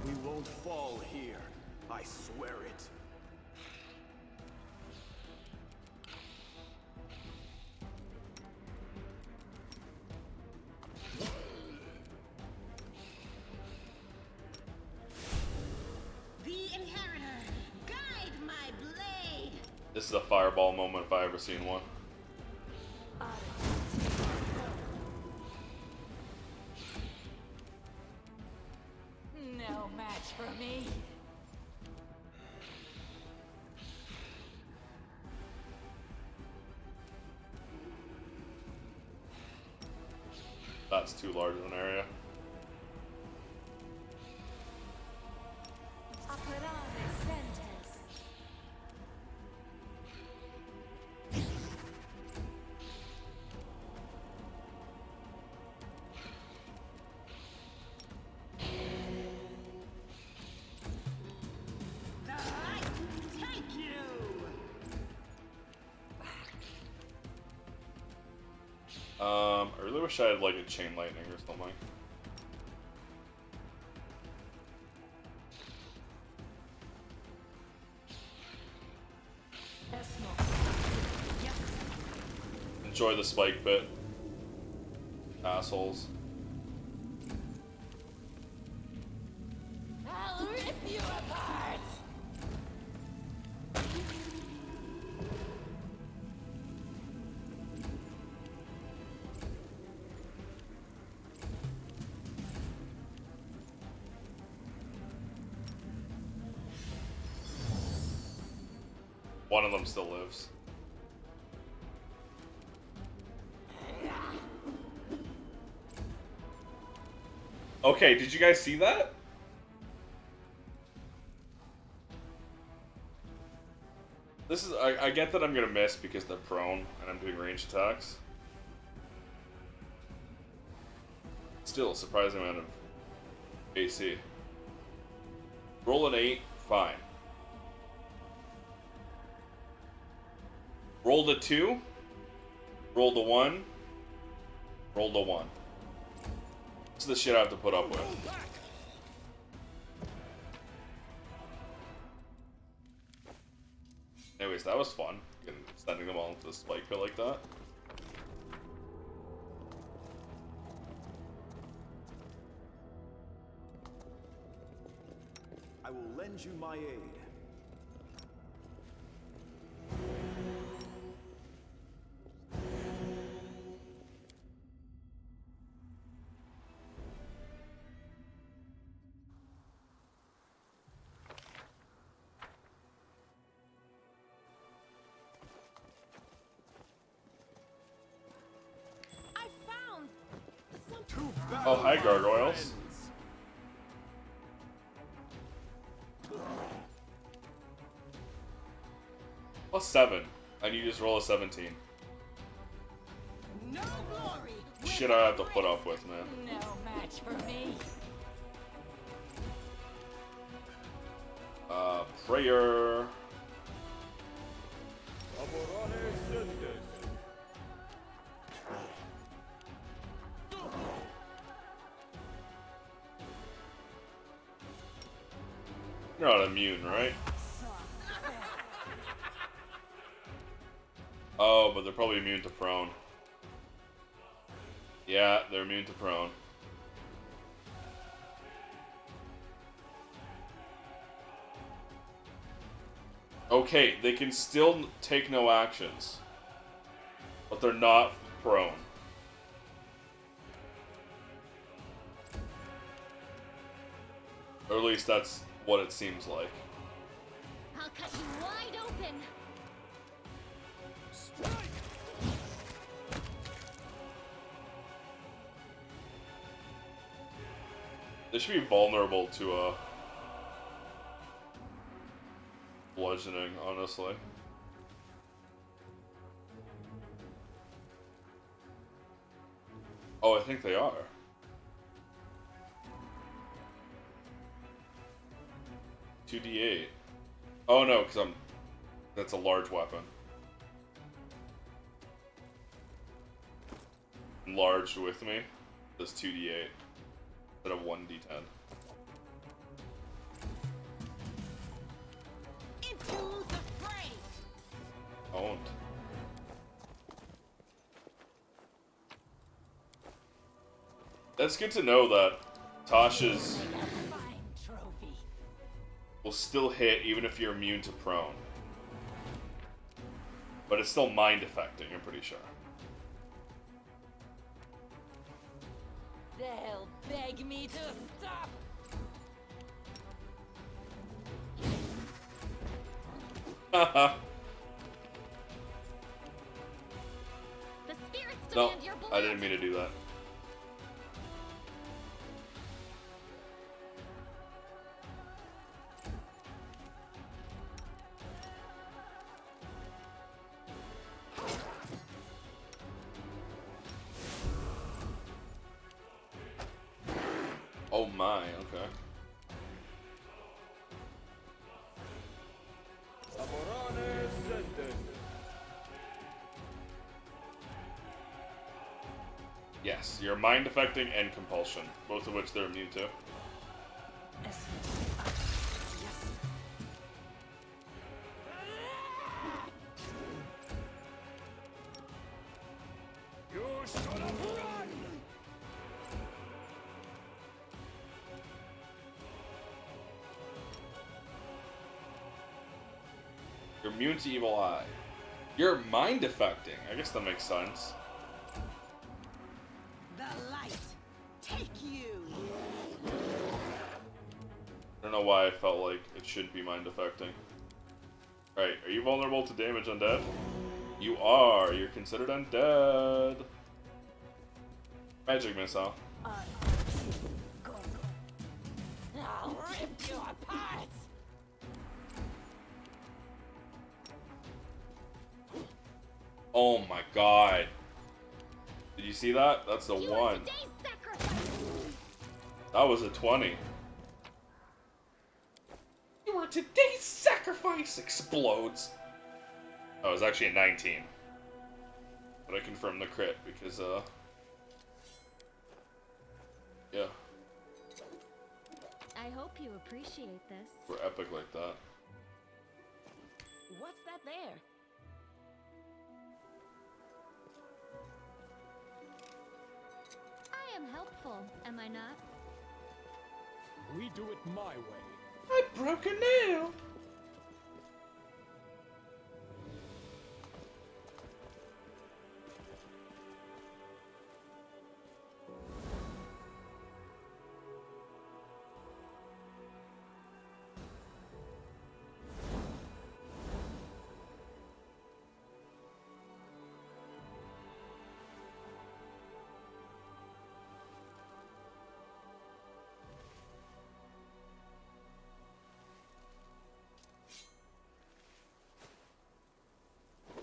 We won't fall here. I swear it. This is a fireball moment if I ever seen one. No match for me. That's too large of an area. I really wish I had like a chain lightning or something. Enjoy the spike bit, assholes. I'll rip you apart. One of them still lives. Okay, did you guys see that? This is, I get that I'm gonna miss because they're prone and I'm doing range attacks. Still, a surprising amount of AC. Roll an 8, fine. Roll the 2, roll the 1, roll the 1. This is the shit I have to put up with. Anyways, that was fun. Sending them all into the spike pit like that. I will lend you my aid. I found Oh, hi, gargoyles. +7, and you just roll a 17. No glory. Shit I have to put up with, man. No match for me. Prayer. You're not immune, right? Oh, but they're probably immune to prone. Yeah, they're immune to prone. Okay, they can still take no actions, but they're not prone. Or at least that's what it seems like. I'll cut you wide open. They should be vulnerable to a bludgeoning, honestly. Oh, I think they are. $2d8. Oh no, because that's a large weapon. Enlarged with me. Does 2d8 instead of 1d10. Into the fray. Owned. That's good to know that Tasha's Fine trophy. will still hit even if you're immune to prone. But it's still mind affecting, I'm pretty sure. They'll beg me to stop. Haha. The spirits No, demand your blood. I didn't mean to do that. Oh my, okay. Yes, you're mind affecting and compulsion, both of which they're immune to. You're immune to evil eye. You're mind affecting. I guess that makes sense. The light. Take you. I don't know why I felt like it should be mind affecting. Right, are you vulnerable to damage undead? You are. You're considered undead. Magic missile. I'll rip you apart! Oh my god. Did you see that? That's the one. That was a 20. You were today's sacrifice! Explodes. Oh, it was actually a 19. But I confirmed the crit because, yeah, I hope you appreciate this. we're epic like that. What's that there? I am helpful, am I not? We do it my way. I broke a nail!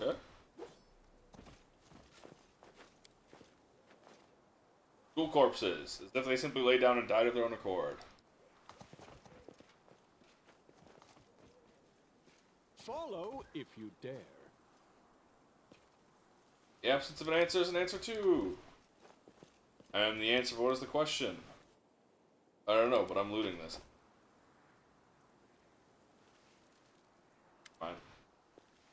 Okay. School corpses, as if they simply lay down and died of their own accord. Follow if you dare. The absence of an answer is an answer too. And the answer, what is the question? I don't know, but I'm looting this. Fine.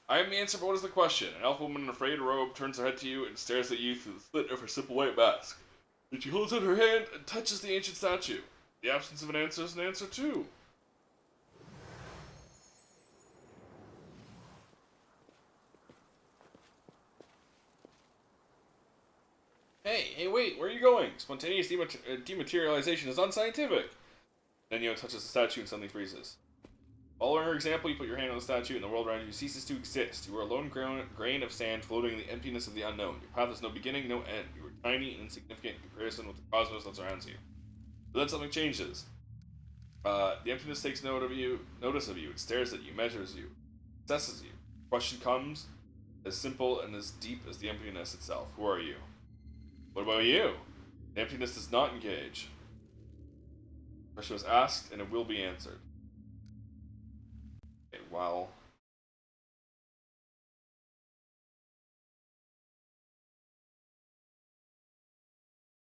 I am the answer, but what is the question? An elf woman in a frayed robe turns her head to you and stares at you through the slit of her simple white mask. Then she holds out her hand and touches the ancient statue. The absence of an answer is an answer too. Hey, wait, where are you going? Spontaneous dematerialization is unscientific. Nenio touches the statue and suddenly freezes. Following her example, you put your hand on the statue and the world around you ceases to exist. You are a lone grain of sand floating in the emptiness of the unknown. Your path has no beginning, no end. You are tiny and insignificant in comparison with the cosmos that surrounds you. But then something changes. The emptiness takes notice of you. It stares at you, measures you, assesses you. The question comes as simple and as deep as the emptiness itself. Who are you? What about you? The emptiness does not engage. The question was asked, and it will be answered. Okay, well...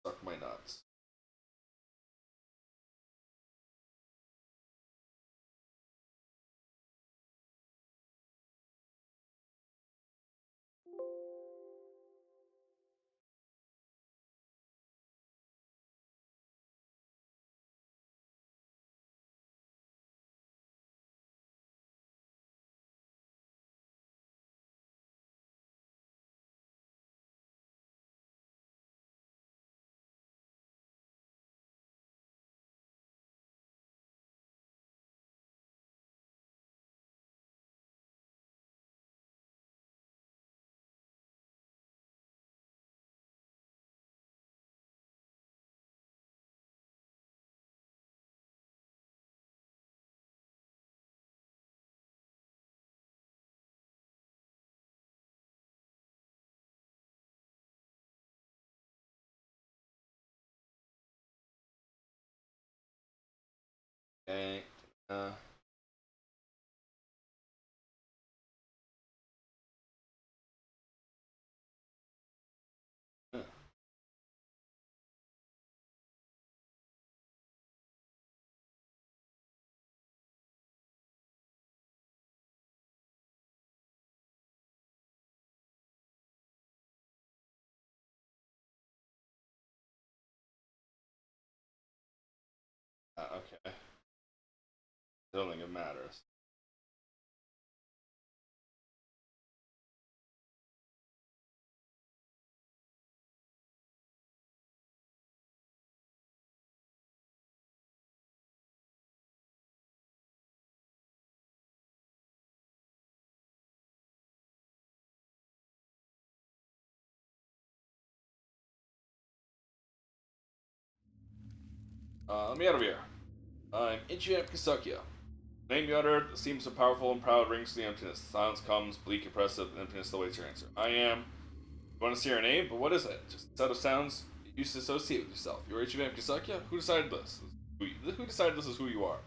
Suck my nuts. Okay, huh. Okay. I don't think it matters. Let me out of here. I'm Ichivamp Kasuckya. Name you uttered seems so powerful and proud rings to the emptiness. Silence comes, bleak, oppressive, and emptiness awaits your answer. I am. You want to see your name? But what is it? Just a set of sounds you used to associate with yourself. You're Ichivamp Kasuckya? Who decided this? Who decided this is who you are?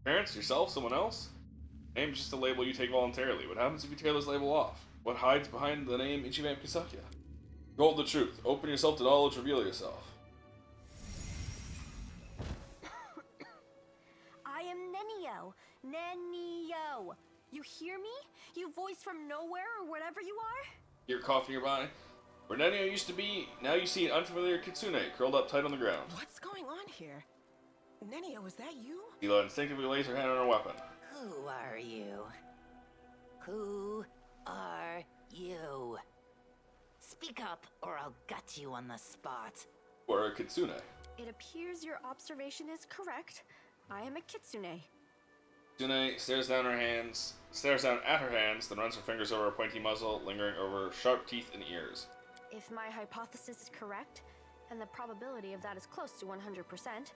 Parents? Yourself? Someone else? Name is just a label you take voluntarily. What happens if you tear this label off? What hides behind the name Ichivamp Kasuckya? Behold the truth. Open yourself to knowledge, reveal yourself. I am Nenio. Nenio. You hear me? You voice from nowhere or whatever you are? Hear a cough nearby? Where Nenio used to be, now you see an unfamiliar kitsune curled up tight on the ground. What's going on here? Nenio, is that you? Hila instinctively lays her hand on her weapon. Who are you? Who are you? Speak up, or I'll gut you on the spot. Or a kitsune. It appears your observation is correct. I am a kitsune. Kitsune stares down at her hands, then runs her fingers over her pointy muzzle, lingering over sharp teeth and ears. If my hypothesis is correct, and the probability of that is close to 100%,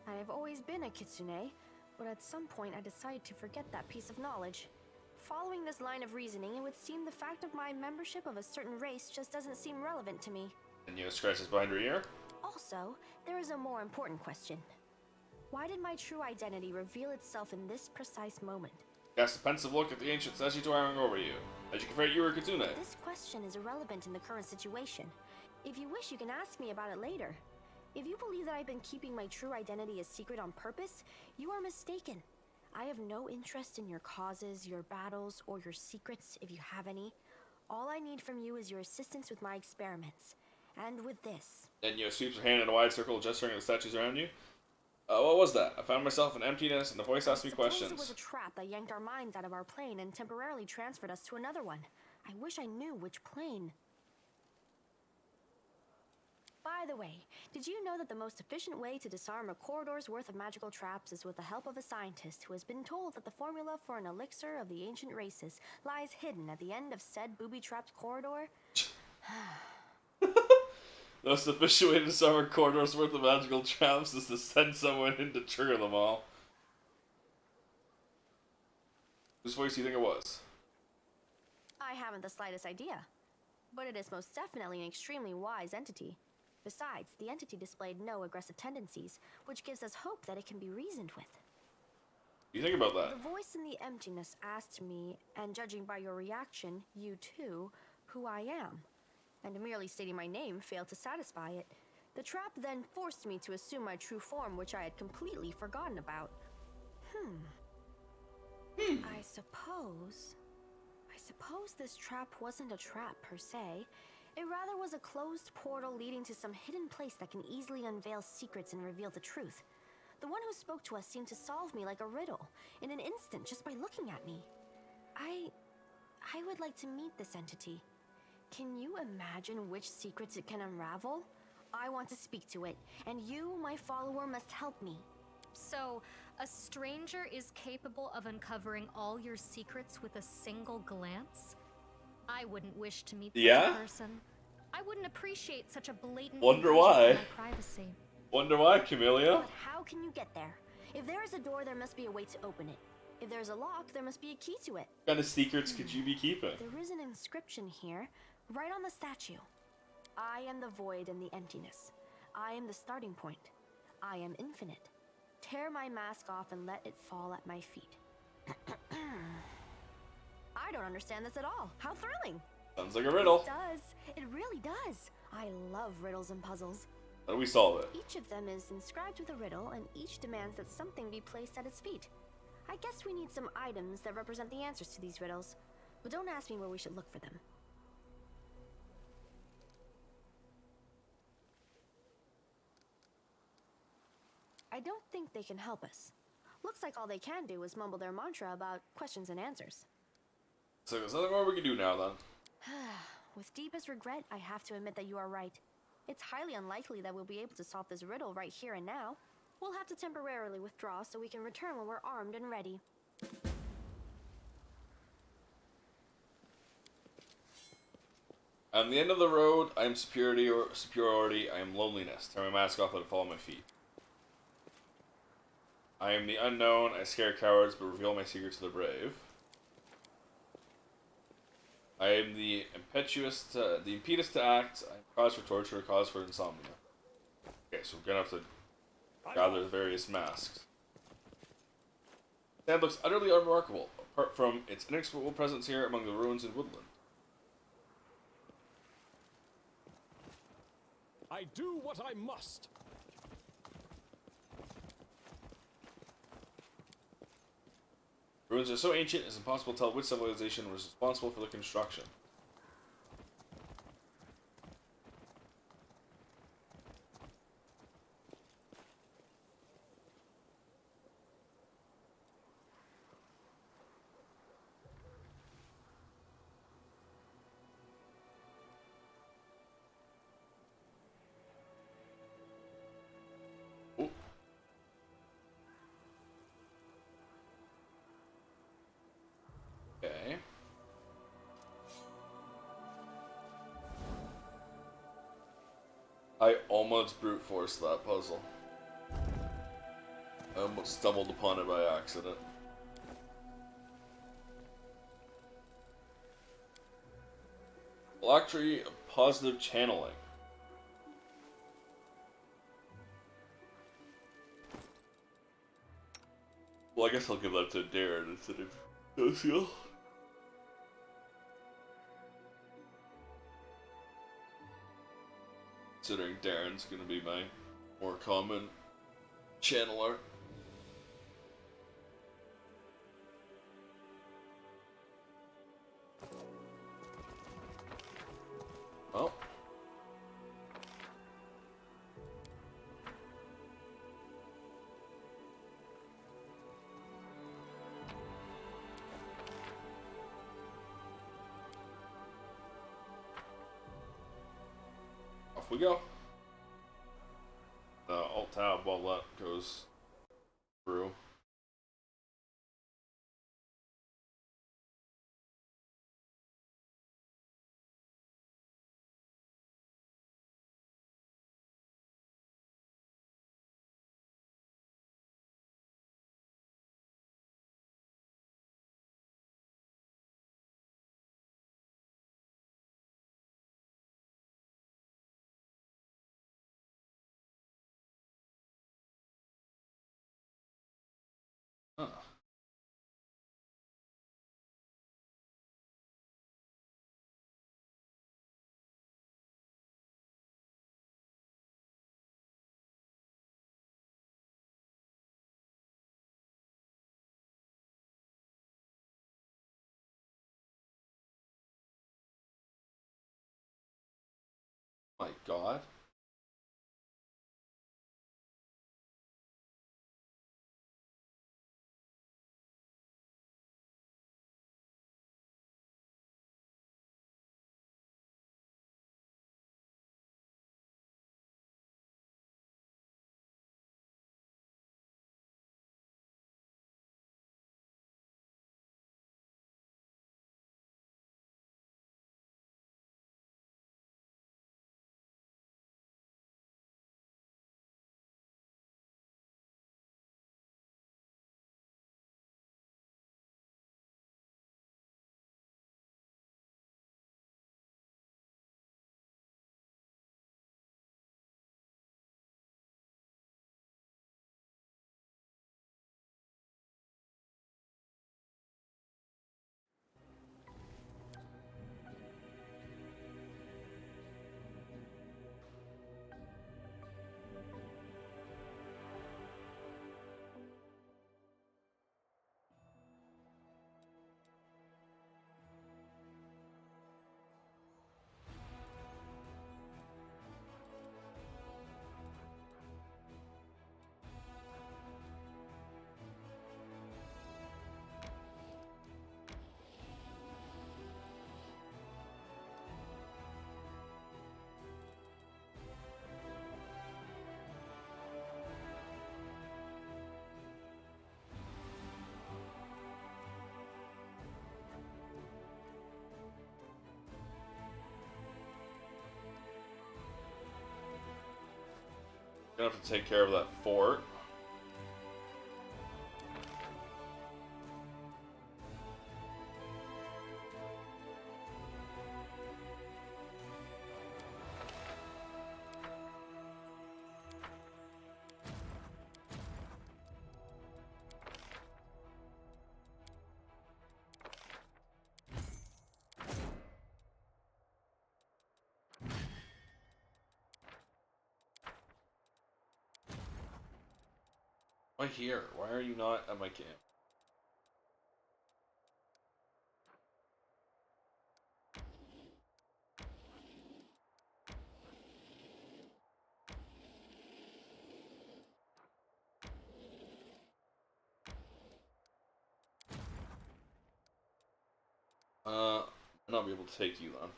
I have always been a kitsune, but at some point I decided to forget that piece of knowledge. Following this line of reasoning, it would seem the fact of my membership of a certain race just doesn't seem relevant to me. And you scratches behind her ear? Also, there is a more important question. Why did my true identity reveal itself in this precise moment? Cast a pensive look at the ancient statue towering over you. As you confess, you were a kitsune. This question is irrelevant in the current situation. If you wish, you can ask me about it later. If you believe that I've been keeping my true identity a secret on purpose, you are mistaken. I have no interest in your causes, your battles, or your secrets, if you have any. All I need from you is your assistance with my experiments. And with this. And you sweeps her hand in a wide circle, gesturing at the statues around you. What was that? I found myself in emptiness, and the voice asked me questions. It was a trap that yanked our minds out of our plane and temporarily transferred us to another one. I wish I knew which plane. By the way, did you know that the most efficient way to disarm a corridor's worth of magical traps is with the help of a scientist who has been told that the formula for an elixir of the ancient races lies hidden at the end of said booby-trapped corridor? The most efficient way to disarm a corridor's worth of magical traps is to send someone in to trigger them all. Whose voice do you think it was? I haven't the slightest idea, but it is most definitely an extremely wise entity. Besides, the entity displayed no aggressive tendencies, which gives us hope that it can be reasoned with. What do you think about that? The voice in the emptiness asked me, and judging by your reaction, you too, who I am. And merely stating my name failed to satisfy it. The trap then forced me to assume my true form, which I had completely forgotten about. I suppose this trap wasn't a trap per se. It rather was a closed portal leading to some hidden place that can easily unveil secrets and reveal the truth. The one who spoke to us seemed to solve me like a riddle, in an instant, just by looking at me. I would like to meet this entity. Can you imagine which secrets it can unravel? I want to speak to it, and you, my follower, must help me. So, a stranger is capable of uncovering all your secrets with a single glance? I wouldn't wish to meet such a person. I wouldn't appreciate such a blatant Wonder invasion why. of my privacy. Wonder why, Camellia? But how can you get there? If there is a door, there must be a way to open it. If there's a lock, there must be a key to it. What kind of secrets could you be keeping? There is an inscription here, right on the statue. I am the void and the emptiness. I am the starting point. I am infinite. Tear my mask off and let it fall at my feet. I don't understand this at all. How thrilling! Sounds like a riddle. It does. It really does. I love riddles and puzzles. How do we solve it? Each of them is inscribed with a riddle, and each demands that something be placed at its feet. I guess we need some items that represent the answers to these riddles, but don't ask me where we should look for them. I don't think they can help us. Looks like all they can do is mumble their mantra about questions and answers. So there's nothing more we can do now, then. With deepest regret, I have to admit that you are right. It's highly unlikely that we'll be able to solve this riddle right here and now. We'll have to temporarily withdraw so we can return when we're armed and ready. On the end of the road, I am superiority. I am loneliness. Tear my mask off, let it fall on my feet. I am the unknown. I scare cowards, but reveal my secret to the brave. I am the impetus to act. I am cause for torture, cause for insomnia. Okay, so we're gonna have to gather the various masks. Sand looks utterly unremarkable, apart from its inexplicable presence here among the ruins and woodland. I do what I must. Ruins are so ancient, it's impossible to tell which civilization was responsible for the construction. Ooh. Okay. I almost brute forced that puzzle. I almost stumbled upon it by accident. Phylactery of positive channeling. Well, I guess I'll give that to Darren instead of Dosil. Considering Darren's gonna be my more common channeler. Oh. Off we go. Alt tab while that goes through. Huh. My God. Gonna have to take care of that fort. Why here? Why are you not at my camp? I'll not be able to take you then.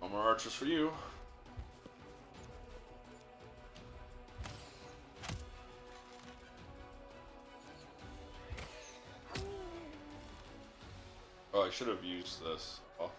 No more archers for you. Oh, I should have used this. Oh.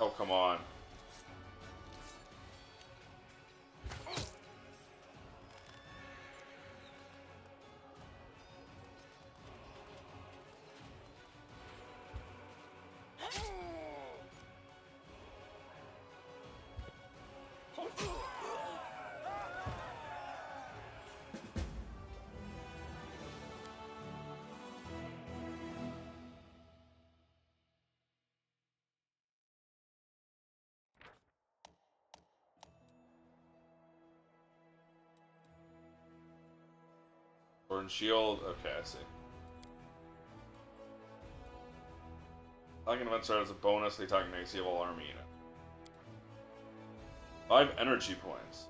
Oh, come on. Sword and shield. Okay, I see. Attacking event start as a bonus. The attacking AC of all army unit. 5 energy points.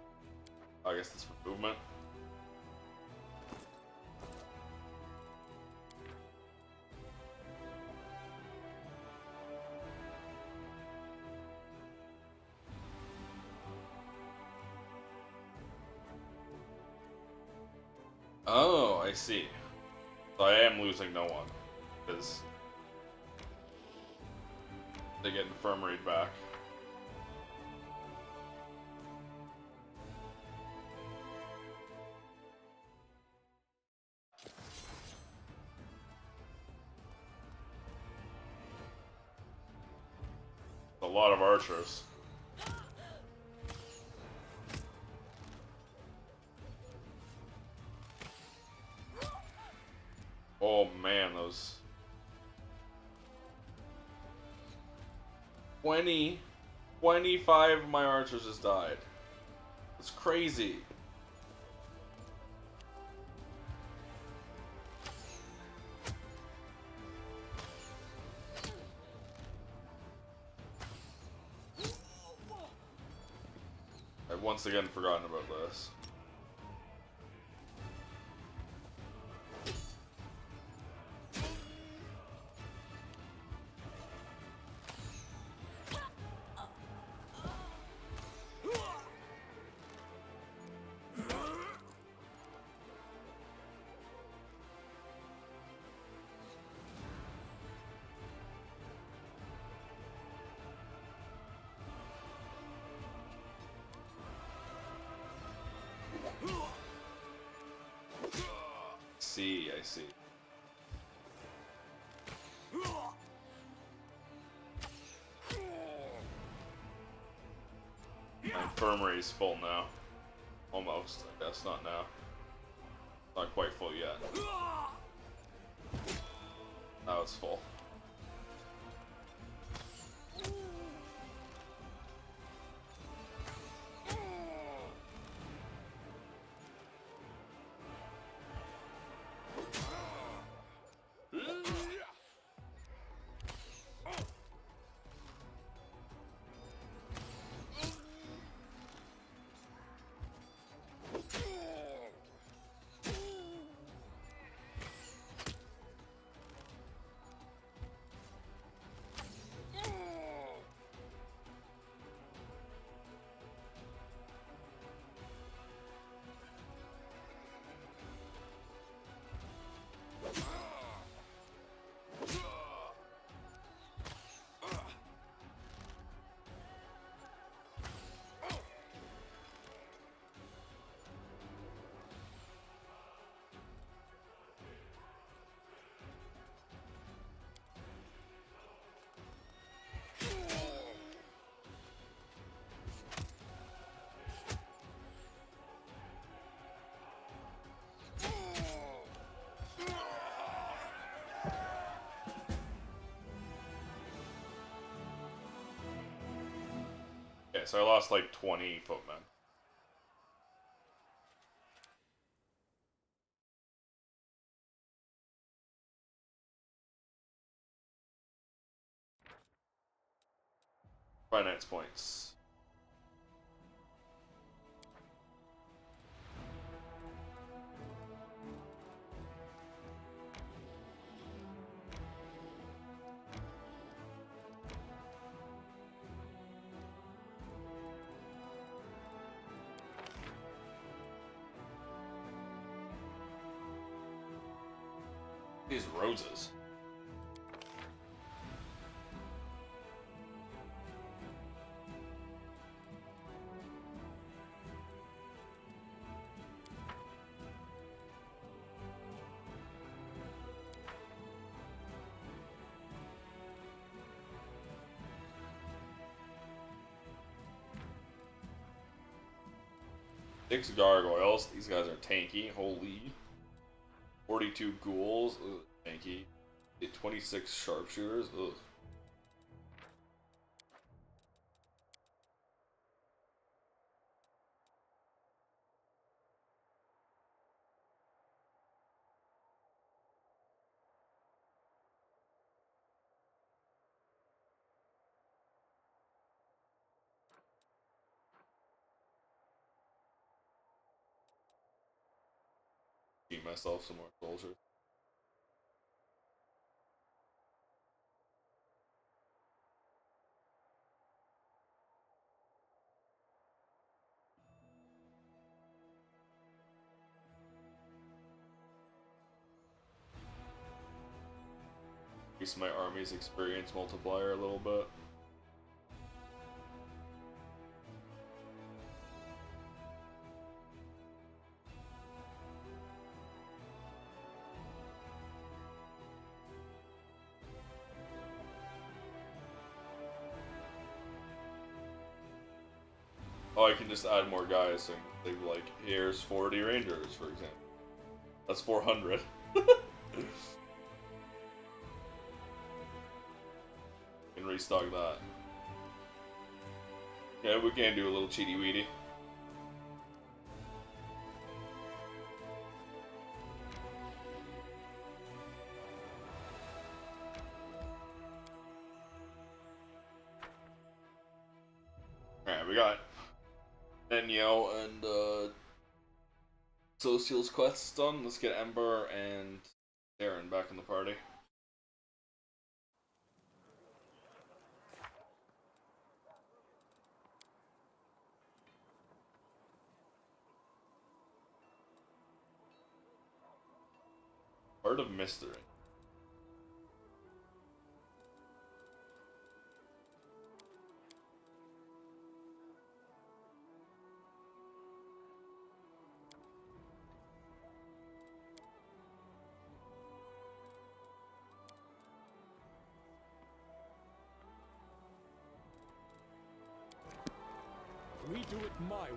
I guess that's for movement. Oh, I see. So I am losing no one. Because they get infirmary back. A lot of archers. Oh man, those 25 of my archers just died. It's crazy. I've once again forgotten about this. I see. My infirmary is full now. Almost, I guess, not now. Not quite full yet. Now it's full. so I lost like 20 footmen. Finance points. These roses. Six gargoyles. These guys are tanky. Holy. 42 ghouls. Ugh, tanky. 26 sharpshooters. Ugh. Keep myself some more soldiers. Increase my army's experience multiplier a little bit. Oh, I can just add more guys, and they like, here's 40 rangers, for example. That's 400. Can restock that. Yeah, we can do a little cheaty weedy. Alright, we got Nenyo and Social's quests done. Let's get Ember and Darren back in the party. Heart of Mystery. We do it my way.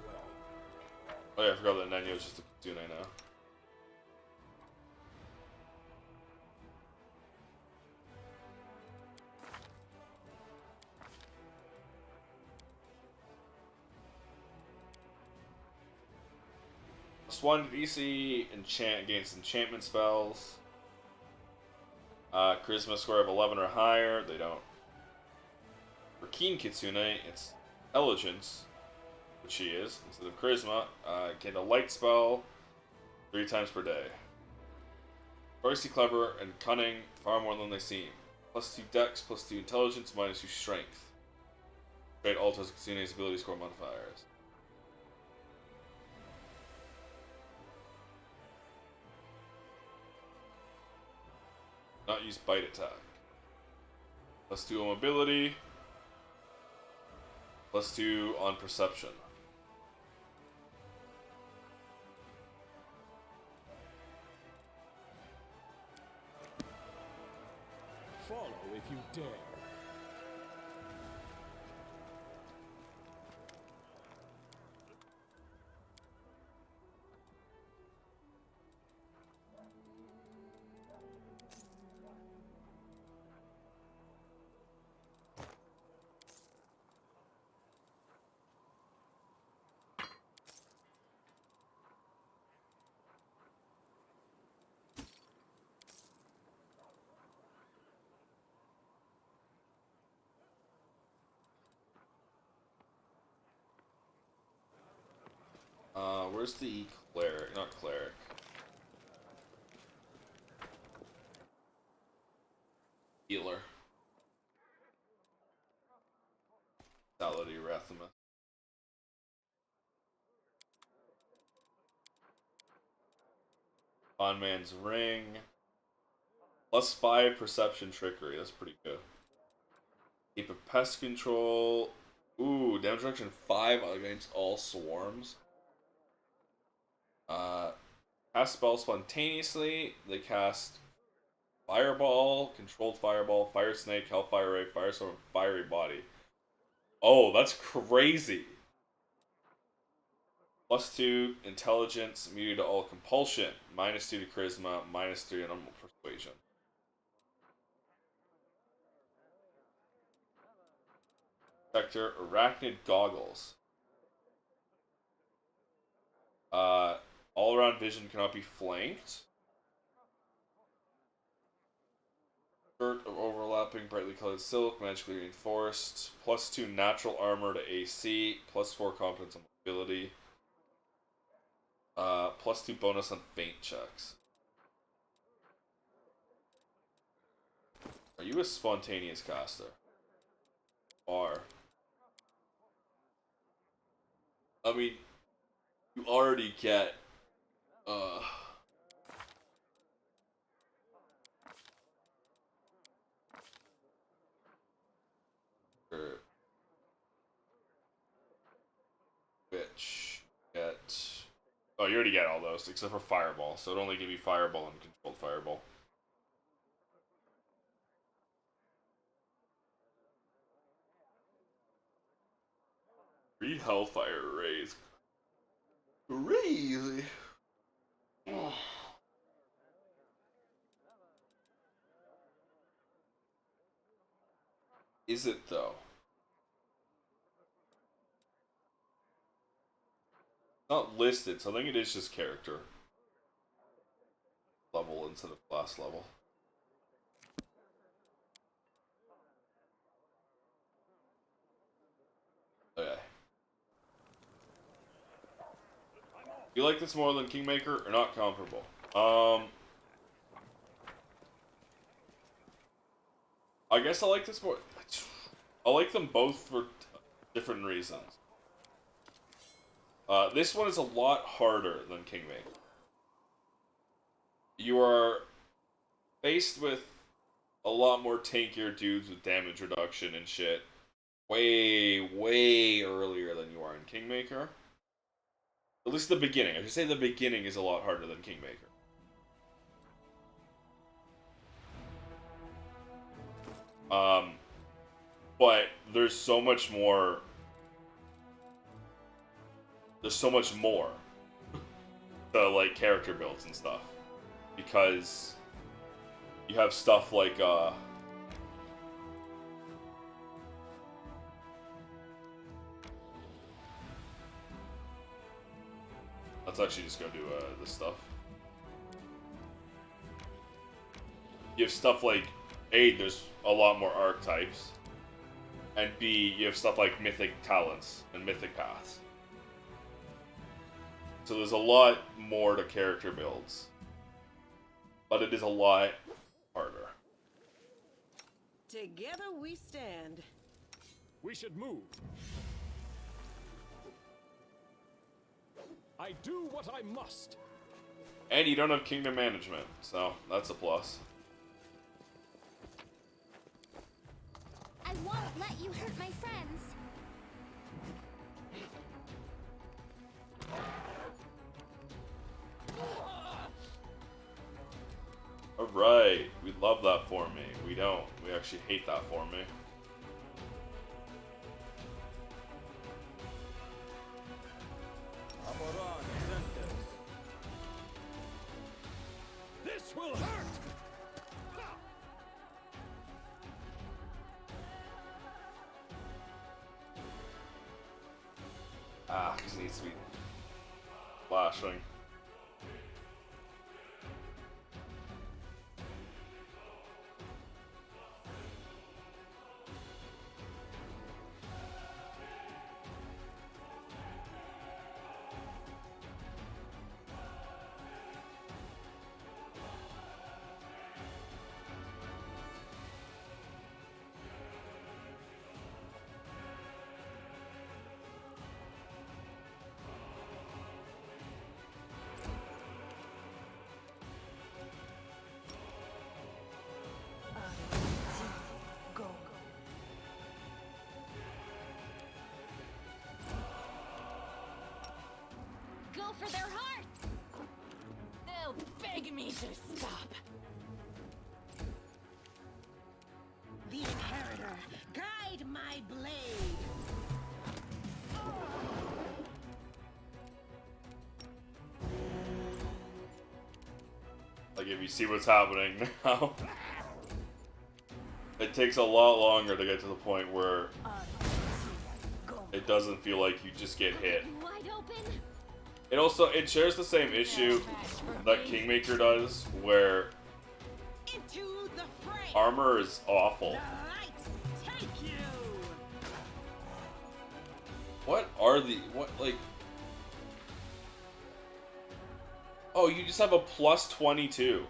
Oh yeah, I forgot that Nenyo is just a Kitsune now. +1 DC enchant against enchantment spells. Charisma score of 11 or higher. They don't. For Keen Kitsune, it's intelligence, which she is, instead of charisma. Get a light spell 3 times per day. Feisty, clever, and cunning, far more than they seem. +2 dex, +2 intelligence, -2 strength. Trade alters Kitsune's ability score modifiers. Not use bite attack. +2 on mobility. +2 on perception. Follow if you dare. Where's the cleric? Not cleric. Healer. Salady Rathima. Man's Ring. +5 perception trickery. That's pretty good. Keep a pest control. Ooh, damage reduction 5 against all swarms. Cast spells spontaneously. They cast Fireball, Controlled Fireball, Fire Snake, Hellfire Ray, Firestorm, Fiery Body. Oh, that's crazy. +2 Intelligence, immune to all compulsion. -2 to Charisma, -3 on Persuasion. Sector Arachnid Goggles. All-around vision cannot be flanked. Shirt of overlapping brightly colored silk, magically reinforced. +2 natural armor to AC. +4 competence and mobility. +2 bonus on feint checks. Are you a spontaneous caster? Are. I mean, you already get which get oh, you already get all those except for Fireball, so it only give you Fireball and Controlled Fireball. Three Hellfire Rays. Crazy. Is it though? Not listed, so I think it is just character level instead of class level. Okay. You like this more than Kingmaker or not comparable? I guess I like this more. I like them both for different reasons. This one is a lot harder than Kingmaker. You are faced with a lot more tankier dudes with damage reduction and shit way earlier than you are in Kingmaker. At least the beginning. I should say the beginning is a lot harder than Kingmaker. But there's so much more. There's so much more to like character builds and stuff, because you have stuff like let's actually just go do this stuff. You have stuff like A, there's a lot more archetypes, and B, you have stuff like mythic talents and mythic paths. So there's a lot more to character builds, but it is a lot harder. Together we stand. We should move. I do what I must. And you don't have kingdom management, so that's a plus. I won't let you hurt my friends. Alright, we love that for me. We don't. We actually hate that for me. This will hurt! Ah, this needs to be flashing. for their hearts! They'll beg me to stop. The Inheritor, guide my blade. Like, if you see what's happening now, it takes a lot longer to get to the point where it doesn't feel like you just get hit. Wide open. It shares the same issue that Kingmaker does, where Into the fray. armor is awful. The lights take you. What like? Oh, you just have a plus 22.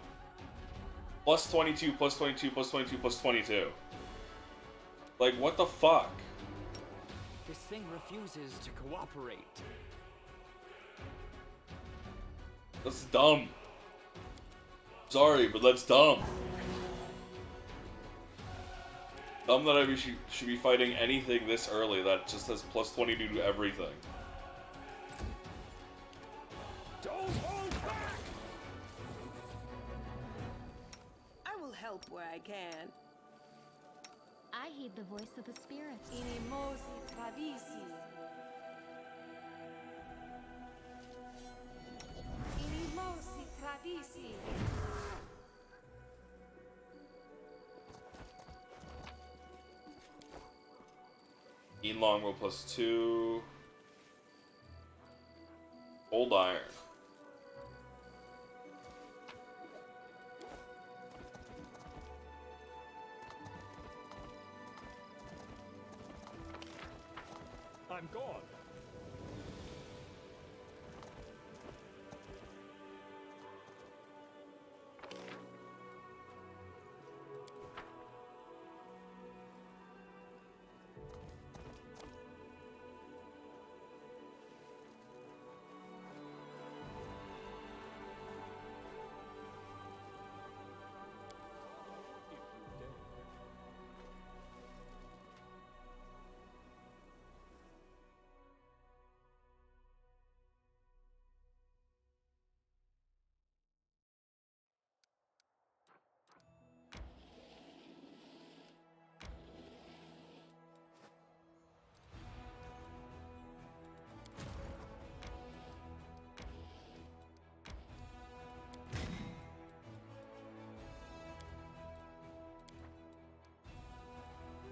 Plus 22, plus 22, plus 22, plus 22. Like, what the fuck? This thing refuses to cooperate. That's dumb. Sorry, but that's dumb. Dumb that I should be fighting anything this early that just has plus 22 to everything. Don't hold back! I will help where I can. I heed the voice of the spirit. Inimosi tradisi. Inimosi tradisi. Eat longbow plus 2. Old iron. I'm gone.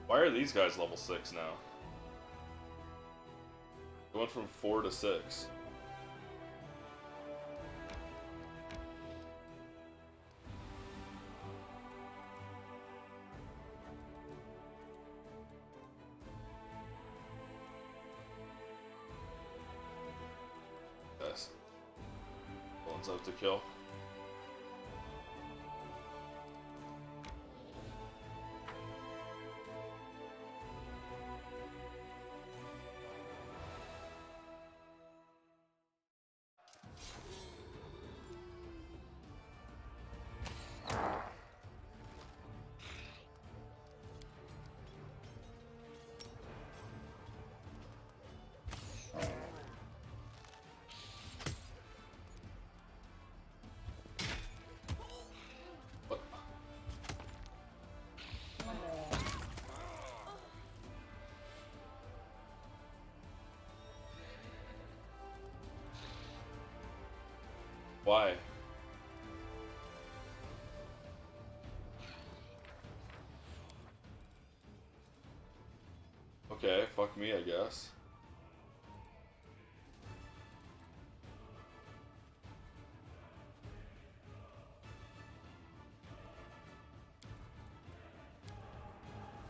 Why are these guys level 6 now? They went from 4 to 6. Yes. One's out to kill. Why? Okay, fuck me, I guess.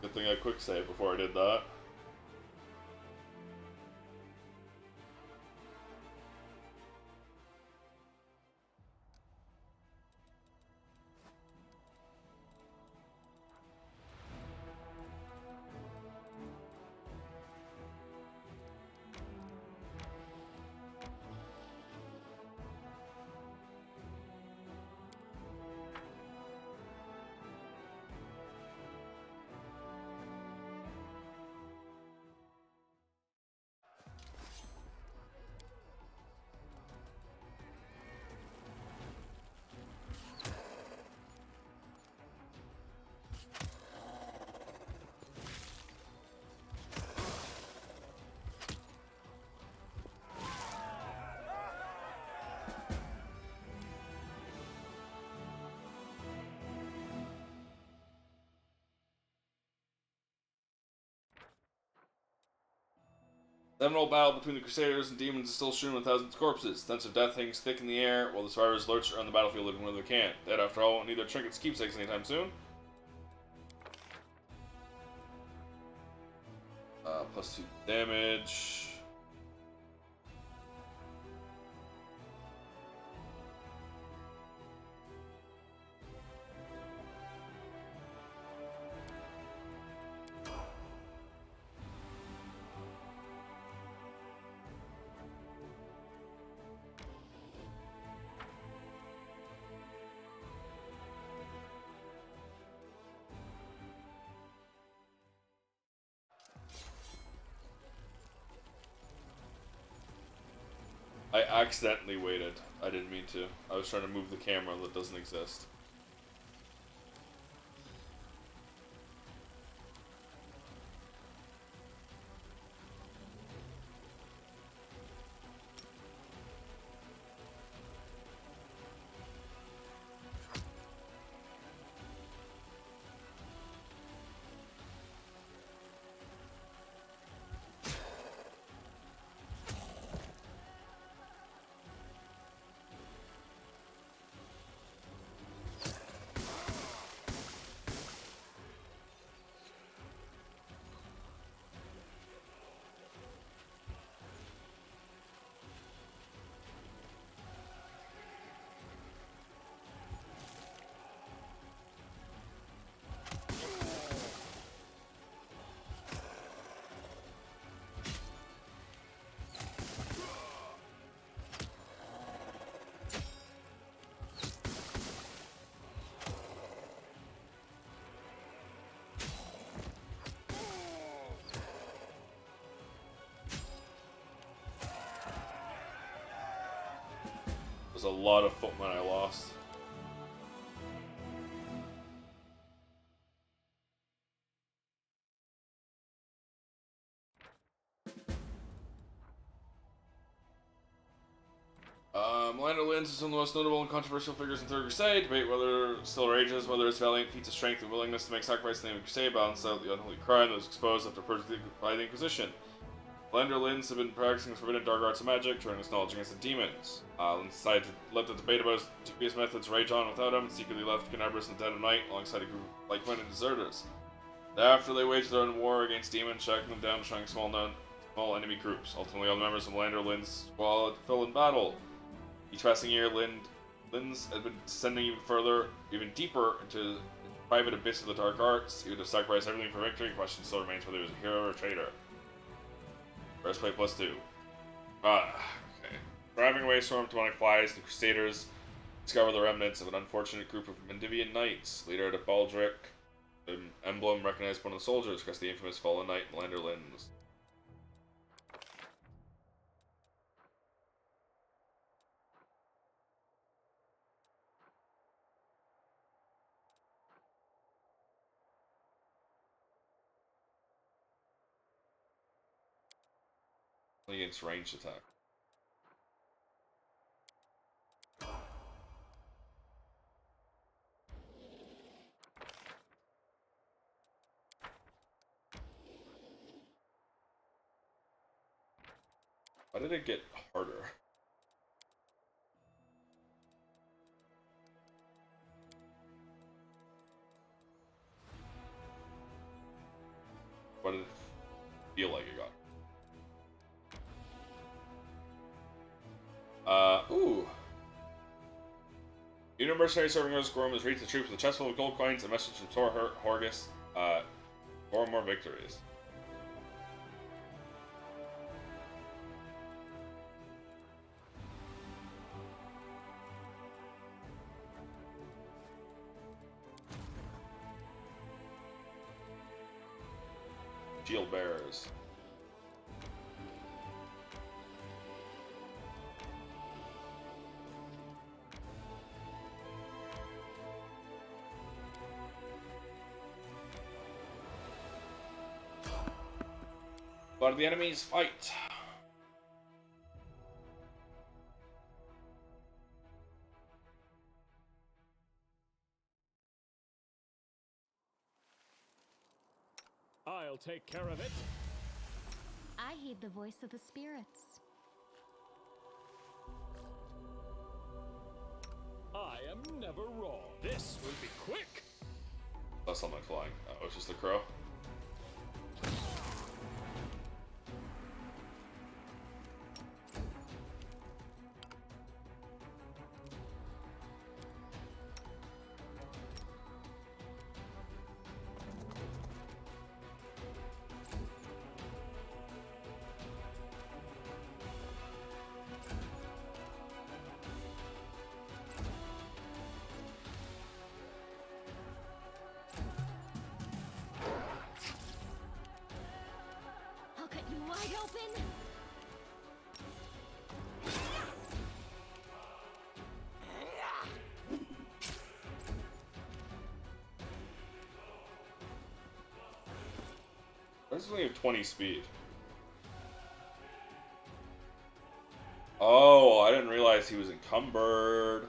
Good thing I quick saved before I did that. The emerald battle between the Crusaders and demons is still strewn with thousands of corpses. Stench of death hangs thick in the air, while the survivors lurch around the battlefield looking where they can. Dead, after all, won't need their trinkets keepsakes anytime soon. +2 damage. I accidentally waited. I didn't mean to. I was trying to move the camera that doesn't exist. There's a lot of footmen I lost. Melinda Linz is one of the most notable and controversial figures in Third Crusade. Debate whether still rages, whether its valiant feats of strength and willingness to make sacrifice in the name of Crusade balance out the unholy crime that was exposed after purging by the Inquisition. Melinda Linz had been practicing forbidden dark arts and magic, turning his knowledge against the demons. Linz decided to let the debate about his dubious methods rage on without him, and secretly left Canabras in the dead of night alongside a group of like-minded deserters. Thereafter, they waged their own war against demons, tracking them down, destroying small enemy groups. Ultimately, all the members of Melinda Linz's squad fell in battle. Each passing year, Linz had been descending even deeper into the private abyss of the dark arts. He would have sacrificed everything for victory. The question still remains whether he was a hero or a traitor. Breastplate +2. Okay. Driving away swarm of demonic flies, the Crusaders discover the remnants of an unfortunate group of Mendivian knights. Leader of Baldric, an emblem recognized one of the soldiers, because the infamous fallen knight Melinda Linz. Against ranged attack. Why did it get harder? Why did it feel like it got? Ooh. Unit mercenary serving as Gorm has reached the troops with a chest full of gold coins, a message from Thor Horgus. 4 more victories. Shield bearers. But the enemies fight. I'll take care of it. I heed the voice of the spirits. I am never wrong. This will be quick. That's something flying. Oh, it's just a crow. I'll cut you wide open. Why does it only have 20 speed? Oh, I didn't realize he was encumbered.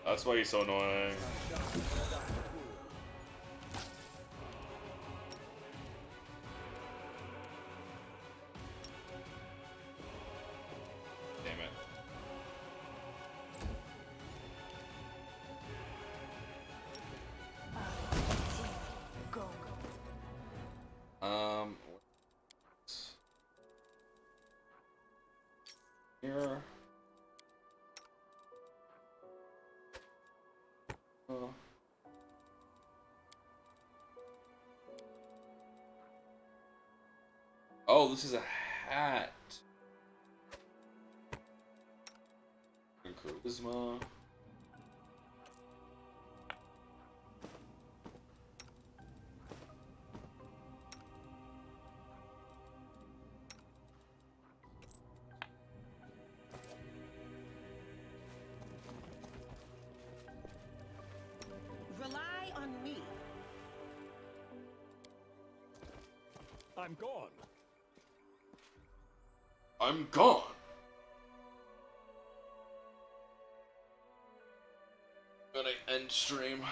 That's why he's so annoying. Damn it. Here. Oh, this is a hat. Charisma. Rely on me. I'm gone. I'm gone. Gonna end stream.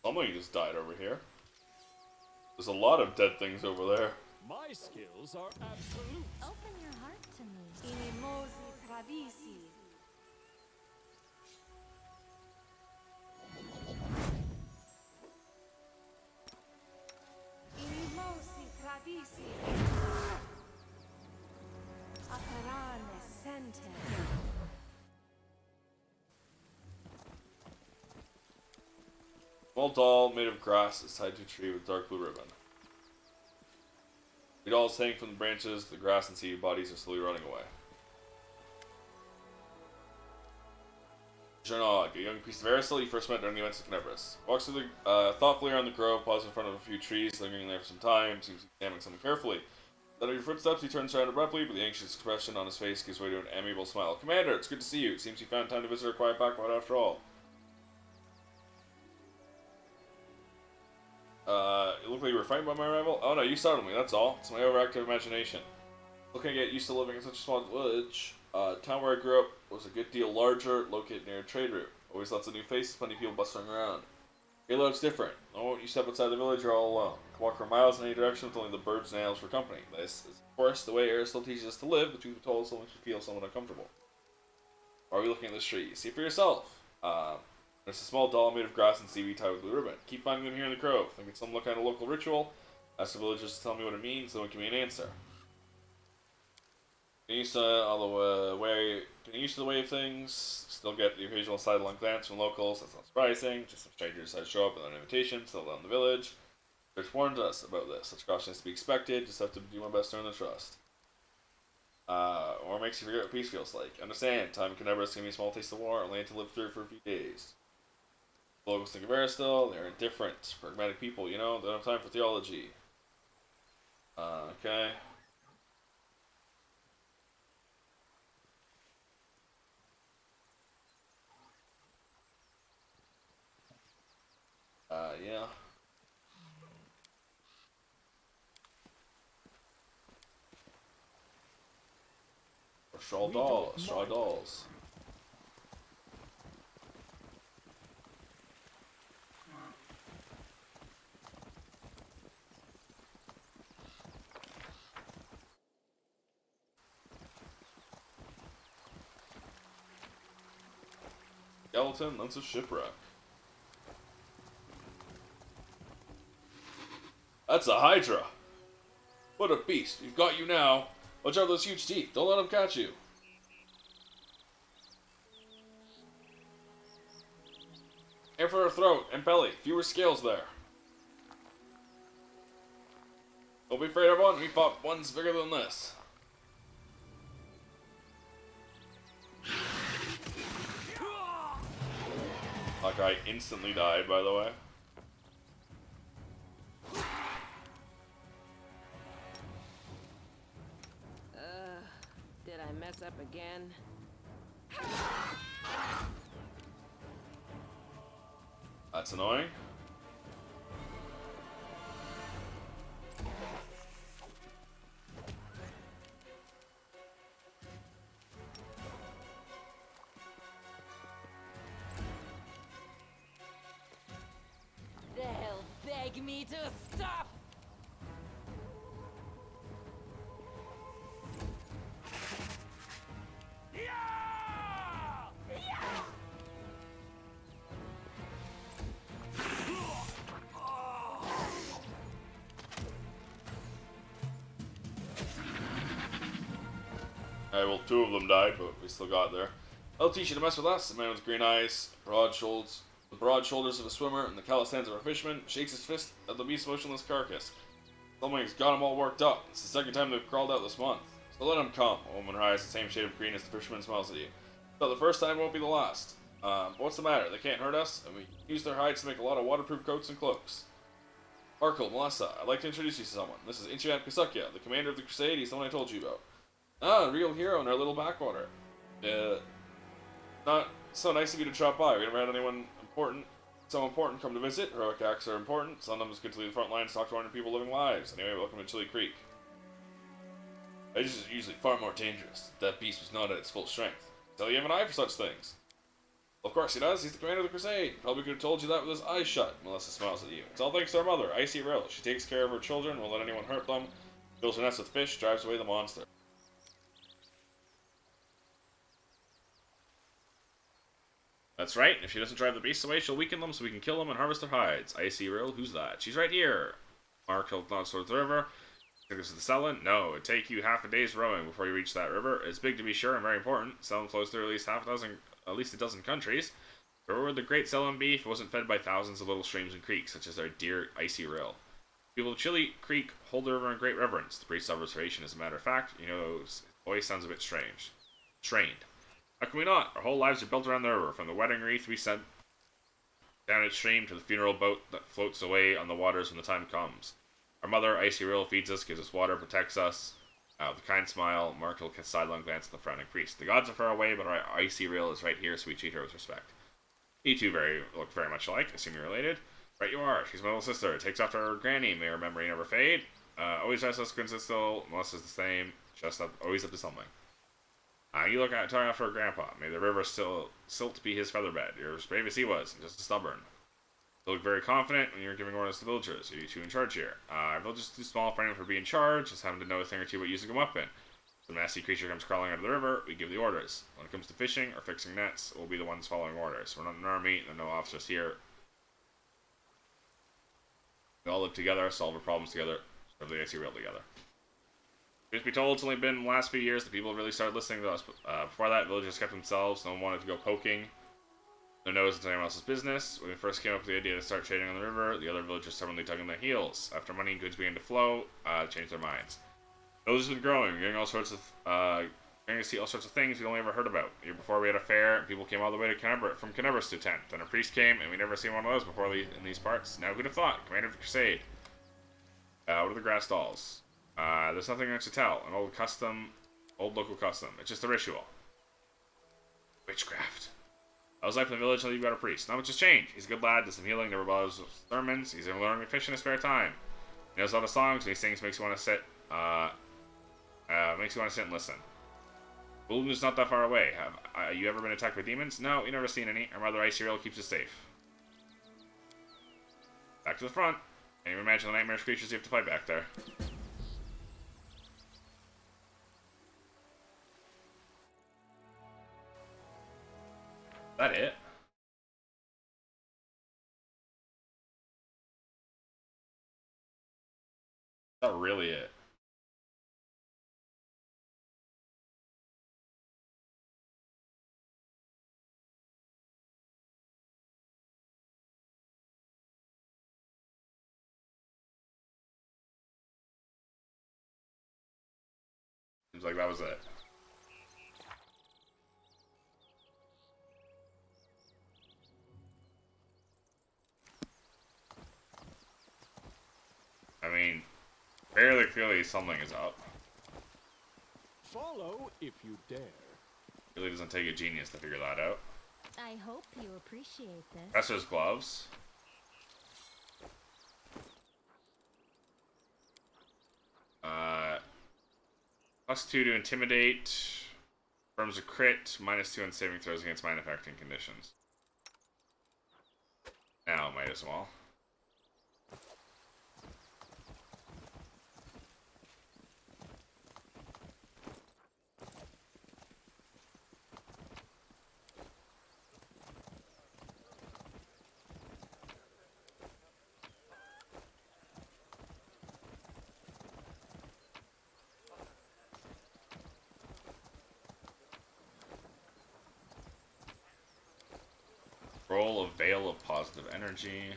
Somebody just died over here. There's a lot of dead things over there. My skills are absolute. Open your heart to me. Inimosi tradisi. Inimosi tradisi. Aperane sente. Small doll made of grass is tied to a tree with dark blue ribbon. The dolls hang from the branches, the grass and seed bodies are slowly running away. Jernog, a young priest of Arisel, you first met during the events of Knebris. Walks through the, thoughtfully around the grove, pauses in front of a few trees, lingering there for some time, seems to be examining something carefully. Then at your footsteps, he turns around abruptly, but the anxious expression on his face gives way to an amiable smile. Commander, it's good to see you. It seems you found time to visit our quiet backwater after all. It looked like you were frightened by my arrival? Oh no, you startled me, that's all. It's my overactive imagination. Looking to get used to living in such a small village. Town where I grew up was a good deal larger, located near a trade route. Always lots of new faces, plenty of people bustling around. Halo, it's different. The moment you step outside the village, you're all alone. You can walk for miles in any direction with only the birds and animals for company. This is, of course, the way Air still teaches us to live, but truth be told, still makes you feel somewhat uncomfortable. Why are we looking at this tree? See it for yourself. There's a small doll made of grass and seaweed tied with blue ribbon. Keep finding them here in the Grove. Think it's some kind of local ritual. Ask the villagers to tell me what it means, so it can give me an answer. Getting used to the way of things. Still get the occasional sidelong glance from locals. That's not surprising. Just some strangers decide to show up without an invitation, settle down in the village. Church warned us about this. Such caution is to be expected. Just have to do my best to earn their trust. Or makes you forget what peace feels like. Understand, time in Canberra is giving me a small taste of war. Only had to live through it for a few days. Locals think of Aristotle. They're indifferent, pragmatic people, you know? They don't have time for theology. Okay. Yeah. Or straw dolls. Skeleton, that's a shipwreck. That's a Hydra. What a beast. We've got you now. Watch out for those huge teeth. Don't let them catch you. Aim for her throat and belly. Fewer scales there. Don't be afraid, everyone. We fought ones bigger than this. That guy instantly died, by the way. Did I mess up again? That's annoying. They'll beg me to stop. Alright, well, 2 of them died, but we still got there. I'll teach you to mess with us. The man with green eyes, the broad shoulders of a swimmer, and the callous hands of a fisherman shakes his fist at the beast's motionless carcass. Something's got him all worked up. It's the second time they've crawled out this month. So let him come. A woman with her eyes the same shade of green as the fisherman smiles at you. So the first time won't be the last. But what's the matter? They can't hurt us, and we use their hides to make a lot of waterproof coats and cloaks. Arkle, Melissa, I'd like to introduce you to someone. This is Ichivamp Kasuckya, the commander of the Crusade. He's the one I told you about. Ah, a real hero in our little backwater. Not so nice of you to drop by. We never had anyone so important come to visit. Heroic acts are important. Sometimes it's good to leave the front lines, talk to 100 people living lives. Anyway, welcome to Chili Creek. Edges is usually far more dangerous. That beast was not at its full strength. So you have an eye for such things. Of course he does. He's the commander of the Crusade. Probably could have told you that with his eyes shut. Melissa smiles at you. It's all thanks to our mother, Icy Rill. She takes care of her children, won't let anyone hurt them, fills her nest with fish, drives away the monster. That's right. If she doesn't drive the beasts away, she'll weaken them so we can kill them and harvest their hides. Icy Rill, who's that? She's right here. Mark held nods towards the river. Take us to the Selin? No, it'd take you half a day's rowing before you reach that river. It's big to be sure and very important. Selin flows through at least a dozen countries. Where would the great Selin be if it wasn't fed by thousands of little streams and creeks, such as our dear Icy Rill? People of Chili Creek hold the river in great reverence. The priest's observation, as a matter of fact, his voice sounds a bit strange. Trained. How can we not? Our whole lives are built around the river, from the wedding wreath we sent down its stream to the funeral boat that floats away on the waters when the time comes. Our mother, Icy Rill, feeds us, gives us water, protects us. With a kind smile, Mark will sidelong glance at the frowning priest. The gods are far away, but our Icy Rill is right here, so we treat her with respect. You two look very much alike, assume you're related. Right you are. She's my little sister. Takes after her granny. May her memory never fade. Always restless, consistent. Melissa's the same. Always up to something. You look at talking after her grandpa. May the river silt be his featherbed. You're as brave as he was, and just as stubborn. You look very confident when you're giving orders to villagers. Are you two in charge here? Our village is too small for anyone to be in charge. Just happen to know a thing or two about using a weapon. If a nasty creature comes crawling out of the river, we give the orders. When it comes to fishing or fixing nets, we'll be the ones following orders. We're not an army. There are no officers here. We all live together, solve our problems together, serve the Icy Rill together. Truth be told, it's only been the last few years that people really started listening to us. Before that, villagers kept themselves. No one wanted to go poking their nose into anyone else's business. When we first came up with the idea to start trading on the river, the other villagers stubbornly dug in their heels. After money and goods began to flow, they changed their minds. Those have been growing, getting all sorts of You're going to see all sorts of things we only ever heard about. The year before, we had a fair. People came all the way to from Canabras to tent. Then a priest came, and we never seen one of those before in these parts. Now, who'd have thought? Commander of the Crusade. What are the grass dolls? There's nothing much to tell. An old local custom. It's just a ritual. Witchcraft. I was life in the village until you got a priest. Not much has changed. He's a good lad, does some healing, never bothers with sermons. He's learning to fish in his spare time. He knows all the songs, and he sings makes you want to sit. Makes you want to sit and listen. Ulden's not that far away. Have you ever been attacked by demons? No, you never seen any. Our mother Icy Rail keeps us safe. Back to the front. Can you imagine the nightmarish creatures you have to fight back there? Is that it? Is that really it? Seems like that was it. I mean, fairly clearly something is up. Follow if you dare. Really doesn't take a genius to figure that out. I hope you appreciate this. Professor's gloves. +2 to intimidate. Confirms a crit. -2 on saving throws against mind affecting conditions. Now, might as well. Roll a veil of positive energy.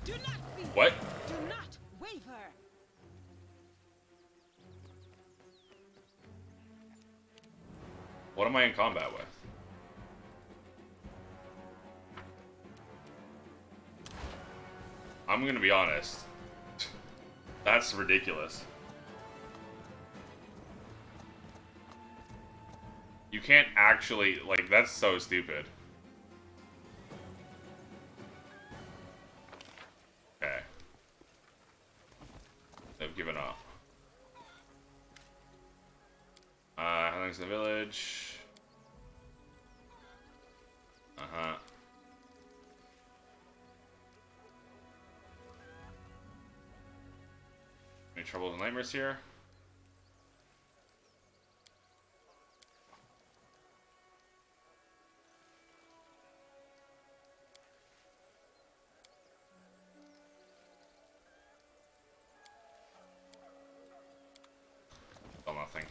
Do not fear. What? Do not waver. What am I in combat with? I'm gonna be honest. That's ridiculous. You can't actually, like, that's so stupid. Okay. They've given up. Thanks to the village. Uh-huh. Any troubles and nightmares here? Still nothing.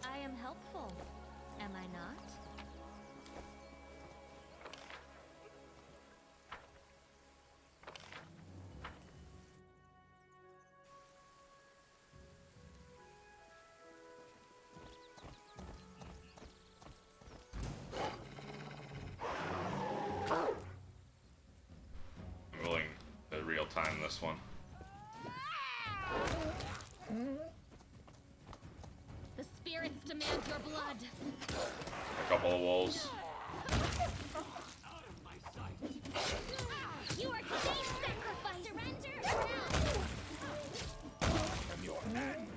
I am helpful, am I not? I'm willing to real time this one. The spirits demand your blood. A couple of wolves. You are today's sacrifice. Surrender. I'm your hand.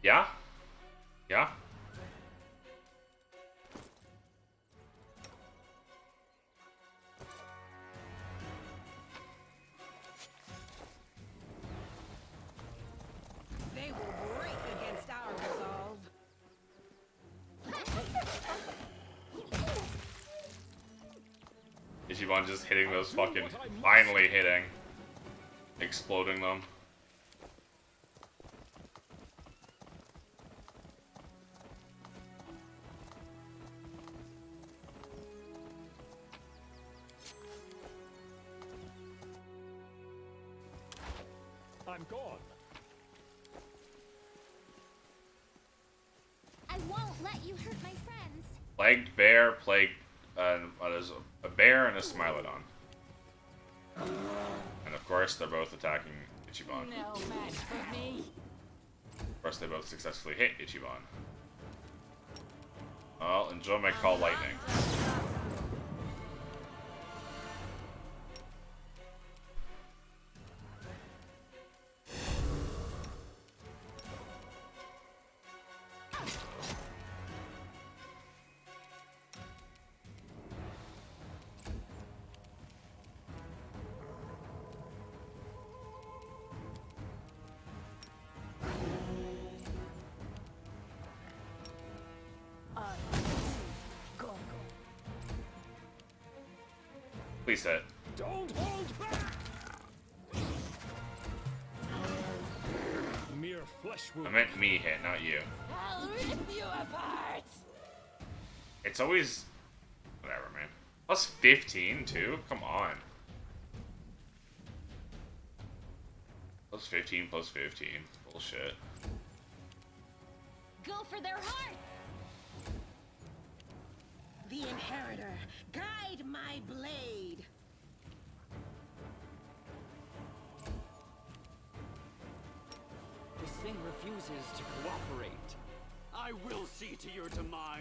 Yeah? Yeah? They will break against our resolve. Ichivamp just hitting those fucking, finally hitting. Exploding them. I'm gone. I won't let you hurt my friends. Plagued bear, there's a bear and a Smilodon. And of course, they're both attacking Ichivamp. No match for me. Of course, they both successfully hit Ichivamp. Well, enjoy my call lightning. Please hit. Don't hold back! Mere flesh wound. I meant me hit, not you. I'll rip you apart. It's always... whatever, man. Plus 15, too? Come on. Plus 15, plus 15. Bullshit. Go for their hearts! The Inheritor, guide my blade. This thing refuses to cooperate. I will see to your demise.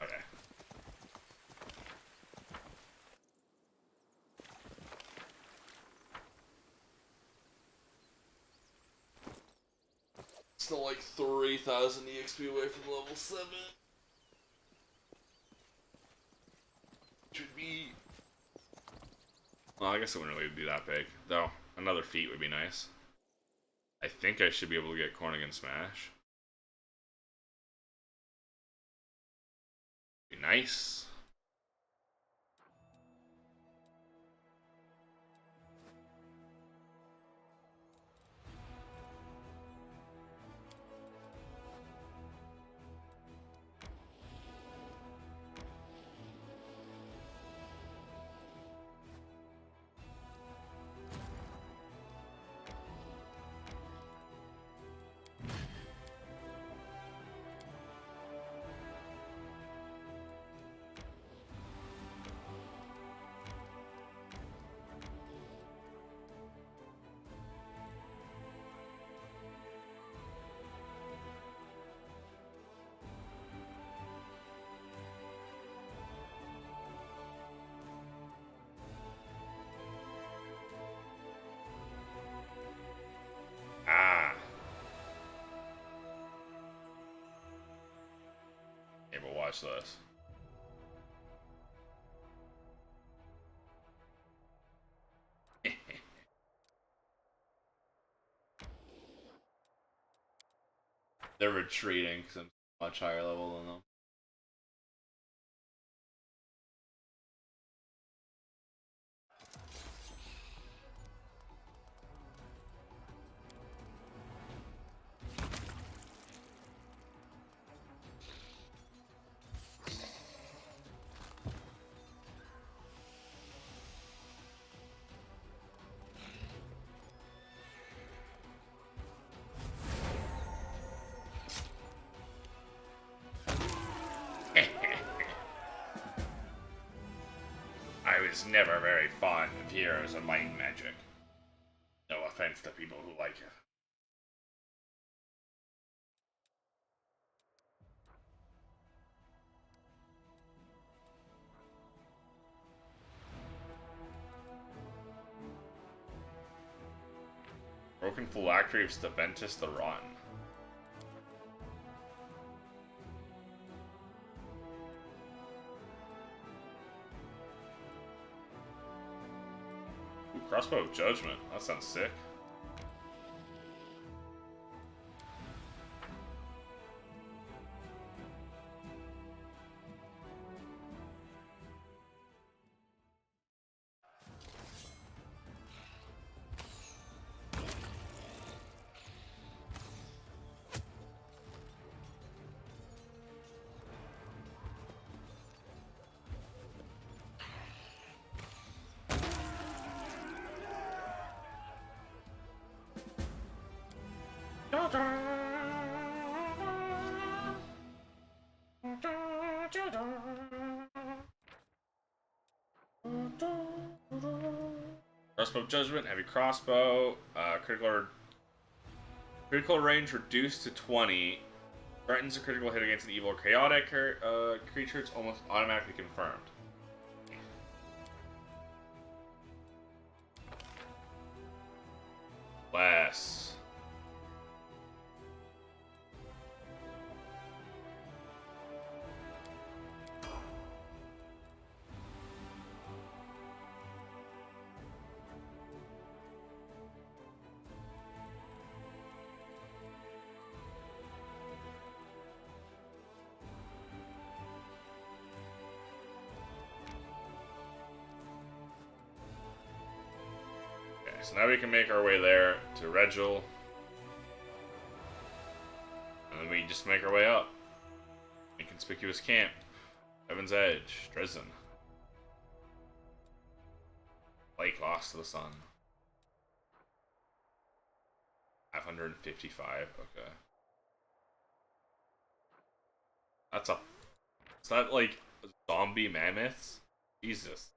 Okay. Still like 3,000 EXP away from level 7. Should be... Well, I guess it wouldn't really be that big. Though, another feat would be nice. I think I should be able to get Cornigan Smash. Be nice. Ah. Okay, but watch this. They're retreating because I'm much higher level than them. I was never very fond of heroes of might and magic. No offense to people who like it. Broken phylactery of Staventus the Rotten. Ooh, Crossbow of Judgment. That sounds sick. Forceful Judgment, Heavy Crossbow, critical range reduced to 20. Threatens a critical hit against an evil or chaotic creature. It's almost automatically confirmed. Less. So now we can make our way there to Regil. And then we just make our way up. Inconspicuous Camp. Heaven's Edge. Dresden. Lake Lost to the Sun. 555. Okay. That's a... Is that like zombie mammoths? Jesus.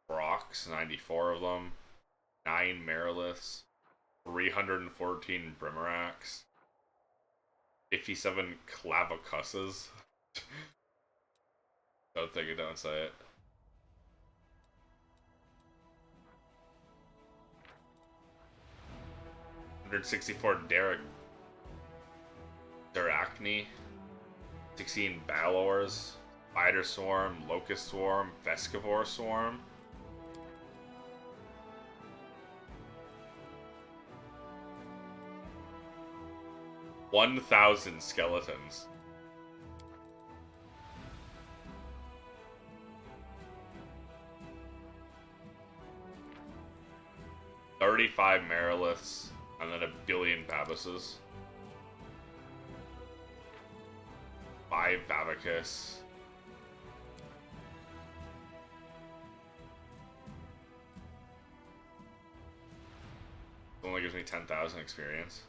Rocks, 94 of them, 9 Meriliths, 314 Brimarax, 57 Clavicusses. Don't think it, don't say it. Darachni, 16 Balors, Spider Swarm, Locust Swarm, Vescivore Swarm. $1,000 skeletons. $35 Meriliths, and then 1 billion Babuses. 5 Bavicus. It only gives me 10,000 experience.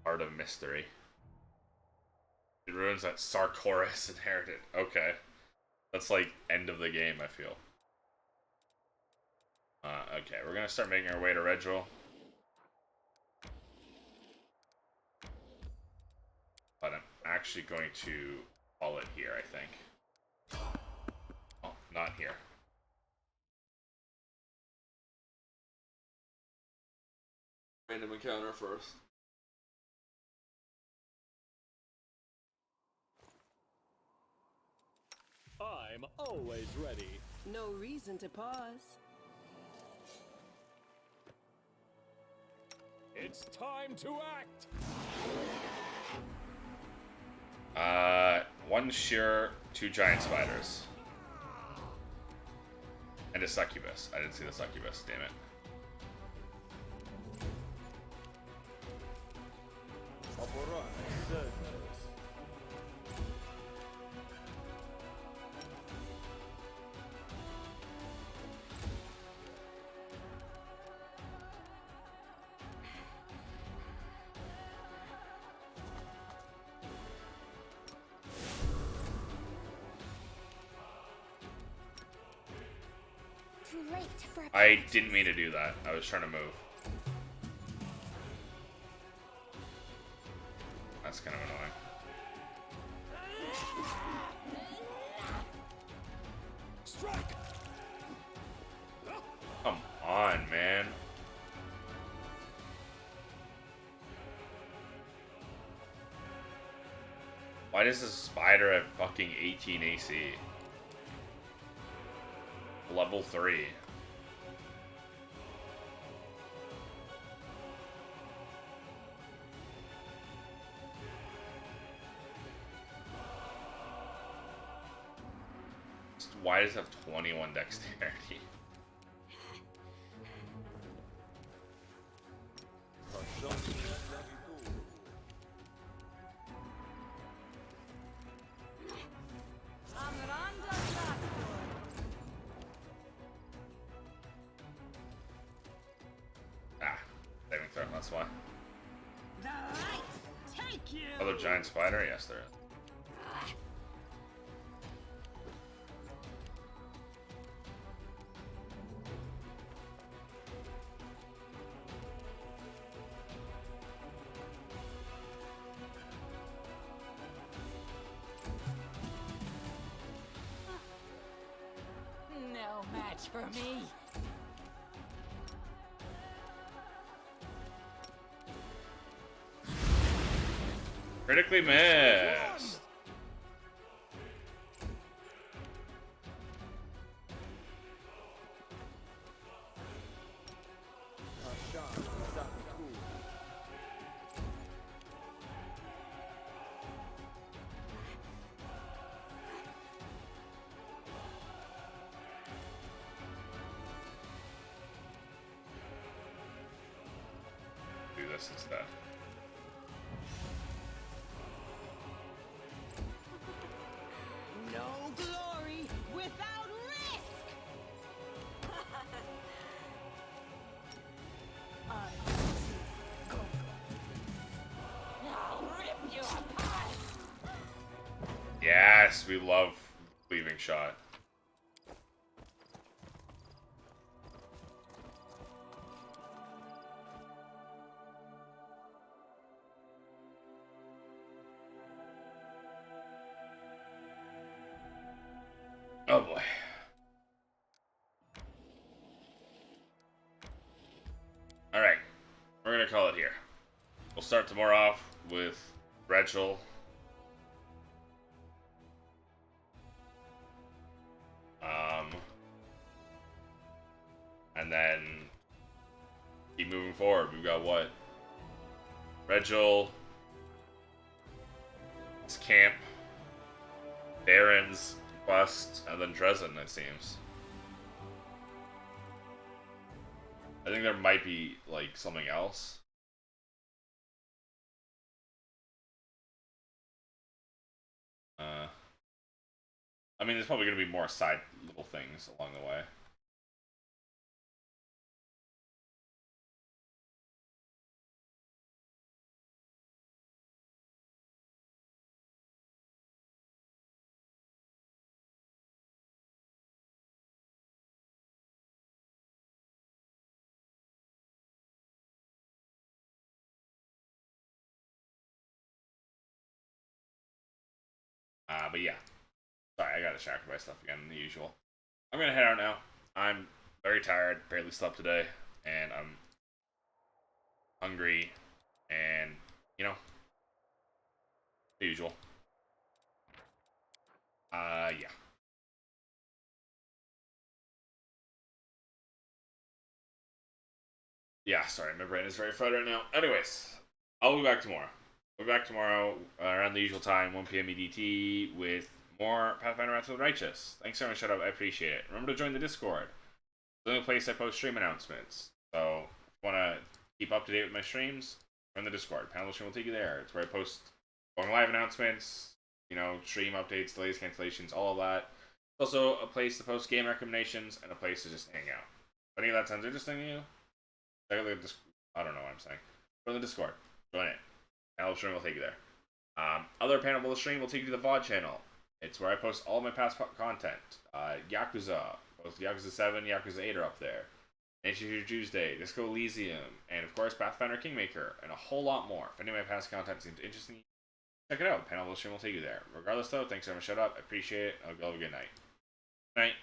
Art of Mystery. It ruins that Sarkoris inherited. Okay. That's like end of the game, I feel. Okay, we're gonna start making our way to Regil. But I'm actually going to call it here, I think. Oh, not here. Random encounter first. I'm always ready. No reason to pause. It's time to act! 1 shear, 2 giant spiders. And a succubus. I didn't see the succubus, damn it. I didn't mean to do that. I was trying to move. That's kind of annoying. Strike! Come on, man. Why does this spider have fucking 18 AC? Level 3. Why does it have 21 dexterity? Ah, That's why. The light, take you. Other giant spider? Yes, there is. No match for me. Critically missed. Do this instead. No glory without risk. I'll rip you apart. Yes, we love cleaving shot. Oh boy. Alright. We're gonna call it here. We'll start tomorrow off with Rachel. And then keep moving forward. We've got what? Rachel. It's Camp. Baron's quest, and then Dresden, it seems. I think there might be, like, something else. I mean, there's probably going to be more side little things along the way. But yeah. Sorry, I got distracted by stuff again, the usual. I'm gonna head out now. I'm very tired, barely slept today, and I'm hungry, and, you know, the usual. Yeah. Yeah, sorry, my brain is very fried right now. Anyways, I'll be back tomorrow. We'll be back tomorrow around the usual time, 1 p.m. EDT, with more Pathfinder Wrath of the Righteous. Thanks so much, shut up, I appreciate it. Remember to join the Discord. It's the only place I post stream announcements. So, if you want to keep up to date with my streams, join the Discord. Panel stream will take you there. It's where I post going live announcements, you know, stream updates, delays, cancellations, all of that. It's also a place to post game recommendations and a place to just hang out. If any of that sounds interesting to you, check out the I don't know what I'm saying. Join the Discord. Join it. Panel stream will take you there. Other panel will stream will take you to the VOD channel. It's where I post all my past content. Yakuza, both Yakuza 7, Yakuza 8 are up there. Nature Tuesday, Disco Elysium, and of course Pathfinder Kingmaker, and a whole lot more. If any of my past content seems interesting, check it out. Panel stream will take you there. Regardless though, thanks so much. Shut up. I appreciate it. I'll go have a good night. Night.